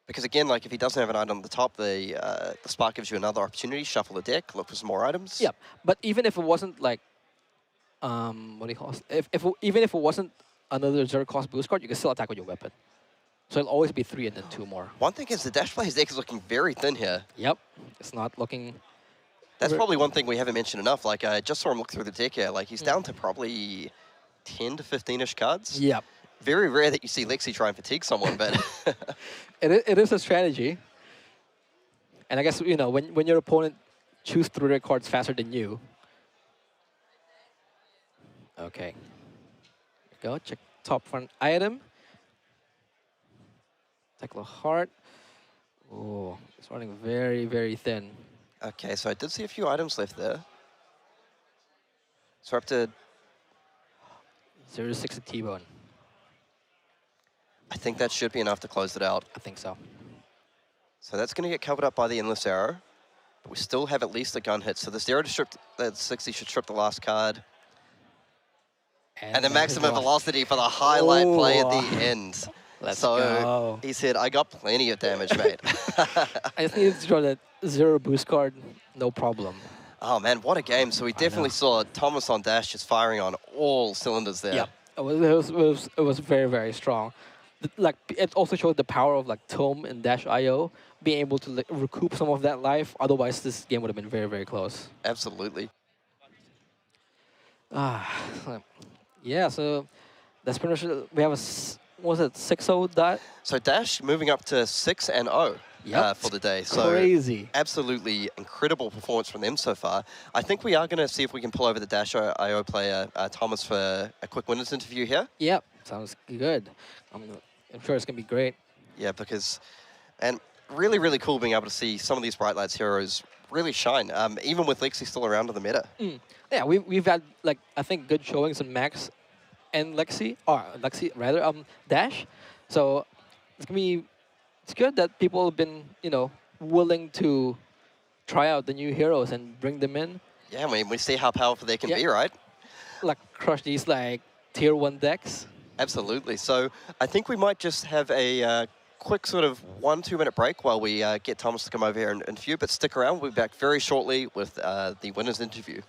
Because again, like if he doesn't have an item on the top, the Spark gives you another opportunity, shuffle the deck, look for some more items. Yep. But even if it wasn't like, what do you call it? Even if it wasn't another 0 cost boost card, you can still attack with your weapon. So it'll always be 3 and then 2 more. One thing is the Dash player's deck is looking very thin here. Yep. It's not looking... That's probably one thing we haven't mentioned enough. Like, I just saw him look through the deck here. Like, he's down to probably 10 to 15-ish cards. Yep. Very rare that you see Lexi try and fatigue someone, but... it is a strategy. And I guess, you know, when your opponent chooses through their cards faster than you. Okay. Go, check top front item. Tekla Heart. Oh, it's running very, very thin. Okay, so I did see a few items left there. So we're up to... 0-6 T-bone. I think that should be enough to close it out. I think so. So that's going to get covered up by the Endless Arrow. But we still have at least a gun hit. So the 0 to strip, that 60 should strip the last card. And the maximum velocity for the highlight play at the end. Let's go. He said, I got plenty of damage, mate. I just needed to draw that 0 boost card, no problem. Oh, man, what a game. So we definitely saw Thomas on Dash just firing on all cylinders there. Yeah, it was very, very strong. Like, it also showed the power of like Tome and Dash IO being able to like, recoup some of that life. Otherwise, this game would have been very, very close. Absolutely. Yeah, so that's pretty much we have a was it 6-0 dot? So Dash moving up to 6-0 Yep. for the day. So Crazy. absolutely incredible performance from them so far. I think we are going to see if we can pull over the Dash.io player, Thomas, for a quick winners interview here. Yep, sounds good. I'm sure it's gonna be great. Yeah, because, and really, really cool being able to see some of these Bright Lights heroes really shine, even with Lexi still around in the meta. Yeah, we've had like I think good showings in Max and Lexi, or Lexi rather, Dash. So it's good that people have been willing to try out the new heroes and bring them in, Yeah, we see how powerful they can Yeah. be, right? like crush these like tier 1 decks. Absolutely. So I think we might just have a quick sort of 1-2 minute break while we get Thomas to come over here and interview, but stick around. We'll be back very shortly with the winners interview.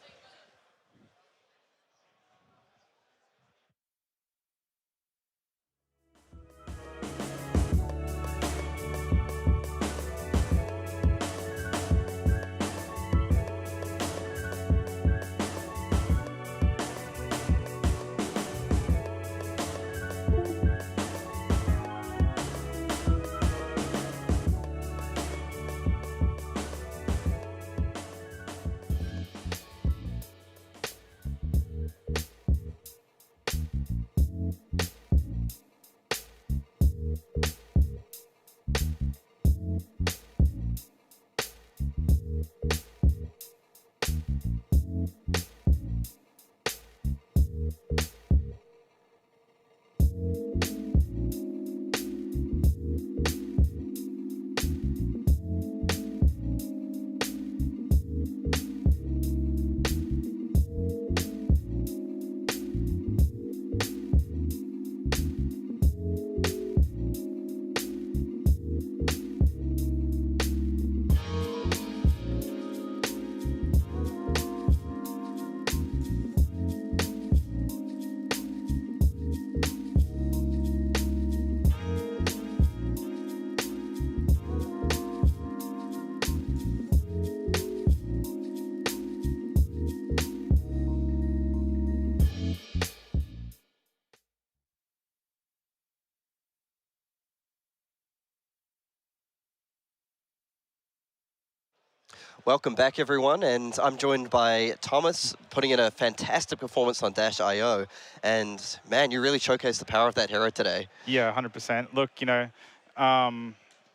Welcome back, everyone, and I'm joined by Thomas, putting in a fantastic performance on Dash.io. And man, you really showcased the power of that hero today. Yeah, 100%. Look,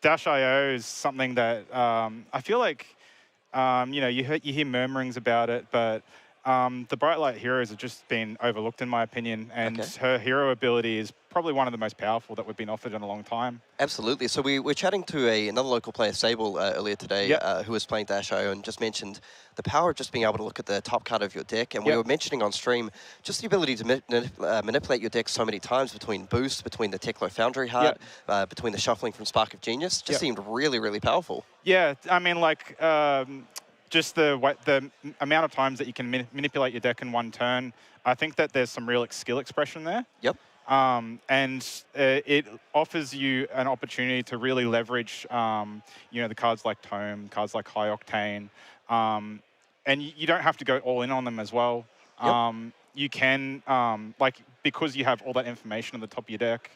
Dash.io is something that I feel like, you hear murmurings about it, but the Bright Light heroes have just been overlooked, in my opinion, and her hero ability is probably one of the most powerful that we've been offered in a long time. Absolutely. So we were chatting to another local player, Sable, earlier today, who was playing Dash.io and just mentioned the power of just being able to look at the top card of your deck. And we were mentioning on stream just the ability to manipulate your deck so many times between boost, between the Teklo Foundry Heart, between the shuffling from Spark of Genius. Just seemed really, really powerful. Yeah, I mean, just the amount of times that you can manipulate your deck in one turn, I think that there's some real skill expression there. Yep. And it offers you an opportunity to really leverage, the cards like Tome, cards like High Octane, and you don't have to go all in on them as well. You can, because you have all that information on the top of your deck,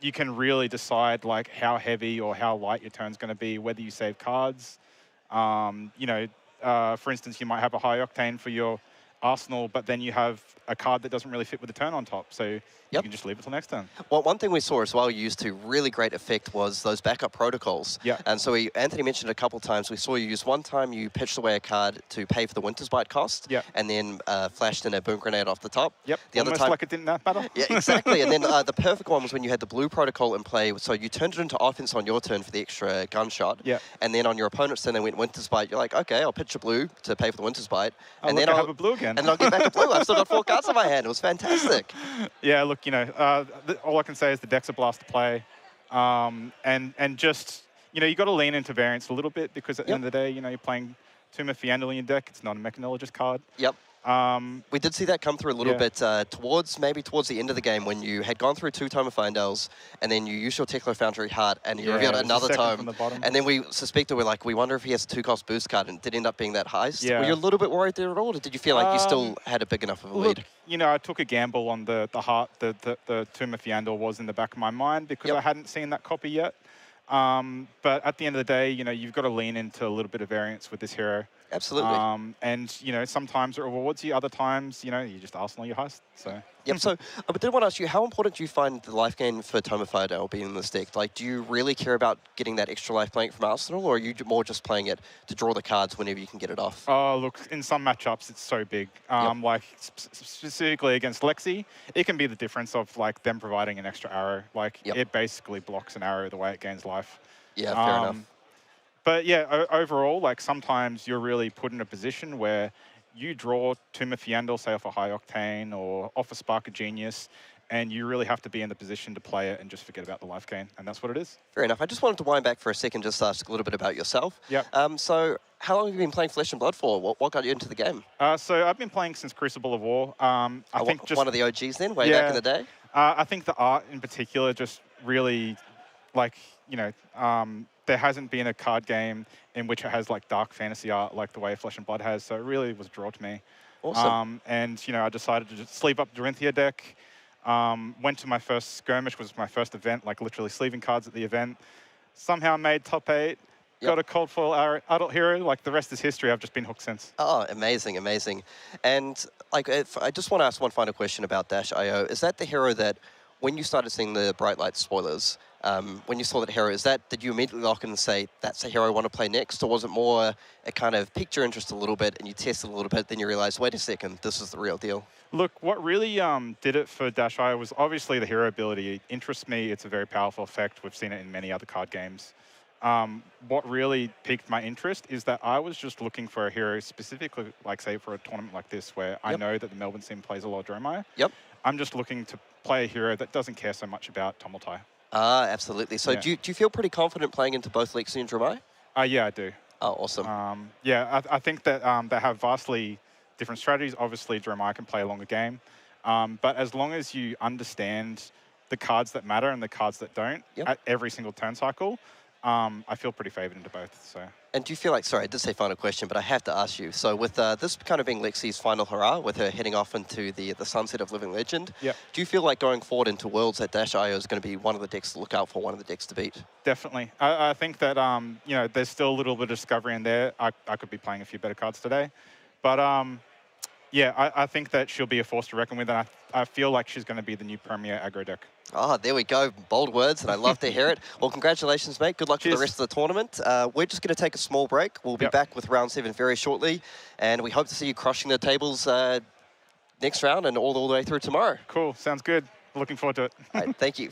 you can really decide how heavy or how light your turn's going to be, whether you save cards. For instance, you might have a High Octane for your arsenal, but then you have a card that doesn't really fit with the turn on top, so you can just leave it till next turn. Well, one thing we saw as well used to really great effect was those backup protocols. Yeah. And so Anthony mentioned a couple times, we saw you use one time, you pitched away a card to pay for the Winter's Bite cost, and then flashed in a boom grenade off the top. Yep, the almost other time, like it didn't matter. Yeah, exactly. And then the perfect one was when you had the blue protocol in play, so you turned it into offense on your turn for the extra gunshot. Yeah. And then on your opponent's turn, they went Winter's Bite. You're like, okay, I'll pitch a blue to pay for the Winter's Bite. And then I'll have a blue again. And then I'll get back a blue. I've still got 4 cards in my hand. It was fantastic. Yeah, look, all I can say is the deck's a blast to play. And just, you got to lean into variance a little bit because at the end of the day, you're playing Tomb of Fiandel in your deck. It's not a Mechanologist card. Yep. We did see that come through a little Yeah. bit towards the end of the game when you had gone through 2 Tome of Findales and then you used your Teklo Foundry Heart and you Yeah, revealed it was the another second tome. from the bottom. And then we suspected, we wonder if he has a 2-cost boost card, and it did end up being that heist. Yeah. Were you a little bit worried there at all, or did you feel like you still had a big enough of a Look, lead? I took a gamble on the heart. The Tomb of Fiandor was in the back of my mind because I hadn't seen that copy yet. But at the end of the day, you've got to lean into a little bit of variance with this hero. Absolutely. And, sometimes it rewards you, other times, you just Arsenal your heist. So. Yep, so I did want to ask you, how important do you find the life gain for Tome of Findale being in this deck? Like, do you really care about getting that extra life playing it from Arsenal, or are you more just playing it to draw the cards whenever you can get it off? Oh, look, in some matchups, it's so big. Like, specifically against Lexi, it can be the difference of, them providing an extra arrow. Like, it basically blocks an arrow the way it gains life. Yeah, fair enough. But yeah, overall, sometimes you're really put in a position where you draw Tomb of Fiandor, say off a High Octane or off a Spark of Genius, and you really have to be in the position to play it and just forget about the life gain, and that's what it is. Fair enough. I just wanted to wind back for a second, just to ask a little bit about yourself. Yep. So how long have you been playing Flesh and Blood for? What got you into the game? So I've been playing since Crucible of War. I think just one of the OGs then, way back in the day? I think the art in particular just really, there hasn't been a card game in which it has dark fantasy art like the way Flesh and Blood has, so it really was a draw to me. Awesome. And I decided to just sleeve up Dorinthia deck. Went to my first skirmish, was my first event, literally sleeving cards at the event. Somehow made top 8. Got a cold foil adult hero. The rest is history. I've just been hooked since. Oh, amazing, amazing. And I just want to ask one final question about Dash.io. Is that the hero that, when you started seeing the Bright Light spoilers, when you saw that hero, did you immediately lock in and say, that's the hero I want to play next? Or was it more, it kind of piqued your interest a little bit and you tested a little bit, then you realized, wait a second, this is the real deal? Look, what really did it for Dash.io was obviously the hero ability. It interests me. It's a very powerful effect. We've seen it in many other card games. What really piqued my interest is that I was just looking for a hero specifically, say, for a tournament like this, where I know that the Melbourne scene plays a lot of Dromai. Yep. I'm just looking to play a hero that doesn't care so much about Tomultai. Ah, absolutely. So do you feel pretty confident playing into both Lexi and Dromai? Yeah, I do. Oh, awesome. Yeah, I think that they have vastly different strategies. Obviously, Dromai can play a longer game. But as long as you understand the cards that matter and the cards that don't at every single turn cycle, I feel pretty favoured into both. So. And do you feel like, sorry, I did say final question, but I have to ask you. So with this kind of being Lexi's final hurrah, with her heading off into the sunset of Living Legend, do you feel like going forward into Worlds that Dash.io is going to be one of the decks to look out for, one of the decks to beat? Definitely. I think that, there's still a little bit of discovery in there. I could be playing a few better cards today. But, yeah, I think that she'll be a force to reckon with, and I feel like she's going to be the new premier aggro deck. Oh, there we go. Bold words, and I love to hear it. Well, congratulations, mate. Good luck for the rest of the tournament. We're just going to take a small break. We'll be back with round 7 very shortly, and we hope to see you crushing the tables next round and all the way through tomorrow. Cool. Sounds good. Looking forward to it. All right, thank you.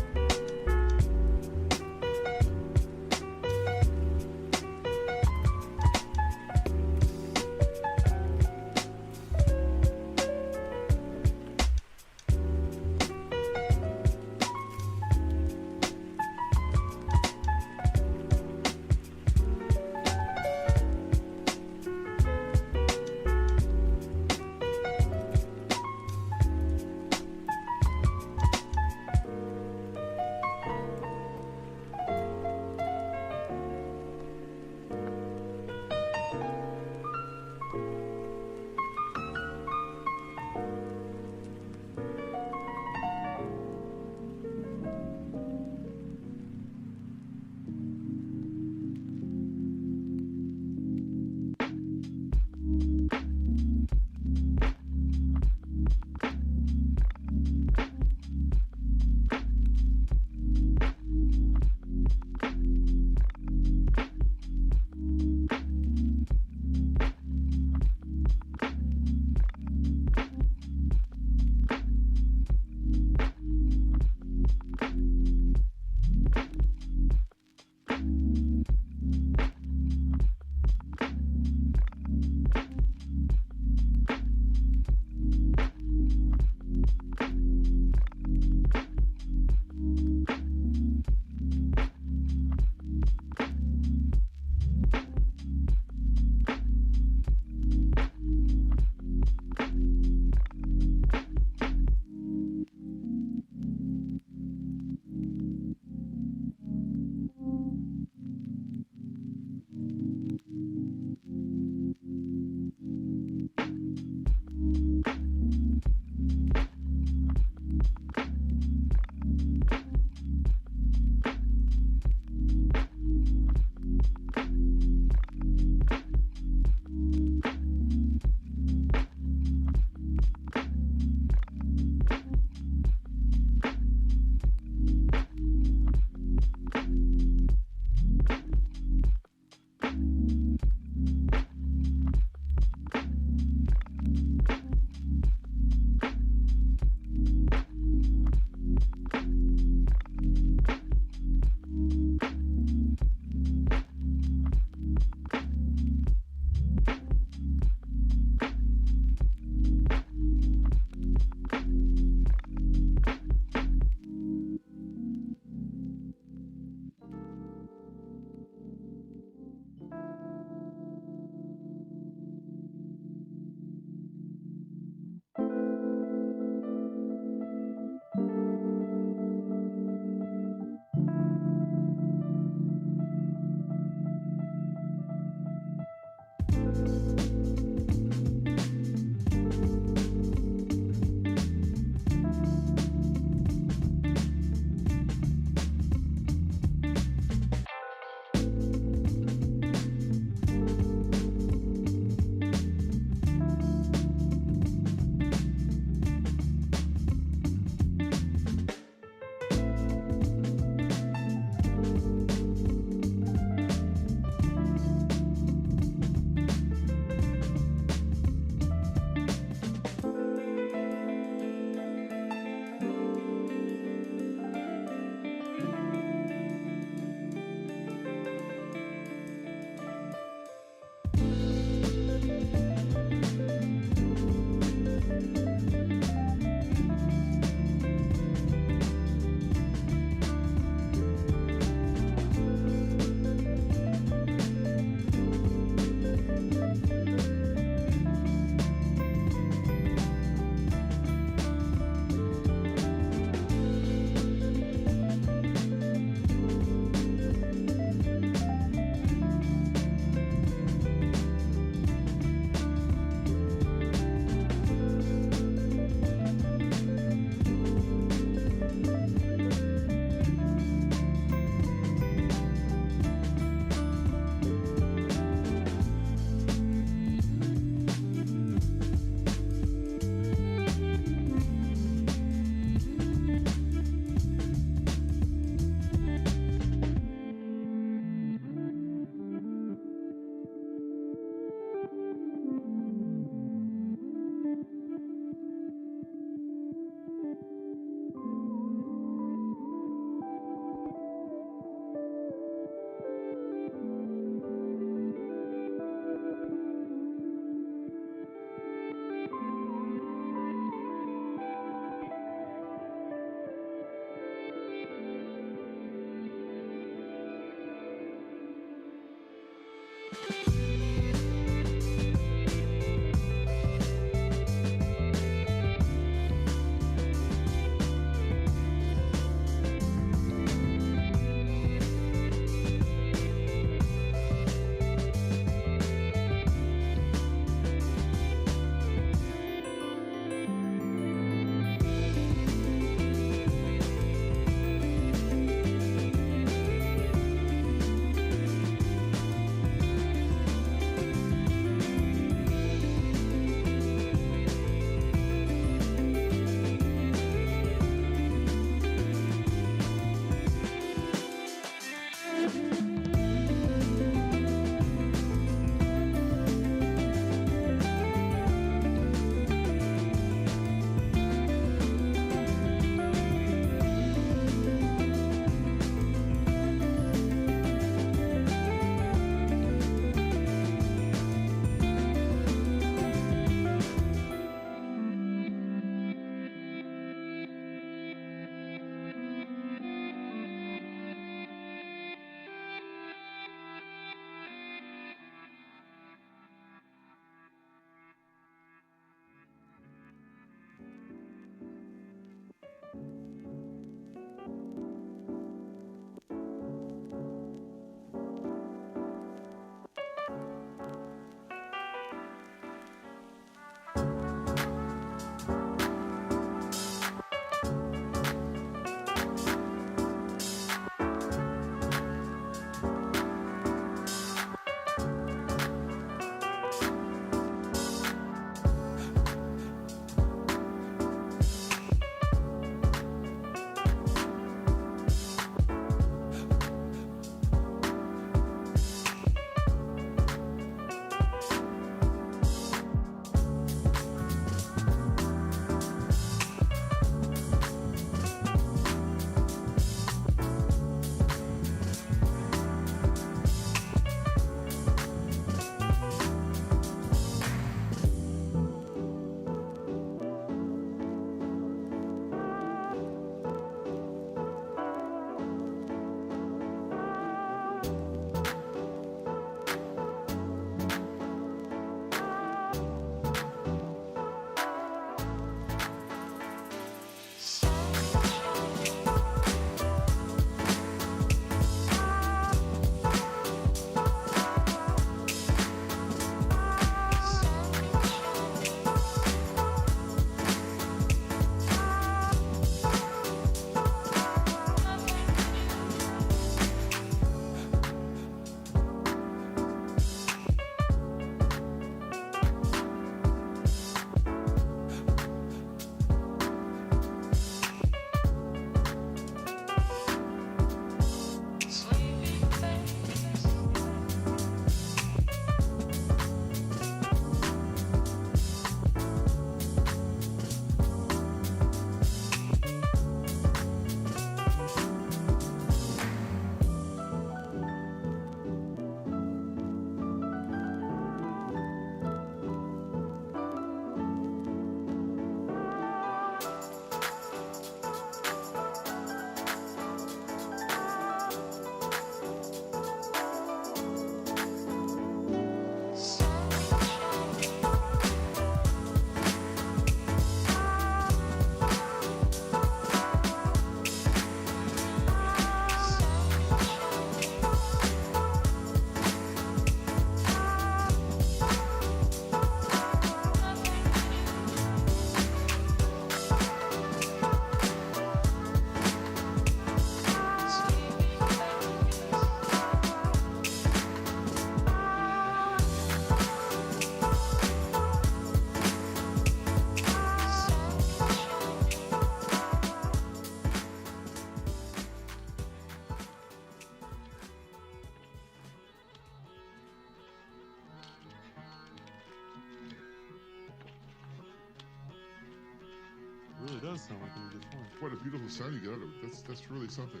really does sound like a good point. What a beautiful sound you get out of it. That's really something.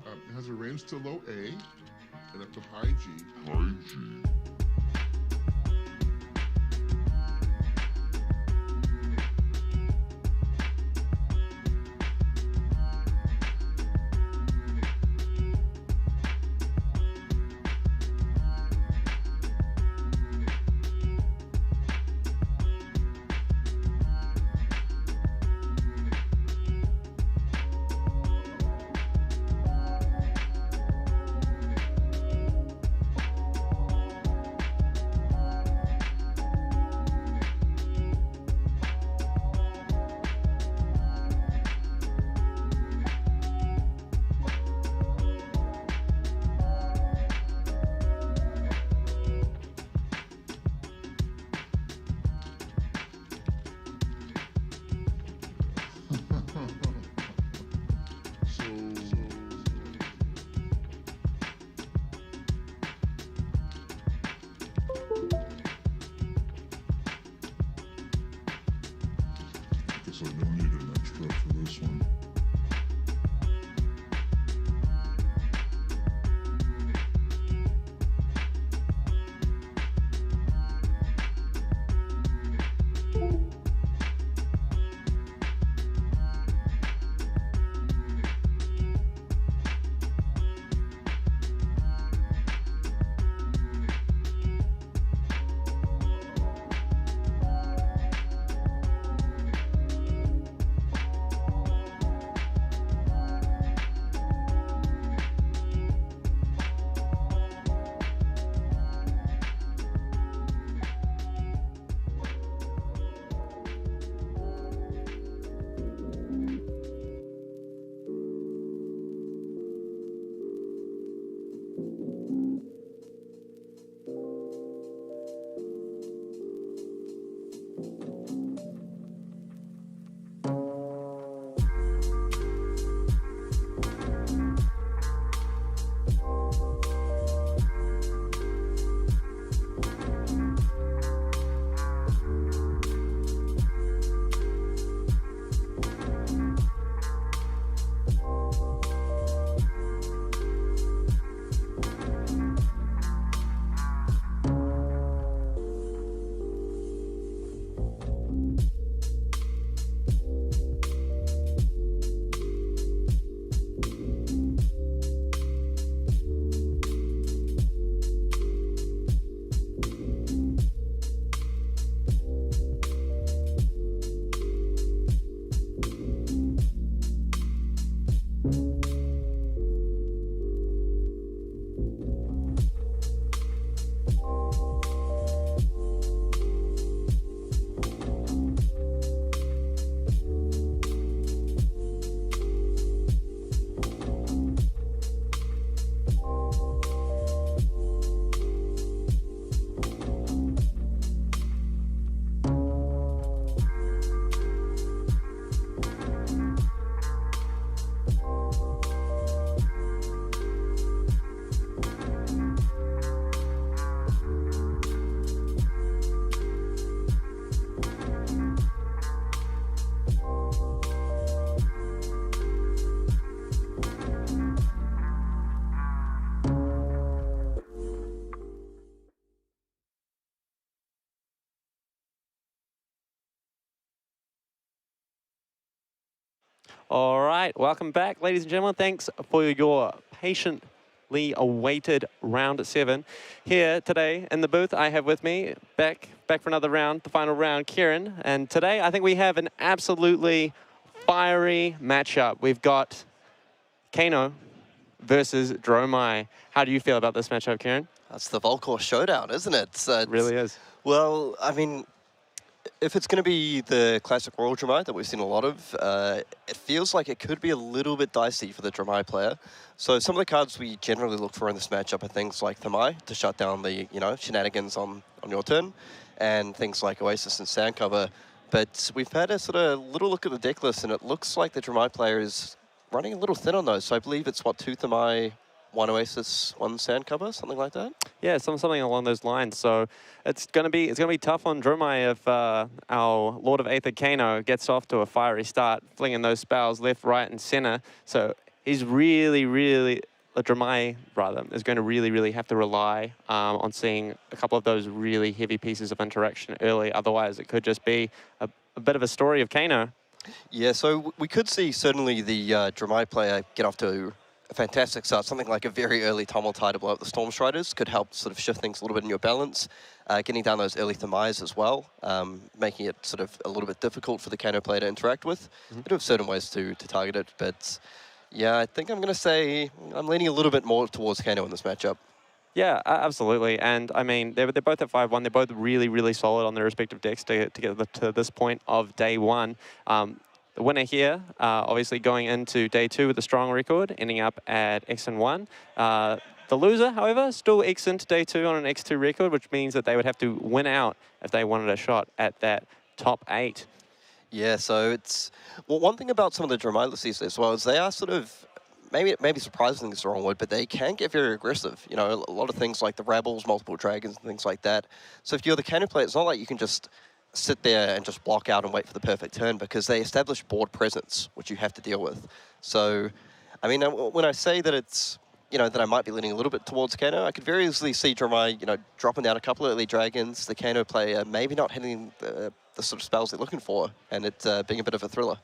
It has a range to low A and up to high G. High G. So I don't need an extra for this one. All right, welcome back, ladies and gentlemen. Thanks for your patiently awaited round 7. Here today in the booth, I have with me, back for another round, the final round, Kieran. And today, I think we have an absolutely fiery matchup. We've got Kano versus Dromai. How do you feel about this matchup, Kieran? That's the Volcor showdown, isn't it? It really is. Well, I mean, if it's going to be the classic Royal Dromai that we've seen a lot of, it feels like it could be a little bit dicey for the Dromai player. So some of the cards we generally look for in this matchup are things like Thermai to shut down the shenanigans on your turn, and things like Oasis and Sandcover. But we've had a sort of little look at the deck list, and it looks like the Dromai player is running a little thin on those. So I believe it's, what, 2 Thermai, 1 Oasis, 1 Sandcover, something like that? Yeah, something along those lines. So it's gonna be tough on Dromai if our Lord of Aether Kano gets off to a fiery start, flinging those spells left, right, and center. So he's really Dromai rather is going to really have to rely on seeing a couple of those really heavy pieces of interaction early. Otherwise, it could just be a bit of a story of Kano. Yeah, so we could see certainly the Dromai player get off to a fantastic start. Something like a very early Tumultai to blow up the Storm Striders could help sort of shift things a little bit in your balance. Getting down those early Thermais as well, making it sort of a little bit difficult for the Kano player to interact with. You do have certain ways to target it, but yeah, I think I'm going to say I'm leaning a little bit more towards Kano in this matchup. Yeah, absolutely. And I mean, they're both at 5-1. They're both really solid on their respective decks to get to this point of day one. The winner here, obviously going into day 2 with a strong record, ending up at X1. The loser, however, still X into day 2 on an X2 record, which means that they would have to win out if they wanted a shot at that top 8. Yeah, so it's... Well, one thing about some of the Dromai lists as well is they are sort of... Maybe surprising is the wrong word, but they can get very aggressive. You know, a lot of things like the Rebels, multiple dragons, and things like that. So if you're the Kano player, it's not like you can just sit there and just block out and wait for the perfect turn, because they establish board presence, which you have to deal with. So, I mean, when I say that it's, you know, that I might be leaning a little bit towards Kano, I could very easily see Dromai, you know, dropping down a couple of early dragons, the Kano player maybe not hitting the sort of spells they're looking for, and it being a bit of a thriller.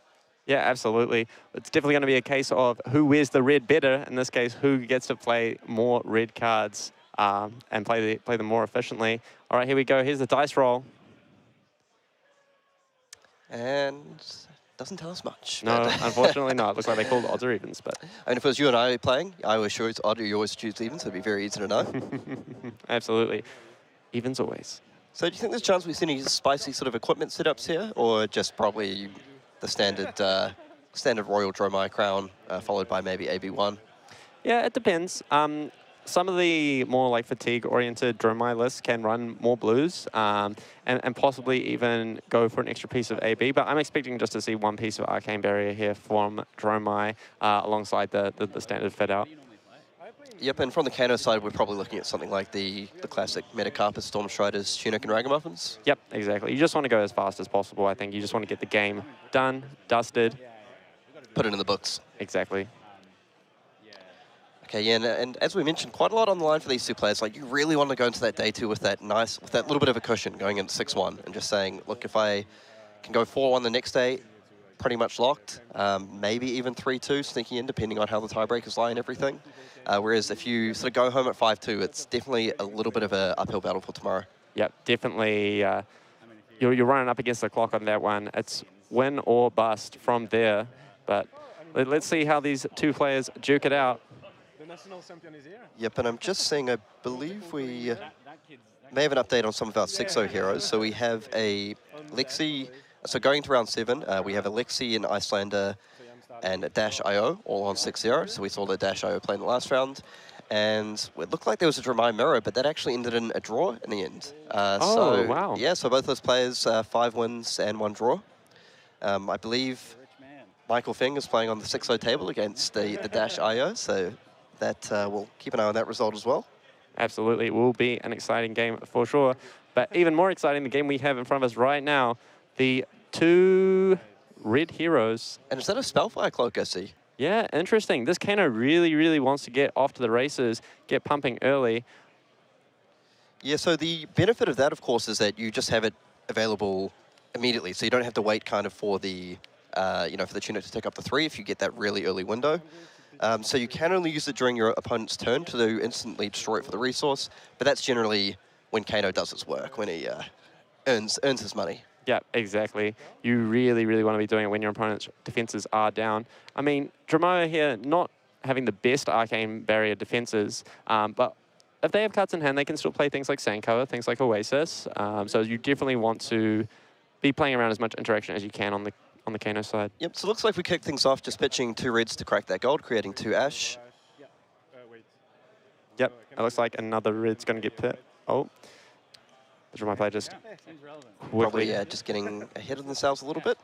Yeah, absolutely. It's definitely going to be a case of who wears the red better. In this case, who gets to play more red cards and play them more efficiently. All right, here we go. Here's the dice roll. And doesn't tell us much. No, unfortunately not. It looks like they called odds or evens. But I mean, if it was you and I playing, I always choose odd, you always choose evens, so it'd be very easy to know. Absolutely. Evens always. So do you think there's a chance we see any spicy sort of equipment setups here, or just probably the standard Royal Dromai Crown, followed by maybe AB1? Yeah, it depends. Some of the more like fatigue-oriented Dromai lists can run more blues and possibly even go for an extra piece of AB, but I'm expecting just to see one piece of Arcane Barrier here from Dromai alongside the standard fit-out. Yep, and from the Kano side, we're probably looking at something like the classic Metacarpus, Storm Striders, Tunic, and Ragamuffins. Yep, exactly. You just want to go as fast as possible, I think. You just want to get the game done, dusted. Put it in the books. Exactly. Okay, yeah, and as we mentioned, quite a lot on the line for these two players. Like, you really want to go into that day 2 with that little bit of a cushion going into 6-1 and just saying, look, if I can go 4-1 the next day, pretty much locked. Maybe even 3-2 sneaking in, depending on how the tiebreakers lie and everything. Whereas if you sort of go home at 5-2, it's definitely a little bit of an uphill battle for tomorrow. Yep, definitely. You're running up against the clock on that one. It's win or bust from there. But let's see how these two players duke it out. Yep, and I'm just saying, I believe we may have an update on some of our 6-0 heroes. So we have a Lexi, so going to round 7, we have a Lexi in Icelander and a Dash.io all on 6-0. So we saw the Dash.io play in the last round. And it looked like there was a Dromai mirror, but that actually ended in a draw in the end. So, wow. Yeah, so both those players, 5 wins and 1 draw. I believe Michael Fing is playing on the 6-0 table against the Dash.io, so that we'll keep an eye on that result as well. Absolutely, it will be an exciting game for sure. But even more exciting, the game we have in front of us right now, the 2 red heroes. And is that a Spellfire Cloak, I see? Yeah, interesting. This Kano really wants to get off to the races, get pumping early. Yeah, so the benefit of that, of course, is that you just have it available immediately, so you don't have to wait kind of for the, for the Tunic to take up the 3 if you get that really early window. So you can only use it during your opponent's turn to instantly destroy it for the resource, but that's generally when Kano does its work, when he earns his money. Yeah, exactly. You really want to be doing it when your opponent's defenses are down. I mean, Dromai here not having the best Arcane Barrier defenses, but if they have cards in hand, they can still play things like Sandcover, things like Oasis. So you definitely want to be playing around as much interaction as you can on the Kano side. Yep, so it looks like we kick things off just pitching 2 reds to crack that gold, creating 2 ash. Yep, it looks like another red's going to get pit. Oh, the Dromai player just Probably just getting ahead of themselves a little bit.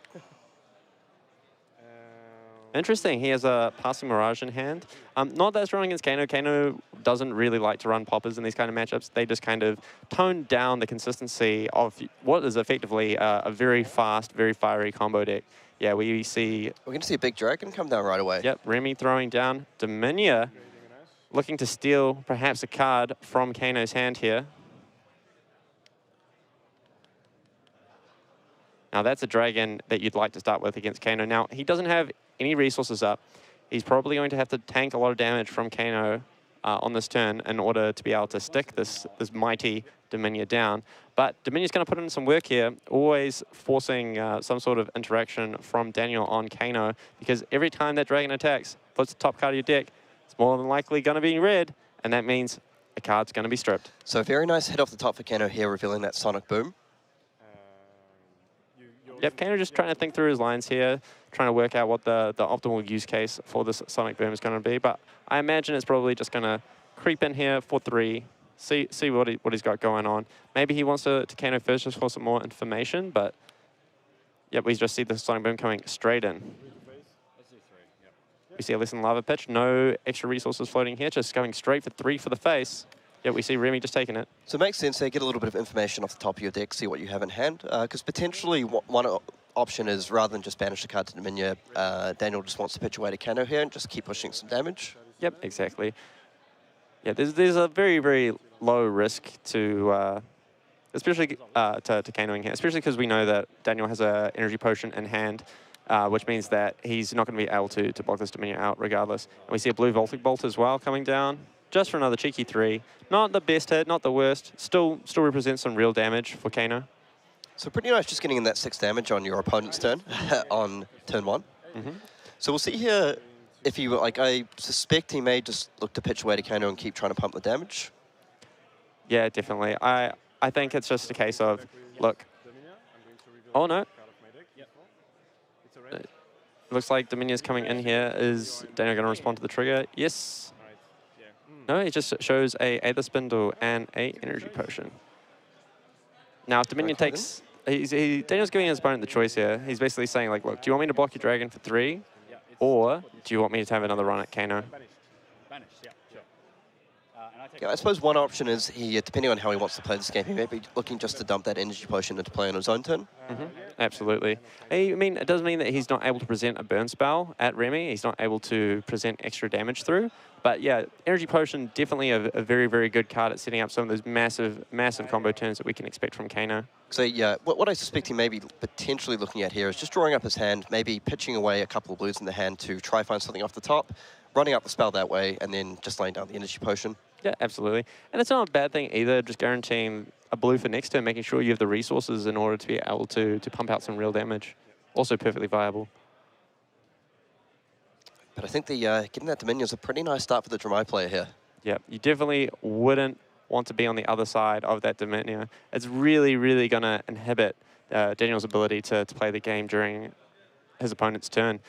Interesting. He has a passing Mirage in hand. Not that strong against Kano. Kano doesn't really like to run poppers in these kind of matchups. They just kind of tone down the consistency of what is effectively a very fast, very fiery combo deck. Yeah, we see... We're going to see a big dragon come down right away. Yep, Remy throwing down. Dominia looking to steal perhaps a card from Kano's hand here. Now, that's a dragon that you'd like to start with against Kano. Now, he doesn't have any resources up. He's probably going to have to tank a lot of damage from Kano on this turn in order to be able to stick this mighty Dominia down. But Dominia's going to put in some work here, always forcing some sort of interaction from Daniel on Kano, because every time that dragon attacks, puts the top card of your deck, it's more than likely going to be red, and that means a card's going to be stripped. So very nice hit off the top for Kano here, revealing that Sonic Boom. Yep, Kano just trying to think through his lines here, trying to work out what the optimal use case for this Sonic Boom is going to be. But I imagine it's probably just going to creep in here for 3, see what he's got going on. Maybe he wants to Kano first just for some more information, but yep, we just see the Sonic Boom coming straight in. We see a Lesson Lava Pitch, no extra resources floating here, just going straight for 3 for the face. Yeah, we see Remy just taking it. So it makes sense there, get a little bit of information off the top of your deck, see what you have in hand. Because potentially one option is, rather than just banish the card to Dominia, Daniel just wants to pitch away to Kano here and just keep pushing some damage. Yep, exactly. Yeah, there's a very, very low risk to, especially to Kanoing here, especially because we know that Daniel has an energy potion in hand, which means that he's not going to be able to block this Dominia out regardless. And we see a blue Voltic Bolt as well coming down, just for another cheeky 3. Not the best hit, not the worst. Still represents some real damage for Kano. So pretty nice just getting in that 6 damage on your opponent's turn, on turn 1. Mm-hmm. So we'll see here if he, like, I suspect he may just look to pitch away to Kano and keep trying to pump the damage. Yeah, definitely. I think it's just a case of, look. Oh, no. Looks like Dominia's coming in here. Is Daniel going to respond to the trigger? Yes. No, he just shows a Aether Spindle and a Energy Potion. Now, if Dominion takes... Daniel's giving his opponent the choice here. He's basically saying, like, look, do you want me to block your dragon for 3? Or do you want me to have another run at Kano? Yeah, I suppose one option is, he, depending on how he wants to play this game, he may be looking just to dump that Energy Potion into play on his own turn. Mm-hmm. Absolutely. I mean, it does mean that he's not able to present a burn spell at Remy. He's not able to present extra damage through. But yeah, Energy Potion, definitely a very, very good card at setting up some of those massive, massive combo turns that we can expect from Kano. So yeah, what I suspect he may be potentially looking at here is just drawing up his hand, maybe pitching away a couple of blues in the hand to try find something off the top, running up the spell that way, and then just laying down the Energy Potion. Yeah, absolutely. And it's not a bad thing either, just guaranteeing a blue for next turn, making sure you have the resources in order to be able to pump out some real damage. Also perfectly viable. But I think the getting that Dominion is a pretty nice start for the Dramai player here. Yeah, you definitely wouldn't want to be on the other side of that Dominion. It's really, really going to inhibit Daniel's ability to play the game during his opponent's turn.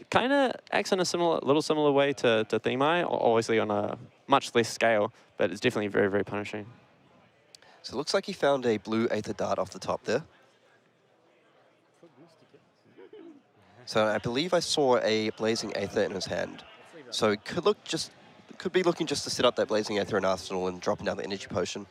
Kind of acts in a little similar way to Themai, obviously on a much less scale, but it's definitely very, very punishing. So it looks like he found a blue Aether Dart off the top there. So I believe I saw a Blazing Aether in his hand. So it could be looking just to set up that Blazing Aether in Arsenal and dropping down the Energy Potion.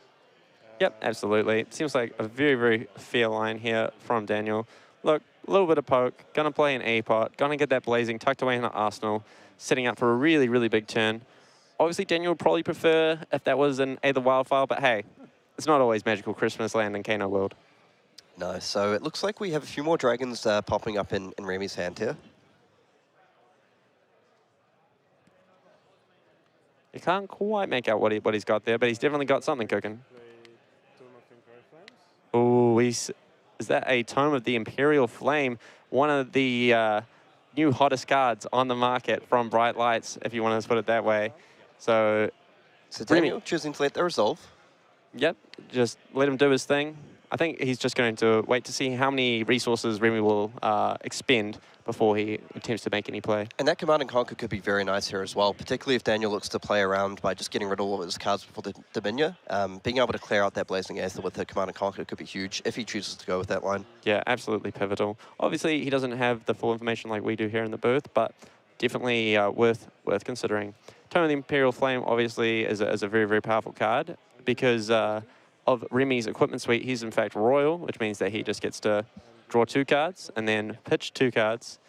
Yep, absolutely. It seems like a very, very fair line here from Daniel. Look, a little bit of poke, gonna play an A-pot, gonna get that Blazing tucked away in the Arsenal, setting up for a really, really big turn. Obviously, Daniel would probably prefer if that was an Aether Wildfire, but hey, it's not always magical Christmas land in Kano World. No, so it looks like we have a few more dragons popping up in Remy's hand here. You can't quite make out what he's got there, but he's definitely got something cooking. Oh, is that a Tome of the Imperial Flame? One of the new hottest cards on the market from Bright Lights, if you want to put it that way. So Daniel choosing to let that resolve. Yep, just let him do his thing. I think he's just going to wait to see how many resources Remy will expend before he attempts to make any play. And that Command and Conquer could be very nice here as well, particularly if Daniel looks to play around by just getting rid of all of his cards before the Dominia. Being able to clear out that Blazing Aether with the Command and Conquer could be huge if he chooses to go with that line. Yeah, absolutely pivotal. Obviously, he doesn't have the full information like we do here in the booth, but definitely worth considering. Tome of the Imperial Flame obviously is a very, very powerful card because of Remy's equipment suite. He's in fact royal, which means that he just gets to draw 2 cards and then pitch 2 cards,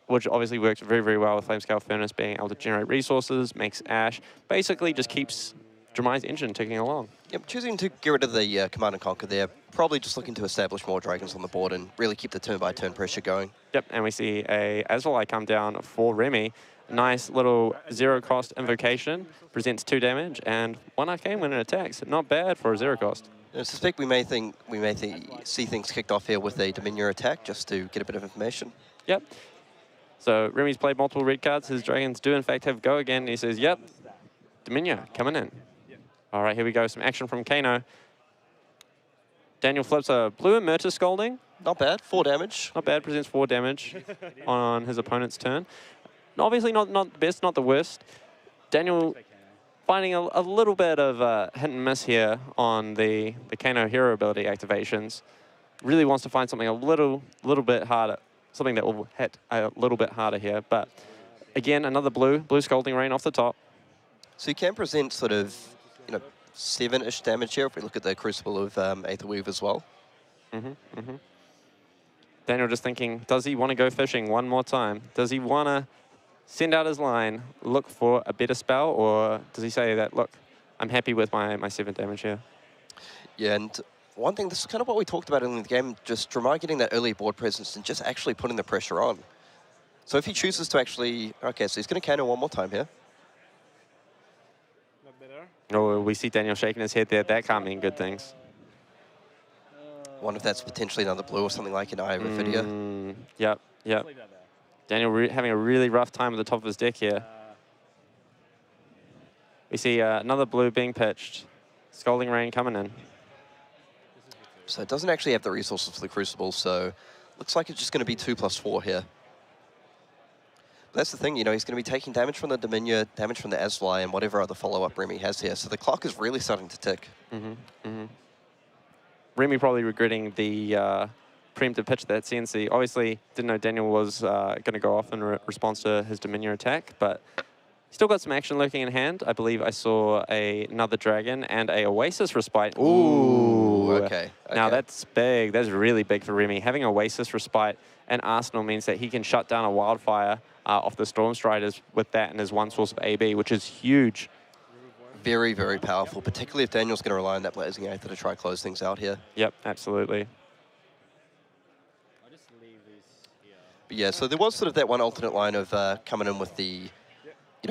which obviously works very, very well with Flamescale Furnace being able to generate resources, makes Ash, basically just keeps Dromai's engine ticking along. Yep, choosing to get rid of the Command and Conquer there, probably just looking to establish more dragons on the board and really keep the turn-by-turn pressure going. Yep, and we see a Azrael come down for Remy. Nice little 0-cost invocation, presents 2 damage, and 1 arcane when it attacks. Not bad for a 0-cost. I suspect we may see things kicked off here with a Dominion attack just to get a bit of information. Yep. So Remy's played multiple red cards. His dragons do in fact have go again. He says, yep, Dominion coming in. All right, here we go. Some action from Kano. Daniel flips a blue Immerta Scalding. Not bad, 4 damage. Not bad, presents 4 damage on his opponent's turn. Obviously not the best, not the worst. Daniel finding a little bit of hit and miss here on the Kano hero ability activations. Really wants to find something a little bit harder, something that will hit a little bit harder here. But again, another blue Scalding Rain off the top. So you can present sort of, 7-ish damage here if we look at the Crucible of Aetherweave as well. Daniel just thinking, does he want to go fishing one more time? Does he want to send out his line, look for a better spell, or does he say that, look, I'm happy with my 7 damage here? Yeah, and one thing, this is kind of what we talked about in the game, just Dromai getting that early board presence and just actually putting the pressure on. So if he chooses to actually, okay, so he's going to Kano one more time here. Oh, we see Daniel shaking his head there. That can't mean good things. Wonder if that's potentially another blue or something like an Eye of Ophidia. Yep. Daniel having a really rough time at the top of his deck here. We see another blue being pitched. Scalding Rain coming in. So it doesn't actually have the resources for the Crucible, so looks like it's just going to be 2+4 here. But that's the thing, he's going to be taking damage from the Dominion, damage from the Azfly, and whatever other follow-up Remy has here. So the clock is really starting to tick. Remy probably regretting the preemptive pitch of that CNC. Obviously, didn't know Daniel was going to go off in response to his Dominion attack, but still got some action lurking in hand. I believe I saw another dragon and a Oasis Respite. Ooh, okay. Now that's big. That's really big for Remy. Having Oasis Respite and Arsenal means that he can shut down a Wildfire off the Storm Striders with that and his one source of AB, which is huge. Very, very powerful, particularly if Daniel's going to rely on that Blazing Aether to try close things out here. Yep, absolutely. But yeah, so there was sort of that one alternate line of coming in with the,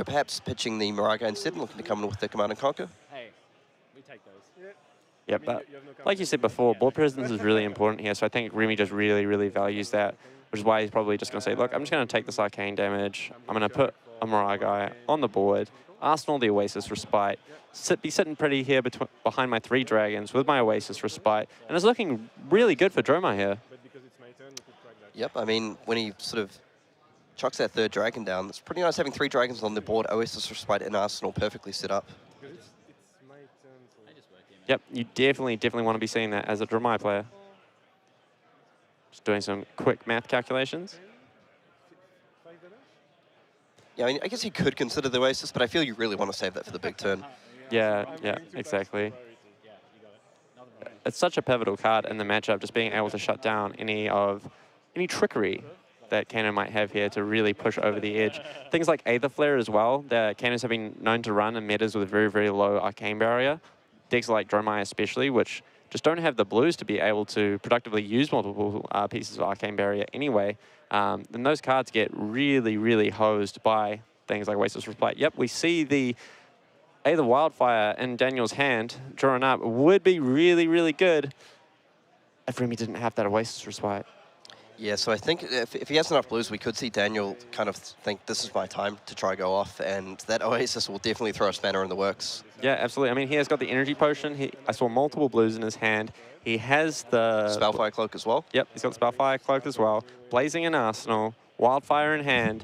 perhaps pitching the Miraga instead and looking to come in with the Command and Conquer. Hey, we take those. Yeah, but like you said before, board presence is really important here, so I think Remy just really values that, which is why he's probably just going to say, look, I'm just going to take this arcane damage, I'm going to put a Miraga on the board, Arsenal the Oasis Respite, be sitting pretty here behind my 3 dragons with my Oasis Respite, and it's looking really good for Dromai here. Yep, I mean, when he sort of chucks that 3rd dragon down, it's pretty nice having 3 dragons on the board, Oasis Respite and Arsenal perfectly set up. Yep, you definitely want to be seeing that as a Dromai player. Just doing some quick math calculations. Yeah, I mean, I guess you could consider the Oasis, but I feel you really want to save that for the big turn. Yeah, exactly. It's such a pivotal card in the matchup, just being able to shut down any trickery that Kano might have here to really push over the edge. Things like Aether Flare as well, that Kanos have been known to run in metas with a very low arcane barrier. Decks like Dromai especially, which just don't have the blues to be able to productively use multiple pieces of arcane barrier anyway. Then those cards get really hosed by things like Oasis Respite. Yep, we see the Aether Wildfire in Daniel's hand drawn up. Would be really good if Remy didn't have that Oasis Respite. Yeah, so I think if he has enough blues, we could see Daniel kind of think this is my time to try go off, and that Oasis will definitely throw a spanner in the works. Yeah, absolutely. I mean, he has got the energy potion. I saw multiple blues in his hand. He has the Spellfire Cloak as well. Yep, he's got the Spellfire Cloak as well. Blazing in Arsenal, Wildfire in hand.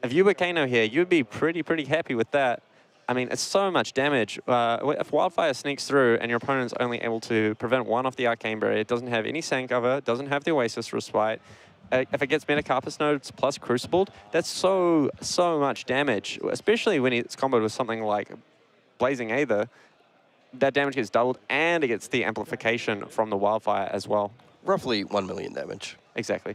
If you were Kano here, you'd be pretty happy with that. I mean, it's so much damage. If Wildfire sneaks through and your opponent's only able to prevent 1 off the Arcane Barrier, it doesn't have any Sand Cover, doesn't have the Oasis Respite, if it gets Metacarpus nodes plus Crucibled, that's so much damage, especially when it's comboed with something like Blazing Aether. That damage gets doubled, and it gets the amplification from the Wildfire as well. Roughly 1 million damage. Exactly.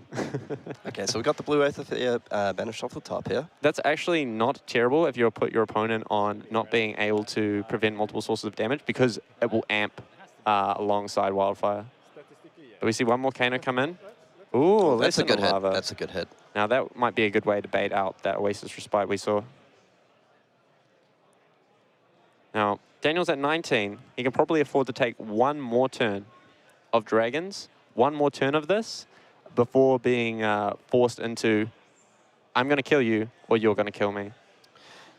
Okay, so we got the blue Aether here, banished off the top here. That's actually not terrible if you put your opponent on not being able to prevent multiple sources of damage, because it will amp alongside Wildfire. But we see one more Kano come in. Ooh, that's a good hit. Lava. That's a good hit. Now that might be a good way to bait out that Oasis Respite we saw. Now, Daniel's at 19. He can probably afford to take one more turn of Dragons, one more turn of this, before being forced into, I'm going to kill you, or you're going to kill me.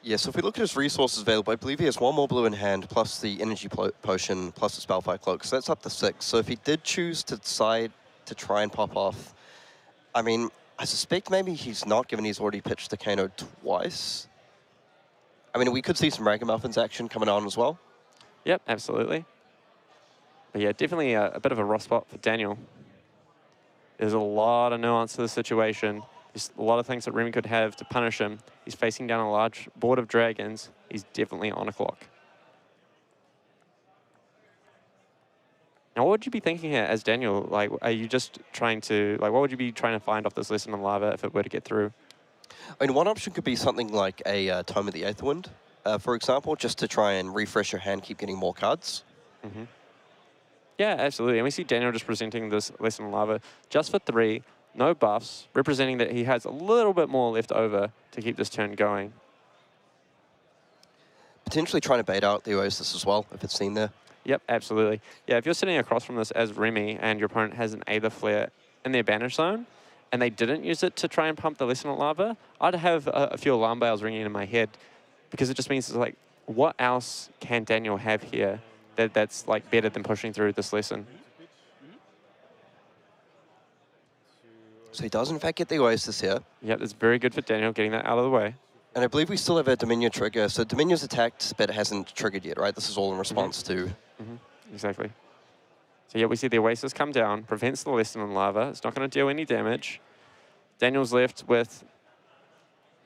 Yeah, so if we look at his resources available, I believe he has one more blue in hand, plus the energy potion, plus the Spellfire Cloak, so that's up to 6. So if he did choose to decide to try and pop off, I mean, I suspect maybe he's not, given he's already pitched the Kano twice. I mean, we could see some Ragamuffins action coming on as well. Yep, absolutely. But yeah, definitely a bit of a rough spot for Daniel. There's a lot of nuance to the situation. There's a lot of things that Remy could have to punish him. He's facing down a large board of dragons. He's definitely on a clock. Now, what would you be thinking here as Daniel? Like, are you just trying to, like, what would you be trying to find off this Lesson in Lava if it were to get through? I mean, one option could be something like a Tome of the Eighth Wind, for example, just to try and refresh your hand, keep getting more cards. Mm-hmm. Yeah, absolutely. And we see Daniel just presenting this Lesson in Lava just for 3, no buffs, representing that he has a little bit more left over to keep this turn going. Potentially trying to bait out the Oasis as well, if it's seen there. Yep, absolutely. Yeah, if you're sitting across from this as Remy and your opponent has an Aether Flare in their banish zone, and they didn't use it to try and pump the Lesson in Lava, I'd have a few alarm bells ringing in my head, because it just means it's like, what else can Daniel have here that's like better than pushing through this lesson? So he does in fact get the Oasis here. Yep, that's very good for Daniel, getting that out of the way. And I believe we still have a Dominion trigger. So Dominion's attacked, but it hasn't triggered yet, right? This is all in response to... Exactly. So yeah, we see the Oasis come down, prevents the Lesson in Lava. It's not going to deal any damage. Daniel's left with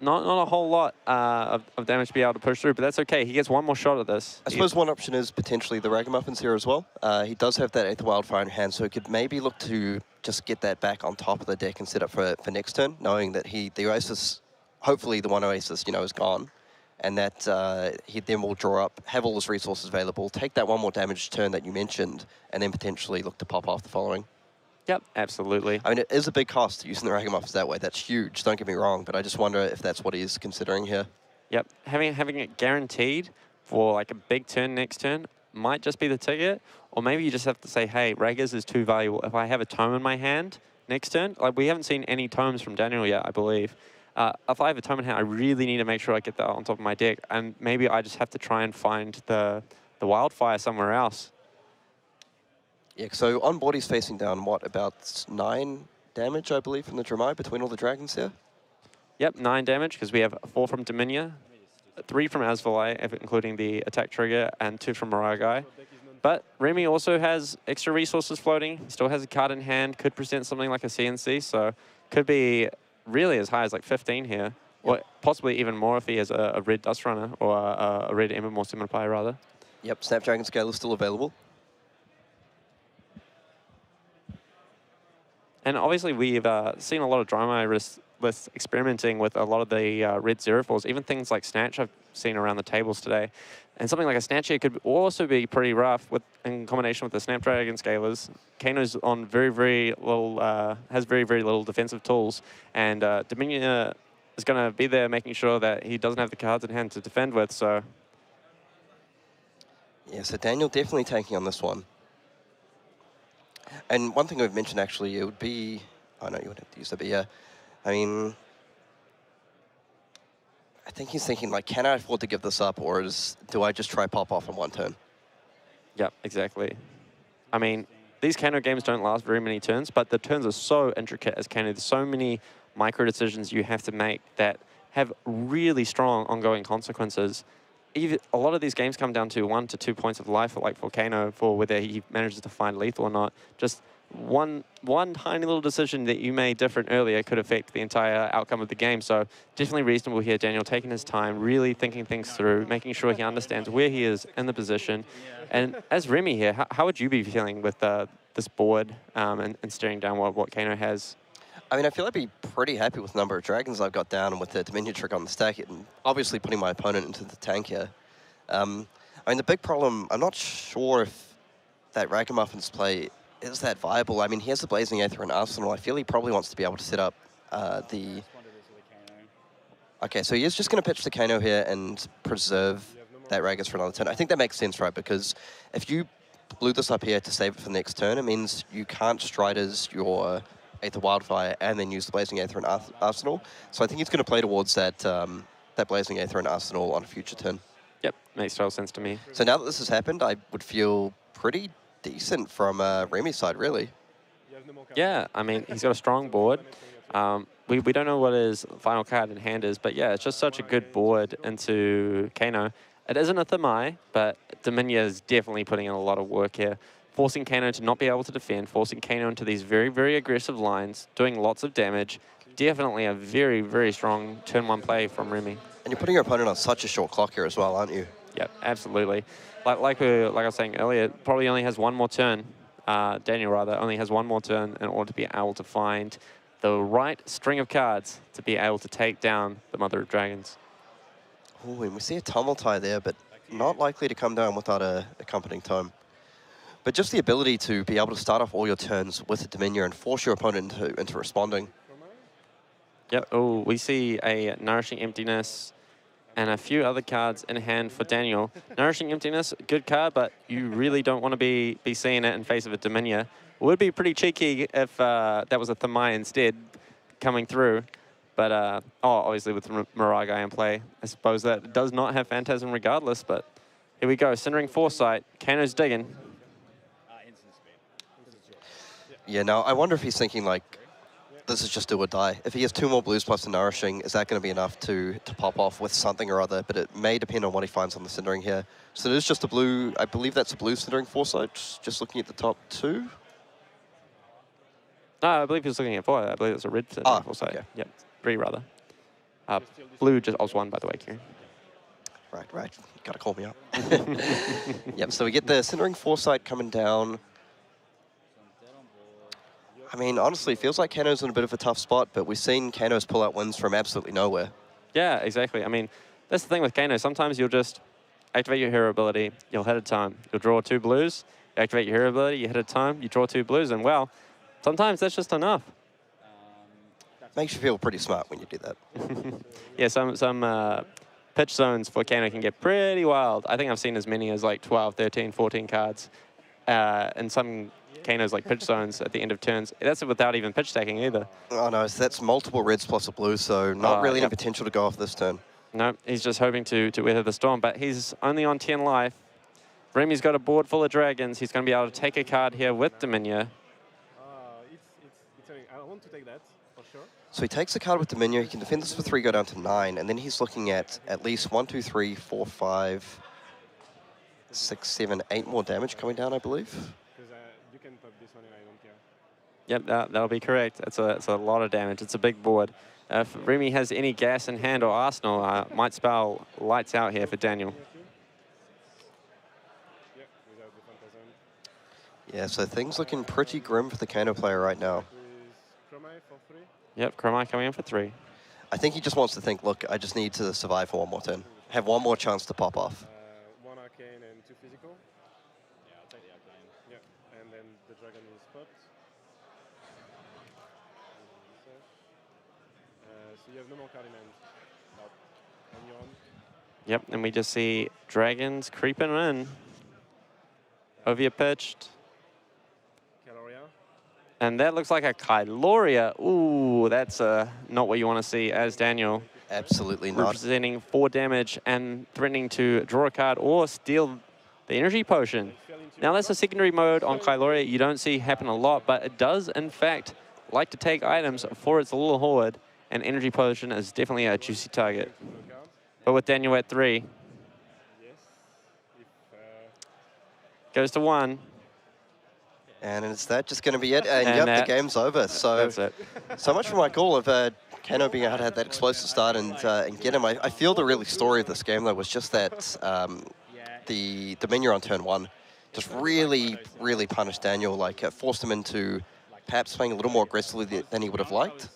not a whole lot of damage to be able to push through, but that's okay. He gets one more shot at this. I suppose one option is potentially the Ragamuffins here as well. He does have that Aether Wildfire in hand, so he could maybe look to just get that back on top of the deck and set up for next turn, knowing that the Oasis, hopefully the one Oasis, is gone, and that he then will draw up, have all his resources available, take that one more damage turn that you mentioned, and then potentially look to pop off the following. Yep, absolutely. I mean, it is a big cost using the Ragamuffins that way. That's huge, don't get me wrong, but I just wonder if that's what he's considering here. Yep, having it guaranteed for like a big turn next turn might just be the ticket, or maybe you just have to say, hey, Ragas is too valuable. If I have a tome in my hand next turn, like we haven't seen any tomes from Daniel yet, I believe. If I have a tome in hand, I really need to make sure I get that on top of my deck, and maybe I just have to try and find the Wildfire somewhere else. Yeah, so on board he's facing down, what, about 9 damage, I believe, from the Dramai between all the dragons here? Yep, 9 damage, because we have 4 from Dominia, 3 from Asvalai, including the attack trigger, and 2 from Maragai. But Remy also has extra resources floating, still has a card in hand, could present something like a CNC, so could be really as high as like 15 here, or possibly even more if he has a red Dust Runner, or a red Embermore Simplifier, rather. Yep, Snapdragon Scale is still available. And obviously we've seen a lot of Dramai lists experimenting with a lot of the red Zero Falls, even things like Snatch I've seen around the tables today. And something like a Snatch here could also be pretty rough in combination with the Snapdragon Scalers. Kano's on very, very little, has very, very little defensive tools. And Dominion is going to be there making sure that he doesn't have the cards in hand to defend with, so... Yeah, so Daniel definitely taking on this one. And one thing we've mentioned, actually, it would be... Oh, no, you wouldn't have to use that, but yeah. I mean... I think he's thinking, like, can I afford to give this up, or do I just try pop off in one turn? Yep, exactly. I mean, these Kano games don't last very many turns, but the turns are so intricate as Kano. There's so many micro decisions you have to make that have really strong ongoing consequences. Even a lot of these games come down to 1 to 2 points of life, like for Kano, for whether he manages to find lethal or not. Just one tiny little decision that you made different earlier could affect the entire outcome of the game. So definitely reasonable here, Daniel, taking his time, really thinking things through, making sure he understands where he is in the position. And as Remy here, how would you be feeling with this board and staring down what Kano has? I mean, I feel I'd be pretty happy with the number of dragons I've got down and with the Dominion trick on the stack, and obviously putting my opponent into the tank here. I mean, the big problem, I'm not sure if that Ragamuffin's play is that viable. I mean, he has the Blazing Aether and Arsenal. I feel he probably wants to be able to set up the... Okay, so he is just going to pitch the Kano here and preserve that Ragas for another turn. I think that makes sense, right? Because if you blew this up here to save it for the next turn, it means you can't Striders your Aether Wildfire and then use the Blazing Aether and Arsenal. So I think he's going to play towards that that Blazing Aether and Arsenal on a future turn. Yep, makes total sense to me. So now that this has happened, I would feel pretty decent from Remy's side, really. Yeah, I mean, he's got a strong board. We don't know what his final card in hand is, but yeah, it's just such a good board into Kano. It isn't a Thamai, but Dominia is definitely putting in a lot of work here. Forcing Kano to not be able to defend, forcing Kano into these very, very aggressive lines, doing lots of damage. Definitely a very, very strong turn one play from Remy. And you're putting your opponent on such a short clock here as well, aren't you? Yep, absolutely. Like I was saying earlier, probably only has one more turn. Daniel, rather, only has one more turn in order to be able to find the right string of cards to be able to take down the Mother of Dragons. Oh, and we see a Tumultai there, but not likely to come down without a accompanying tome. But just the ability to be able to start off all your turns with a Dominia and force your opponent into responding. Yep, oh, we see a Nourishing Emptiness and a few other cards in hand for Daniel. Nourishing Emptiness, good card, but you really don't want to be seeing it in face of a Dominia. It would be pretty cheeky if that was a Thamai instead coming through. But, obviously with Miragai in play, I suppose that does not have Phantasm regardless, but here we go. Centering Foresight, Kano's digging. Yeah, now I wonder if he's thinking, like, this is just do or die. If he has 2 more blues plus the Nourishing, is that going to be enough to pop off with something or other? But it may depend on what he finds on the Cindering here. So it is just a blue, I believe that's a blue Cindering Foresight, just looking at the top 2. No, I believe he was looking at 4. I believe it's a red Cindering Foresight. Okay. Yep, 3 rather. Blue just was 1, by the way, Kieran. Right. Got to call me up. Yep, so we get the Cindering Foresight coming down. I mean, honestly, it feels like Kano's in a bit of a tough spot, but we've seen Kano's pull out wins from absolutely nowhere. Yeah, exactly. I mean, that's the thing with Kano. Sometimes you'll just activate your hero ability, you'll hit a time. You'll draw 2 blues, you activate your hero ability, you hit a time, you draw 2 blues, and well, sometimes that's just enough. Makes you feel pretty smart when you do that. Yeah, some pitch zones for Kano can get pretty wild. I think I've seen as many as like 12, 13, 14 cards. And some Kano's like pitch zones at the end of turns. That's without even pitch stacking either. Oh no, so that's multiple reds plus a blue, so not really any potential to go off this turn. No, he's just hoping to weather the storm, but he's only on 10 life. Remy's got a board full of dragons. He's going to be able to take a card here with Dominia. I want to take that, for sure. So he takes a card with Dominia, he can defend this for 3, go down to 9, and then he's looking at least 1, 2, 3, 4, 5, 6, 7, 8 more damage coming down, I believe. Because you can pop this one and I don't care. Yep, that'll be correct. It's a lot of damage. It's a big board. If Remy has any gas in hand or arsenal, might spell lights out here for Daniel. Yeah, so things looking pretty grim for the Kano player right now. Yep, Chromai coming in for 3. I think he just wants to think, look, I just need to survive for 1 more turn. Have 1 more chance to pop off. 1 arcane and 2 physical. Yeah, I'll take the arcane. Yeah, and then the dragon is popped. So you have no more card in hand. And you're on. Yep, and we just see dragons creeping in. Over pitched. And that looks like a Kyloria. Ooh, that's not what you want to see as Daniel. Absolutely not. Representing 4 damage and threatening to draw a card or steal the energy potion. Now that's a secondary mode on Kyloria you don't see happen a lot, but it does in fact like to take items for its little horde, and energy potion is definitely a juicy target. But with Daniel at 3, goes to 1. And is that just going to be it? And, And yep, that- the game's over. So, That's it. so much for my goal of Kano being able to have that explosive start and get him. I feel the really story of this game, though, was just that the Dominion on turn 1 just really, really punished Daniel, like forced him into perhaps playing a little more aggressively than he would have liked.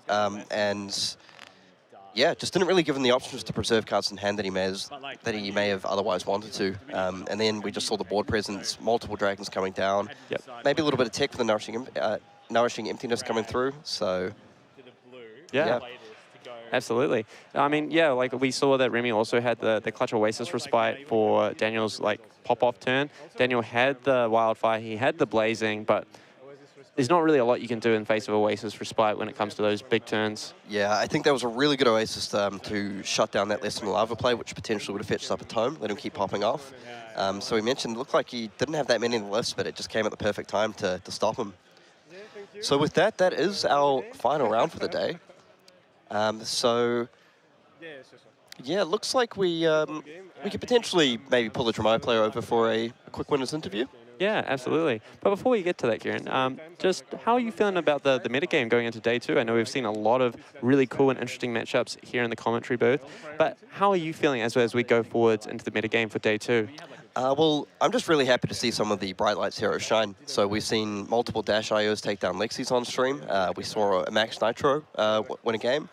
And yeah, just didn't really give him the options to preserve cards in hand that he may have otherwise wanted to. And then we just saw the board presence, multiple dragons coming down. Yep. Maybe a little bit of tech for the nourishing emptiness coming through. So Yeah. Absolutely. I mean, yeah, like we saw that Remy also had the Clutch Oasis Respite for Daniel's like pop-off turn. Daniel had the Wildfire, he had the Blazing, but there's not really a lot you can do in face of Oasis Respite when it comes to those big turns. yeah, I think that was a really good Oasis to shut down that Less Than Lava play, which potentially would have fetched up a tome, let him keep popping off. So we mentioned, it looked like he didn't have that many in the list, but it just came at the perfect time to stop him. So with that, that is our final round for the day. So yeah, it looks like we could potentially maybe pull the Dromai player over for a quick winners interview. Yeah, absolutely. But before we get to that, Kieran, just how are you feeling about the metagame going into day 2? I know we've seen a lot of really cool and interesting matchups here in the commentary booth, but how are you feeling as we go forwards into the metagame for day 2? Well, I'm just really happy to see some of the Bright Lights heroes shine. So we've seen multiple Dash IOs take down Lexis on stream. We saw a Max Nitro win a game.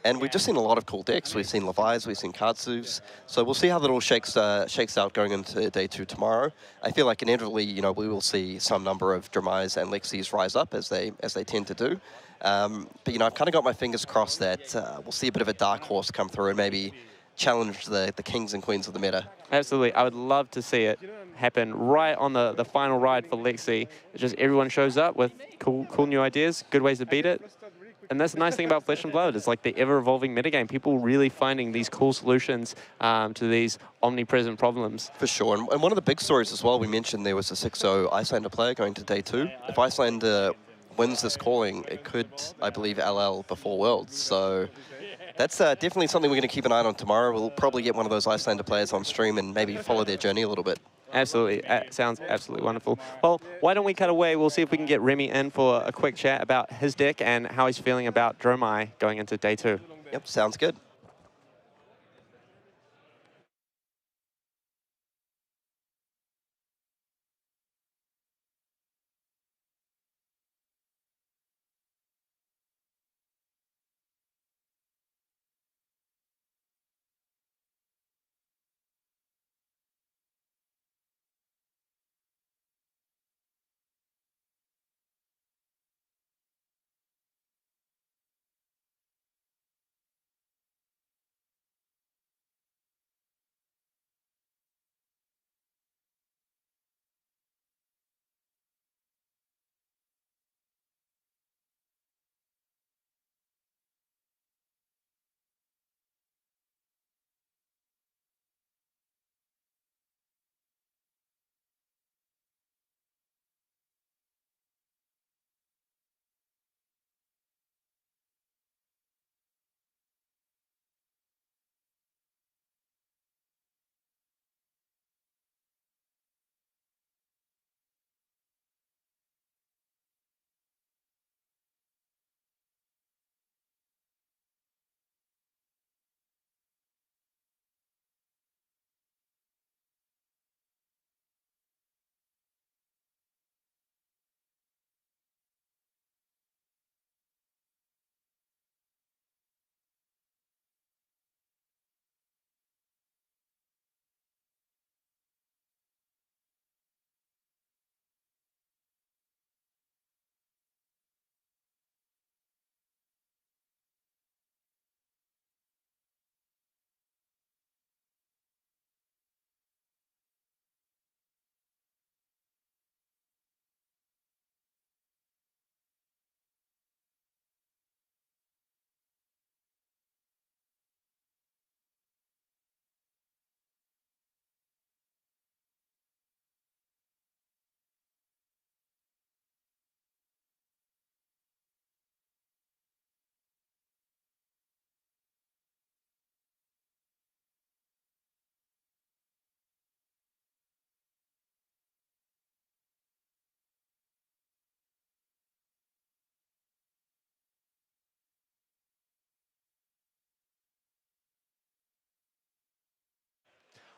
And we've just seen a lot of cool decks. We've seen Levi's, we've seen Katsus. So we'll see how that all shakes out going into day 2 tomorrow. I feel like inevitably, you know, we will see some number of Dramais and Lexis rise up as they tend to do. But you know, I've kind of got my fingers crossed that we'll see a bit of a dark horse come through and maybe challenge the kings and queens of the meta. Absolutely. I would love to see it happen right on the final ride for Lexi. It's just everyone shows up with cool new ideas, good ways to beat it. And that's the nice thing about Flesh and Blood. It's like the ever-evolving metagame. People really finding these cool solutions to these omnipresent problems. For sure. And one of the big stories as well, we mentioned there was a 6-0 Icelander player going to day 2. If Icelander wins this calling, it could, I believe, LL before Worlds. So that's definitely something we're going to keep an eye on tomorrow. We'll probably get one of those Icelander players on stream and maybe follow their journey a little bit. Absolutely. Sounds absolutely wonderful. Well, why don't we cut away? We'll see if we can get Remy in for a quick chat about his deck and how he's feeling about Dromai going into day 2. Yep, sounds good.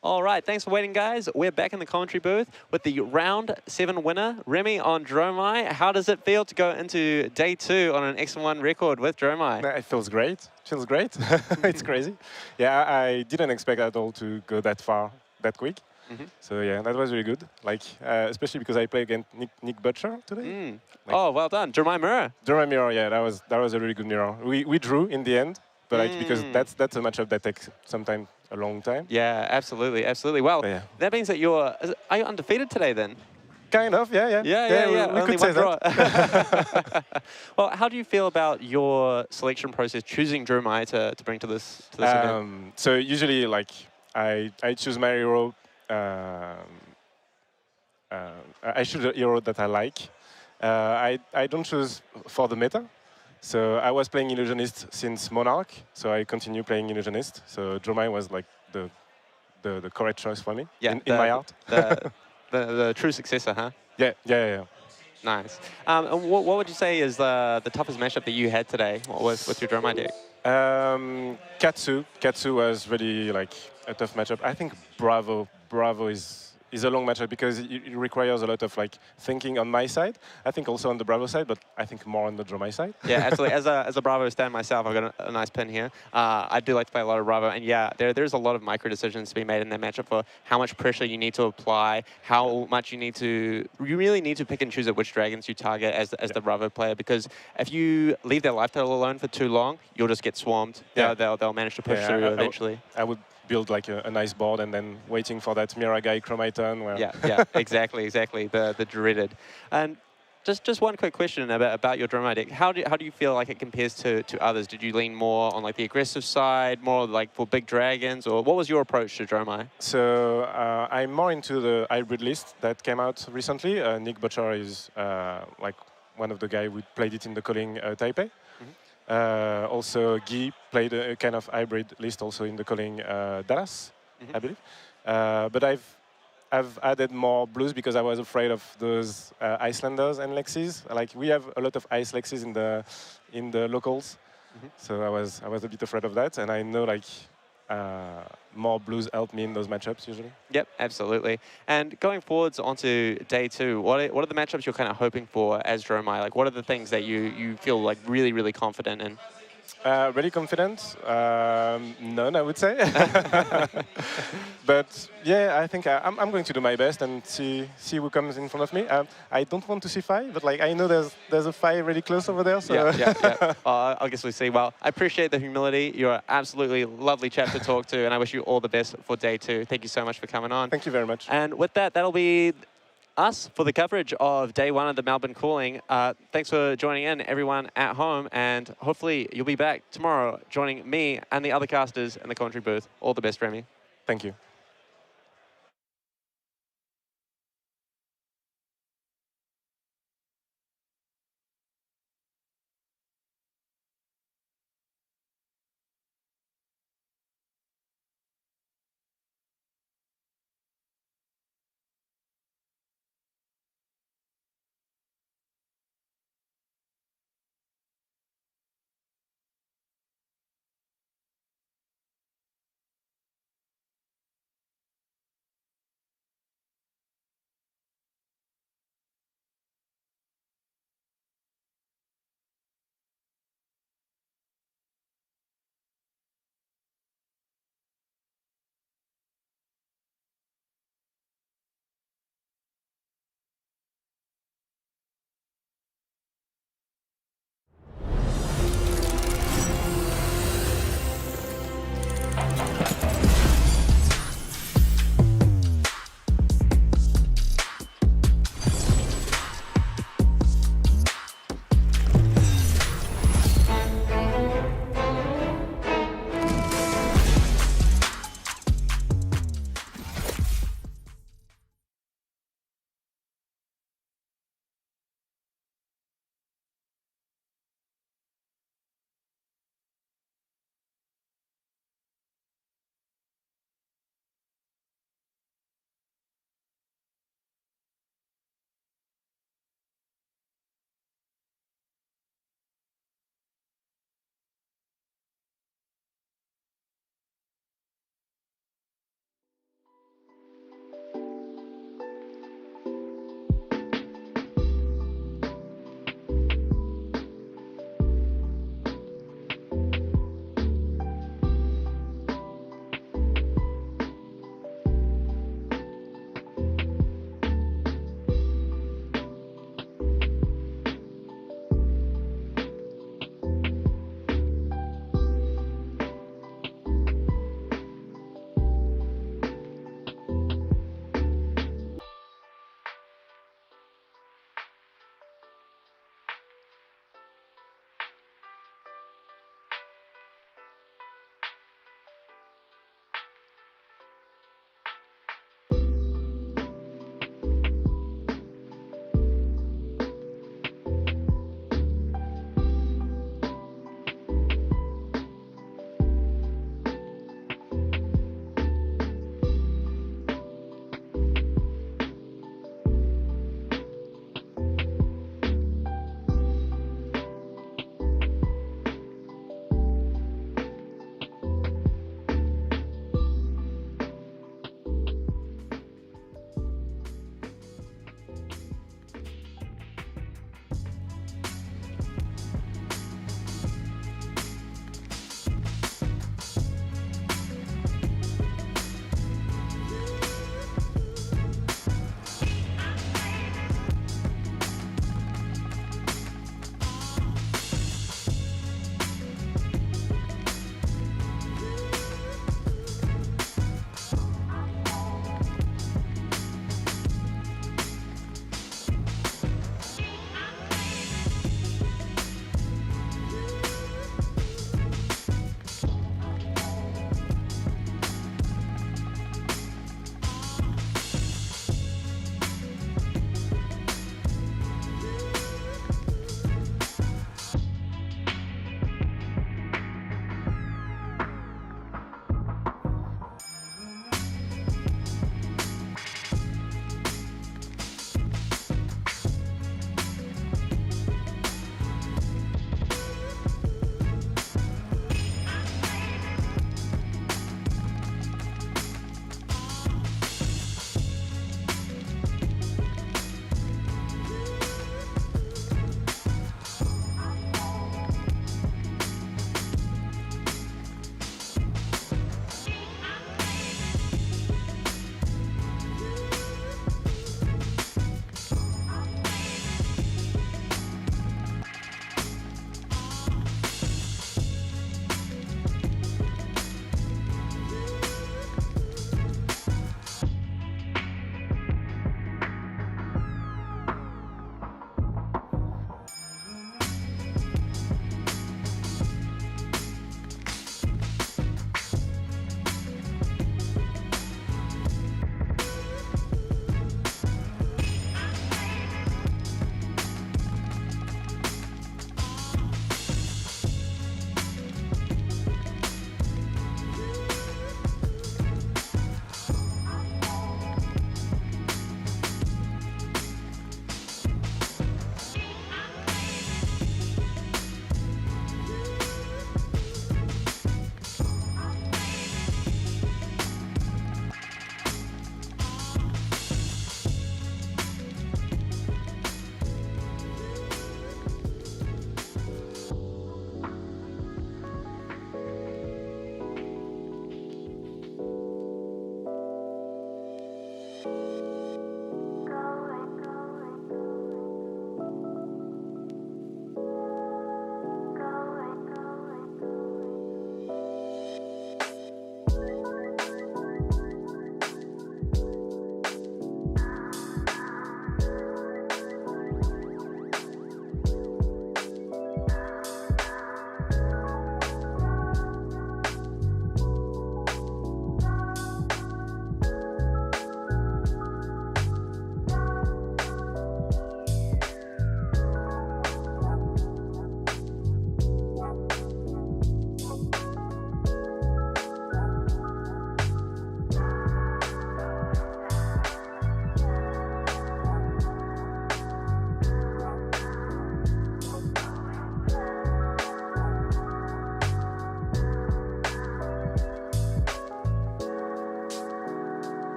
All right, thanks for waiting, guys. We're back in the commentary booth with the round 7 winner, Remy on Dromai. How does it feel to go into day 2 on an X1 record with Dromai? It feels great. Feels great. It's crazy. Yeah, I didn't expect at all to go that far, that quick. So yeah, that was really good. Like, especially because I played against Nick Butcher today. Like, oh, well done. Dromai mirror. Dromai mirror, yeah, that was a really good mirror. We drew in the end, but like, because that's a matchup that takes sometimes a long time. Yeah, absolutely, absolutely. Well, that means that are you undefeated today then? Kind of, yeah. Yeah. We could say that. Well, how do you feel about your selection process, choosing Dromai to bring to this event? So usually, like, I choose my hero. I choose a hero that I like. I don't choose for the meta. So I was playing Illusionist since Monarch, so I continue playing Illusionist. So Dromai was like the correct choice for me in my heart. The true successor, huh? Yeah. Nice. And what would you say is the toughest matchup that you had today? What was with your Dromai deck? Katsu was really like a tough matchup. I think Bravo is a long matchup because it requires a lot of like thinking on my side. I think also on the Bravo side, but I think more on the Dromai side. Yeah, absolutely. As a Bravo stand myself, I've got a nice pin here. I do like to play a lot of Bravo, and yeah, there's a lot of micro decisions to be made in that matchup for how much pressure you need to apply, how much you really need to pick and choose at which dragons you target as the Bravo player, because if you leave their life total alone for too long, you'll just get swarmed. Yeah. They'll manage to push through eventually. I would build like a nice board and then waiting for that Miragai Chromaton. Where Yeah, exactly, the dreaded. And just one quick question about your Dromai deck. How do you feel like it compares to others? Did you lean more on like the aggressive side, more like for big dragons, or what was your approach to Dromai? So I'm more into the hybrid list that came out recently. Nick Butcher is like one of the guys who played it in the Calling Taipei. Also, Guy played a kind of hybrid list also in the Calling Dallas, I believe. But I've added more blues because I was afraid of those Icelanders and Lexis. Like, we have a lot of ice Lexis in the locals, so I was a bit afraid of that. And I know like more blues help me in those matchups usually. Yep, absolutely. And going forwards onto day 2, what are the matchups you're kind of hoping for as Dromai? Like, what are the things that you feel like really confident in? Really confident? None, I would say. But yeah, I think I'm going to do my best and see who comes in front of me. I don't want to see 5, but like I know there's a 5 really close over there. So yeah. I guess we see. Well, I appreciate the humility. You're an absolutely lovely chap to talk to, and I wish you all the best for day 2. Thank you so much for coming on. Thank you very much. And with that, that'll be us for the coverage of day 1 of the Melbourne Calling. Thanks for joining in, everyone at home, and hopefully you'll be back tomorrow joining me and the other casters in the commentary booth. All the best, Remy. Thank you.